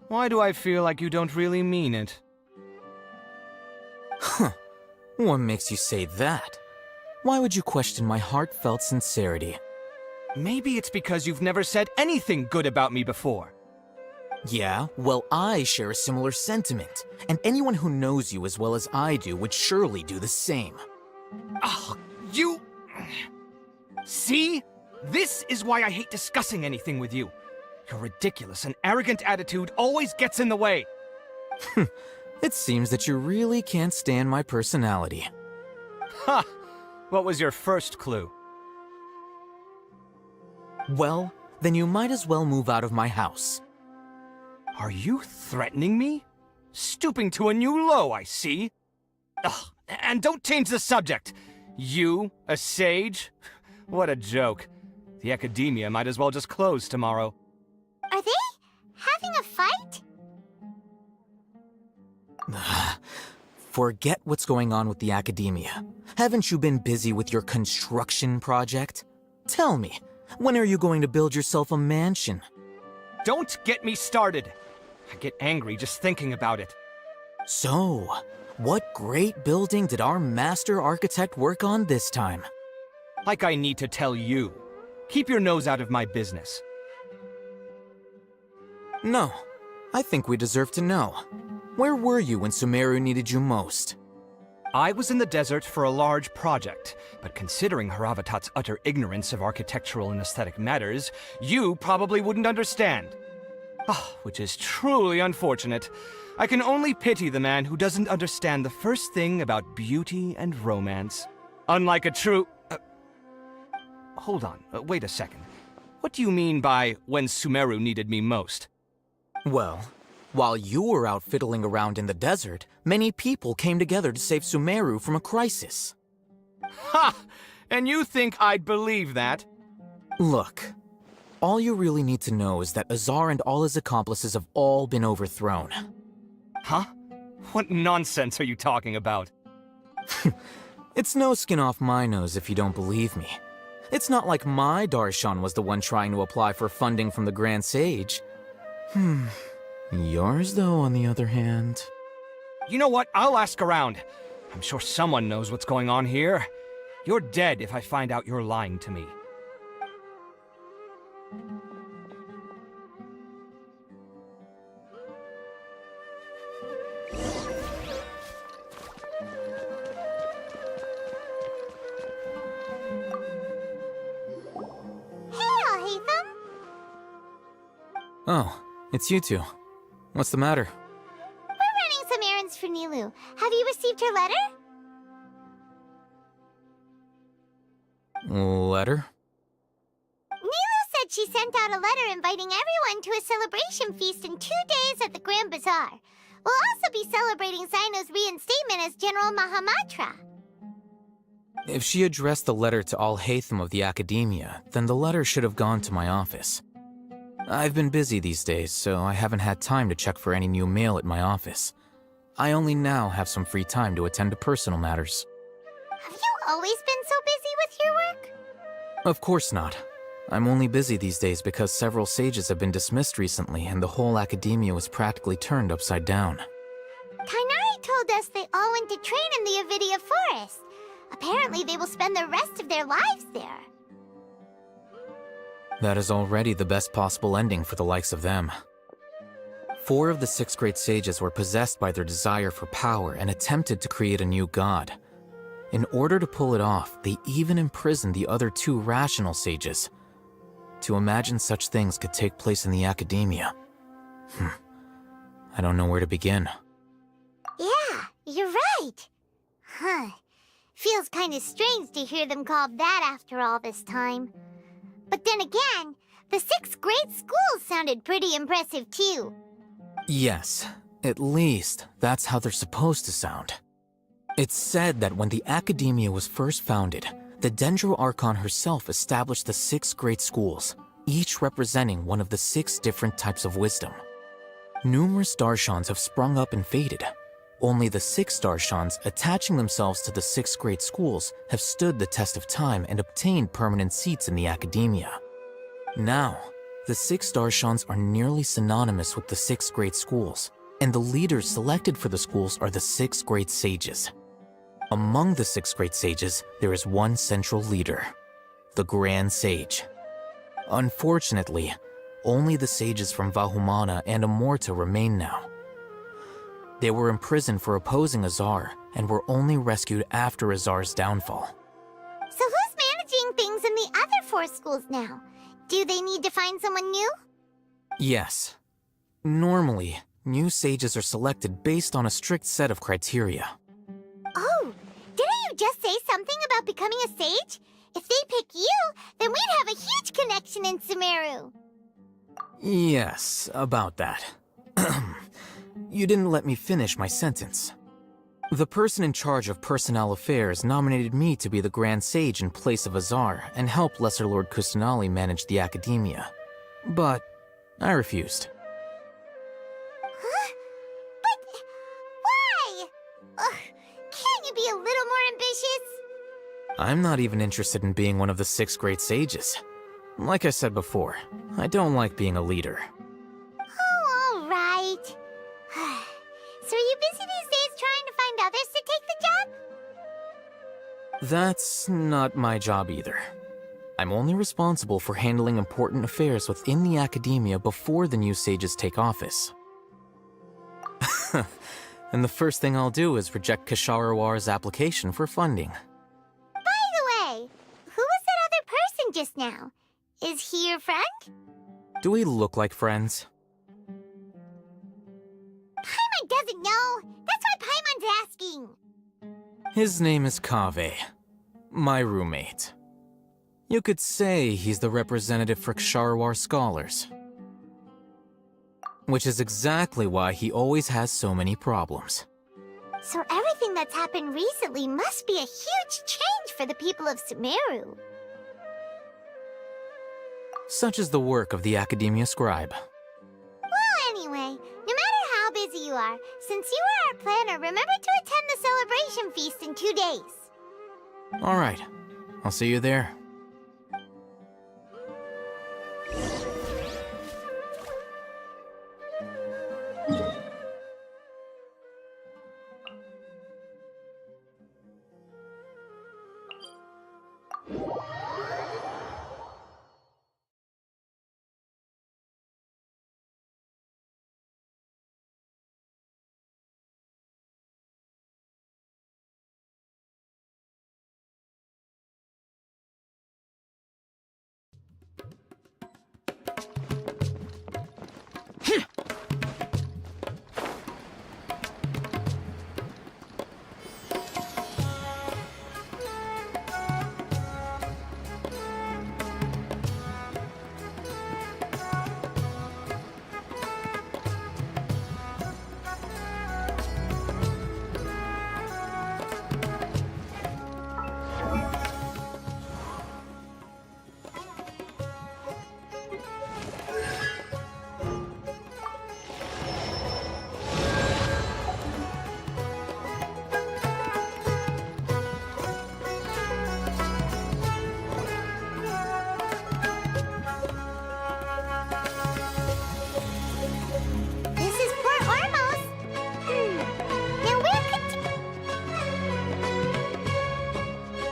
[SPEAKER 5] Why do I feel like you don't really mean it?
[SPEAKER 19] Huh. What makes you say that? Why would you question my heartfelt sincerity?
[SPEAKER 5] Maybe it's because you've never said anything good about me before.
[SPEAKER 19] Yeah, well, I share a similar sentiment, and anyone who knows you as well as I do would surely do the same.
[SPEAKER 5] Oh, you... See? This is why I hate discussing anything with you. Your ridiculous and arrogant attitude always gets in the way.
[SPEAKER 19] It seems that you really can't stand my personality.
[SPEAKER 5] Ha! What was your first clue?
[SPEAKER 19] Well, then you might as well move out of my house.
[SPEAKER 5] Are you threatening me? Stooping to a new low, I see. Ugh, and don't change the subject. You, a sage? What a joke. The academia might as well just close tomorrow.
[SPEAKER 1] Are they having a fight?
[SPEAKER 19] Forget what's going on with the academia. Haven't you been busy with your construction project? Tell me, when are you going to build yourself a mansion?
[SPEAKER 5] Don't get me started. I get angry just thinking about it.
[SPEAKER 19] So, what great building did our master architect work on this time?
[SPEAKER 5] Like I need to tell you. Keep your nose out of my business.
[SPEAKER 19] No, I think we deserve to know. Where were you when Sumeru needed you most?
[SPEAKER 5] I was in the desert for a large project, but considering Haravatat's utter ignorance of architectural and aesthetic matters, you probably wouldn't understand. Which is truly unfortunate. I can only pity the man who doesn't understand the first thing about beauty and romance. Unlike a true... Hold on, wait a second. What do you mean by when Sumeru needed me most?
[SPEAKER 19] Well, while you were out fiddling around in the desert, many people came together to save Sumeru from a crisis.
[SPEAKER 5] Ha! And you think I'd believe that?
[SPEAKER 19] Look, all you really need to know is that Azar and all his accomplices have all been overthrown.
[SPEAKER 5] Huh? What nonsense are you talking about?
[SPEAKER 19] It's no skin off my nose if you don't believe me. It's not like my Darshan was the one trying to apply for funding from the Grand Sage. Yours, though, on the other hand...
[SPEAKER 5] You know what? I'll ask around. I'm sure someone knows what's going on here. You're dead if I find out you're lying to me.
[SPEAKER 19] Oh, it's you two. What's the matter?
[SPEAKER 1] We're running some errands for Nilu. Have you received her letter?
[SPEAKER 19] Letter?
[SPEAKER 1] Nilu said she sent out a letter inviting everyone to a celebration feast in 2 days at the Grand Bazaar. We'll also be celebrating Zaino's reinstatement as General Mahamatra.
[SPEAKER 19] If she addressed the letter to all Hatham of the Academia, then the letter should have gone to my office. I've been busy these days, so I haven't had time to check for any new mail at my office. I only now have some free time to attend to personal matters.
[SPEAKER 1] Have you always been so busy with your work?
[SPEAKER 19] Of course not. I'm only busy these days because several sages have been dismissed recently and the whole Academia was practically turned upside down.
[SPEAKER 1] Kainari told us they all went to train in the Avidia Forest. Apparently they will spend the rest of their lives there.
[SPEAKER 19] That is already the best possible ending for the likes of them. 4 of the 6 great sages were possessed by their desire for power and attempted to create a new god. In order to pull it off, they even imprisoned the other 2 rational sages. To imagine such things could take place in the Academia. I don't know where to begin.
[SPEAKER 1] Yeah, you're right. Huh. Feels kinda strange to hear them called that after all this time. But then again, the 6 great schools sounded pretty impressive too.
[SPEAKER 19] Yes, at least that's how they're supposed to sound. It's said that when the Academia was first founded, the Dendro Archon herself established the 6 great schools, each representing one of the 6 different types of wisdom. Numerous Darshans have sprung up and faded. Only the 6 Darshans attaching themselves to the 6 great schools have stood the test of time and obtained permanent seats in the Academia. Now, the 6 Darshans are nearly synonymous with the 6 great schools, and the leaders selected for the schools are the 6 great sages. Among the 6 great sages, there is one central leader, the Grand Sage. Unfortunately, only the sages from Vahumana and Amorta remain now. They were imprisoned for opposing Azar and were only rescued after Azar's downfall.
[SPEAKER 1] So who's managing things in the other 4 schools now? Do they need to find someone new?
[SPEAKER 19] Yes. Normally, new sages are selected based on a strict set of criteria.
[SPEAKER 1] Oh, didn't you just say something about becoming a sage? If they pick you, then we'd have a huge connection in Sumeru.
[SPEAKER 19] Yes, about that. You didn't let me finish my sentence. The person in charge of personnel affairs nominated me to be the Grand Sage in place of Azar and help Lesser Lord Kusanali manage the Academia. But I refused.
[SPEAKER 1] Huh? But why? Can't you be a little more ambitious?
[SPEAKER 19] I'm not even interested in being one of the 6 great sages. Like I said before, I don't like being a leader.
[SPEAKER 1] Oh, all right. So are you busy these days trying to find others to take the job?
[SPEAKER 19] That's not my job either. I'm only responsible for handling important affairs within the Academia before the new sages take office. And the first thing I'll do is reject Kasharawar's application for funding.
[SPEAKER 1] By the way, who was that other person just now? Is he your friend?
[SPEAKER 19] Do we look like friends?
[SPEAKER 1] Paimon doesn't know. That's why Paimon's asking.
[SPEAKER 19] His name is Kaveh, my roommate. You could say he's the representative for Ksharawar scholars. Which is exactly why he always has so many problems.
[SPEAKER 1] So everything that's happened recently must be a huge change for the people of Sumeru.
[SPEAKER 19] Such is the work of the Academia Scribe.
[SPEAKER 1] Well, anyway, no matter how busy you are, since you are our planner, remember to attend the celebration feast in 2 days.
[SPEAKER 19] Alright, I'll see you there.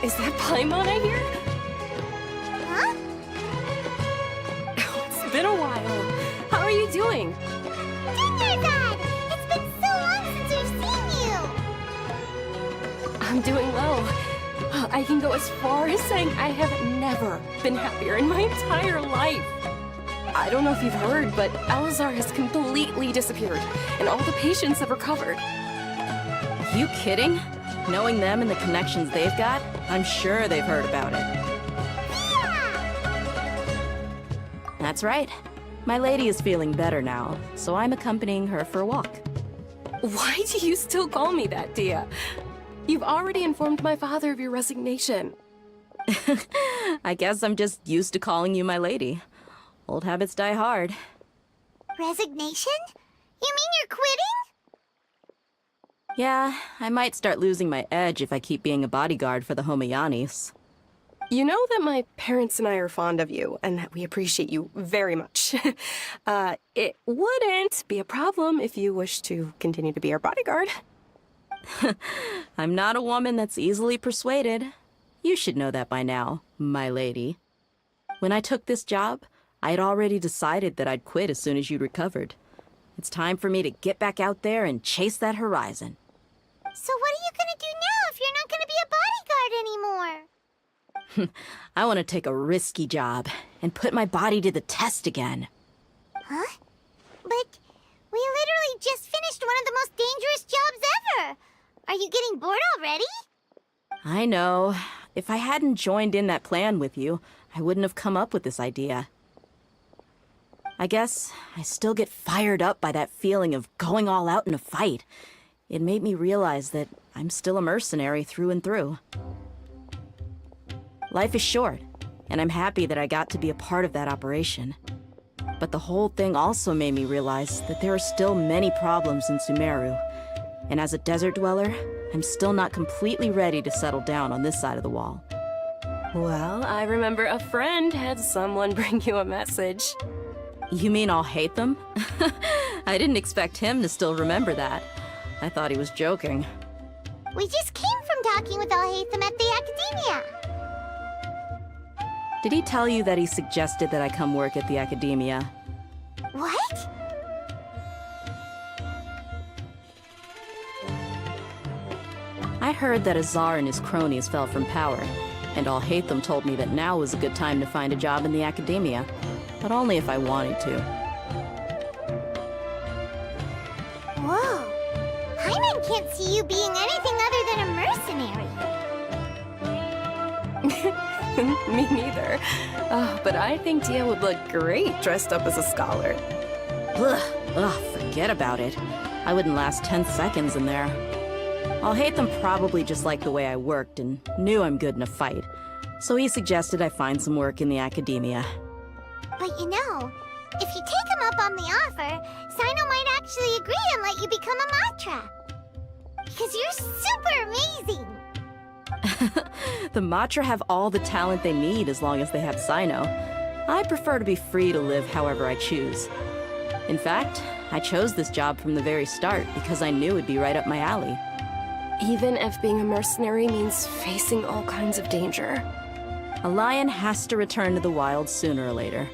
[SPEAKER 3] Is that Paimon I hear?
[SPEAKER 1] Huh?
[SPEAKER 3] It's been a while. How are you doing?
[SPEAKER 1] Dinner, Dad! It's been so long since we've seen you!
[SPEAKER 3] I'm doing well. I can go as far as saying I have never been happier in my entire life. I don't know if you've heard, but Elazar has completely disappeared, and all the patients have recovered.
[SPEAKER 6] You kidding? Knowing them and the connections they've got, I'm sure they've heard about it. That's right. My lady is feeling better now, so I'm accompanying her for a walk.
[SPEAKER 3] Why do you still call me that, Dia? You've already informed my father of your resignation.
[SPEAKER 6] I guess I'm just used to calling you my lady. Old habits die hard.
[SPEAKER 1] Resignation? You mean you're quitting?
[SPEAKER 6] Yeah, I might start losing my edge if I keep being a bodyguard for the Homayanis.
[SPEAKER 3] You know that my parents and I are fond of you, and that we appreciate you very much. It wouldn't be a problem if you wish to continue to be our bodyguard.
[SPEAKER 6] I'm not a woman that's easily persuaded. You should know that by now, my lady. When I took this job, I had already decided that I'd quit as soon as you'd recovered. It's time for me to get back out there and chase that horizon.
[SPEAKER 1] So what are you gonna do now if you're not gonna be a bodyguard anymore?
[SPEAKER 6] I want to take a risky job and put my body to the test again.
[SPEAKER 1] Huh? But we literally just finished one of the most dangerous jobs ever! Are you getting bored already?
[SPEAKER 6] I know. If I hadn't joined in that plan with you, I wouldn't have come up with this idea. I guess I still get fired up by that feeling of going all out in a fight. It made me realize that I'm still a mercenary through and through. Life is short, and I'm happy that I got to be a part of that operation. But the whole thing also made me realize that there are still many problems in Sumeru. And as a desert dweller, I'm still not completely ready to settle down on this side of the wall.
[SPEAKER 3] Well, I remember a friend had someone bring you a message.
[SPEAKER 6] You mean I'll hate them? I didn't expect him to still remember that. I thought he was joking.
[SPEAKER 1] We just came from talking with Alhaitham at the Academia.
[SPEAKER 6] Did he tell you that he suggested that I come work at the Academia?
[SPEAKER 1] What?
[SPEAKER 6] I heard that Azar and his cronies fell from power, and Alhaitham told me that now was a good time to find a job in the Academia, but only if I wanted to.
[SPEAKER 1] Whoa. Paimon can't see you being anything other than a mercenary.
[SPEAKER 3] Me neither. Oh, but I think Dia would look great dressed up as a scholar.
[SPEAKER 6] Ugh, forget about it. I wouldn't last 10 seconds in there. Alhaitham probably just liked the way I worked and knew I'm good in a fight, so he suggested I find some work in the Academia.
[SPEAKER 1] But you know, if you take him up on the offer, Sino might actually agree and let you become a Matra. Because you're super amazing!
[SPEAKER 6] The Matra have all the talent they need as long as they have Sino. I prefer to be free to live however I choose. In fact, I chose this job from the very start because I knew it'd be right up my alley.
[SPEAKER 3] Even if being a mercenary means facing all kinds of danger.
[SPEAKER 6] A lion has to return to the wild sooner or later.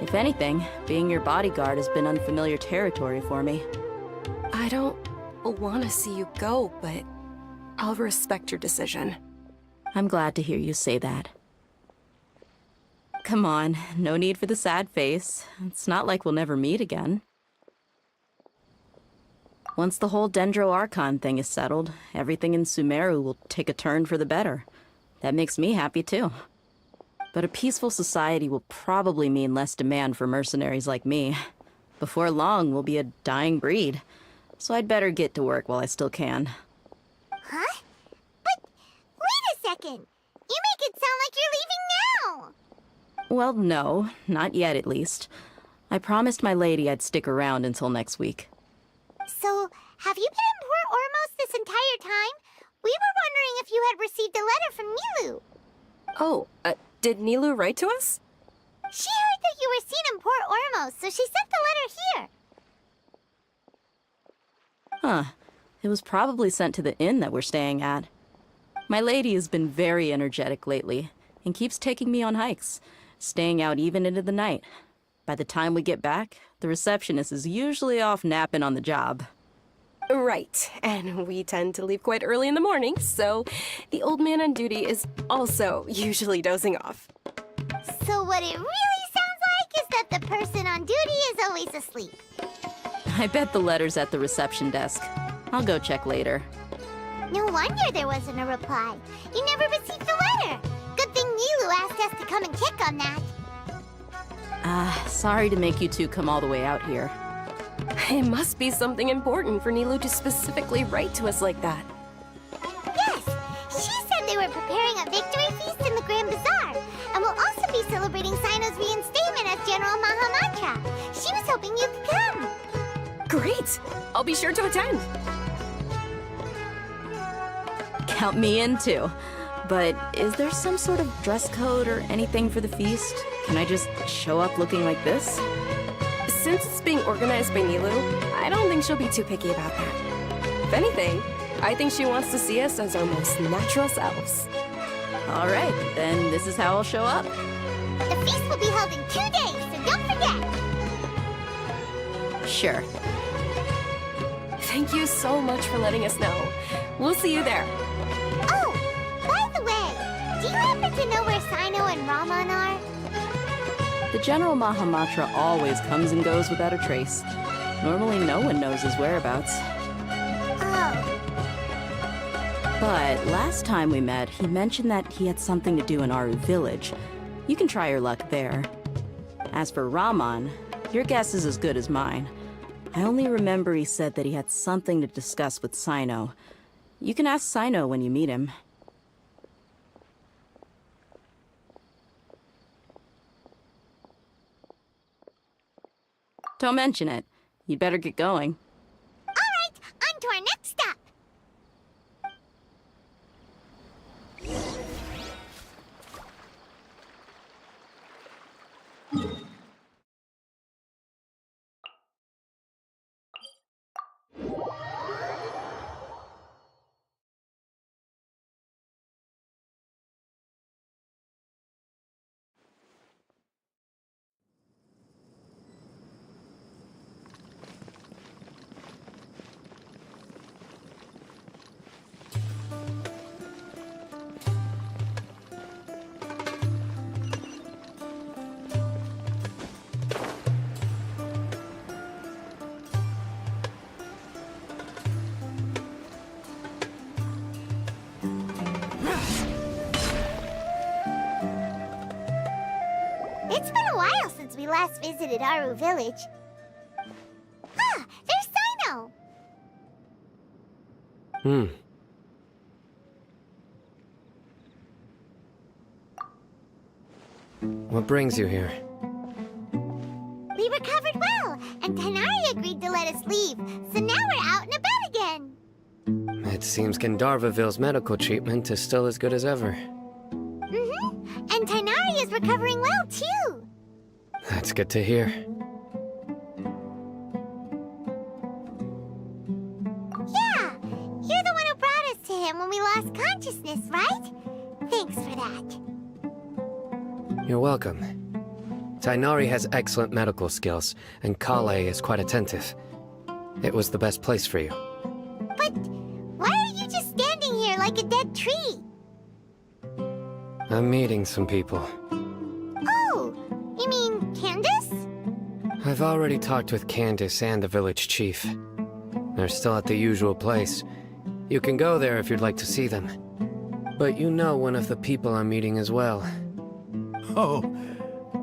[SPEAKER 6] If anything, being your bodyguard has been unfamiliar territory for me.
[SPEAKER 3] I don't want to see you go, but I'll respect your decision.
[SPEAKER 6] I'm glad to hear you say that. Come on, no need for the sad face. It's not like we'll never meet again. Once the whole Dendro Archon thing is settled, everything in Sumeru will take a turn for the better. That makes me happy too. But a peaceful society will probably mean less demand for mercenaries like me. Before long, we'll be a dying breed. So I'd better get to work while I still can.
[SPEAKER 1] Huh? But wait a second! You make it sound like you're leaving now!
[SPEAKER 6] Well, no, not yet at least. I promised my lady I'd stick around until next week.
[SPEAKER 1] So, have you been in Port Ormos this entire time? We were wondering if you had received a letter from Nilu.
[SPEAKER 3] Oh, did Nilu write to us?
[SPEAKER 1] She heard that you were seen in Port Ormos, so she sent the letter here.
[SPEAKER 6] Huh. It was probably sent to the inn that we're staying at. My lady has been very energetic lately and keeps taking me on hikes, staying out even into the night. By the time we get back, the receptionist is usually off napping on the job.
[SPEAKER 3] Right, and we tend to leave quite early in the morning, so the old man on duty is also usually dozing off.
[SPEAKER 1] So what it really sounds like is that the person on duty is always asleep.
[SPEAKER 6] I bet the letter's at the reception desk. I'll go check later.
[SPEAKER 1] No wonder there wasn't a reply. You never received the letter. Good thing Nilu asked us to come and check on that.
[SPEAKER 6] Sorry to make you two come all the way out here.
[SPEAKER 3] It must be something important for Nilu to specifically write to us like that.
[SPEAKER 1] Yes, she said they were preparing a victory feast in the Grand Bazaar, and will also be celebrating Sino's reinstatement as General Mahamatra. She was hoping you could come.
[SPEAKER 3] Great! I'll be sure to attend.
[SPEAKER 6] Count me in too. But is there some sort of dress code or anything for the feast? Can I just show up looking like this?
[SPEAKER 3] Since it's being organized by Nilu, I don't think she'll be too picky about that. If anything, I think she wants to see us as our most natural selves.
[SPEAKER 6] All right, then this is how I'll show up.
[SPEAKER 1] The feast will be held in 2 days, so don't forget.
[SPEAKER 6] Sure.
[SPEAKER 3] Thank you so much for letting us know. We'll see you there.
[SPEAKER 1] Oh, by the way, do you happen to know where Sino and Raman are?
[SPEAKER 6] The General Mahamatra always comes and goes without a trace. Normally no one knows his whereabouts.
[SPEAKER 1] Oh.
[SPEAKER 6] But last time we met, he mentioned that he had something to do in Aru Village. You can try your luck there. As for Raman, your guess is as good as mine. I only remember he said that he had something to discuss with Sino. You can ask Sino when you meet him. Don't mention it. You'd better get going.
[SPEAKER 1] All right, on to our next stop. It's been a while since we last visited Aru Village. Ah, there's Sino!
[SPEAKER 4] What brings you here?
[SPEAKER 1] We recovered well, and Tanari agreed to let us leave, so now we're out and about again.
[SPEAKER 4] It seems Gandharvaville's medical treatment is still as good as ever.
[SPEAKER 1] And Tanari is recovering well, too.
[SPEAKER 4] That's good to hear.
[SPEAKER 1] Yeah, you're the one who brought us to him when we lost consciousness, right? Thanks for that.
[SPEAKER 4] You're welcome. Tainari has excellent medical skills, and Kale is quite attentive. It was the best place for you.
[SPEAKER 1] But why are you just standing here like a dead tree?
[SPEAKER 4] I'm meeting some people.
[SPEAKER 1] Oh, you mean Candace?
[SPEAKER 4] I've already talked with Candace and the village chief. They're still at the usual place. You can go there if you'd like to see them. But you know one of the people I'm meeting as well.
[SPEAKER 20] Oh,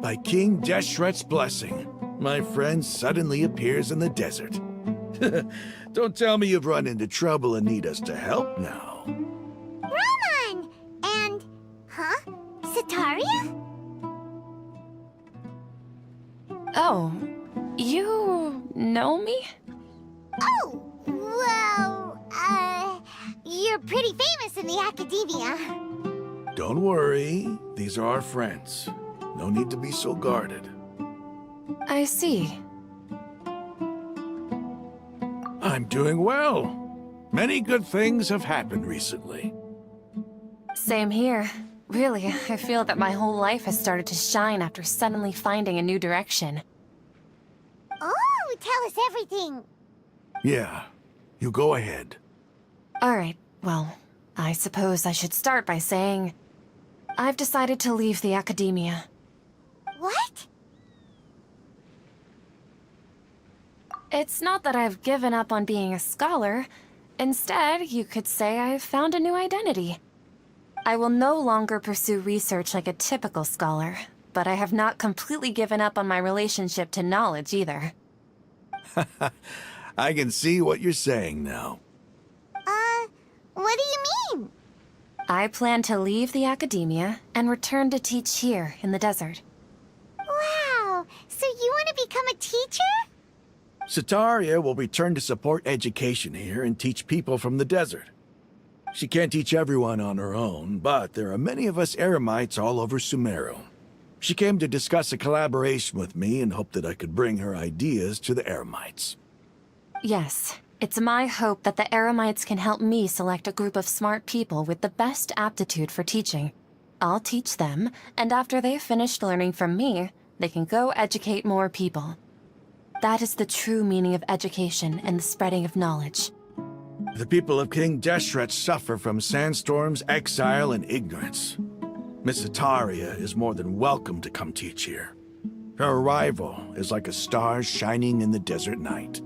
[SPEAKER 20] by King Deshret's blessing, my friend suddenly appears in the desert. Don't tell me you've run into trouble and need us to help now.
[SPEAKER 1] Raman! And... huh? Sataria?
[SPEAKER 3] Oh, you know me?
[SPEAKER 1] Oh, well, you're pretty famous in the academia.
[SPEAKER 20] Don't worry, these are our friends. No need to be so guarded.
[SPEAKER 3] I see.
[SPEAKER 20] I'm doing well. Many good things have happened recently.
[SPEAKER 3] Same here. Really, I feel that my whole life has started to shine after suddenly finding a new direction.
[SPEAKER 1] Oh, tell us everything.
[SPEAKER 20] Yeah, you go ahead.
[SPEAKER 3] Alright, well, I suppose I should start by saying I've decided to leave the academia.
[SPEAKER 1] What?
[SPEAKER 3] It's not that I've given up on being a scholar. Instead, you could say I've found a new identity. I will no longer pursue research like a typical scholar, but I have not completely given up on my relationship to knowledge either.
[SPEAKER 20] I can see what you're saying now.
[SPEAKER 1] What do you mean?
[SPEAKER 3] I plan to leave the academia and return to teach here in the desert.
[SPEAKER 1] Wow, so you want to become a teacher?
[SPEAKER 20] Sataria will return to support education here and teach people from the desert. She can't teach everyone on her own, but there are many of us Eremites all over Sumeru. She came to discuss a collaboration with me and hoped that I could bring her ideas to the Eremites.
[SPEAKER 3] Yes, it's my hope that the Eremites can help me select a group of smart people with the best aptitude for teaching. I'll teach them, and after they've finished learning from me, they can go educate more people. That is the true meaning of education and the spreading of knowledge.
[SPEAKER 20] The people of King Deshret suffer from sandstorms, exile, and ignorance. Miss Sataria is more than welcome to come teach here. Her arrival is like a star shining in the desert night.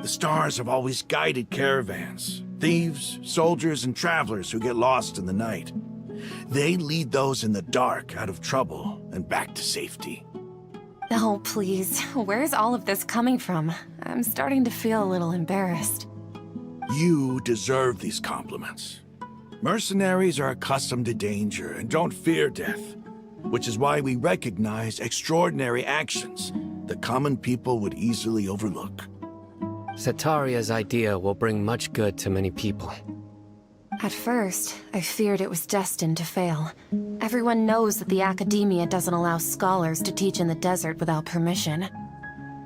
[SPEAKER 20] The stars have always guided caravans, thieves, soldiers, and travelers who get lost in the night. They lead those in the dark out of trouble and back to safety.
[SPEAKER 3] Oh, please. Where's all of this coming from? I'm starting to feel a little embarrassed.
[SPEAKER 20] You deserve these compliments. Mercenaries are accustomed to danger and don't fear death, which is why we recognize extraordinary actions that common people would easily overlook.
[SPEAKER 4] Sataria's idea will bring much good to many people.
[SPEAKER 3] At first, I feared it was destined to fail. Everyone knows that the academia doesn't allow scholars to teach in the desert without permission.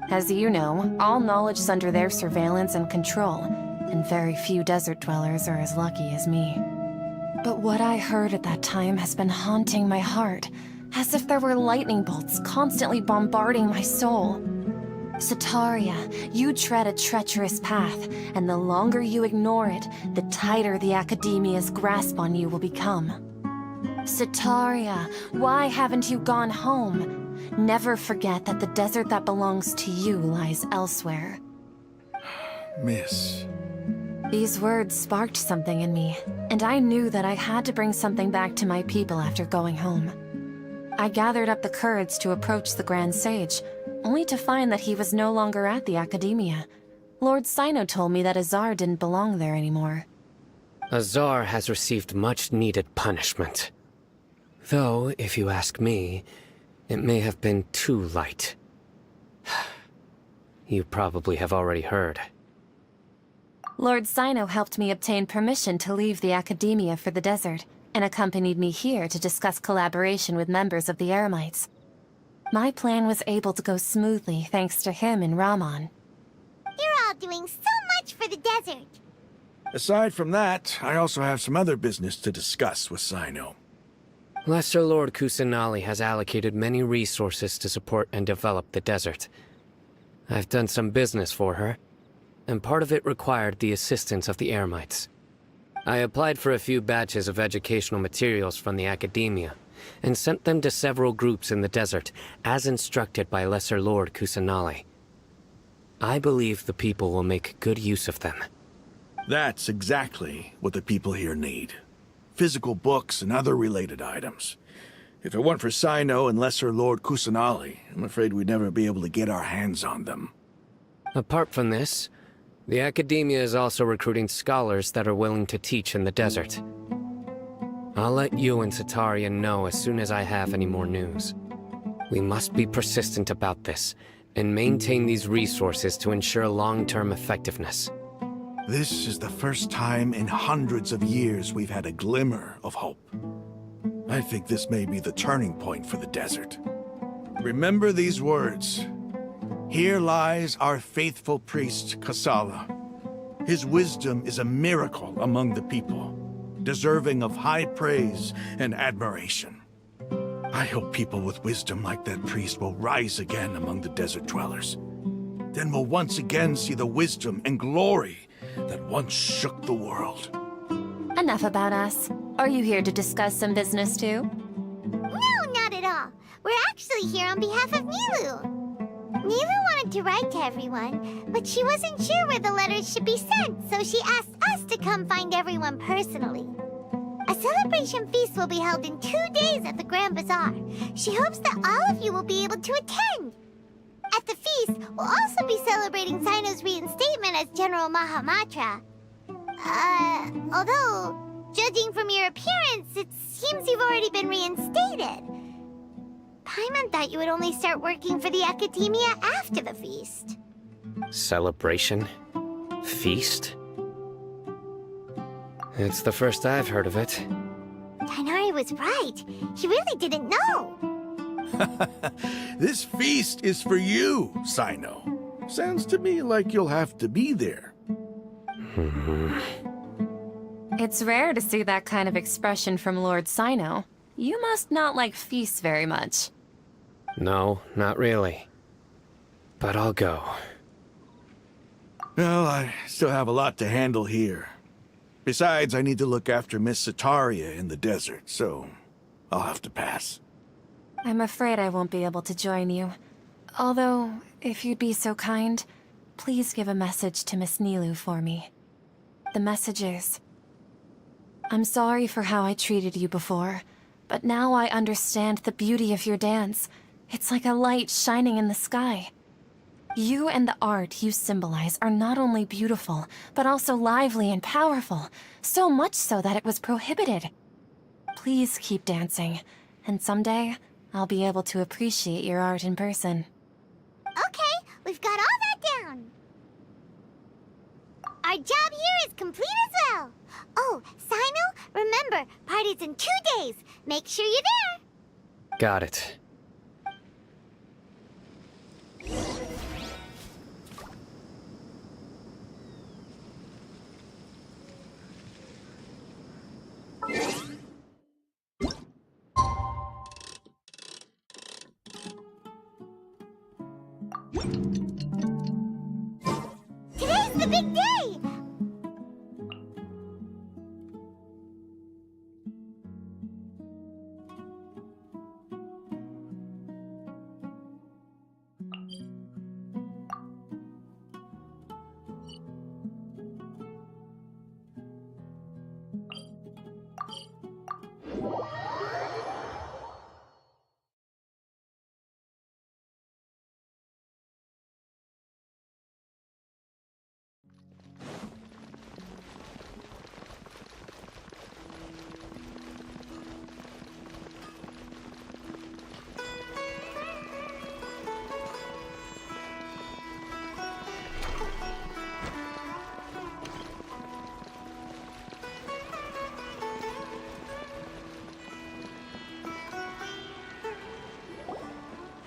[SPEAKER 3] As you know, all knowledge is under their surveillance and control, and very few desert dwellers are as lucky as me. But what I heard at that time has been haunting my heart, as if there were lightning bolts constantly bombarding my soul. Sataria, you tread a treacherous path, and the longer you ignore it, the tighter the academia's grasp on you will become. Sataria, why haven't you gone home? Never forget that the desert that belongs to you lies elsewhere.
[SPEAKER 20] Miss.
[SPEAKER 3] These words sparked something in me, and I knew that I had to bring something back to my people after going home. I gathered up the courage to approach the Grand Sage, only to find that he was no longer at the academia. Lord Sino told me that Azar didn't belong there anymore.
[SPEAKER 4] Azar has received much-needed punishment. Though, if you ask me, it may have been too light. You probably have already heard.
[SPEAKER 3] Lord Sino helped me obtain permission to leave the academia for the desert, and accompanied me here to discuss collaboration with members of the Eremites. My plan was able to go smoothly thanks to him and Rahman.
[SPEAKER 1] You're all doing so much for the desert.
[SPEAKER 20] Aside from that, I also have some other business to discuss with Sino.
[SPEAKER 4] Lesser Lord Kusanali has allocated many resources to support and develop the desert. I've done some business for her, and part of it required the assistance of the Eremites. I applied for a few batches of educational materials from the academia, and sent them to several groups in the desert, as instructed by Lesser Lord Kusanali. I believe the people will make good use of them.
[SPEAKER 20] That's exactly what the people here need. Physical books and other related items. If it weren't for Sino and Lesser Lord Kusanali, I'm afraid we'd never be able to get our hands on them.
[SPEAKER 4] Apart from this, the academia is also recruiting scholars that are willing to teach in the desert. I'll let you and Sataria know as soon as I have any more news. We must be persistent about this, and maintain these resources to ensure long-term effectiveness.
[SPEAKER 20] This is the first time in hundreds of years we've had a glimmer of hope. I think this may be the turning point for the desert. Remember these words. Here lies our faithful priest, Kasala. His wisdom is a miracle among the people. deserving of high praise and admiration. I hope people with wisdom like that priest will rise again among the desert dwellers. Then we'll once again see the wisdom and glory that once shook the world.
[SPEAKER 22] Enough about us. Are you here to discuss some business too?
[SPEAKER 1] No, not at all. We're actually here on behalf of Nilu. Nilu wanted to write to everyone, but she wasn't sure where the letters should be sent, so she asked us to come find everyone personally. A celebration feast will be held in 2 days at the Grand Bazaar. She hopes that all of you will be able to attend. At the feast, we'll also be celebrating Sino's reinstatement as General Mahamatra. Although, judging from your appearance, it seems you've already been reinstated. Paimon thought you would only start working for the Academia after the feast.
[SPEAKER 4] Celebration? Feast? It's the first I've heard of it.
[SPEAKER 1] Tighnari was right. He really didn't know.
[SPEAKER 20] This feast is for you, Sino. Sounds to me like you'll have to be there.
[SPEAKER 22] It's rare to see that kind of expression from Lord Sino. You must not like feasts very much.
[SPEAKER 4] No, not really. But I'll go.
[SPEAKER 20] Well, I still have a lot to handle here. Besides, I need to look after Miss Sataria in the desert, so I'll have to pass.
[SPEAKER 22] I'm afraid I won't be able to join you. Although, if you'd be so kind, please give a message to Miss Nilu for me. The message is, I'm sorry for how I treated you before, but now I understand the beauty of your dance. It's like a light shining in the sky. You and the art you symbolize are not only beautiful, but also lively and powerful, so much so that it was prohibited. Please keep dancing, and someday, I'll be able to appreciate your art in person.
[SPEAKER 1] Okay, we've got all that down. Our job here is complete as well. Oh, Sino, remember, party's in 2 days. Make sure you're there.
[SPEAKER 4] Got it.
[SPEAKER 1] Today's the big day!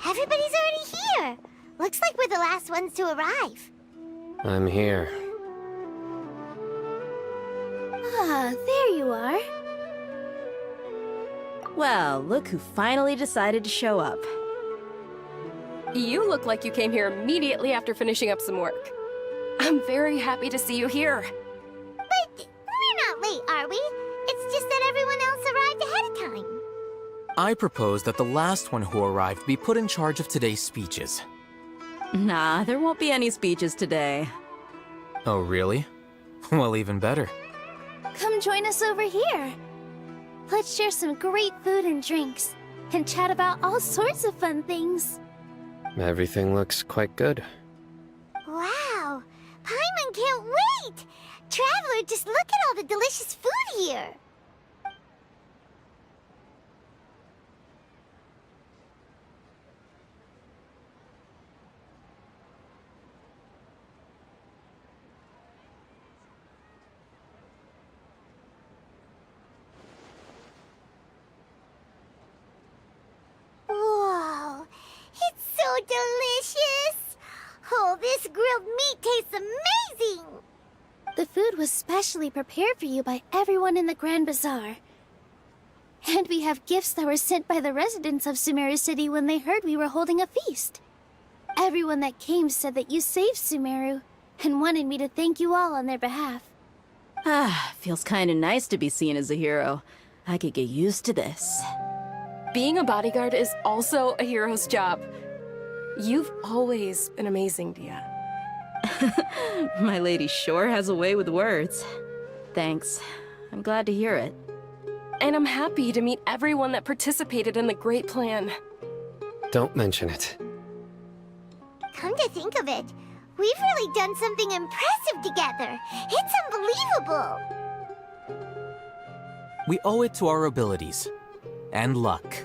[SPEAKER 1] Everybody's already here. Looks like we're the last ones to arrive.
[SPEAKER 4] I'm here.
[SPEAKER 12] Ah, there you are.
[SPEAKER 6] Well, look who finally decided to show up.
[SPEAKER 3] You look like you came here immediately after finishing up some work. I'm very happy to see you here.
[SPEAKER 1] But we're not late, are we? It's just that everyone else arrived ahead of time.
[SPEAKER 19] I propose that the last one who arrived be put in charge of today's speeches.
[SPEAKER 6] Nah, there won't be any speeches today.
[SPEAKER 19] Oh, really? Well, even better.
[SPEAKER 12] Come join us over here. Let's share some great food and drinks, and chat about all sorts of fun things.
[SPEAKER 4] Everything looks quite good.
[SPEAKER 1] Wow! Paimon can't wait! Traveler, just look at all the delicious food here! Whoa! It's so delicious! Oh, this grilled meat tastes amazing!
[SPEAKER 12] The food was specially prepared for you by everyone in the Grand Bazaar. And we have gifts that were sent by the residents of Sumeru City when they heard we were holding a feast. Everyone that came said that you saved Sumeru, and wanted me to thank you all on their behalf.
[SPEAKER 6] Ah, feels kinda nice to be seen as a hero. I could get used to this.
[SPEAKER 3] Being a bodyguard is also a hero's job. You've always been amazing, Dia.
[SPEAKER 6] My lady sure has a way with words. Thanks. I'm glad to hear it.
[SPEAKER 3] And I'm happy to meet everyone that participated in the great plan.
[SPEAKER 4] Don't mention it.
[SPEAKER 1] Come to think of it, we've really done something impressive together. It's unbelievable.
[SPEAKER 19] We owe it to our abilities. And luck.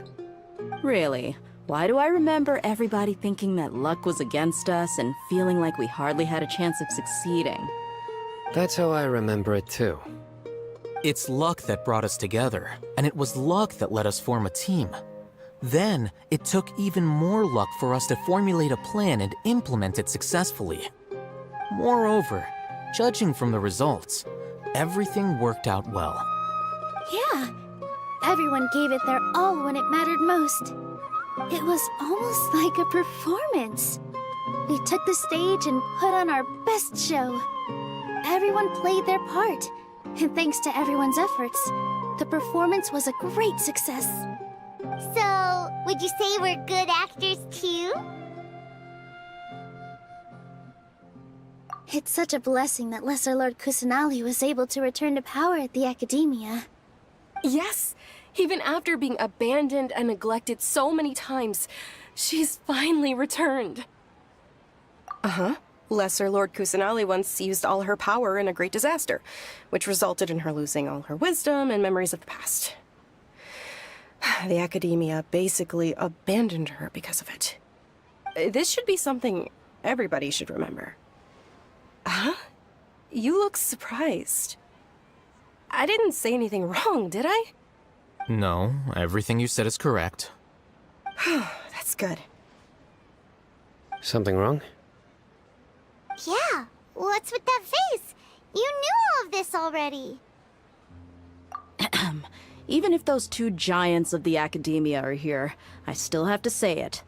[SPEAKER 6] Really? Why do I remember everybody thinking that luck was against us and feeling like we hardly had a chance of succeeding?
[SPEAKER 4] That's how I remember it too.
[SPEAKER 19] It's luck that brought us together, and it was luck that let us form a team. Then, it took even more luck for us to formulate a plan and implement it successfully. Moreover, judging from the results, everything worked out well.
[SPEAKER 12] Yeah, everyone gave it their all when it mattered most. It was almost like a performance. We took the stage and put on our best show. Everyone played their part, and thanks to everyone's efforts, the performance was a great success.
[SPEAKER 1] So, would you say we're good actors too?
[SPEAKER 12] It's such a blessing that Lesser Lord Kusanali was able to return to power at the Academia.
[SPEAKER 3] Yes, even after being abandoned and neglected so many times, she's finally returned. Uh-huh. Lesser Lord Kusanali once used all her power in a great disaster, which resulted in her losing all her wisdom and memories of the past. The Academia basically abandoned her because of it. This should be something everybody should remember. Huh? You look surprised. I didn't say anything wrong, did I?
[SPEAKER 19] No, everything you said is correct.
[SPEAKER 3] That's good.
[SPEAKER 4] Something wrong?
[SPEAKER 1] Yeah, what's with that face? You knew all of this already.
[SPEAKER 6] Even if those two giants of the Academia are here, I still have to say it.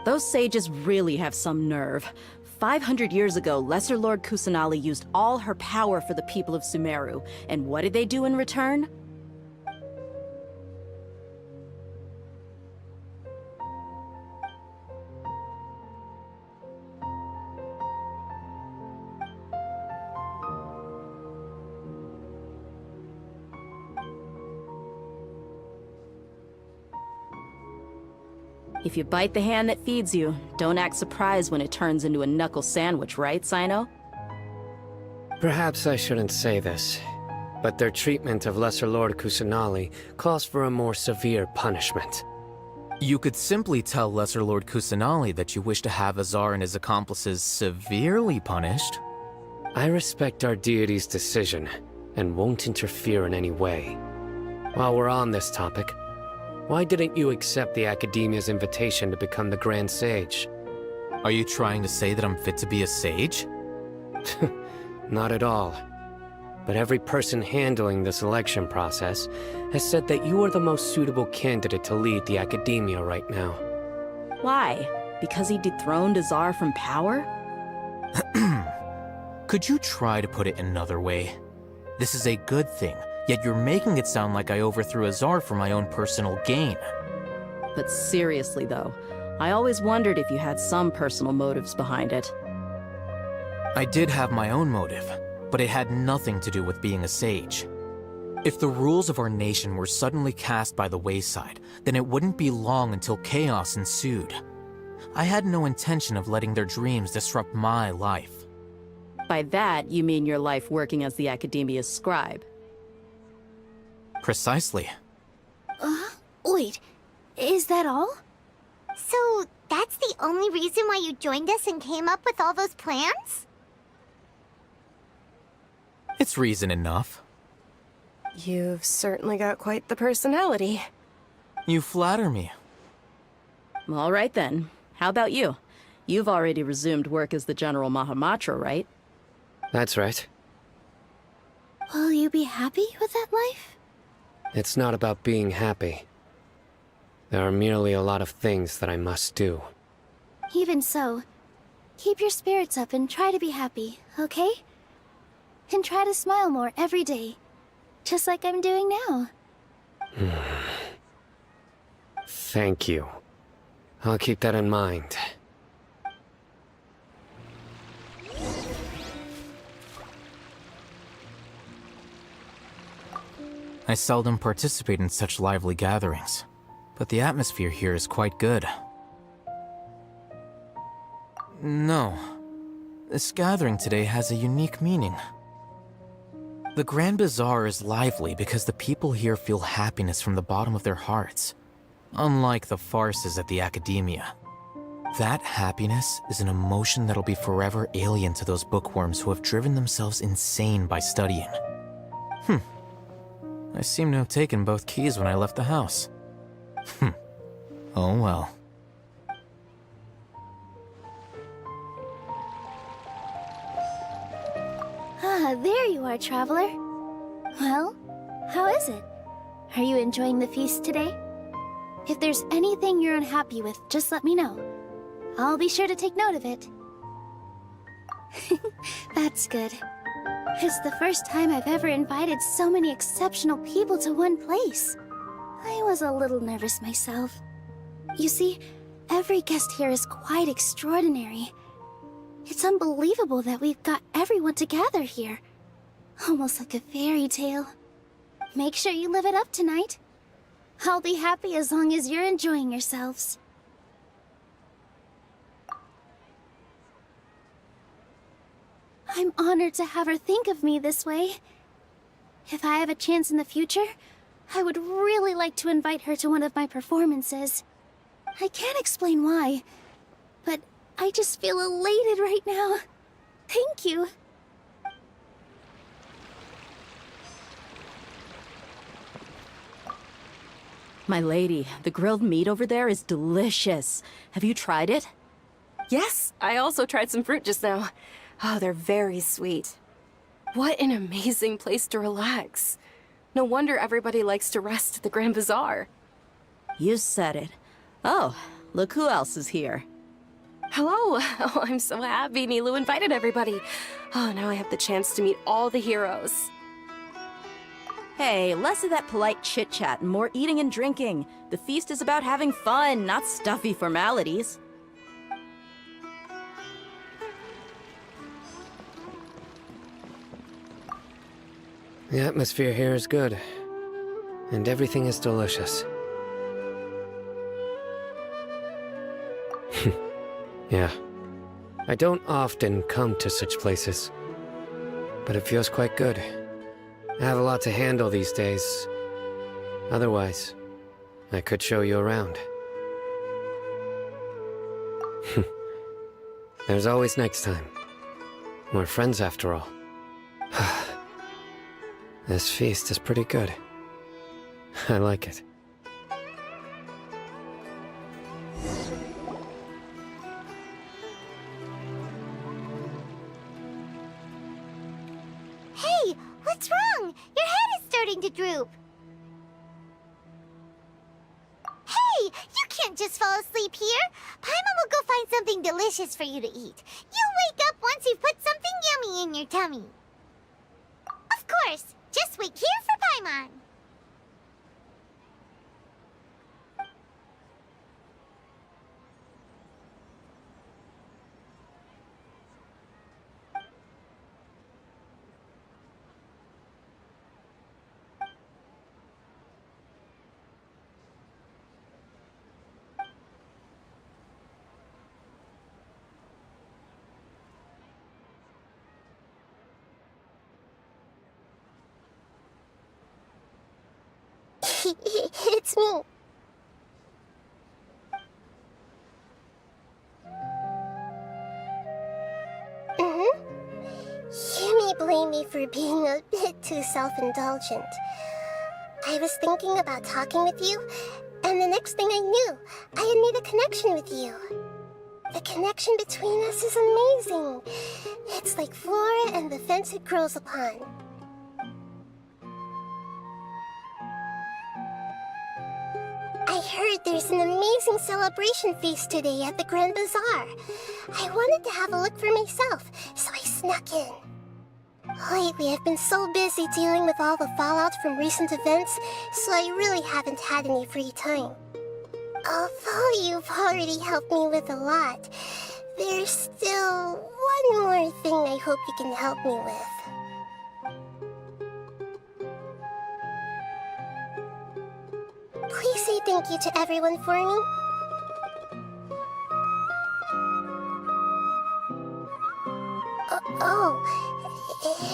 [SPEAKER 6] Those sages really have some nerve. 500 years ago, Lesser Lord Kusanali used all her power for the people of Sumeru, and what did they do in return? If you bite the hand that feeds you, don't act surprised when it turns into a knuckle sandwich, right, Sino?
[SPEAKER 4] Perhaps I shouldn't say this, but their treatment of Lesser Lord Kusanali calls for a more severe punishment.
[SPEAKER 19] You could simply tell Lesser Lord Kusanali that you wish to have Azar and his accomplices severely punished.
[SPEAKER 4] I respect our deity's decision, and won't interfere in any way. While we're on this topic, why didn't you accept the Academia's invitation to become the Grand Sage?
[SPEAKER 19] Are you trying to say that I'm fit to be a sage?
[SPEAKER 4] Not at all. But every person handling the selection process has said that you are the most suitable candidate to lead the Academia right now.
[SPEAKER 6] Why? Because he dethroned Azar from power?
[SPEAKER 19] Could you try to put it another way? This is a good thing, yet you're making it sound like I overthrew Azar for my own personal gain.
[SPEAKER 6] But seriously though, I always wondered if you had some personal motives behind it.
[SPEAKER 19] I did have my own motive, but it had nothing to do with being a sage. If the rules of our nation were suddenly cast by the wayside, then it wouldn't be long until chaos ensued. I had no intention of letting their dreams disrupt my life.
[SPEAKER 6] By that, you mean your life working as the Academia's scribe.
[SPEAKER 19] Precisely.
[SPEAKER 12] Wait, is that all?
[SPEAKER 1] So, that's the only reason why you joined us and came up with all those plans?
[SPEAKER 19] It's reason enough.
[SPEAKER 3] You've certainly got quite the personality.
[SPEAKER 19] You flatter me.
[SPEAKER 6] All right then. How about you? You've already resumed work as the General Mahamatra, right?
[SPEAKER 4] That's right.
[SPEAKER 12] Will you be happy with that life?
[SPEAKER 4] It's not about being happy. There are merely a lot of things that I must do.
[SPEAKER 12] Even so, keep your spirits up and try to be happy, okay? And try to smile more every day, just like I'm doing now.
[SPEAKER 4] Thank you. I'll keep that in mind.
[SPEAKER 19] I seldom participate in such lively gatherings, but the atmosphere here is quite good. No, this gathering today has a unique meaning. The Grand Bazaar is lively because the people here feel happiness from the bottom of their hearts, unlike the farces at the Academia. That happiness is an emotion that'll be forever alien to those bookworms who have driven themselves insane by studying. I seem to have taken both keys when I left the house. Oh well.
[SPEAKER 12] Ah, there you are, traveler. Well, how is it? Are you enjoying the feast today? If there's anything you're unhappy with, just let me know. I'll be sure to take note of it. That's good. It's the first time I've ever invited so many exceptional people to one place. I was a little nervous myself. You see, every guest here is quite extraordinary. It's unbelievable that we've got everyone together here. Almost like a fairy tale. Make sure you live it up tonight. I'll be happy as long as you're enjoying yourselves. I'm honored to have her think of me this way. If I have a chance in the future, I would really like to invite her to one of my performances. I can't explain why, but I just feel elated right now. Thank you.
[SPEAKER 6] My lady, the grilled meat over there is delicious. Have you tried it?
[SPEAKER 3] Yes, I also tried some fruit just now. Oh, they're very sweet. What an amazing place to relax. No wonder everybody likes to rest at the Grand Bazaar.
[SPEAKER 6] You said it. Oh, look who else is here.
[SPEAKER 3] Hello! Oh, I'm so happy Nilu invited everybody. Oh, now I have the chance to meet all the heroes.
[SPEAKER 6] Hey, less of that polite chit-chat and more eating and drinking. The feast is about having fun, not stuffy formalities.
[SPEAKER 4] The atmosphere here is good, and everything is delicious. Yeah. I don't often come to such places, but it feels quite good. I have a lot to handle these days. Otherwise, I could show you around. There's always next time. We're friends after all. This feast is pretty good. I like it.
[SPEAKER 1] Hey, what's wrong? Your head is starting to droop. Hey, you can't just fall asleep here. Paimon will go find something delicious for you to eat. You'll wake up once you've put something yummy in your tummy. Of course, just wait here for Paimon. It's me. You may blame me for being a bit too self-indulgent. I was thinking about talking with you, and the next thing I knew, I had made a connection with you. The connection between us is amazing. It's like flora and the fence it grows upon.
[SPEAKER 18] I heard there's an amazing celebration feast today at the Grand Bazaar. I wanted to have a look for myself, so I snuck in. Lately, I've been so busy dealing with all the fallout from recent events, so I really haven't had any free time. Although you've already helped me with a lot, there's still one more thing I hope you can help me with. Please say thank you to everyone for me.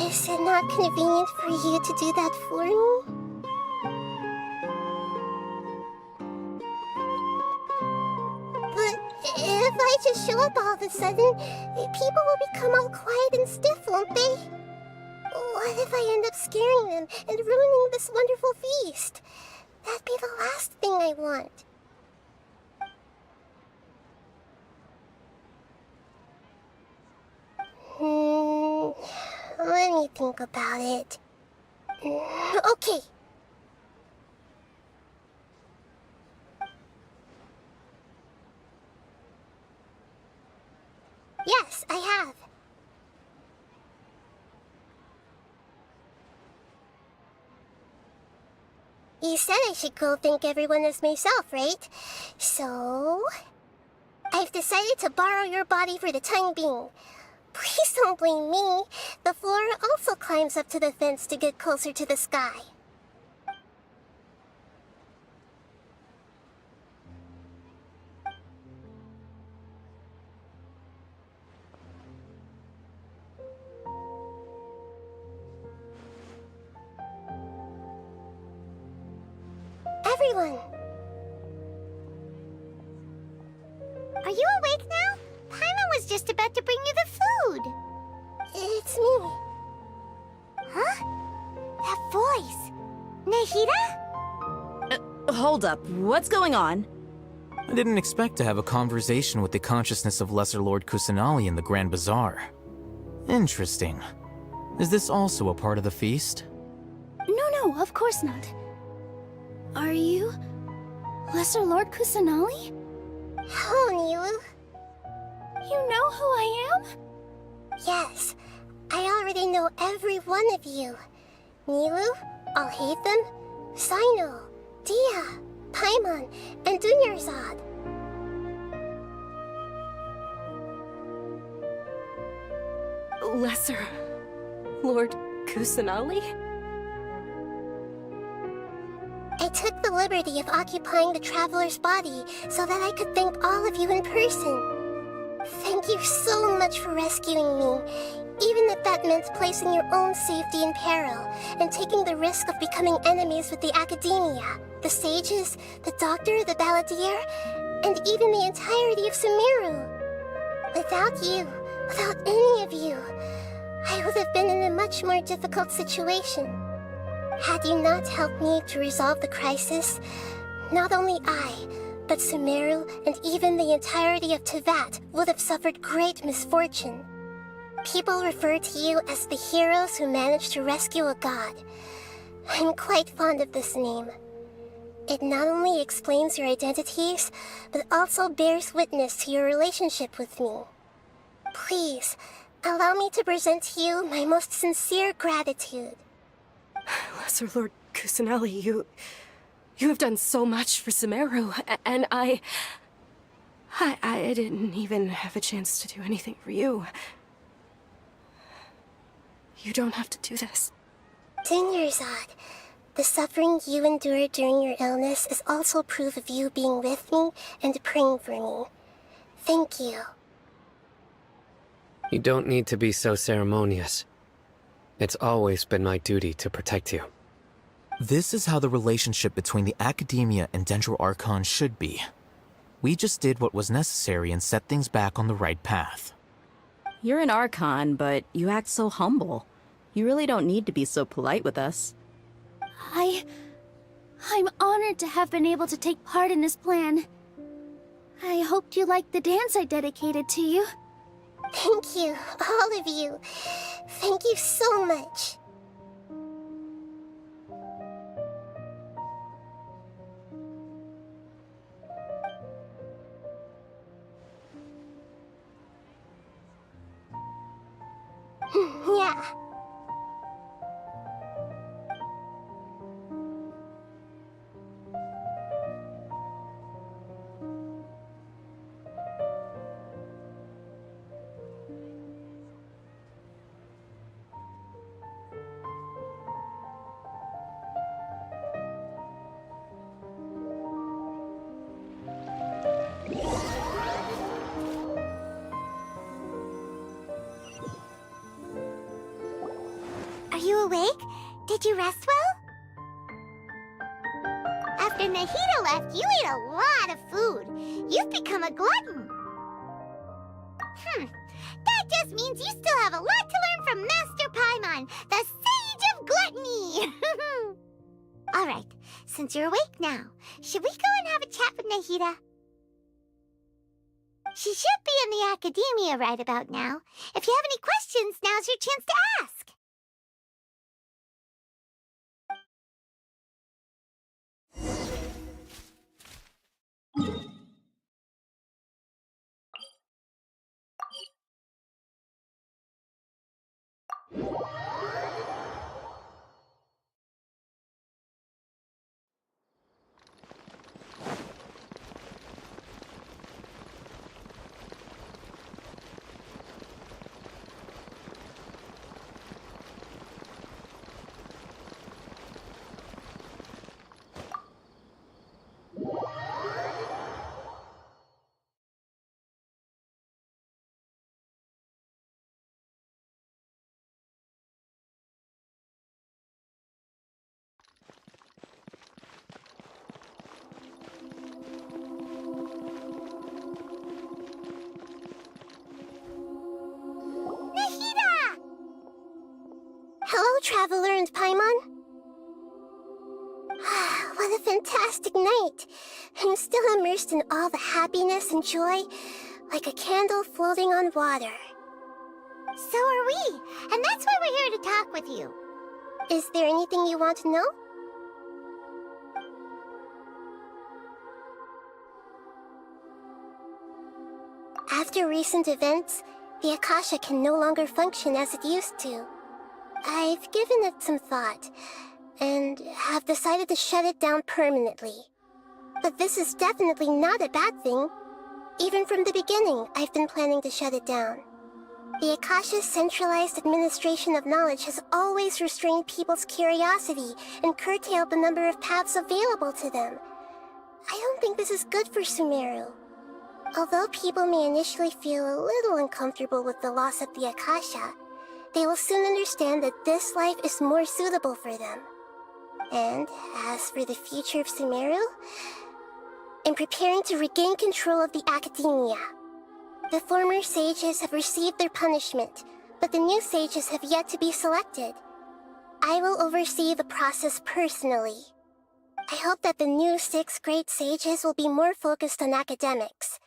[SPEAKER 18] Is it not convenient for you to do that for me? But if I just show up all of a sudden, people will become all quiet and stiff, won't they? What if I end up scaring them and ruining this wonderful feast? That'd be the last thing I want. Let me think about it. Okay. Yes, I have. You said I should go thank everyone as myself, right? So... I've decided to borrow your body for the time being. Please don't blame me. The flora also climbs up to the fence to get closer to the sky. Everyone!
[SPEAKER 1] Are you awake now? Paimon was just about to bring you the food.
[SPEAKER 18] It's me.
[SPEAKER 1] Huh? That voice. Nahida?
[SPEAKER 6] Hold up, what's going on?
[SPEAKER 19] I didn't expect to have a conversation with the consciousness of Lesser Lord Kusanali in the Grand Bazaar. Interesting. Is this also a part of the feast?
[SPEAKER 12] No, of course not. Are you... Lesser Lord Kusanali?
[SPEAKER 18] Hello, Nilu.
[SPEAKER 12] You know who I am?
[SPEAKER 18] Yes, I already know every one of you. Nilu, Alhaitham, Sino, Dia, Paimon, and Dunyarzad.
[SPEAKER 3] Lesser Lord Kusanali?
[SPEAKER 18] I took the liberty of occupying the traveler's body so that I could thank all of you in person. Thank you so much for rescuing me, even if that meant placing your own safety in peril and taking the risk of becoming enemies with the academia, the sages, the doctor, the balladeer, and even the entirety of Sumeru. Without you, without any of you, I would have been in a much more difficult situation. Had you not helped me to resolve the crisis, not only I, but Sumeru and even the entirety of Tevat would have suffered great misfortune. People refer to you as the heroes who managed to rescue a god. I'm quite fond of this name. It not only explains your identities, but also bears witness to your relationship with me. Please, allow me to present to you my most sincere gratitude.
[SPEAKER 3] Lesser Lord Kusanali, you have done so much for Sumeru, and I didn't even have a chance to do anything for you. You don't have to do this.
[SPEAKER 18] Dunyarzad, the suffering you endured during your illness is also proof of you being with me and praying for me. Thank you.
[SPEAKER 4] You don't need to be so ceremonious. It's always been my duty to protect you.
[SPEAKER 19] This is how the relationship between the Academia and Dendro Archon should be. We just did what was necessary and set things back on the right path.
[SPEAKER 6] You're an Archon, but you act so humble. You really don't need to be so polite with us.
[SPEAKER 12] I'm honored to have been able to take part in this plan. I hoped you liked the dance I dedicated to you.
[SPEAKER 18] Thank you, all of you. Thank you so much. Yeah.
[SPEAKER 1] Are you awake? Did you rest well? After Nahida left, you ate a lot of food. You've become a glutton. That just means you still have a lot to learn from Master Paimon, the Sage of Gluttony! Alright, since you're awake now, should we go and have a chat with Nahida? She should be in the academia right about now. If you have any questions, now's your chance to ask.
[SPEAKER 18] Hello, Traveler and Paimon. What a fantastic night. I'm still immersed in all the happiness and joy, like a candle floating on water.
[SPEAKER 1] So are we, and that's why we're here to talk with you.
[SPEAKER 18] Is there anything you want to know? After recent events, the Akasha can no longer function as it used to. I've given it some thought, and have decided to shut it down permanently. But this is definitely not a bad thing. Even from the beginning, I've been planning to shut it down. The Akasha's centralized administration of knowledge has always restrained people's curiosity and curtailed the number of paths available to them. I don't think this is good for Sumeru. Although people may initially feel a little uncomfortable with the loss of the Akasha, they will soon understand that this life is more suitable for them. And as for the future of Sumeru, I'm preparing to regain control of the academia. The former sages have received their punishment, but the new sages have yet to be selected. I will oversee the process personally. I hope that the new 6th grade sages will be more focused on academics.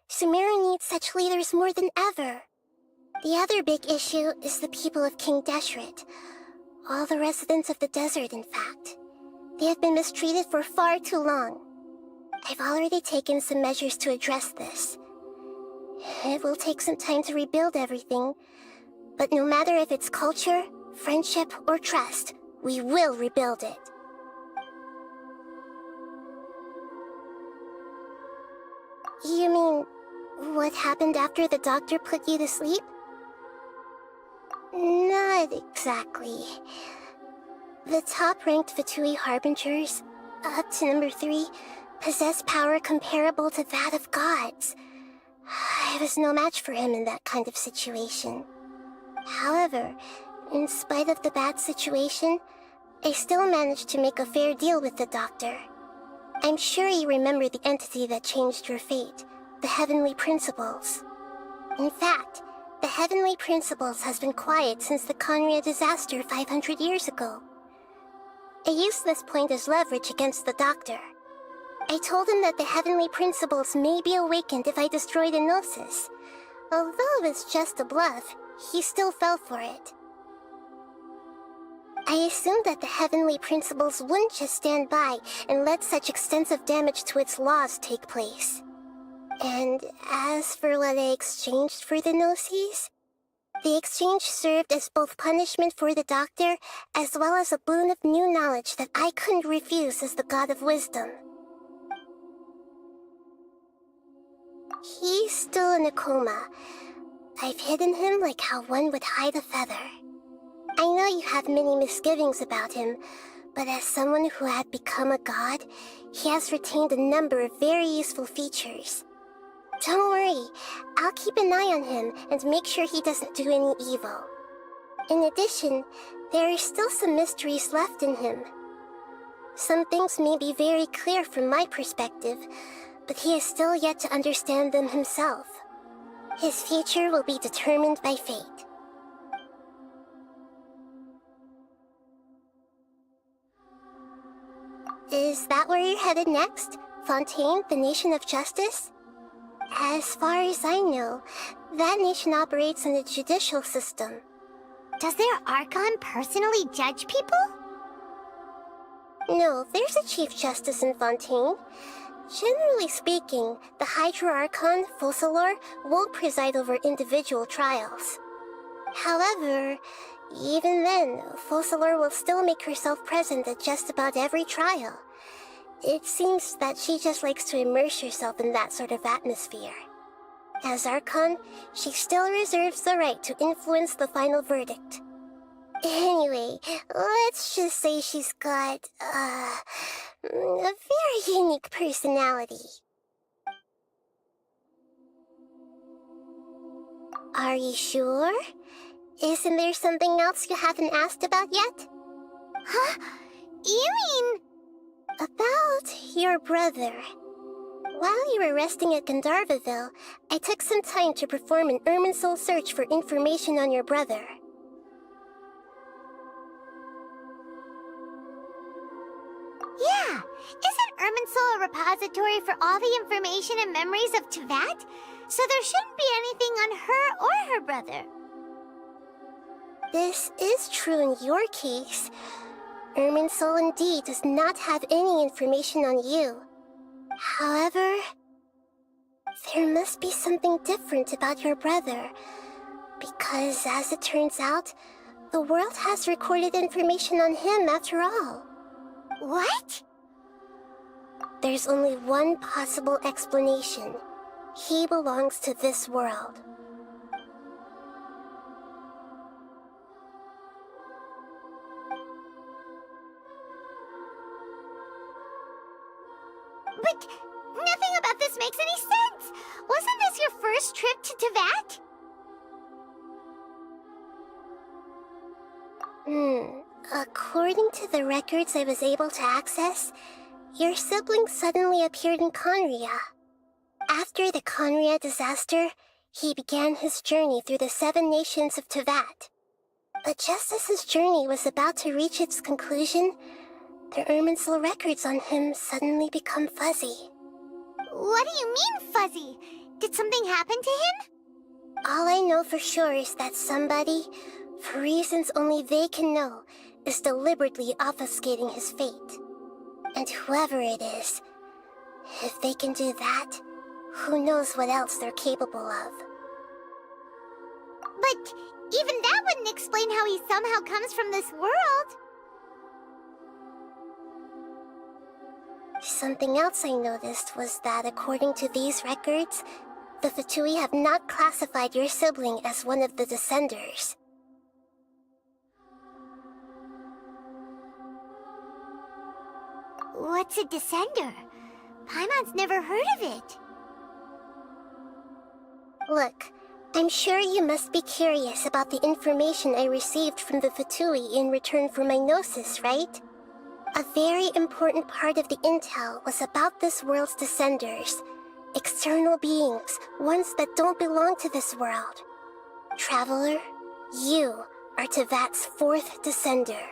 [SPEAKER 18] Sumeru needs such leaders more than ever. The other big issue is the people of King Deshret. All the residents of the desert, in fact. They have been mistreated for far too long. I've already taken some measures to address this. It will take some time to rebuild everything, but no matter if it's culture, friendship, or trust, we will rebuild it. You mean, what happened after the doctor put you to sleep? Not exactly. The top-ranked Fatui Harbingers, up to number 3, possess power comparable to that of gods. I was no match for him in that kind of situation. However, in spite of the bad situation, I still managed to make a fair deal with the doctor. I'm sure you remember the entity that changed your fate, the Heavenly Principles. In fact, the Heavenly Principles has been quiet since the Conria disaster 500 years ago. I used this point as leverage against the doctor. I told him that the Heavenly Principles may be awakened if I destroy the Gnosis. Although it's just a bluff, he still fell for it. I assumed that the Heavenly Principles wouldn't just stand by and let such extensive damage to its laws take place. And as for what I exchanged for the Gnosis, The exchange served as both punishment for the doctor, as well as a boon of new knowledge that I couldn't refuse as the god of wisdom. He's still in a coma. I've hidden him like how one would hide a feather. I know you have many misgivings about him, but as someone who had become a god, he has retained a number of very useful features. Don't worry, I'll keep an eye on him and make sure he doesn't do any evil. In addition, there are still some mysteries left in him. Some things may be very clear from my perspective, but he is still yet to understand them himself. His future will be determined by fate. Is that where you're headed next? Fontaine, the Nation of Justice? As far as I know, that nation operates in a judicial system.
[SPEAKER 1] Does their Archon personally judge people?
[SPEAKER 18] No, there's a Chief Justice in Fontaine. Generally speaking, the Hydra Archon, Focalor, won't preside over individual trials. However, even then, Focalor will still make herself present at just about every trial. It seems that she just likes to immerse herself in that sort of atmosphere. As Archon, she still reserves the right to influence the final verdict. Anyway, let's just say she's got, a very unique personality. Are you sure? Isn't there something else you haven't asked about yet?
[SPEAKER 1] Huh? You mean...
[SPEAKER 18] About your brother. While you were resting at Gandharvaville, I took some time to perform an Irminsul search for information on your brother.
[SPEAKER 1] Yeah! Isn't Irminsul a repository for all the information and memories of Teyvat? So there shouldn't be anything on her or her brother.
[SPEAKER 18] This is true in your case. Irminsul indeed does not have any information on you. However, there must be something different about your brother, because as it turns out, the world has recorded information on him after all.
[SPEAKER 1] What?
[SPEAKER 18] There's only one possible explanation. He belongs to this world.
[SPEAKER 1] But nothing about this makes any sense! Wasn't this your first trip to Teyvat?
[SPEAKER 18] According to the records I was able to access, your sibling suddenly appeared in Conria. After the Conria disaster, he began his journey through the 7 nations of Teyvat. But just as his journey was about to reach its conclusion, the Irminsul records on him suddenly become fuzzy.
[SPEAKER 1] What do you mean, fuzzy? Did something happen to him?
[SPEAKER 18] All I know for sure is that somebody, for reasons only they can know, is deliberately obfuscating his fate. And whoever it is, if they can do that, who knows what else they're capable of.
[SPEAKER 1] But even that wouldn't explain how he somehow comes from this world.
[SPEAKER 18] Something else I noticed was that according to these records, the Fatui have not classified your sibling as one of the Descenders.
[SPEAKER 1] What's a Descender? Paimon's never heard of it.
[SPEAKER 18] Look, I'm sure you must be curious about the information I received from the Fatui in return for my gnosis, right? A very important part of the intel was about this world's Descenders. External beings, ones that don't belong to this world. Traveler, you are Teyvat's 4th Descender.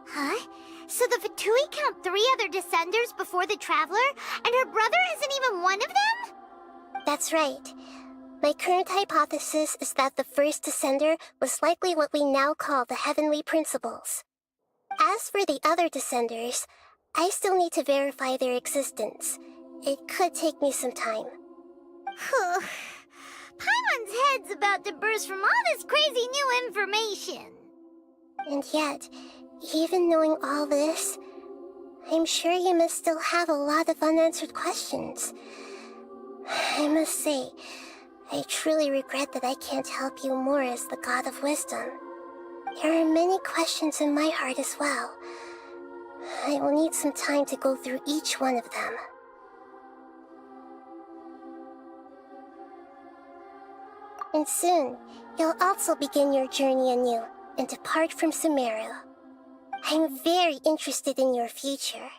[SPEAKER 1] Huh? So the Fatui count 3 other Descenders before the Traveler, and her brother isn't even one of them?
[SPEAKER 18] That's right. My current hypothesis is that the first Descender was likely what we now call the Heavenly Principles. As for the other Descenders, I still need to verify their existence. It could take me some time.
[SPEAKER 1] Paimon Everyone's head's about to burst from all this crazy new information.
[SPEAKER 18] And yet, even knowing all this, I'm sure you must still have a lot of unanswered questions. I must say, I truly regret that I can't help you more as the God of Wisdom. There are many questions in my heart as well. I will need some time to go through each one of them. And soon, you'll also begin your journey anew and depart from Sumeru. I'm very interested in your future.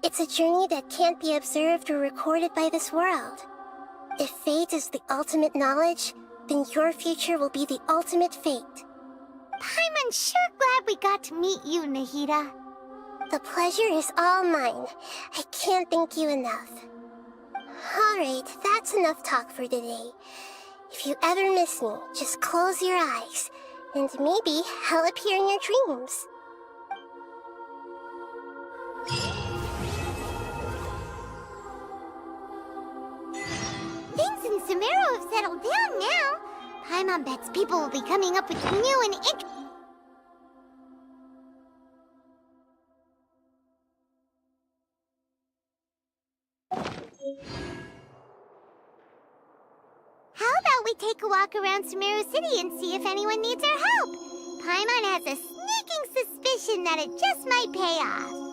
[SPEAKER 18] It's a journey that can't be observed or recorded by this world. If fate is the ultimate knowledge, then your future will be the ultimate fate.
[SPEAKER 1] I'm sure glad we got to meet you, Nahida.
[SPEAKER 18] The pleasure is all mine. I can't thank you enough. Alright, that's enough talk for today. If you ever miss me, just close your eyes, and maybe I'll appear in your dreams.
[SPEAKER 1] Things in Sumeru have settled down now. Paimon bets people will be coming up with new and How about we take a walk around Sumeru City and see if anyone needs our help? Paimon has a sneaking suspicion that it just might pay off.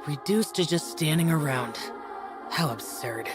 [SPEAKER 16] Reduced to just standing around. How absurd.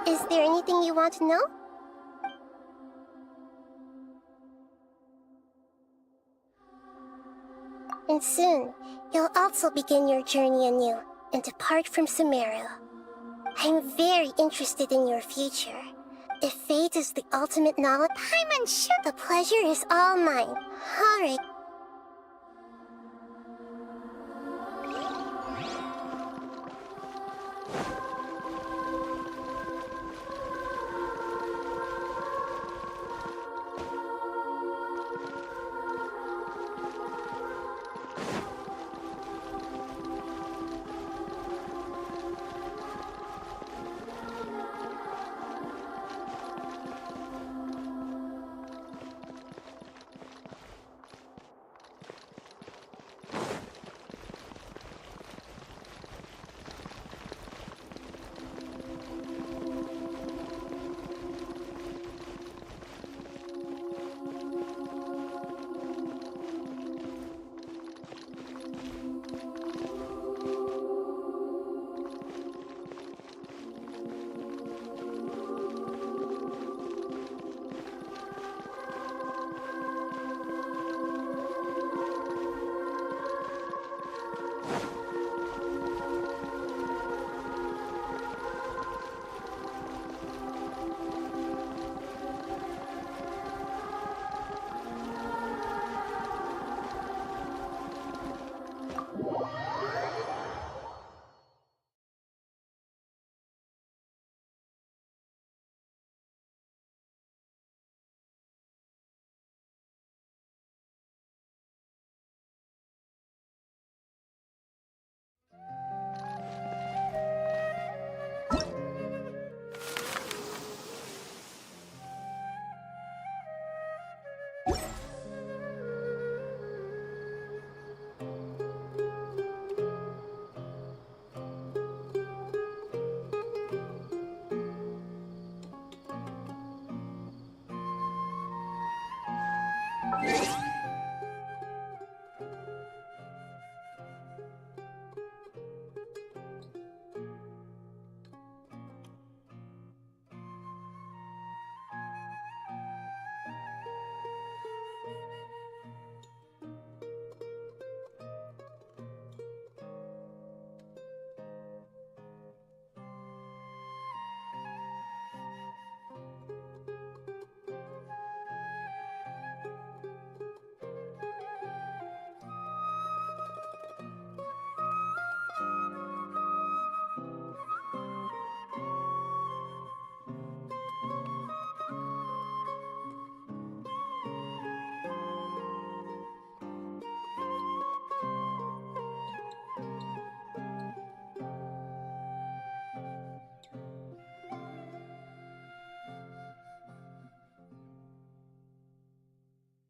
[SPEAKER 18] Is there anything you want to know? And soon, you'll also begin your journey anew and depart from Sumeru. I'm very interested in your future. If fate is the ultimate knowledge, I'm unsure the pleasure is all mine. Alright.